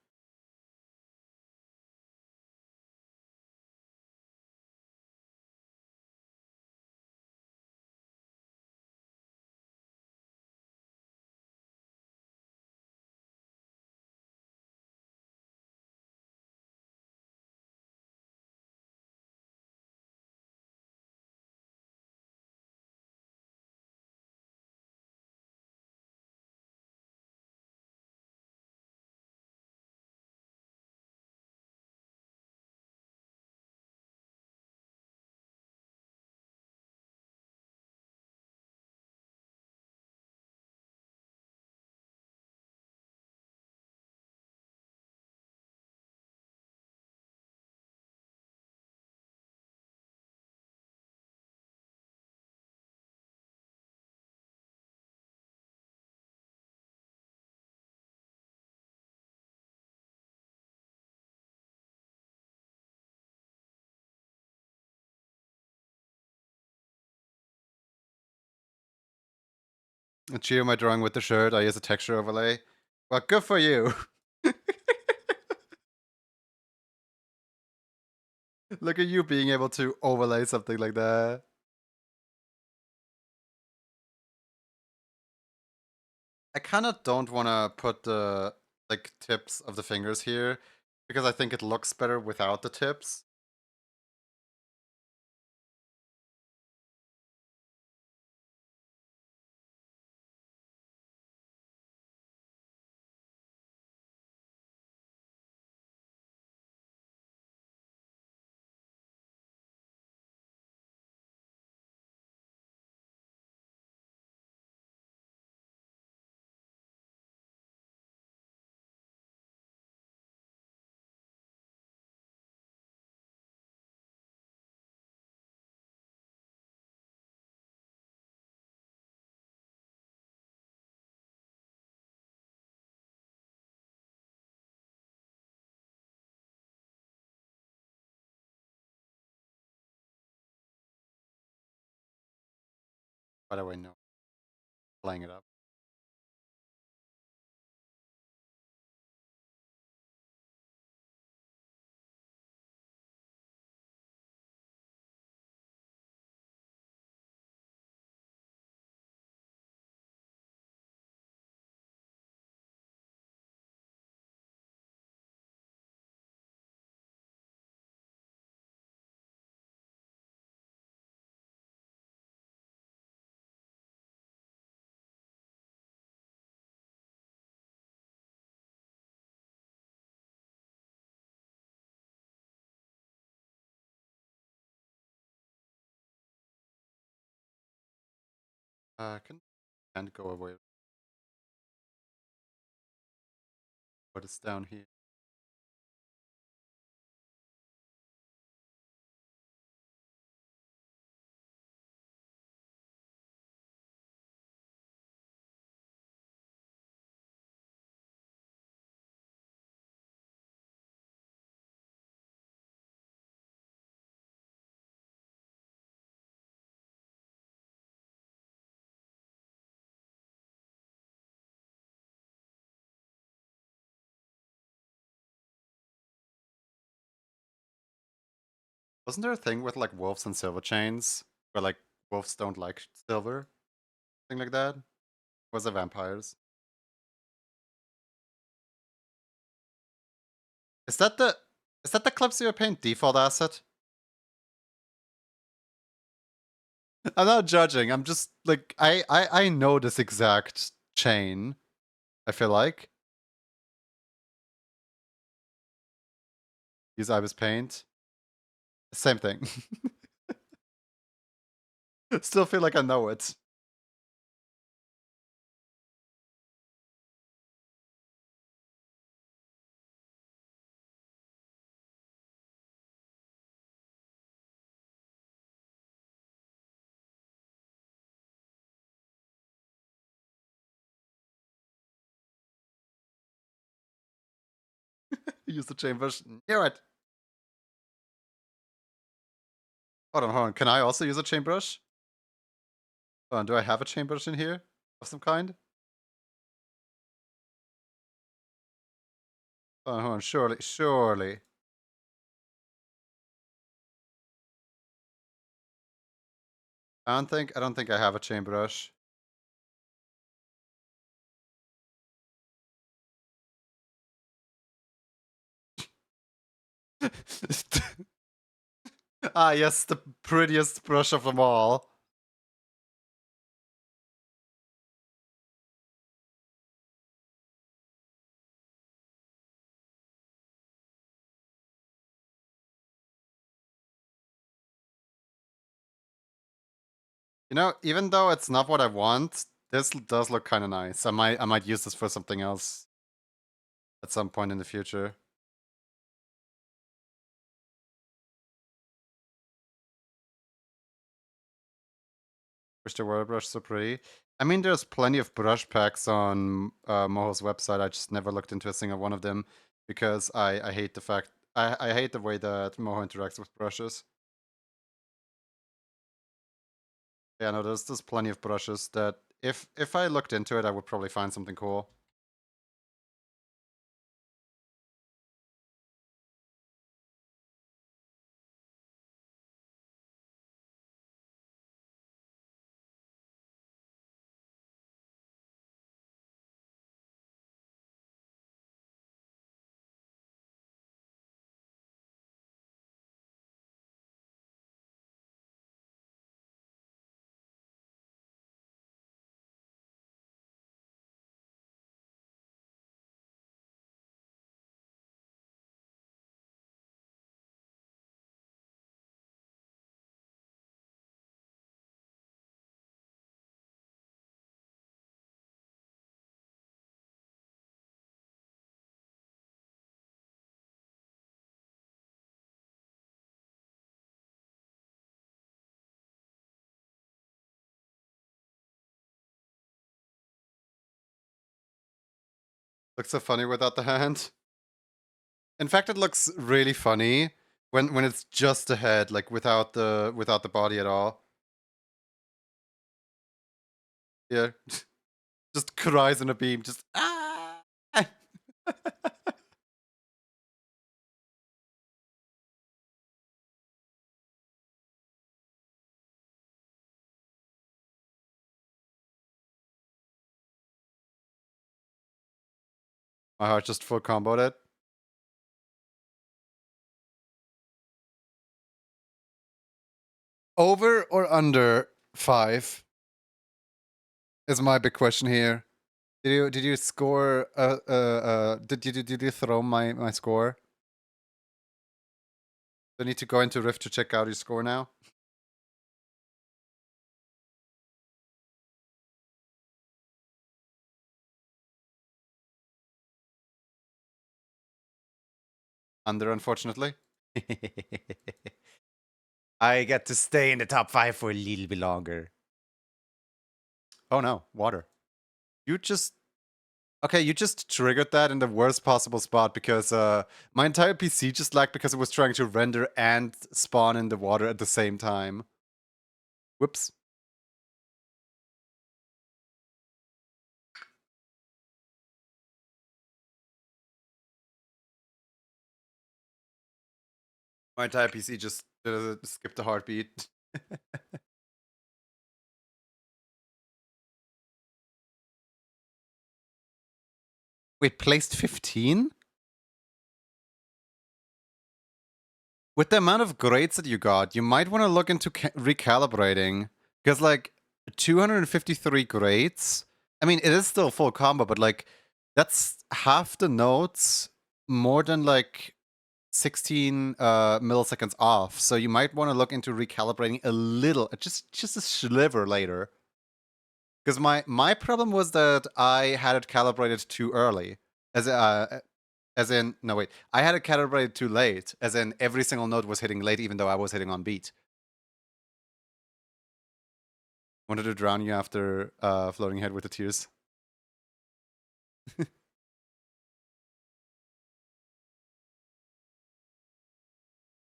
Cheer my drawing with the shirt. I use a texture overlay. Well, good for you. Look at you being able to overlay something like that. I kind of don't want to put the like tips of the fingers here because I think it looks better without the tips. By the way, no, playing it up. Can't go away. What is down here? Wasn't there a thing with like wolves and silver chains? Where like wolves don't like silver? Thing like that? Or was it vampires? Is that the Clip Paint default asset? I'm not judging. I'm just like I know this exact chain. I feel like use Ibis Paint. Same thing. Still feel like I know it. Use the chain brush. Knew it. Hold on. Can I also use a chain brush? Hold on, do I have a chain brush in here of some kind? Hold on. Surely. I don't think I have a chain brush. Ah, yes, the prettiest brush of them all. You know, even though it's not what I want, this does look kind of nice. I might use this for something else at some point in the future. Wish the word brush so pretty. I mean, there's plenty of brush packs on Moho's website. I just never looked into a single one of them because I hate the fact I hate the way that Moho interacts with brushes. Yeah, no, there's plenty of brushes that if I looked into it, I would probably find something cool. Looks so funny without the hand. In fact, it looks really funny when it's just the head, like without the body at all. Yeah, just cries in a beam, just ah. My heart just full comboed it. Over or under 5 is my big question here. Did you score? Did you throw my score? Do I need to go into Rift to check out your score now? Under, unfortunately. I get to stay in the top 5 for a little bit longer. Oh no, water. You just Okay, you just triggered that in the worst possible spot because my entire PC just lagged because it was trying to render and spawn in the water at the same time. Whoops. My entire PC just Skip the heartbeat. Wait, placed 15? With the amount of grades that you got, you might want to look into recalibrating. Because, like, 253 grades, I mean, it is still full combo, but, like, that's half the notes, more than, like, 16 milliseconds off. So you might want to look into recalibrating a little, just a sliver later. Because my problem was that I had it calibrated too early. As in, no wait, I had it calibrated too late. As in, every single note was hitting late, even though I was hitting on beat. Wanted to drown you after floating head with the tears.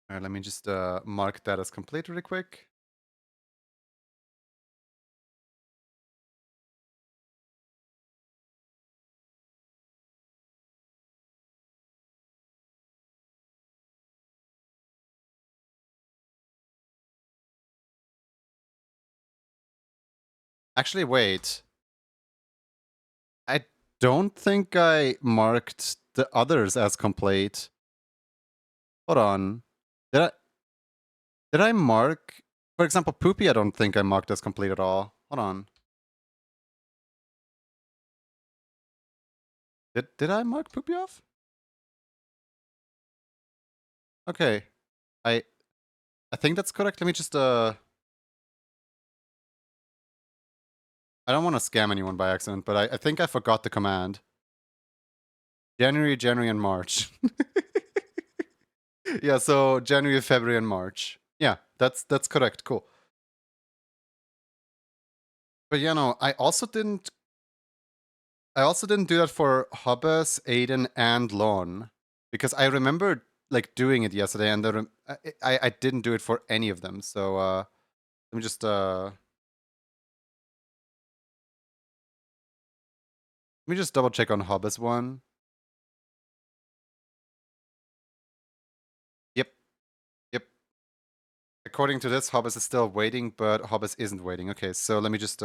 Alright, let me just mark that as complete really quick. Actually, wait. I don't think I marked the others as complete. Hold on. Did I mark, for example, Poopy? I don't think I marked as complete at all. Hold on. Did I mark Poopy off? Okay. I think that's correct. Let me just I don't want to scam anyone by accident, but I think I forgot the command. January, and March. Yeah, so January, February, and March. Yeah, that's correct. Cool. But yeah, no, I also didn't do that for Hobbes, Aiden, and Lon. Because I remember like doing it yesterday, and I didn't do it for any of them. So let me just double check on Hobbes one. Yep. According to this, Hobbes is still waiting, but Hobbes isn't waiting. Okay, so let me just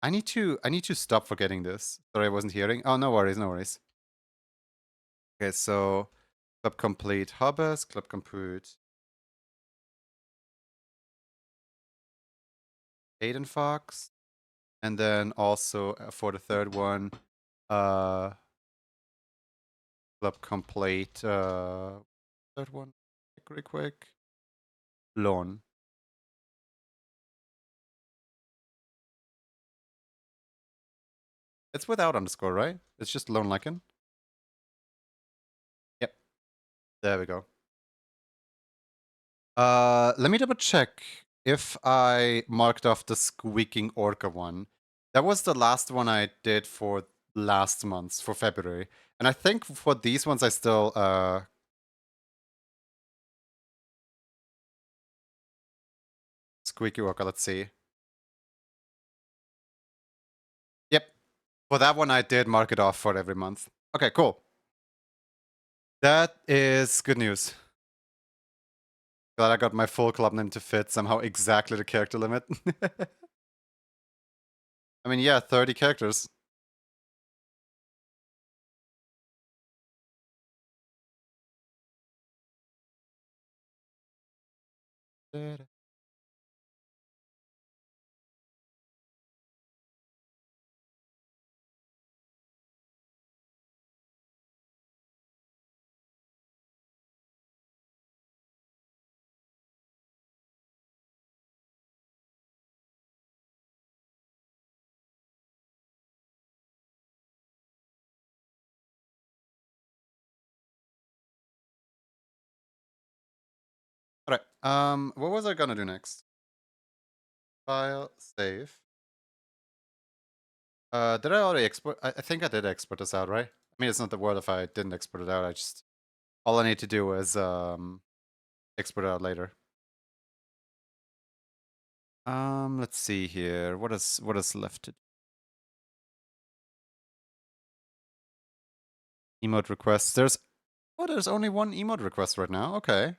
I need to stop forgetting this. Sorry, I wasn't hearing. Oh, no worries, no worries. Okay, so club complete Hobbes, club complete Aiden Fox, and then also for the third one, club complete third one, really quick, Lone. It's without underscore, right? It's just Lone Lycan. Yep. There we go. Let me double check if I marked off the squeaking orca one. That was the last one I did for last month, for February. And I think for these ones I still squeaky orca, let's see. Yep. For that one I did mark it off for every month. Okay, cool. That is good news. Glad I got my full club name to fit somehow exactly the character limit. I mean, yeah, 30 characters. Alright, what was I gonna do next? File, save. Did I already export? I think I did export this out, right? I mean, it's not the word if I didn't export it out. I just, all I need to do is export it out later. Let's see here. What is left to do? Emote requests. There's Oh, there's only one emote request right now. Okay.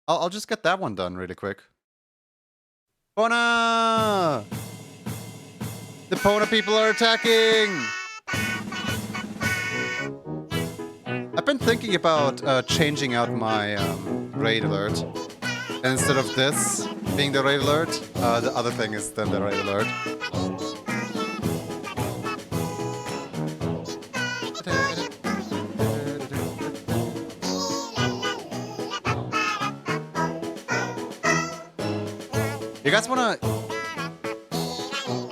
I'll just get that one done really quick. Pona! The Pona people are attacking! I've been thinking about changing out my raid alert. And instead of this being the raid alert, the other thing is then the raid alert. You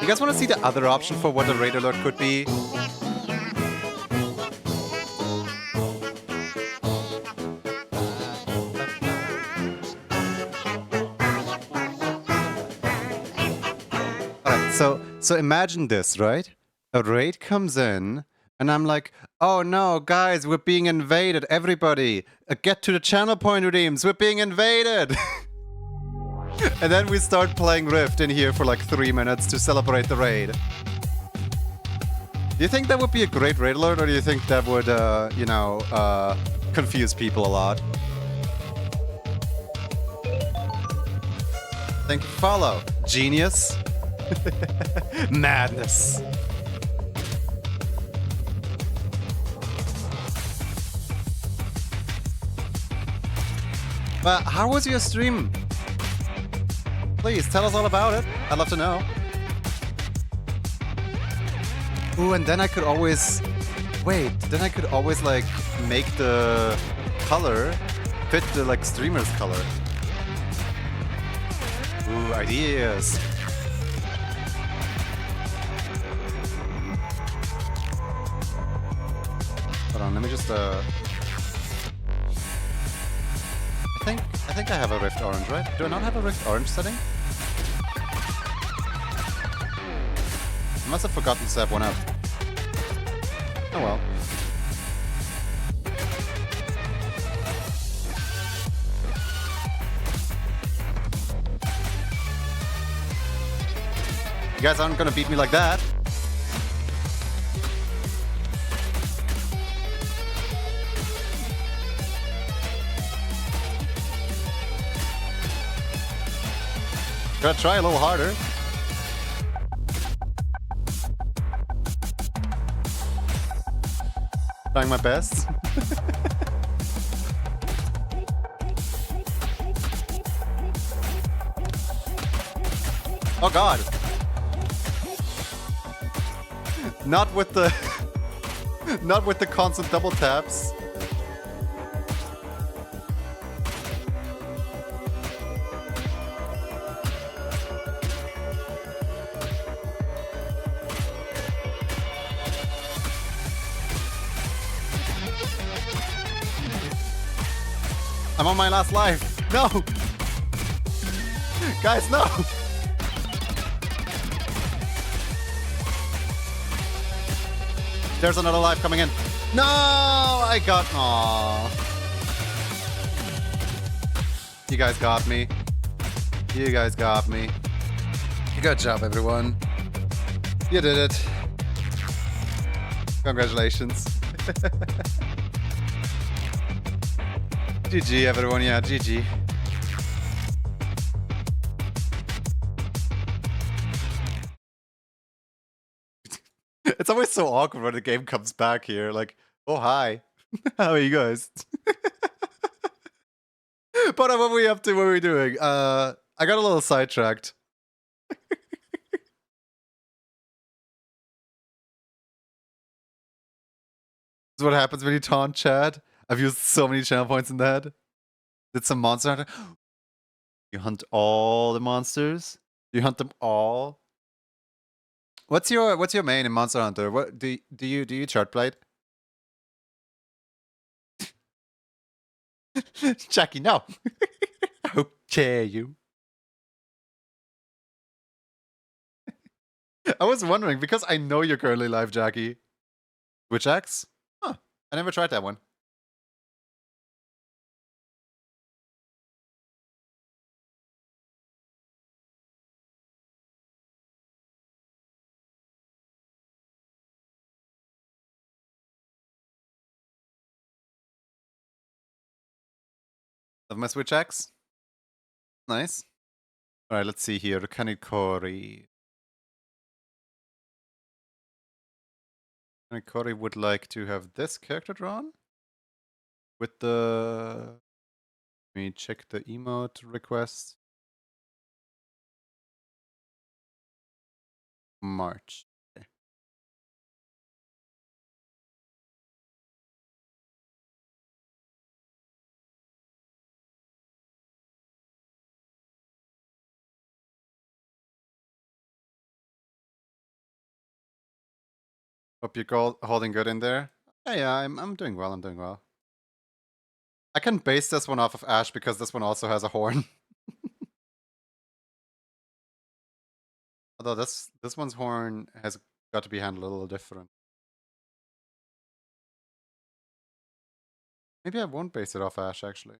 guys wanna see the other option for what a raid alert could be? Alright, so imagine this, right? A raid comes in, and I'm like, oh no, guys, we're being invaded, everybody! Get to the channel point redeems, we're being invaded! And then we start playing Rift in here for like 3 minutes to celebrate the raid. Do you think that would be a great raid alert, or do you think that would, confuse people a lot? Thank you, follow. Genius. Madness. But how was your stream? Please, tell us all about it. I'd love to know. Ooh, and then I could always... Wait, then I could always, like, make the color fit the, like, streamer's color. Ooh, ideas. Hold on, let me just, I think I have a Rift Orange, right? Do I not have a Rift Orange setting? I must have forgotten to set one up. Oh well. You guys aren't gonna beat me like that. Gotta try a little harder. Trying my best. Oh god. Not with the not with the constant double taps. I'm on my last life. No! Guys, no! There's another life coming in. No! I got... Aww. You guys got me. You guys got me. Good job, everyone. You did it. Congratulations. GG, everyone. Yeah, GG. It's always so awkward when the game comes back here. Like, oh, hi. How are you guys? But what were we up to? What were we doing? I got a little sidetracked. This is what happens when you taunt chat. I've used so many channel points in that. Did some monster hunter. You hunt all the monsters? You hunt them all? What's your main in Monster Hunter? What do you chart blade? Jackie, no. How dare you? I was wondering because I know you're currently live, Jackie. Which axe? Huh. I never tried that one. Love my Switch X. Nice. Alright, let's see here. Kanikori. Kanikori would like to have this character drawn. With the... Let me check the emote request. March. Okay. Hope you're holding good in there. Yeah, I'm doing well, I'm doing well. I can base this one off of Ash because this one also has a horn. Although this one's horn has got to be handled a little different. Maybe I won't base it off Ash, actually.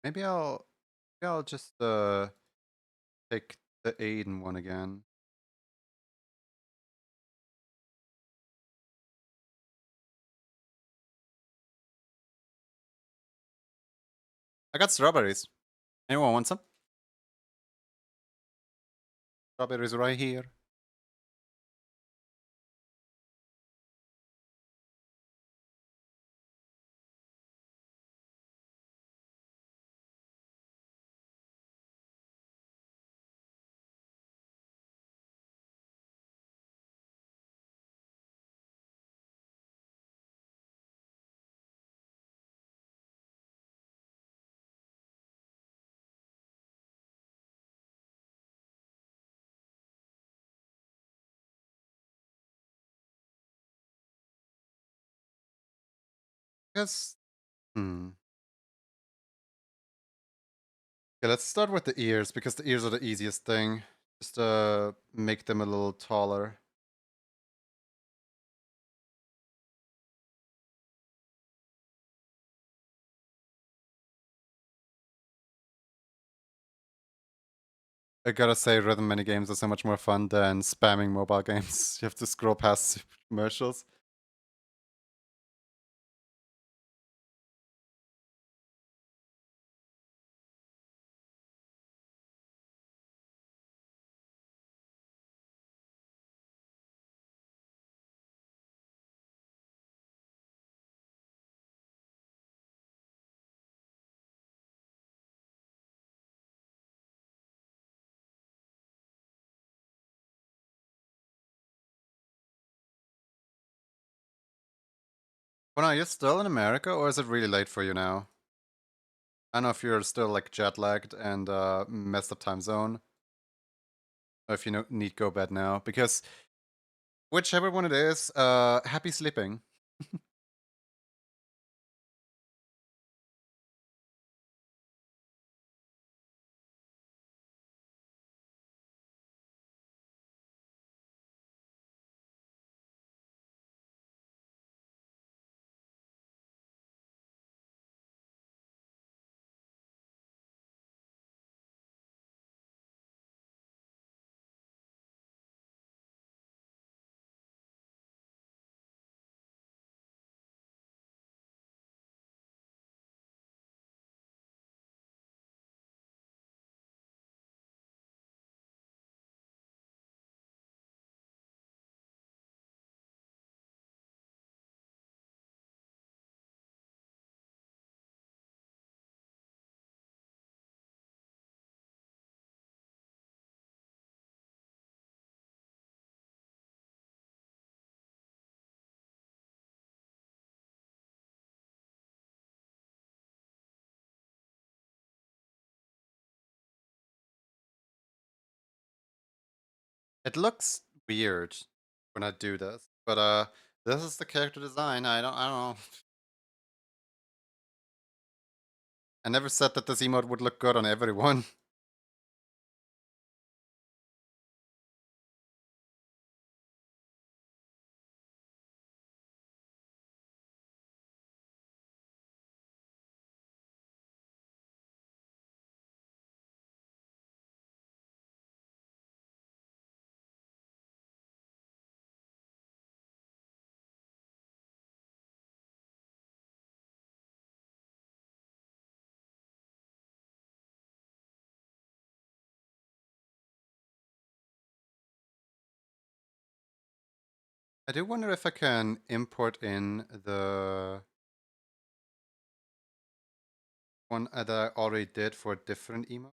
Maybe I'll just pick the Aiden one again. I got strawberries. Anyone want some? Strawberries right here. I guess. Okay, let's start with the ears because the ears are the easiest thing. Just make them a little taller. I gotta say, rhythm mini games are so much more fun than spamming mobile games. You have to scroll past commercials. Well, are you still in America, or is it really late for you now? I don't know if you're still like jet lagged and messed up time zone, or if you need go bed now. Because whichever one it is, happy sleeping. It looks weird when I do this, but this is the character design. I don't know. I never said that this emote would look good on everyone. I do wonder if I can import in the one that I already did for a different emote.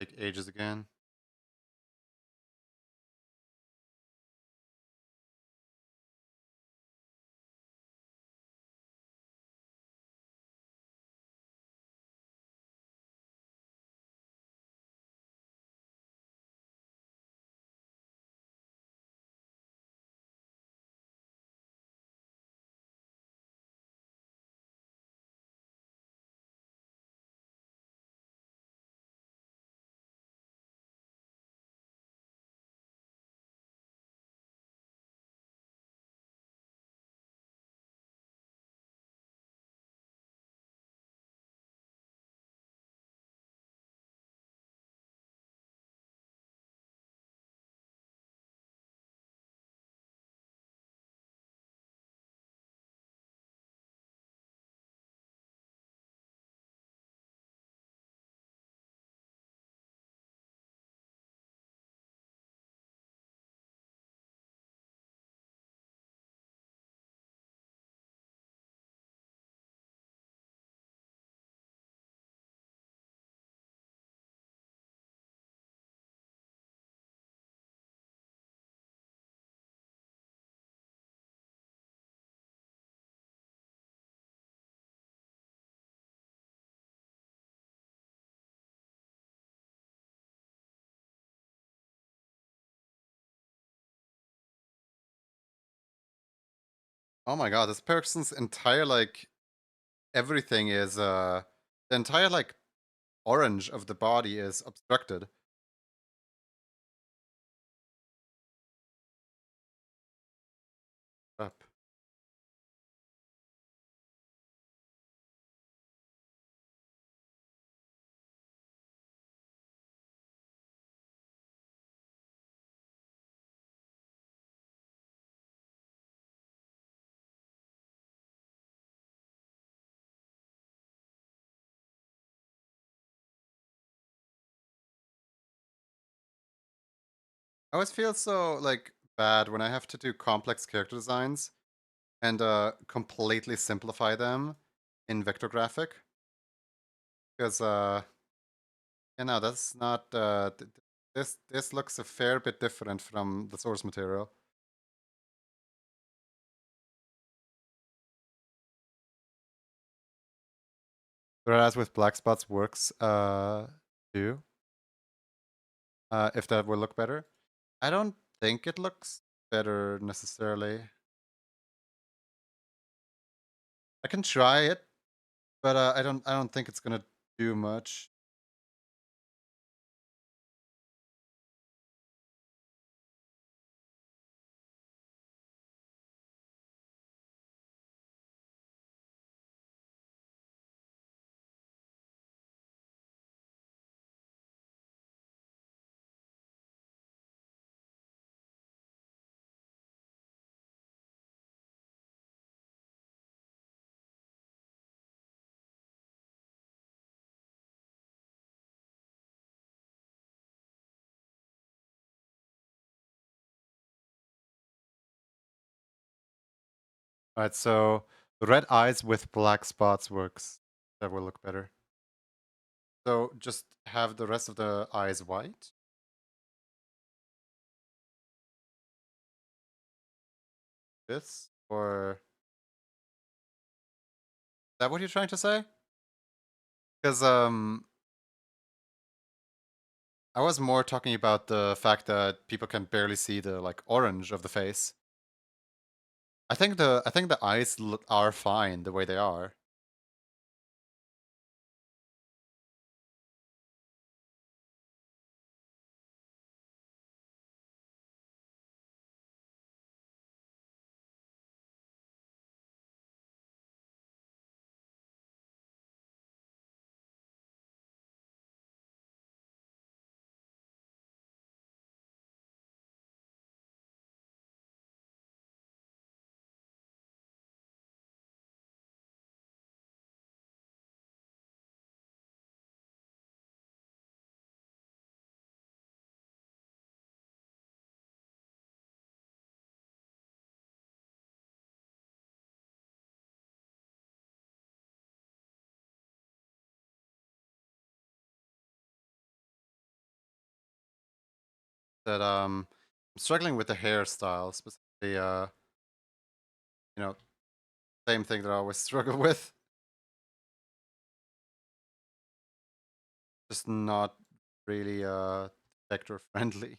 Take ages again. Oh my god, this person's entire like everything is the entire like orange of the body is obstructed. Up. I always feel so like bad when I have to do complex character designs and completely simplify them in vector graphic. Because you know, that's not this looks a fair bit different from the source material. Whereas with black spots works too. If that will look better. I don't think it looks better necessarily. I can try it, but I don't think it's gonna do much. Alright, so red eyes with black spots works. That will look better. So just have the rest of the eyes white. This, or is that what you're trying to say? Because I was more talking about the fact that people can barely see the like orange of the face. I think the eyes are fine the way they are. That I'm struggling with the hairstyle, specifically you know, same thing that I always struggle with. Just not really vector friendly.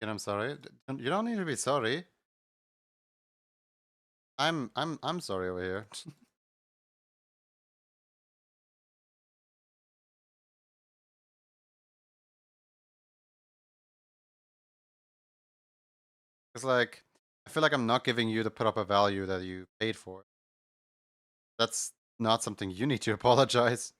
And I'm sorry. You don't need to be sorry. I'm sorry over here. It's like I feel like I'm not giving you the proper value that you paid for. That's not something you need to apologize.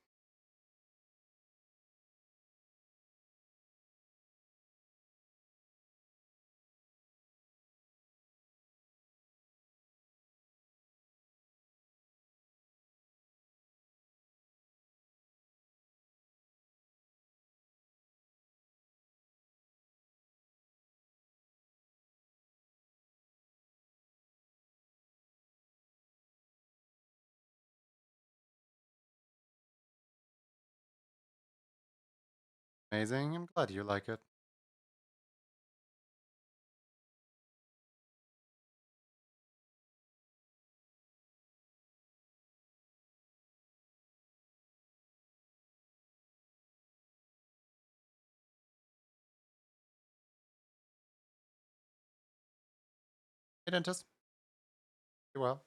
Amazing. I'm glad you like it. Hey, dentist. You well?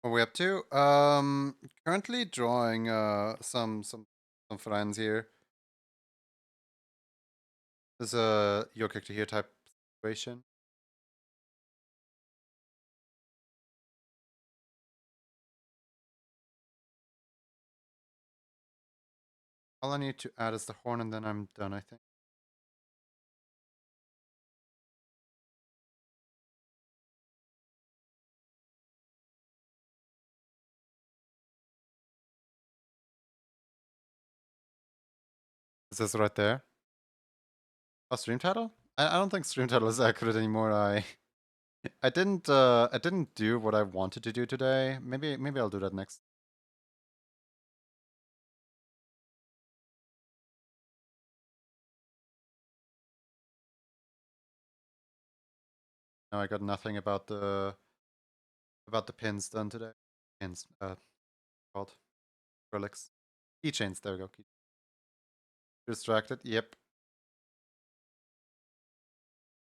What are we up to? Currently drawing some friends here. There's a your character here type situation. All I need to add is the horn, and then I'm done, I think. Is this right there? Oh, stream title? I don't think stream title is accurate anymore. I didn't do what I wanted to do today. Maybe I'll do that next. No, I got nothing about the pins done today. Pins, called relics, keychains. There we go. Distracted. Yep.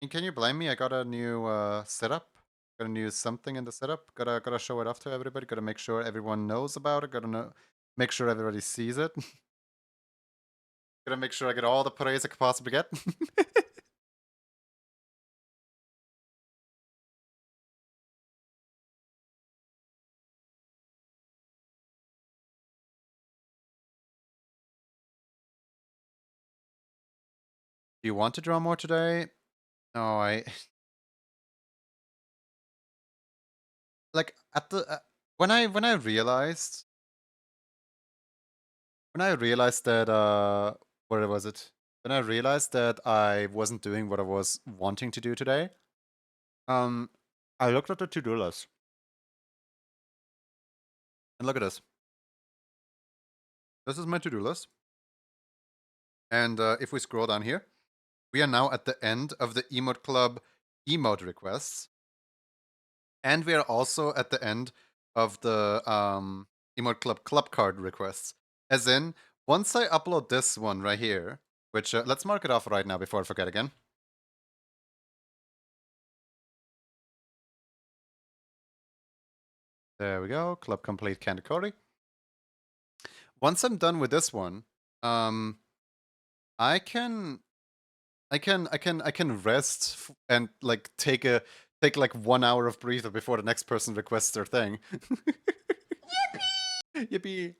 And can you blame me? I got a new setup. Got a new something in the setup. Gotta show it off to everybody. Gotta make sure everyone knows about it. Make sure everybody sees it. Gotta make sure I get all the praise I could possibly get. Do you want to draw more today? No, like at the when I realized that what was it? When I realized that I wasn't doing what I was wanting to do today, I looked at the to-do list. And look at this. This is my to-do list. And if we scroll down here, we are now at the end of the Emote Club emote requests. And we are also at the end of the Emote Club club card requests. As in, once I upload this one right here, which let's mark it off right now before I forget again. There we go, club complete Candy Cody. Once I'm done with this one, I can rest and like take like 1 hour of breather before the next person requests their thing. Yippee! Yippee!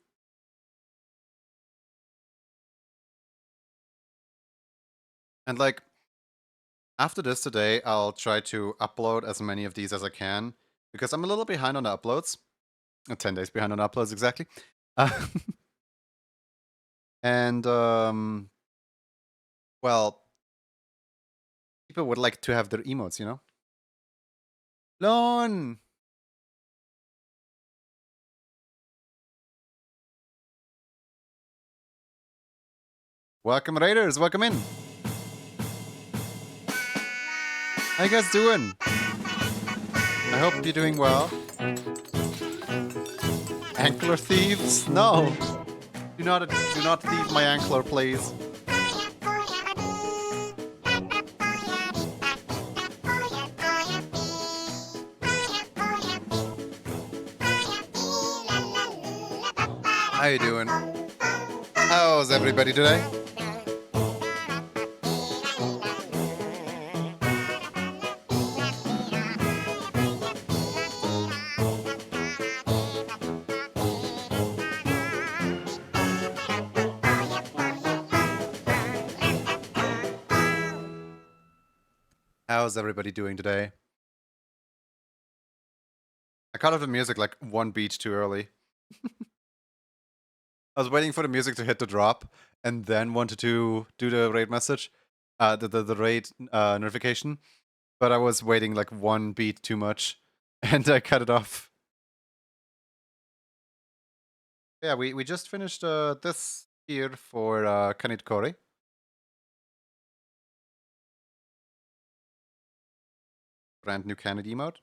And like after this today, I'll try to upload as many of these as I can because I'm a little behind on the uploads. 10 days behind on uploads exactly. And well, people would like to have their emotes, you know? Lon! Welcome, Raiders. Welcome in. How you guys doing? I hope you're doing well. Ankler thieves? No. Do not thieve my ankler, please. How you doing? How's everybody today? How's everybody doing today? I cut off the music like one beat too early. I was waiting for the music to hit the drop, and then wanted to do the raid message, the raid notification, but I was waiting like one beat too much, and I cut it off. Yeah, we just finished this here for Kanit Kori. Brand new Kennedy emote.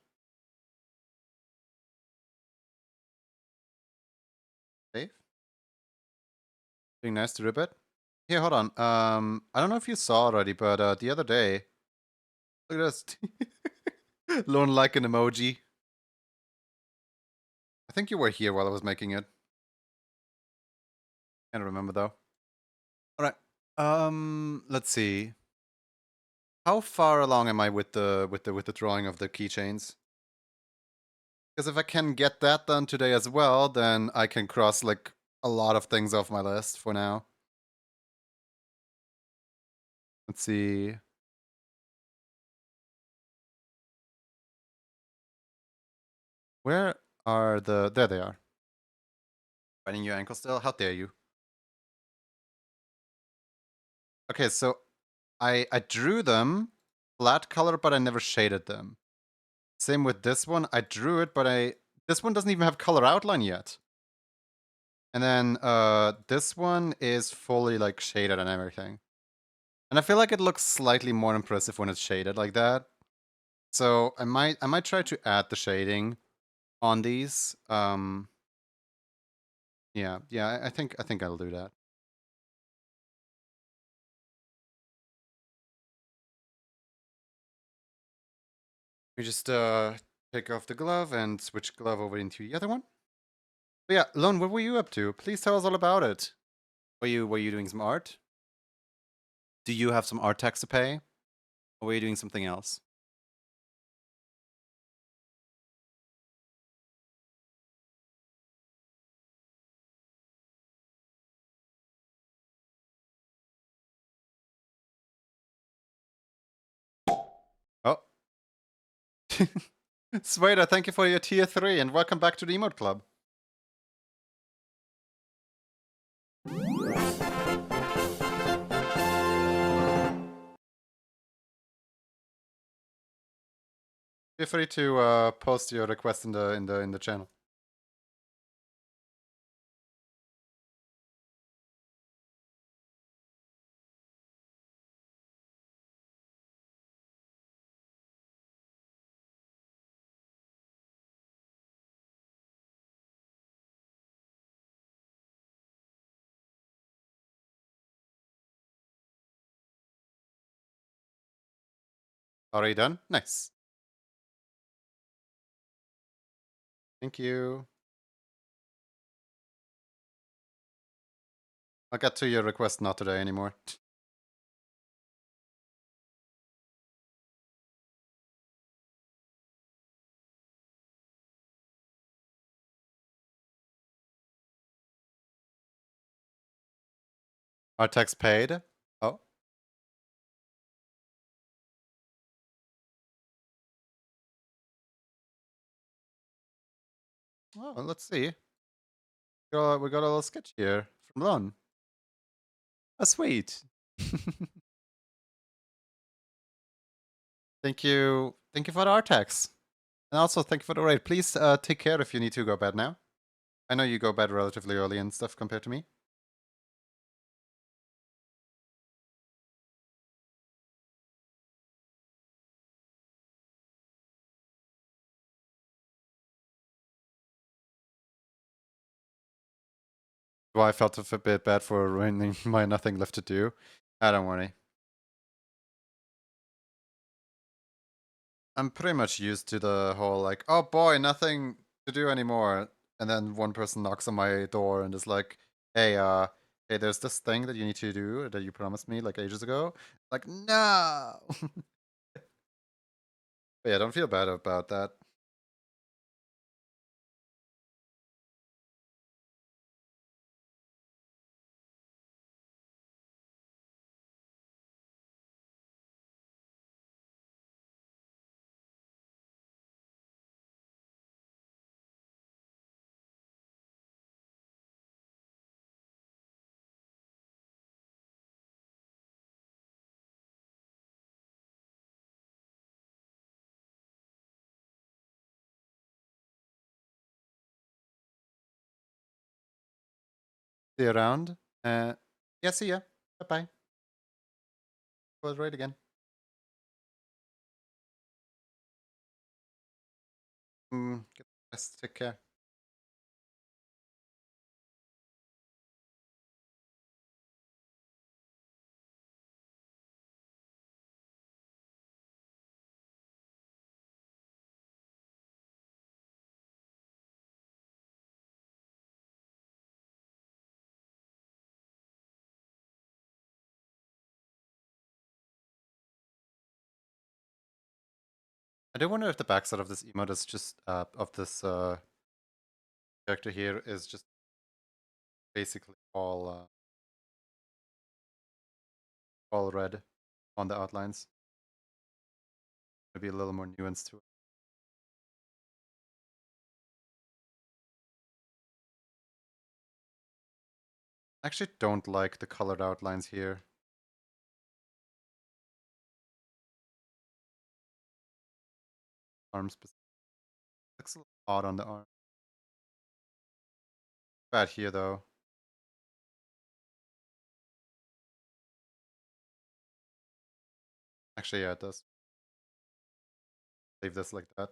Dave? Being nice to Ribbit. Here, hold on. I don't know if you saw already, but the other day, look at this. Lone like an emoji. I think you were here while I was making it. Can't remember though. All right. Let's see. How far along am I with the drawing of the keychains? Because if I can get that done today as well, then I can cross like a lot of things off my list for now. Let's see. Where are the... There they are. Biting your ankle still? How dare you? Okay, so I drew them flat color, but I never shaded them. Same with this one. I drew it, but this one doesn't even have color outline yet. And then this one is fully like shaded and everything. And I feel like it looks slightly more impressive when it's shaded like that. So I might try to add the shading on these. Yeah, I think I'll do that. We just take off the glove and switch glove over into the other one. But yeah, Lone, what were you up to? Please tell us all about it. Were you doing some art? Do you have some art tax to pay? Or were you doing something else? Oh. Swader, thank you for your tier 3 and welcome back to the Emote Club. Feel free to post your request in the channel. Already done? Nice. Thank you. I'll get to your request not today anymore. Our tax paid. Oh. Oh, let's see. We got a little sketch here from Lon. Oh, sweet. Thank you. Thank you for the art tax. And also thank you for the raid. Please take care if you need to go bed now. I know you go bed relatively early and stuff compared to me. Well, I felt a bit bad for ruining my nothing left to do. I don't worry. I'm pretty much used to the whole like, oh boy, nothing to do anymore. And then one person knocks on my door and is like, hey, hey, there's this thing that you need to do that you promised me like ages ago. Like, no. But yeah, don't feel bad about that. See you around. Yeah, see ya. Bye-bye. Go right again. Get the best. Take care. I do wonder if the backside of this emote is just of this character here is just basically all red on the outlines. Maybe a little more nuance to it. I actually don't like the colored outlines here. Arm specific. Looks a little odd on the arm. Bad here though. Actually, yeah, it does. Leave this like that.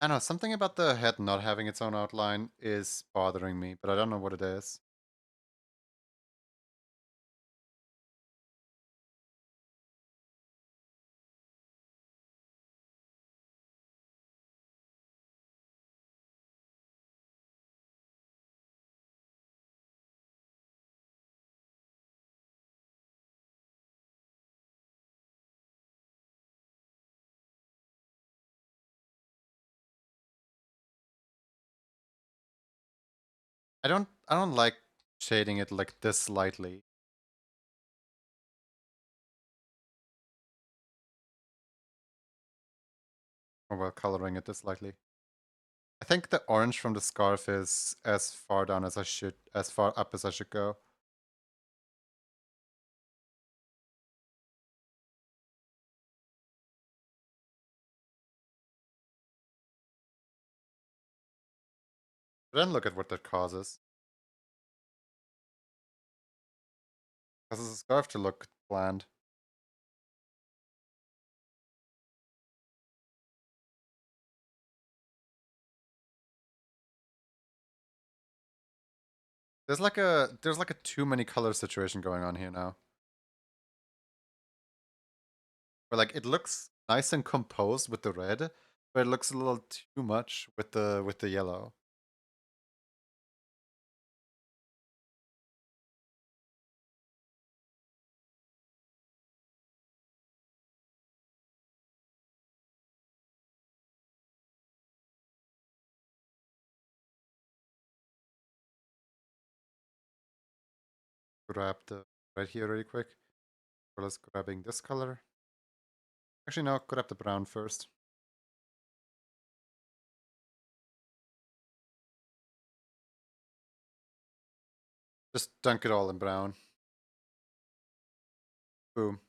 I know, something about the head not having its own outline is bothering me, but I don't know what it is. I don't like shading it like this slightly. Or well, coloring it this slightly. I think the orange from the scarf is as far down as as far up as I should go. But then look at what that causes. Causes the scarf to look bland. There's like a too many color situation going on here now. Where like it looks nice and composed with the red, but it looks a little too much with the yellow. Grab the red here really quick. Or let's grabbing this color. Actually no, grab the brown first. Just dunk it all in brown. Boom.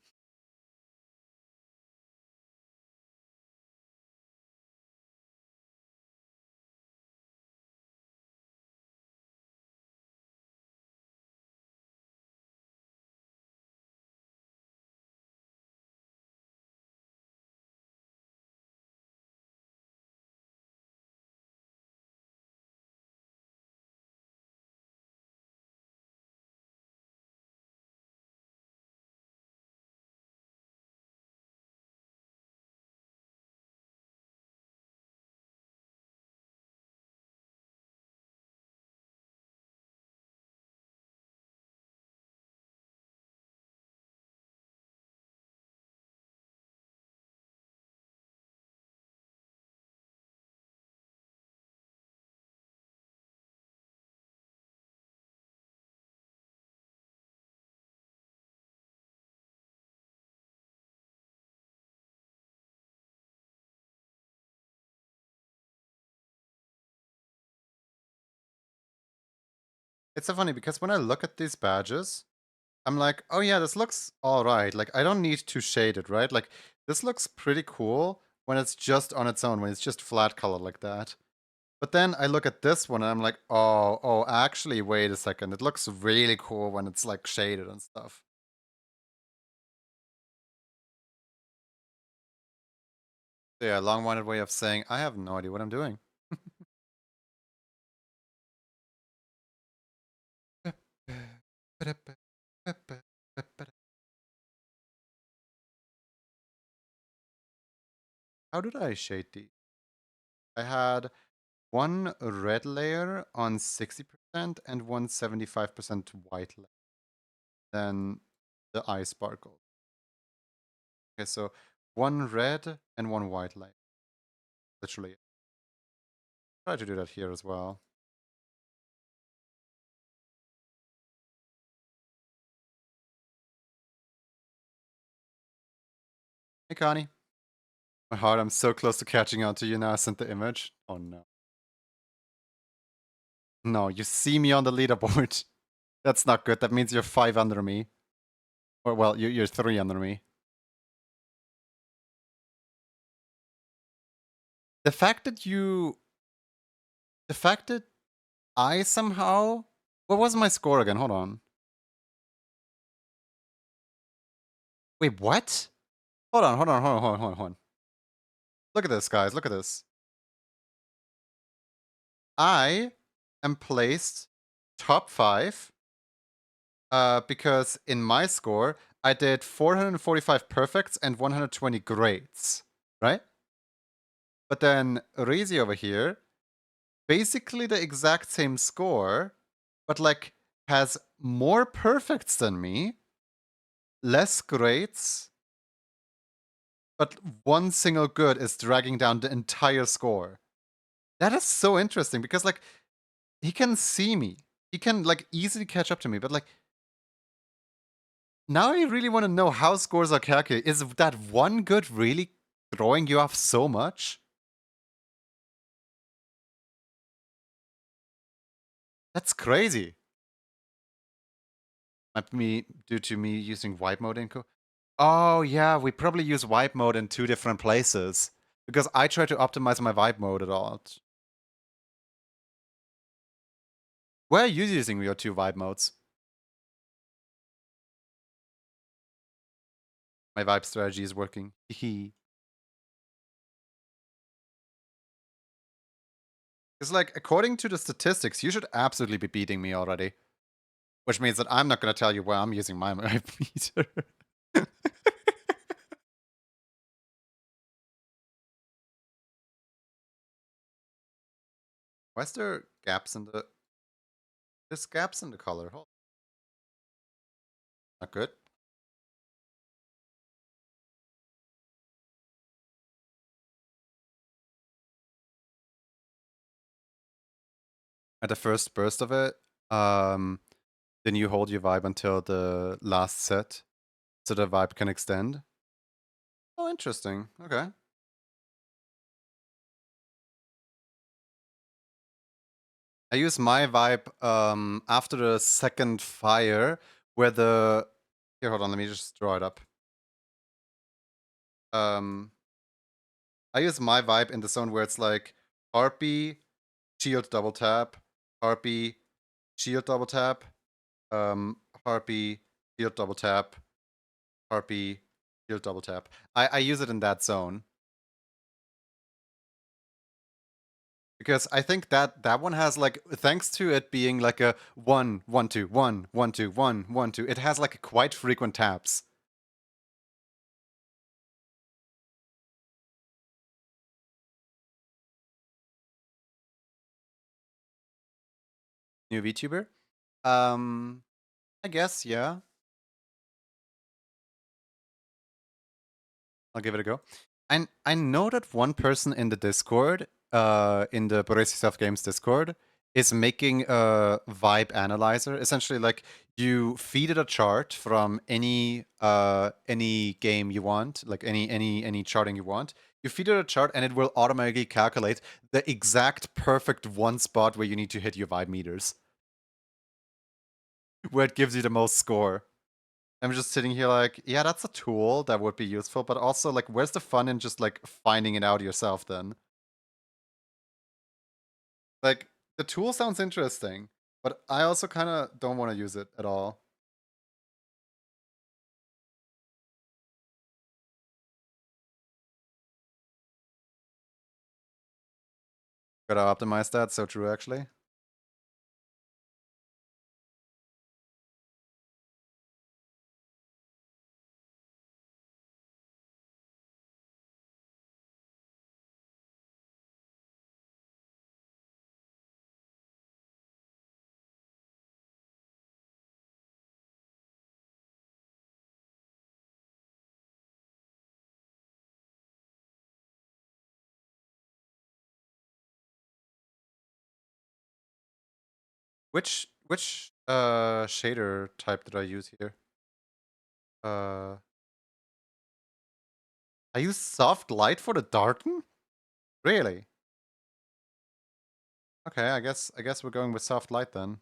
It's so funny because when I look at these badges, I'm like, oh yeah, this looks alright. Like, I don't need to shade it, right? Like, this looks pretty cool when it's just on its own, when it's just flat color like that. But then I look at this one and I'm like, oh, actually, wait a second. It looks really cool when it's like shaded and stuff. So yeah, long-winded way of saying I have no idea what I'm doing. How did I shade these? I had one red layer on 60% and one 75% white layer. Then the eye sparkle. Okay, so one red and one white layer. Literally. Try to do that here as well. Hey, Connie. My heart, I'm so close to catching on to you now. I sent the image. Oh no. No, you see me on the leaderboard. That's not good. That means you're 5 under me. Or, well, you're 3 under me. The fact that I somehow... What was my score again? Hold on. Wait, what? Hold on. Look at this, guys. Look at this. I am placed top 5 because in my score, I did 445 perfects and 120 greats, right? But then Rizi over here, basically the exact same score, but like has more perfects than me, less greats, but one single good is dragging down the entire score. That is so interesting because like he can see me. He can like easily catch up to me, but like now I really want to know how scores are calculated. Is that one good really throwing you off so much? That's crazy. Might be due to me using wipe mode in Oh yeah, we probably use wipe mode in 2 different places. Because I try to optimize my wipe mode at all. Where are you using your 2 wipe modes? My vibe strategy is working. Hehe. Because, like, according to the statistics, you should absolutely be beating me already. Which means that I'm not going to tell you where I'm using my vibe meter. Why is there gaps in the... There's gaps in the color. Hold. Not good. At the first burst of it, then you hold your vibe until the last set, so the vibe can extend. Oh, interesting. Okay. I use my vibe after the second fire, where the... Here, hold on, let me just draw it up. I use my vibe in the zone where it's like Harpy, shield double tap, Harpy, shield double tap, Harpy, shield double tap, Harpy, shield double tap. I use it in that zone. Because I think that one has like, thanks to it being like a 1, 1, 2, 1, 1, 2, 1, 1, 2, it has like quite frequent taps. New VTuber? I guess, yeah. I'll give it a go. I know that one person in the Discord, in the Brace Yourself Games Discord, is making a vibe analyzer. Essentially, like you feed it a chart from any game you want, like any charting you want. You feed it a chart, and it will automatically calculate the exact perfect one spot where you need to hit your vibe meters. where it gives you the most score. I'm just sitting here like, yeah, that's a tool that would be useful, but also like, where's the fun in just like finding it out yourself then? Like, the tool sounds interesting, but I also kind of don't want to use it at all. Gotta optimize that, so true actually. Which shader type did I use here? I use soft light for the darken? Really? Okay, I guess we're going with soft light then.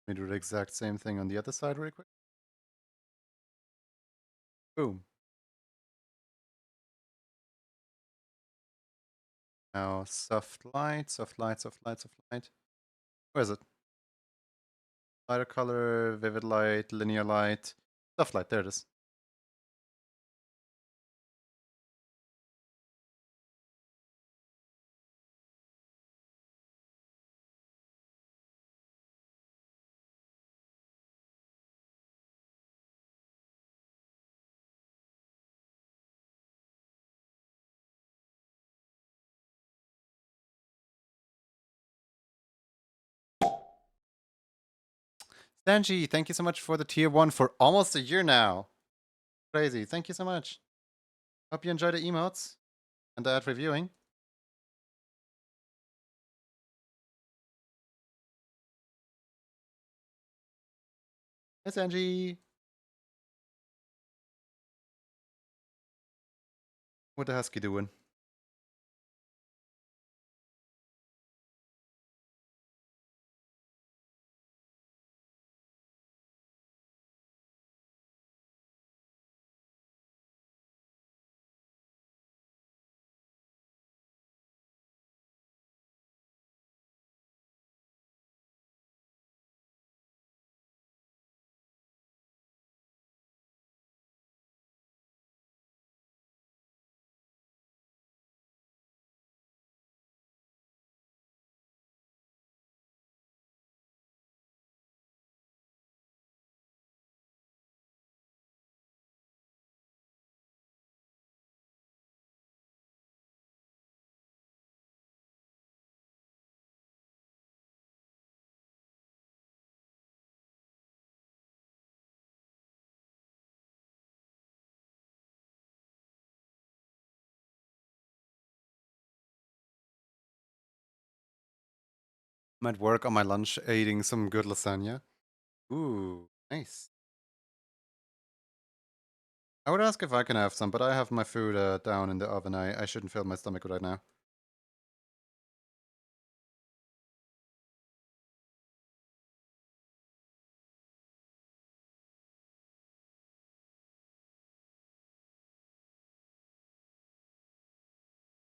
Let me do the exact same thing on the other side really quick. Boom. Now soft light, soft light, soft light, soft light. Where is it? Lighter color, vivid light, linear light, soft light. There it is. Sanji, thank you so much for the tier 1 for almost a year now. Crazy. Thank you so much. Hope you enjoy the emotes and the ad reviewing. Hey, Sanji. What the husky doing? Might work on my lunch eating some good lasagna. Ooh, nice. I would ask if I can have some, but I have my food down in the oven. I shouldn't fill my stomach right now.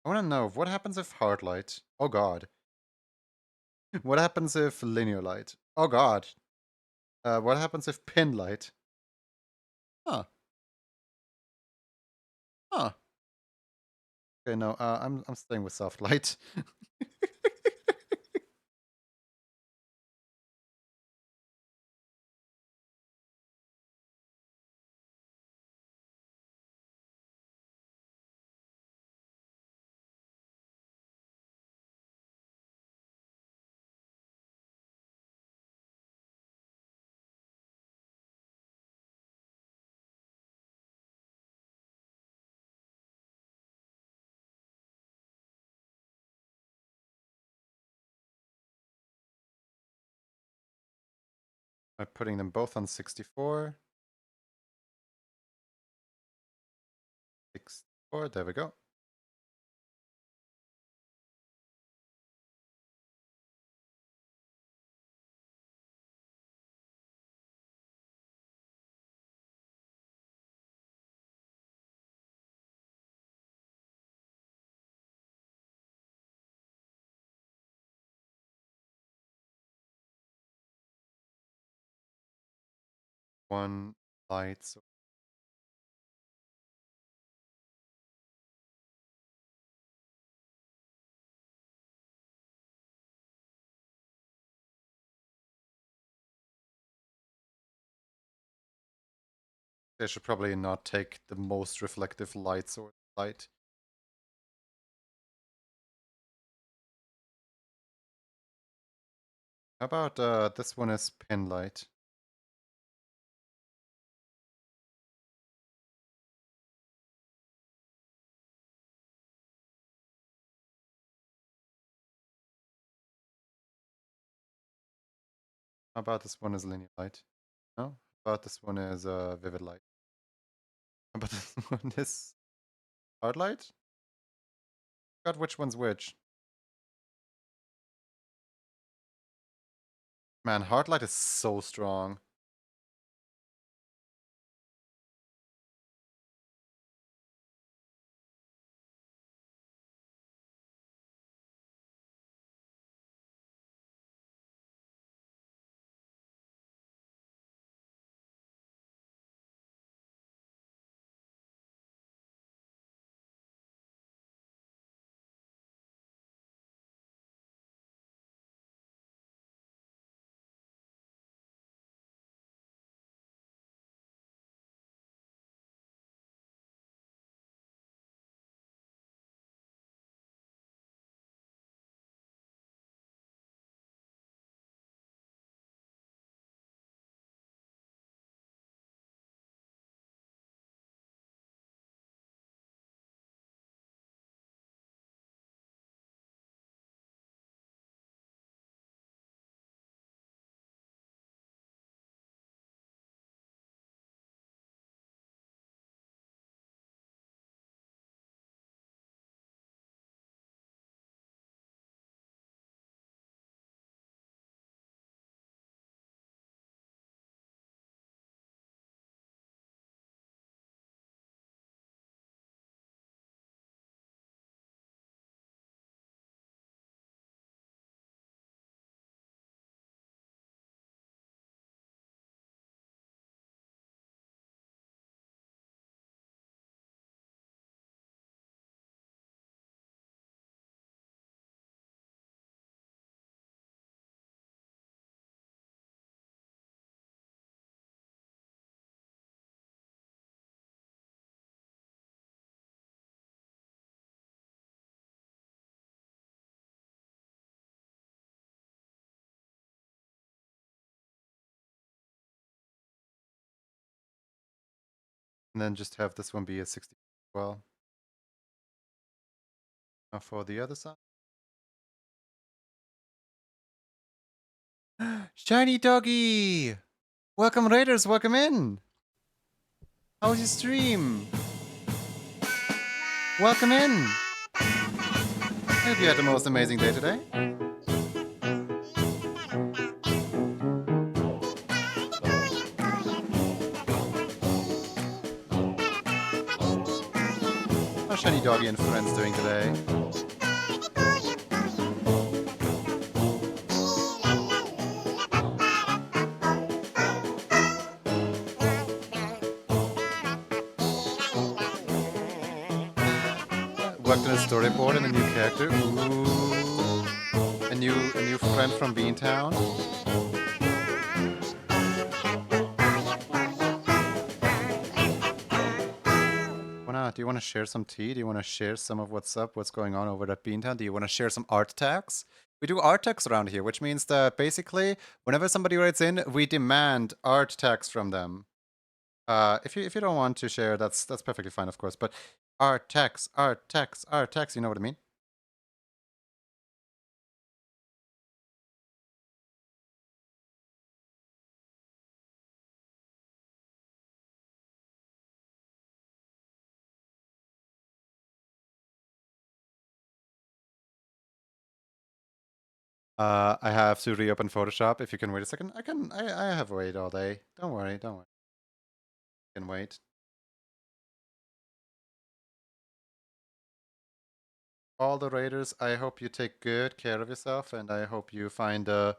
I want to know, what happens if hard light? Oh god. What happens if linear light? Oh god. What happens if pin light? Huh. Huh. Okay, no, I'm staying with soft light. By putting them both on 64. 64, there we go. One light, so they should probably not take the most reflective light source light. How about this one is pin light? How about this one is linear light? No? How about this one is vivid light? How about this one is hard light? God, which one's which? Man, hard light is so strong. And then just have this one be a 60 as well. Now for the other side. Shiny doggy! Welcome Raiders, welcome in! How's your stream? Welcome in! I hope you had the most amazing day today. How's Shiny Doggy and friends doing today? Worked on a storyboard and a new character. Ooh. A new friend from Beantown. Do you want to share some tea? Do you want to share some of what's up, what's going on over at Beantown? Do you want to share some art tags? We do art tags around here, which means that basically, whenever somebody writes in, we demand art tags from them. If you don't want to share, that's perfectly fine, of course. But art tags, art tags, art tags. You know what I mean? I have to reopen Photoshop. If you can wait a second, I have wait all day. Don't worry, don't worry. I can wait. All the raiders, I hope you take good care of yourself, and I hope you find the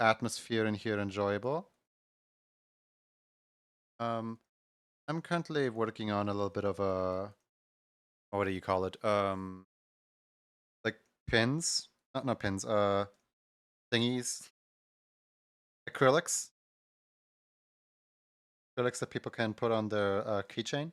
atmosphere in here enjoyable. I'm currently working on a little bit of a, what do you call it? Like pins, not pins. Thingies, acrylics that people can put on their keychain.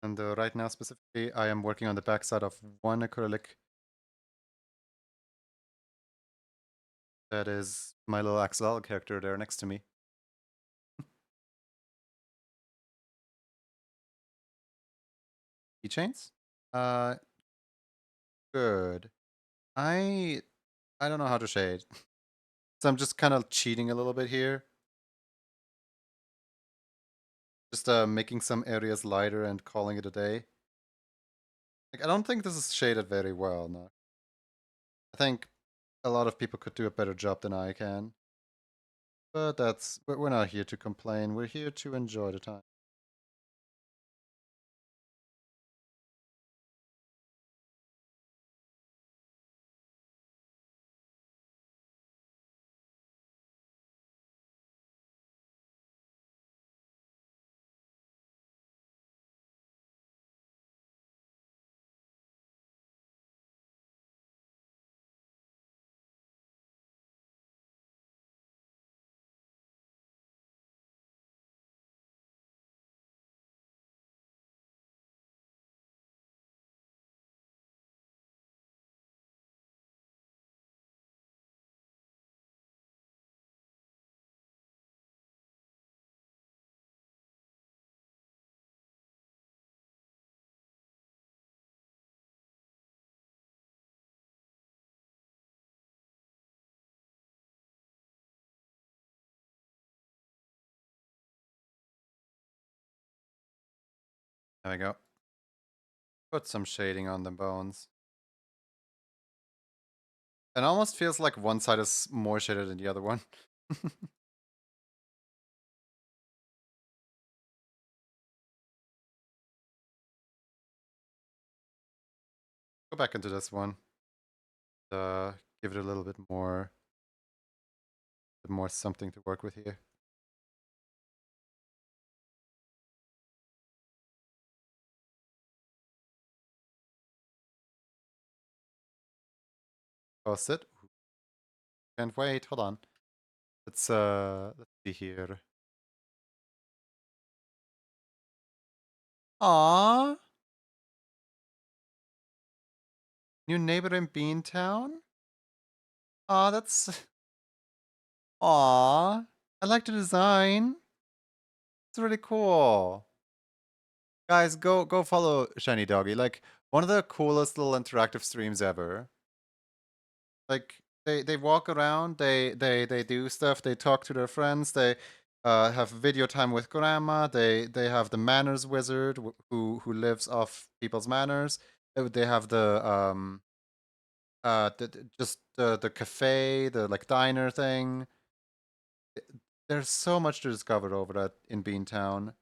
And right now specifically, I am working on the backside of one acrylic. That is my little XL character there next to me. Keychains? Good. I don't know how to shade. So I'm just kind of cheating a little bit here. Just making some areas lighter and calling it a day. Like, I don't think this is shaded very well, no. I think a lot of people could do a better job than I can. But we're not here to complain. We're here to enjoy the time. There we go. Put some shading on the bones. It almost feels like one side is more shaded than the other one. Go back into this one. Give it a little bit more something to work with here. Post it. Can't wait. Hold on. Let's see here. Aww. New neighbor in Beantown? Aw, that's... Aw. I like the design. It's really cool. Guys, go follow Shiny Doggy. Like one of the coolest little interactive streams ever. Like they walk around, they do stuff, they talk to their friends, they have video time with grandma, they have the manners wizard who lives off people's manners. They have just the cafe, the like diner thing. There's so much to discover over that in Beantown.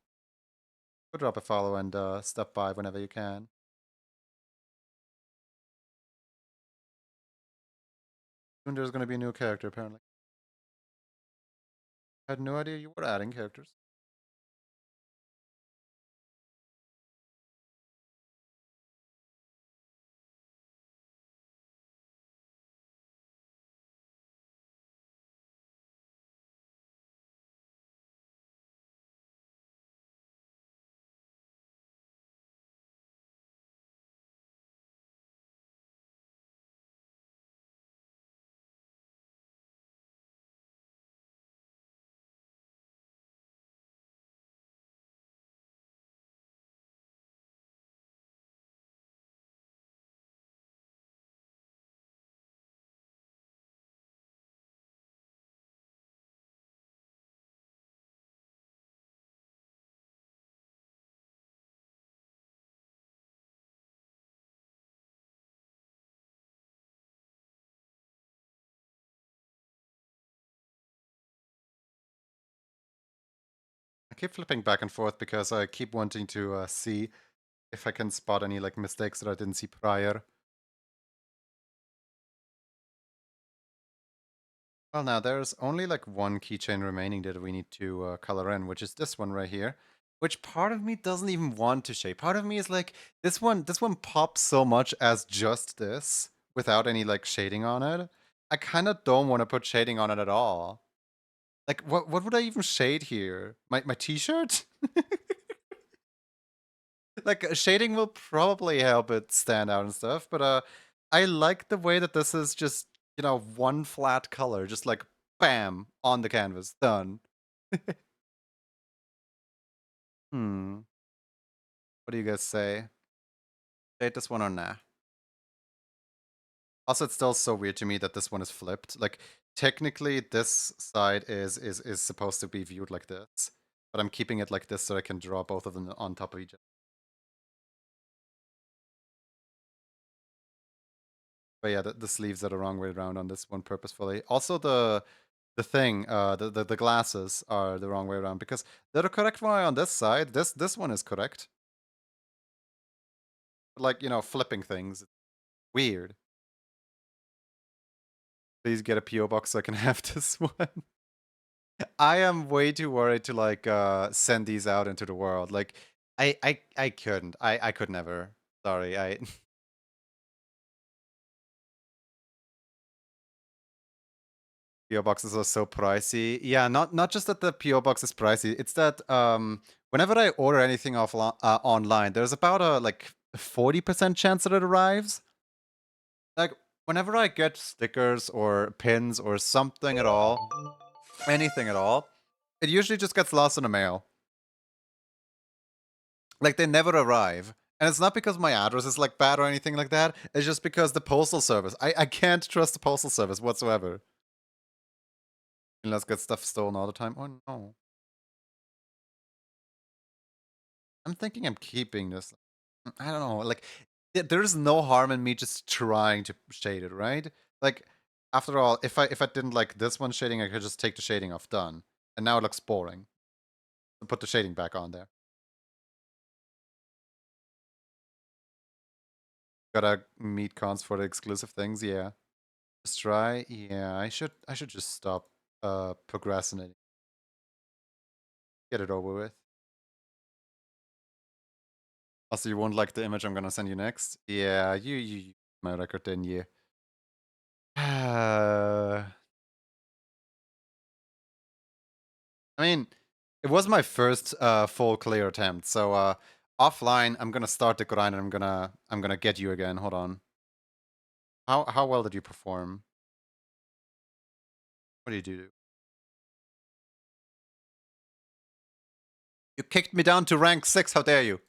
Go drop a follow and stop by whenever you can. Soon there's gonna be a new character apparently. I had no idea you were adding characters. I keep flipping back and forth because I keep wanting to see if I can spot any like mistakes that I didn't see prior. Well, now there's only like one keychain remaining that we need to color in, which is this one right here. Which part of me doesn't even want to shade. Part of me is like, this one pops so much as just this, without any like shading on it. I kind of don't want to put shading on it at all. Like, what would I even shade here? My t-shirt? Like shading will probably help it stand out and stuff, but I like the way that this is just, you know, one flat color, just like bam on the canvas, done. Hmm. What do you guys say? Shade this one or nah? Also, it's still so weird to me that this one is flipped. Like technically, this side is supposed to be viewed like this, but I'm keeping it like this so I can draw both of them on top of each other. But yeah, the sleeves are the wrong way around on this one purposefully. Also, the thing, the glasses are the wrong way around because they're the correct one on this side. This one is correct. But like, you know, flipping things, weird. Please get a PO box so I can have this one. I am way too worried to like send these out into the world. Like, I couldn't. I could never. Sorry. I PO boxes are so pricey. Yeah, not just that the PO box is pricey. It's that whenever I order anything off online, there's about a like 40% chance that it arrives. Like whenever I get stickers or pins or something at all, anything at all, it usually just gets lost in the mail. Like they never arrive. And it's not because my address is like bad or anything like that. It's just because the postal service. I can't trust the postal service whatsoever. Unless get stuff stolen all the time. Oh no. I'm thinking I'm keeping this. I don't know. Like there's no harm in me just trying to shade it, right? Like after all, if I didn't like this one shading, I could just take the shading off. Done. And now it looks boring. Put the shading back on there. Gotta meet cons for the exclusive things, yeah. Just try. Yeah, I should just stop procrastinating. Get it over with. Also, you won't like the image I'm gonna send you next. Yeah, you my record, didn't you? I mean, it was my first full clear attempt, so offline I'm gonna start the grind and I'm gonna get you again. Hold on. How well did you perform? What did you do? You kicked me down to rank 6, how dare you?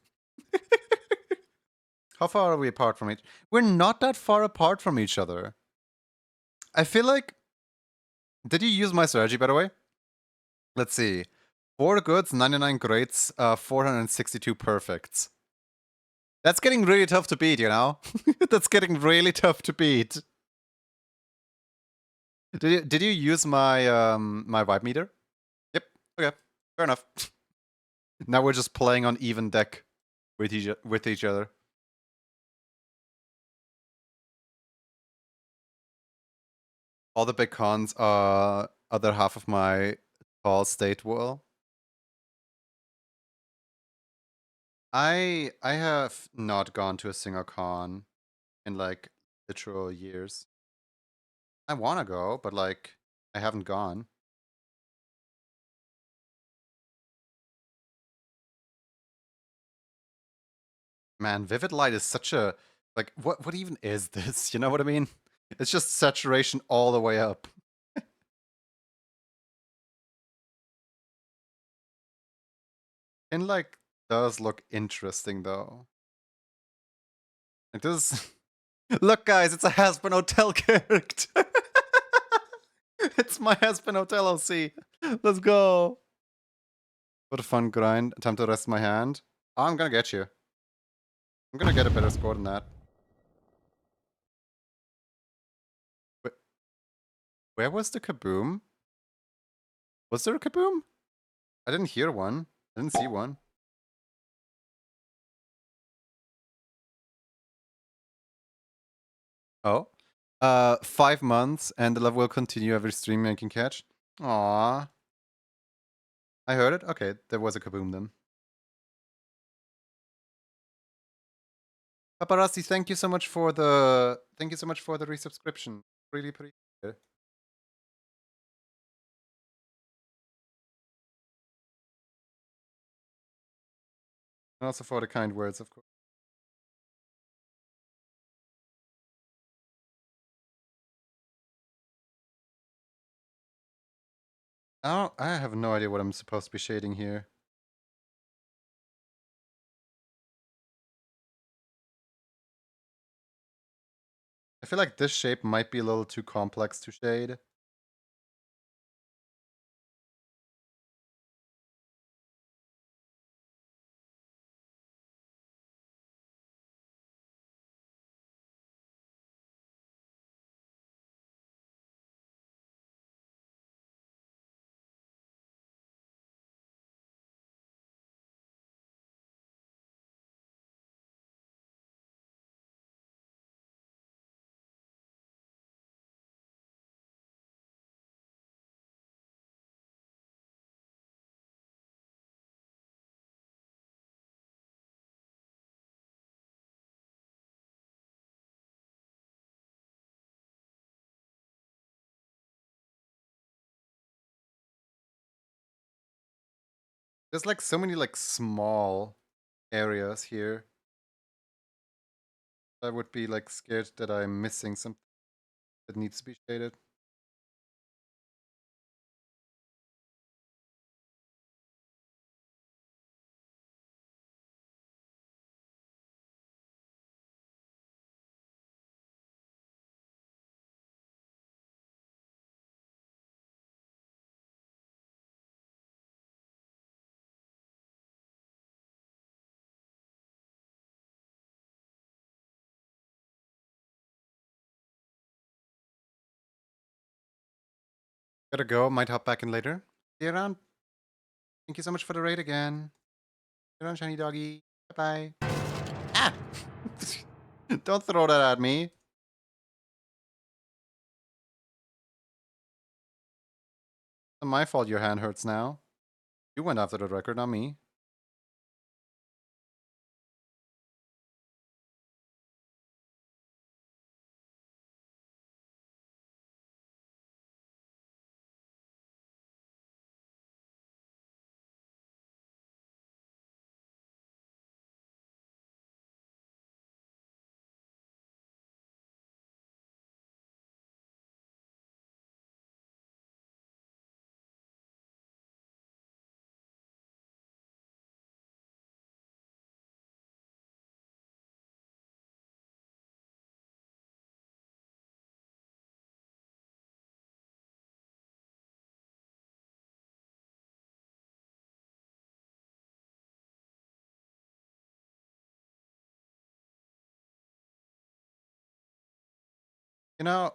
How far are we apart from each? We're not that far apart from each other. I feel like... Did you use my strategy, by the way? Let's see. 4 goods, 99 greats, 462 perfects. That's getting really tough to beat, you know? That's getting really tough to beat. Did you use my my vibe meter? Yep. Okay. Fair enough. Now we're just playing on even deck with each other. All the big cons are other half of my tall state wall. I have not gone to a single con in like literal years. I wanna go, but like I haven't gone. Man, vivid light is such a like what even is this? You know what I mean? It's just saturation all the way up. And like does look interesting though. Like this look guys, it's a Hasbin Hotel character. It's my Hasbin Hotel OC. Let's go. What a fun grind. Time to rest my hand. Oh, I'm gonna get you. I'm gonna get a better score than that. Where was the kaboom? Was there a kaboom? I didn't hear one. I didn't see one. Oh. 5 months and the level will continue every stream I can catch. Aww. I heard it? Okay, there was a kaboom then. Paparazzi, thank you so much for the resubscription. Really appreciate it. And also for the kind words, of course. Oh, I have no idea what I'm supposed to be shading here. I feel like this shape might be a little too complex to shade. There's like so many like small areas here. I would be like scared that I'm missing something that needs to be shaded. Gotta go, might hop back in later. See you around. Thank you so much for the raid again. See you around, shiny doggy. Bye bye. Ah! Don't throw that at me. It's not my fault your hand hurts now. You went after the record, not me. You know,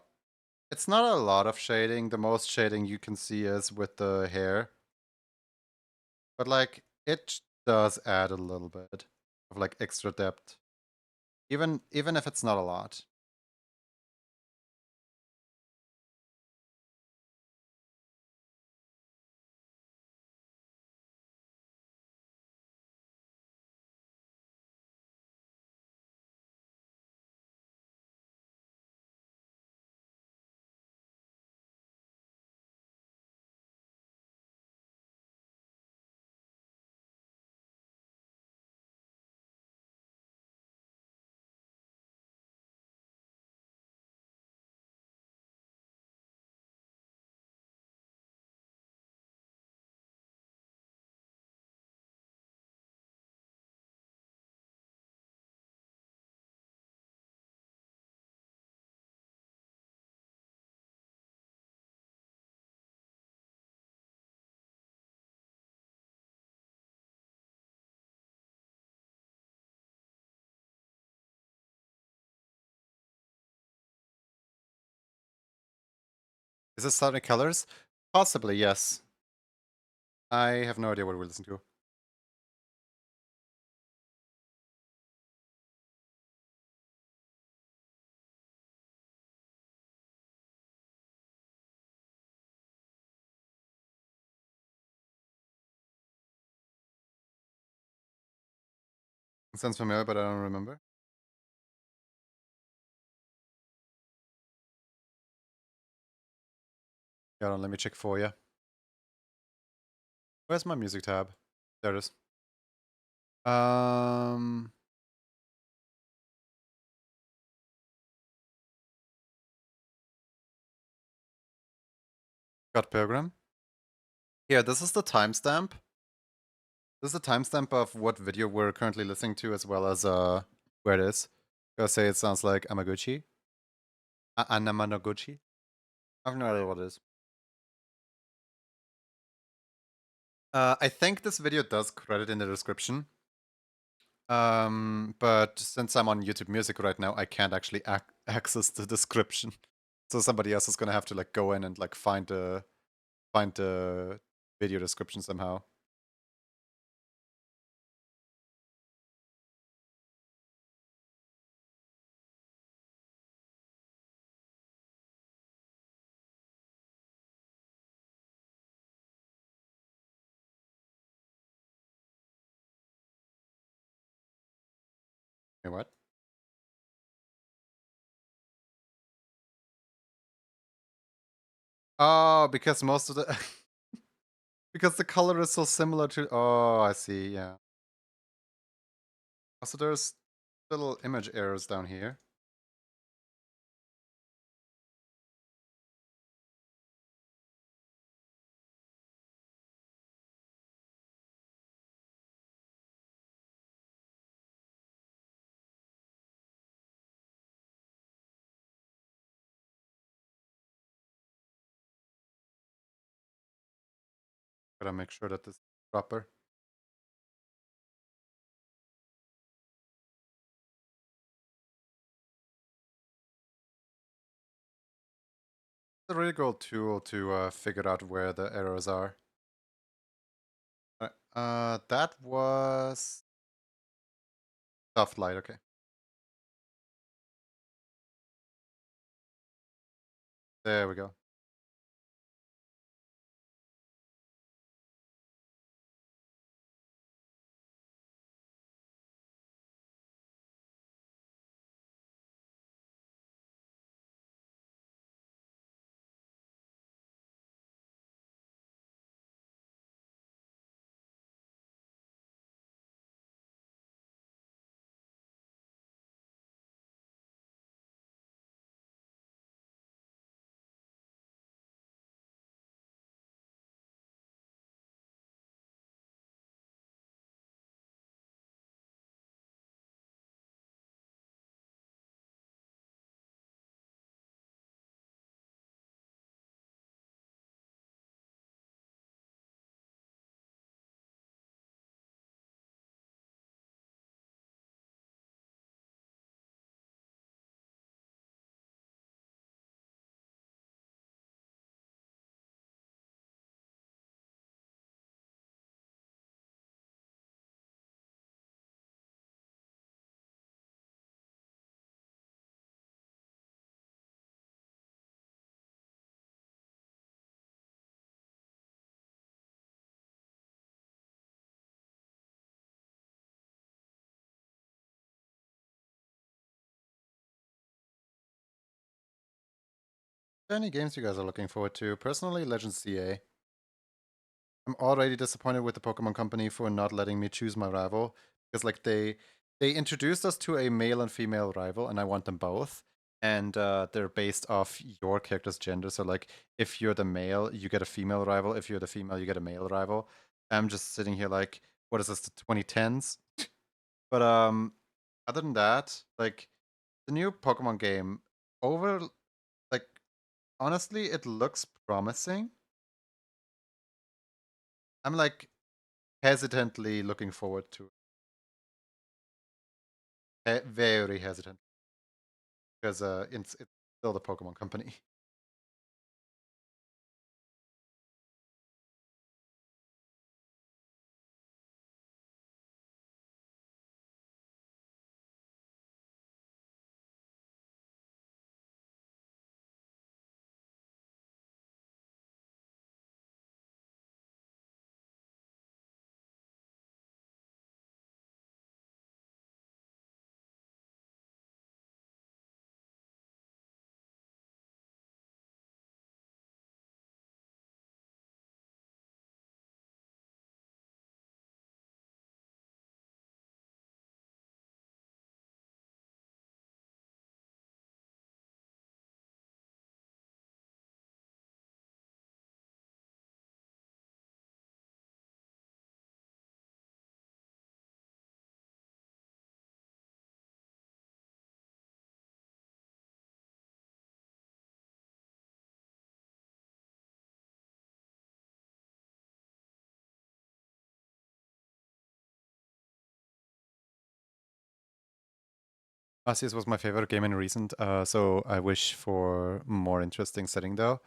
it's not a lot of shading. The most shading you can see is with the hair. But like, it does add a little bit of like extra depth. Even if it's not a lot. Is this Sonic Colors? Possibly, yes. I have no idea what we listen to. It sounds familiar, but I don't remember. Hold on, let me check for you. Where's my music tab? There it is. Got Pilgrim. Here, this is the timestamp. This is the timestamp of what video we're currently listening to, as well as where it is. Gonna say it sounds like Amaguchi. Anamanaguchi. I have no idea what it is. I think this video does credit in the description. But since I'm on YouTube Music right now, I can't actually access the description. So somebody else is gonna have to like go in and like find the video description somehow. Wait, what? Oh, because most of the because the color is so similar to. Oh, I see. Yeah. Also, there's little image errors down here. Gotta make sure that this is proper. It's a really good tool to figure out where the errors are. That was soft light. Okay. There we go. Any games you guys are looking forward to? Personally, Legends CA. I'm already disappointed with the Pokemon Company for not letting me choose my rival. Because like they introduced us to a male and female rival, and I want them both. And they're based off your character's gender. So like if you're the male, you get a female rival. If you're the female, you get a male rival. I'm just sitting here like, what is this, the 2010s? But other than that, like the new Pokemon game, over like honestly, it looks promising. I'm like hesitantly looking forward to it. Very hesitant because it's still the Pokemon Company. Arceus was my favorite game in recent, so I wish for more interesting setting though.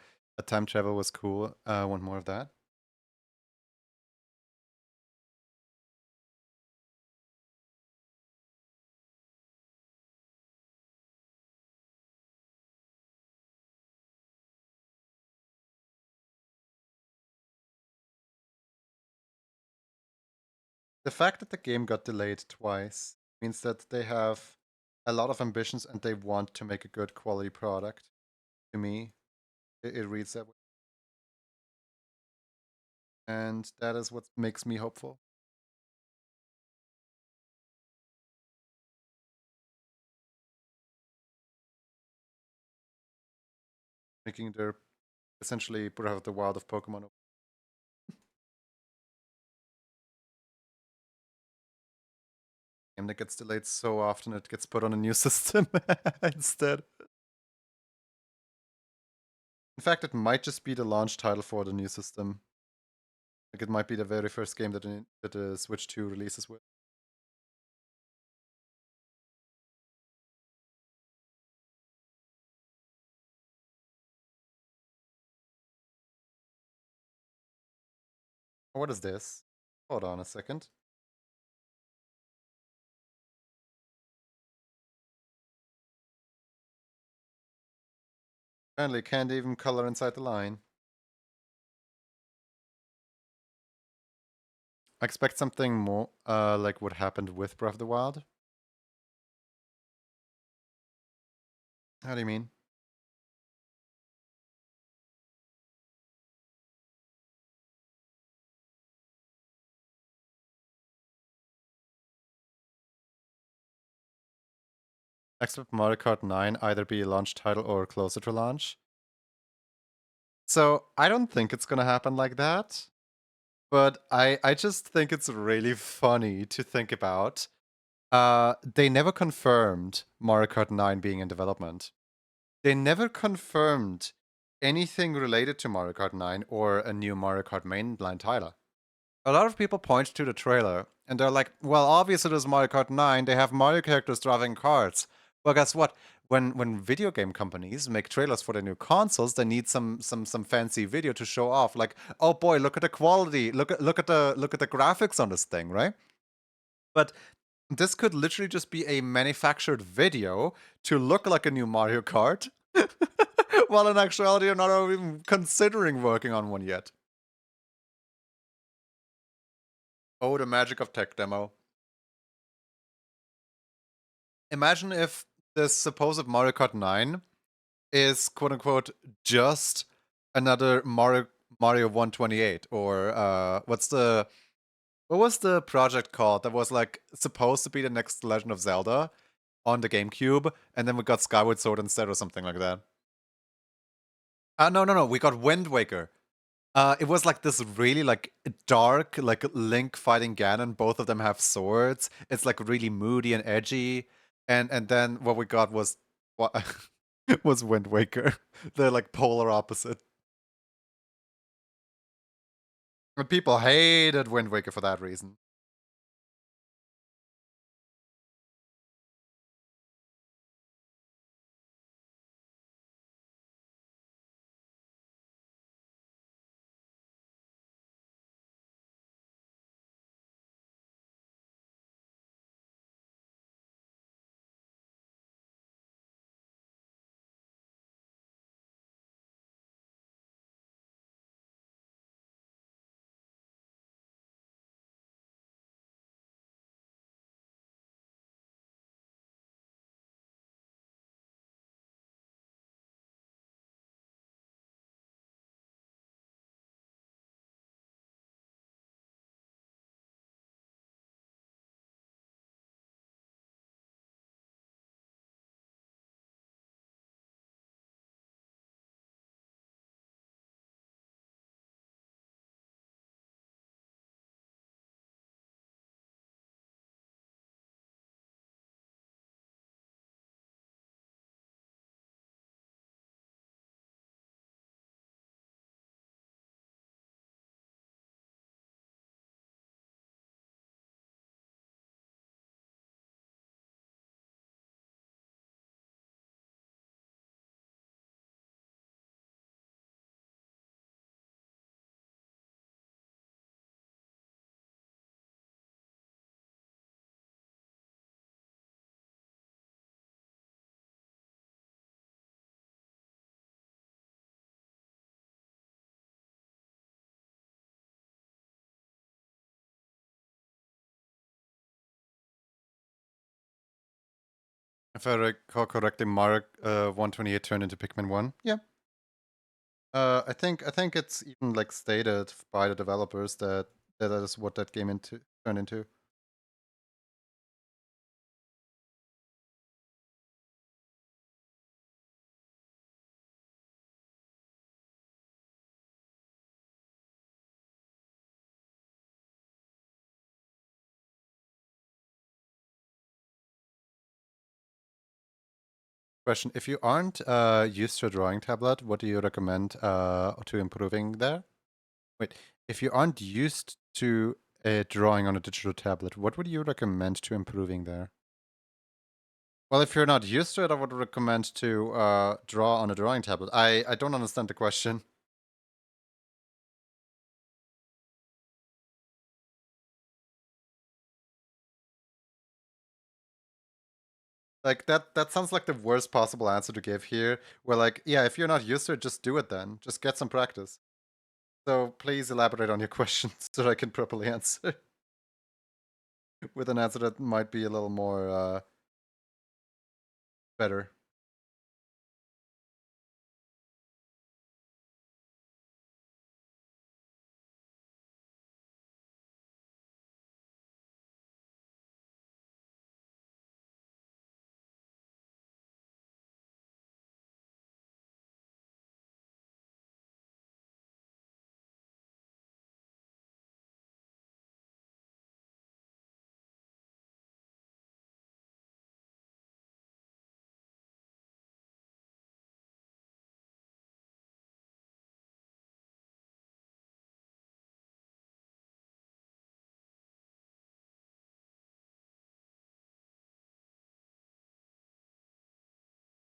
Time travel was cool. I want more of that. The fact that the game got delayed twice means that they have a lot of ambitions and they want to make a good quality product. To me, it reads that way. And that is what makes me hopeful. Making their essentially Breath of the Wild of Pokemon. Game that gets delayed so often it gets put on a new system instead. In fact, it might just be the launch title for the new system. Like it might be the very first game that the Switch 2 releases with. What is this? Hold on a second. Apparently can't even color inside the line. I expect something more like what happened with Breath of the Wild. How do you mean? Expect Mario Kart 9 either be a launch title or closer to launch. So I don't think it's gonna happen like that. But I just think it's really funny to think about. They never confirmed Mario Kart 9 being in development. They never confirmed anything related to Mario Kart 9 or a new Mario Kart mainline title. A lot of people point to the trailer and they're like, well, obviously it is Mario Kart 9. They have Mario characters driving carts. Well, guess what? When video game companies make trailers for their new consoles, they need some fancy video to show off. Like, oh boy, look at the quality, look at the graphics on this thing, right? But this could literally just be a manufactured video to look like a new Mario Kart, while in actuality, you're not even considering working on one yet. Oh, the magic of tech demo. Imagine if this supposed Mario Kart 9 is quote unquote just another Mario 128, or what was the project called that was like supposed to be the next Legend of Zelda on the GameCube, and then we got Skyward Sword instead or something like that. No, we got Wind Waker. It was like this really like dark, like Link fighting Ganon. Both of them have swords. It's like really moody and edgy. And then what we got was what was Wind Waker. They're like polar opposite. And people hated Wind Waker for that reason. If I recall correctly, Mark 128 turned into Pikmin 1. Yeah. I think it's even like stated by the developers that is what that game turned into. Question: if you aren't used to a drawing tablet, what do you recommend to improving there? Wait, if you aren't used to a drawing on a digital tablet, what would you recommend to improving there? Well, if you're not used to it, I would recommend to draw on a drawing tablet. I don't understand the question. Like that sounds like the worst possible answer to give here. Where like, yeah, if you're not used to it, just do it then. Just get some practice. So please elaborate on your questions so that I can properly answer with an answer that might be a little more better.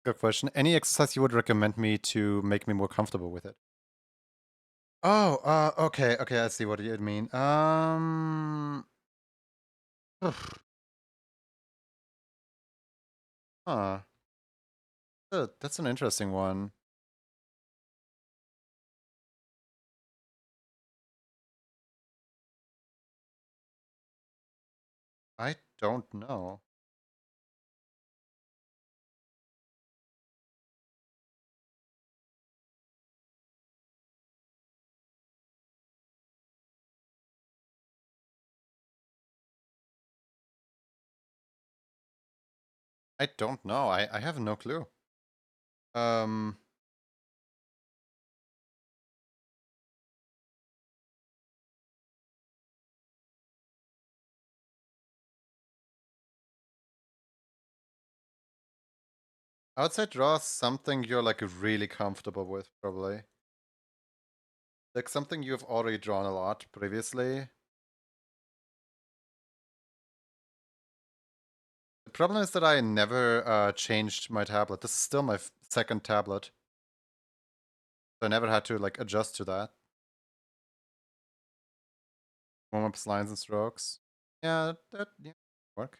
Good question. Any exercise you would recommend me to make me more comfortable with it? Oh, okay, I see what you mean. Huh. That's an interesting one. I don't know. I don't know. I have no clue. Um, I would say draw something you're like really comfortable with, probably. Like something you've already drawn a lot previously. The problem is that I never changed my tablet. This is still my second tablet. So I never had to like adjust to that. Warm up lines and strokes. Yeah, that yeah, work.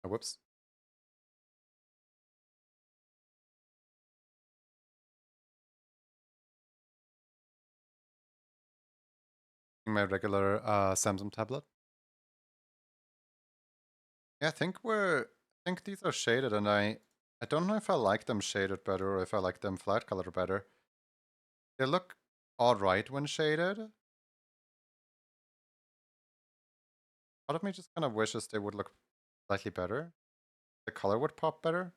Oh, whoops. My regular Samsung tablet. Yeah, I think these are shaded, and I don't know if I like them shaded better or if I like them flat color better. They look alright when shaded. Part of me just kind of wishes they would look slightly better. The color would pop better.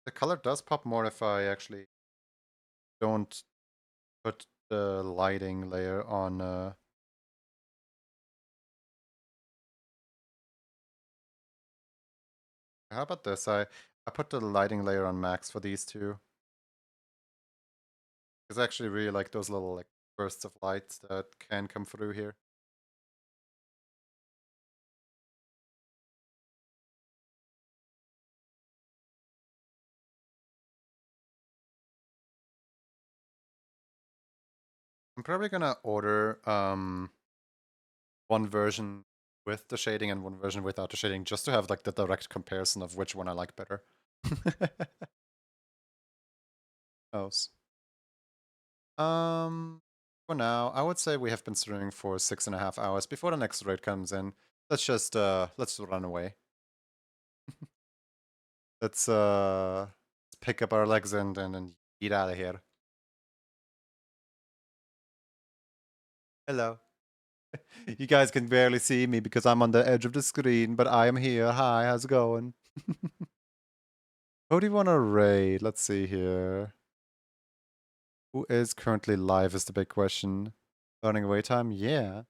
The color does pop more if I actually don't put the lighting layer on. How about this? I put the lighting layer on max for these two. Because I actually really like those little like bursts of lights that can come through here. I'm probably gonna order one version with the shading and one version without the shading, just to have like the direct comparison of which one I like better. Oh. For now, I would say we have been streaming for 6.5 hours. Before the next raid comes in, let's run away. Let's pick up our legs and get out of here. Hello. You guys can barely see me because I'm on the edge of the screen, but I am here. Hi, how's it going? Who do you want to raid? Let's see here. Who is currently live is the big question. Burning away time? Yeah.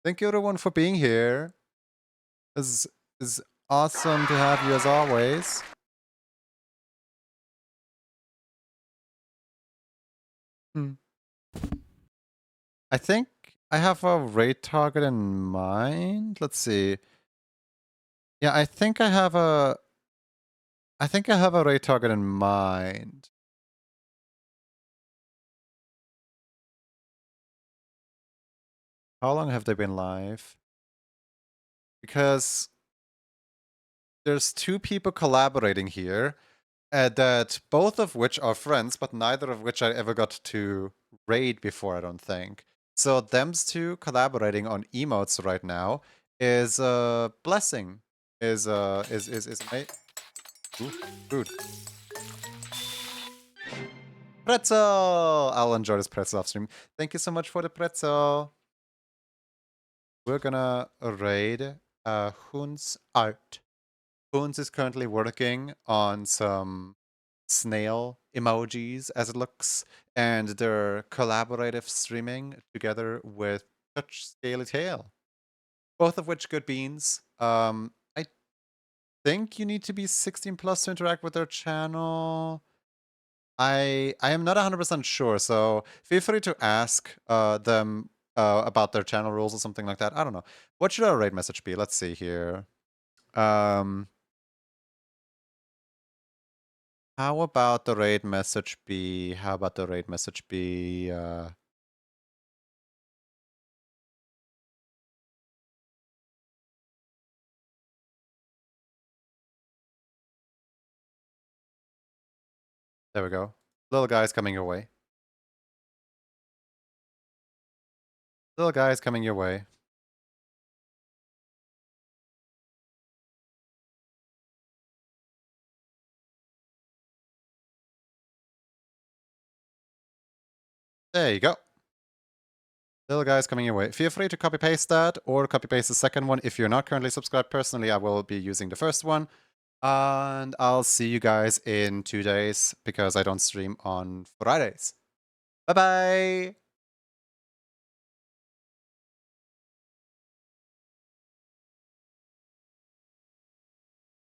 Thank you everyone for being here. It's awesome to have you as always. Hmm. I think I have a raid target in mind. Let's see. Yeah, I think I have a raid target in mind. How long have they been live? Because there's two people collaborating here, that both of which are friends, but neither of which I ever got to raid before, I don't think. So them's two collaborating on emotes right now is a blessing. Is Ooh, food. Pretzel! I'll enjoy this pretzel off stream. Thank you so much for the pretzel. We're gonna raid Hun's art. Hun's is currently working on some snail emojis, as it looks, and they're collaborative streaming together with Touch Scaly Tail. Both of which good beans. I think you need to be 16 plus to interact with their channel. I am not 100% sure, so feel free to ask them about their channel rules or something like that. I don't know. What should our raid message be? Let's see here. How about the raid message be? How about the raid message be? There we go. Little guy's coming your way. Little guys coming your way. There you go. Little guys coming your way. Feel free to copy paste that or copy paste the second one if you're not currently subscribed. Personally, I will be using the first one. And I'll see you guys in 2 days because I don't stream on Fridays. Bye bye!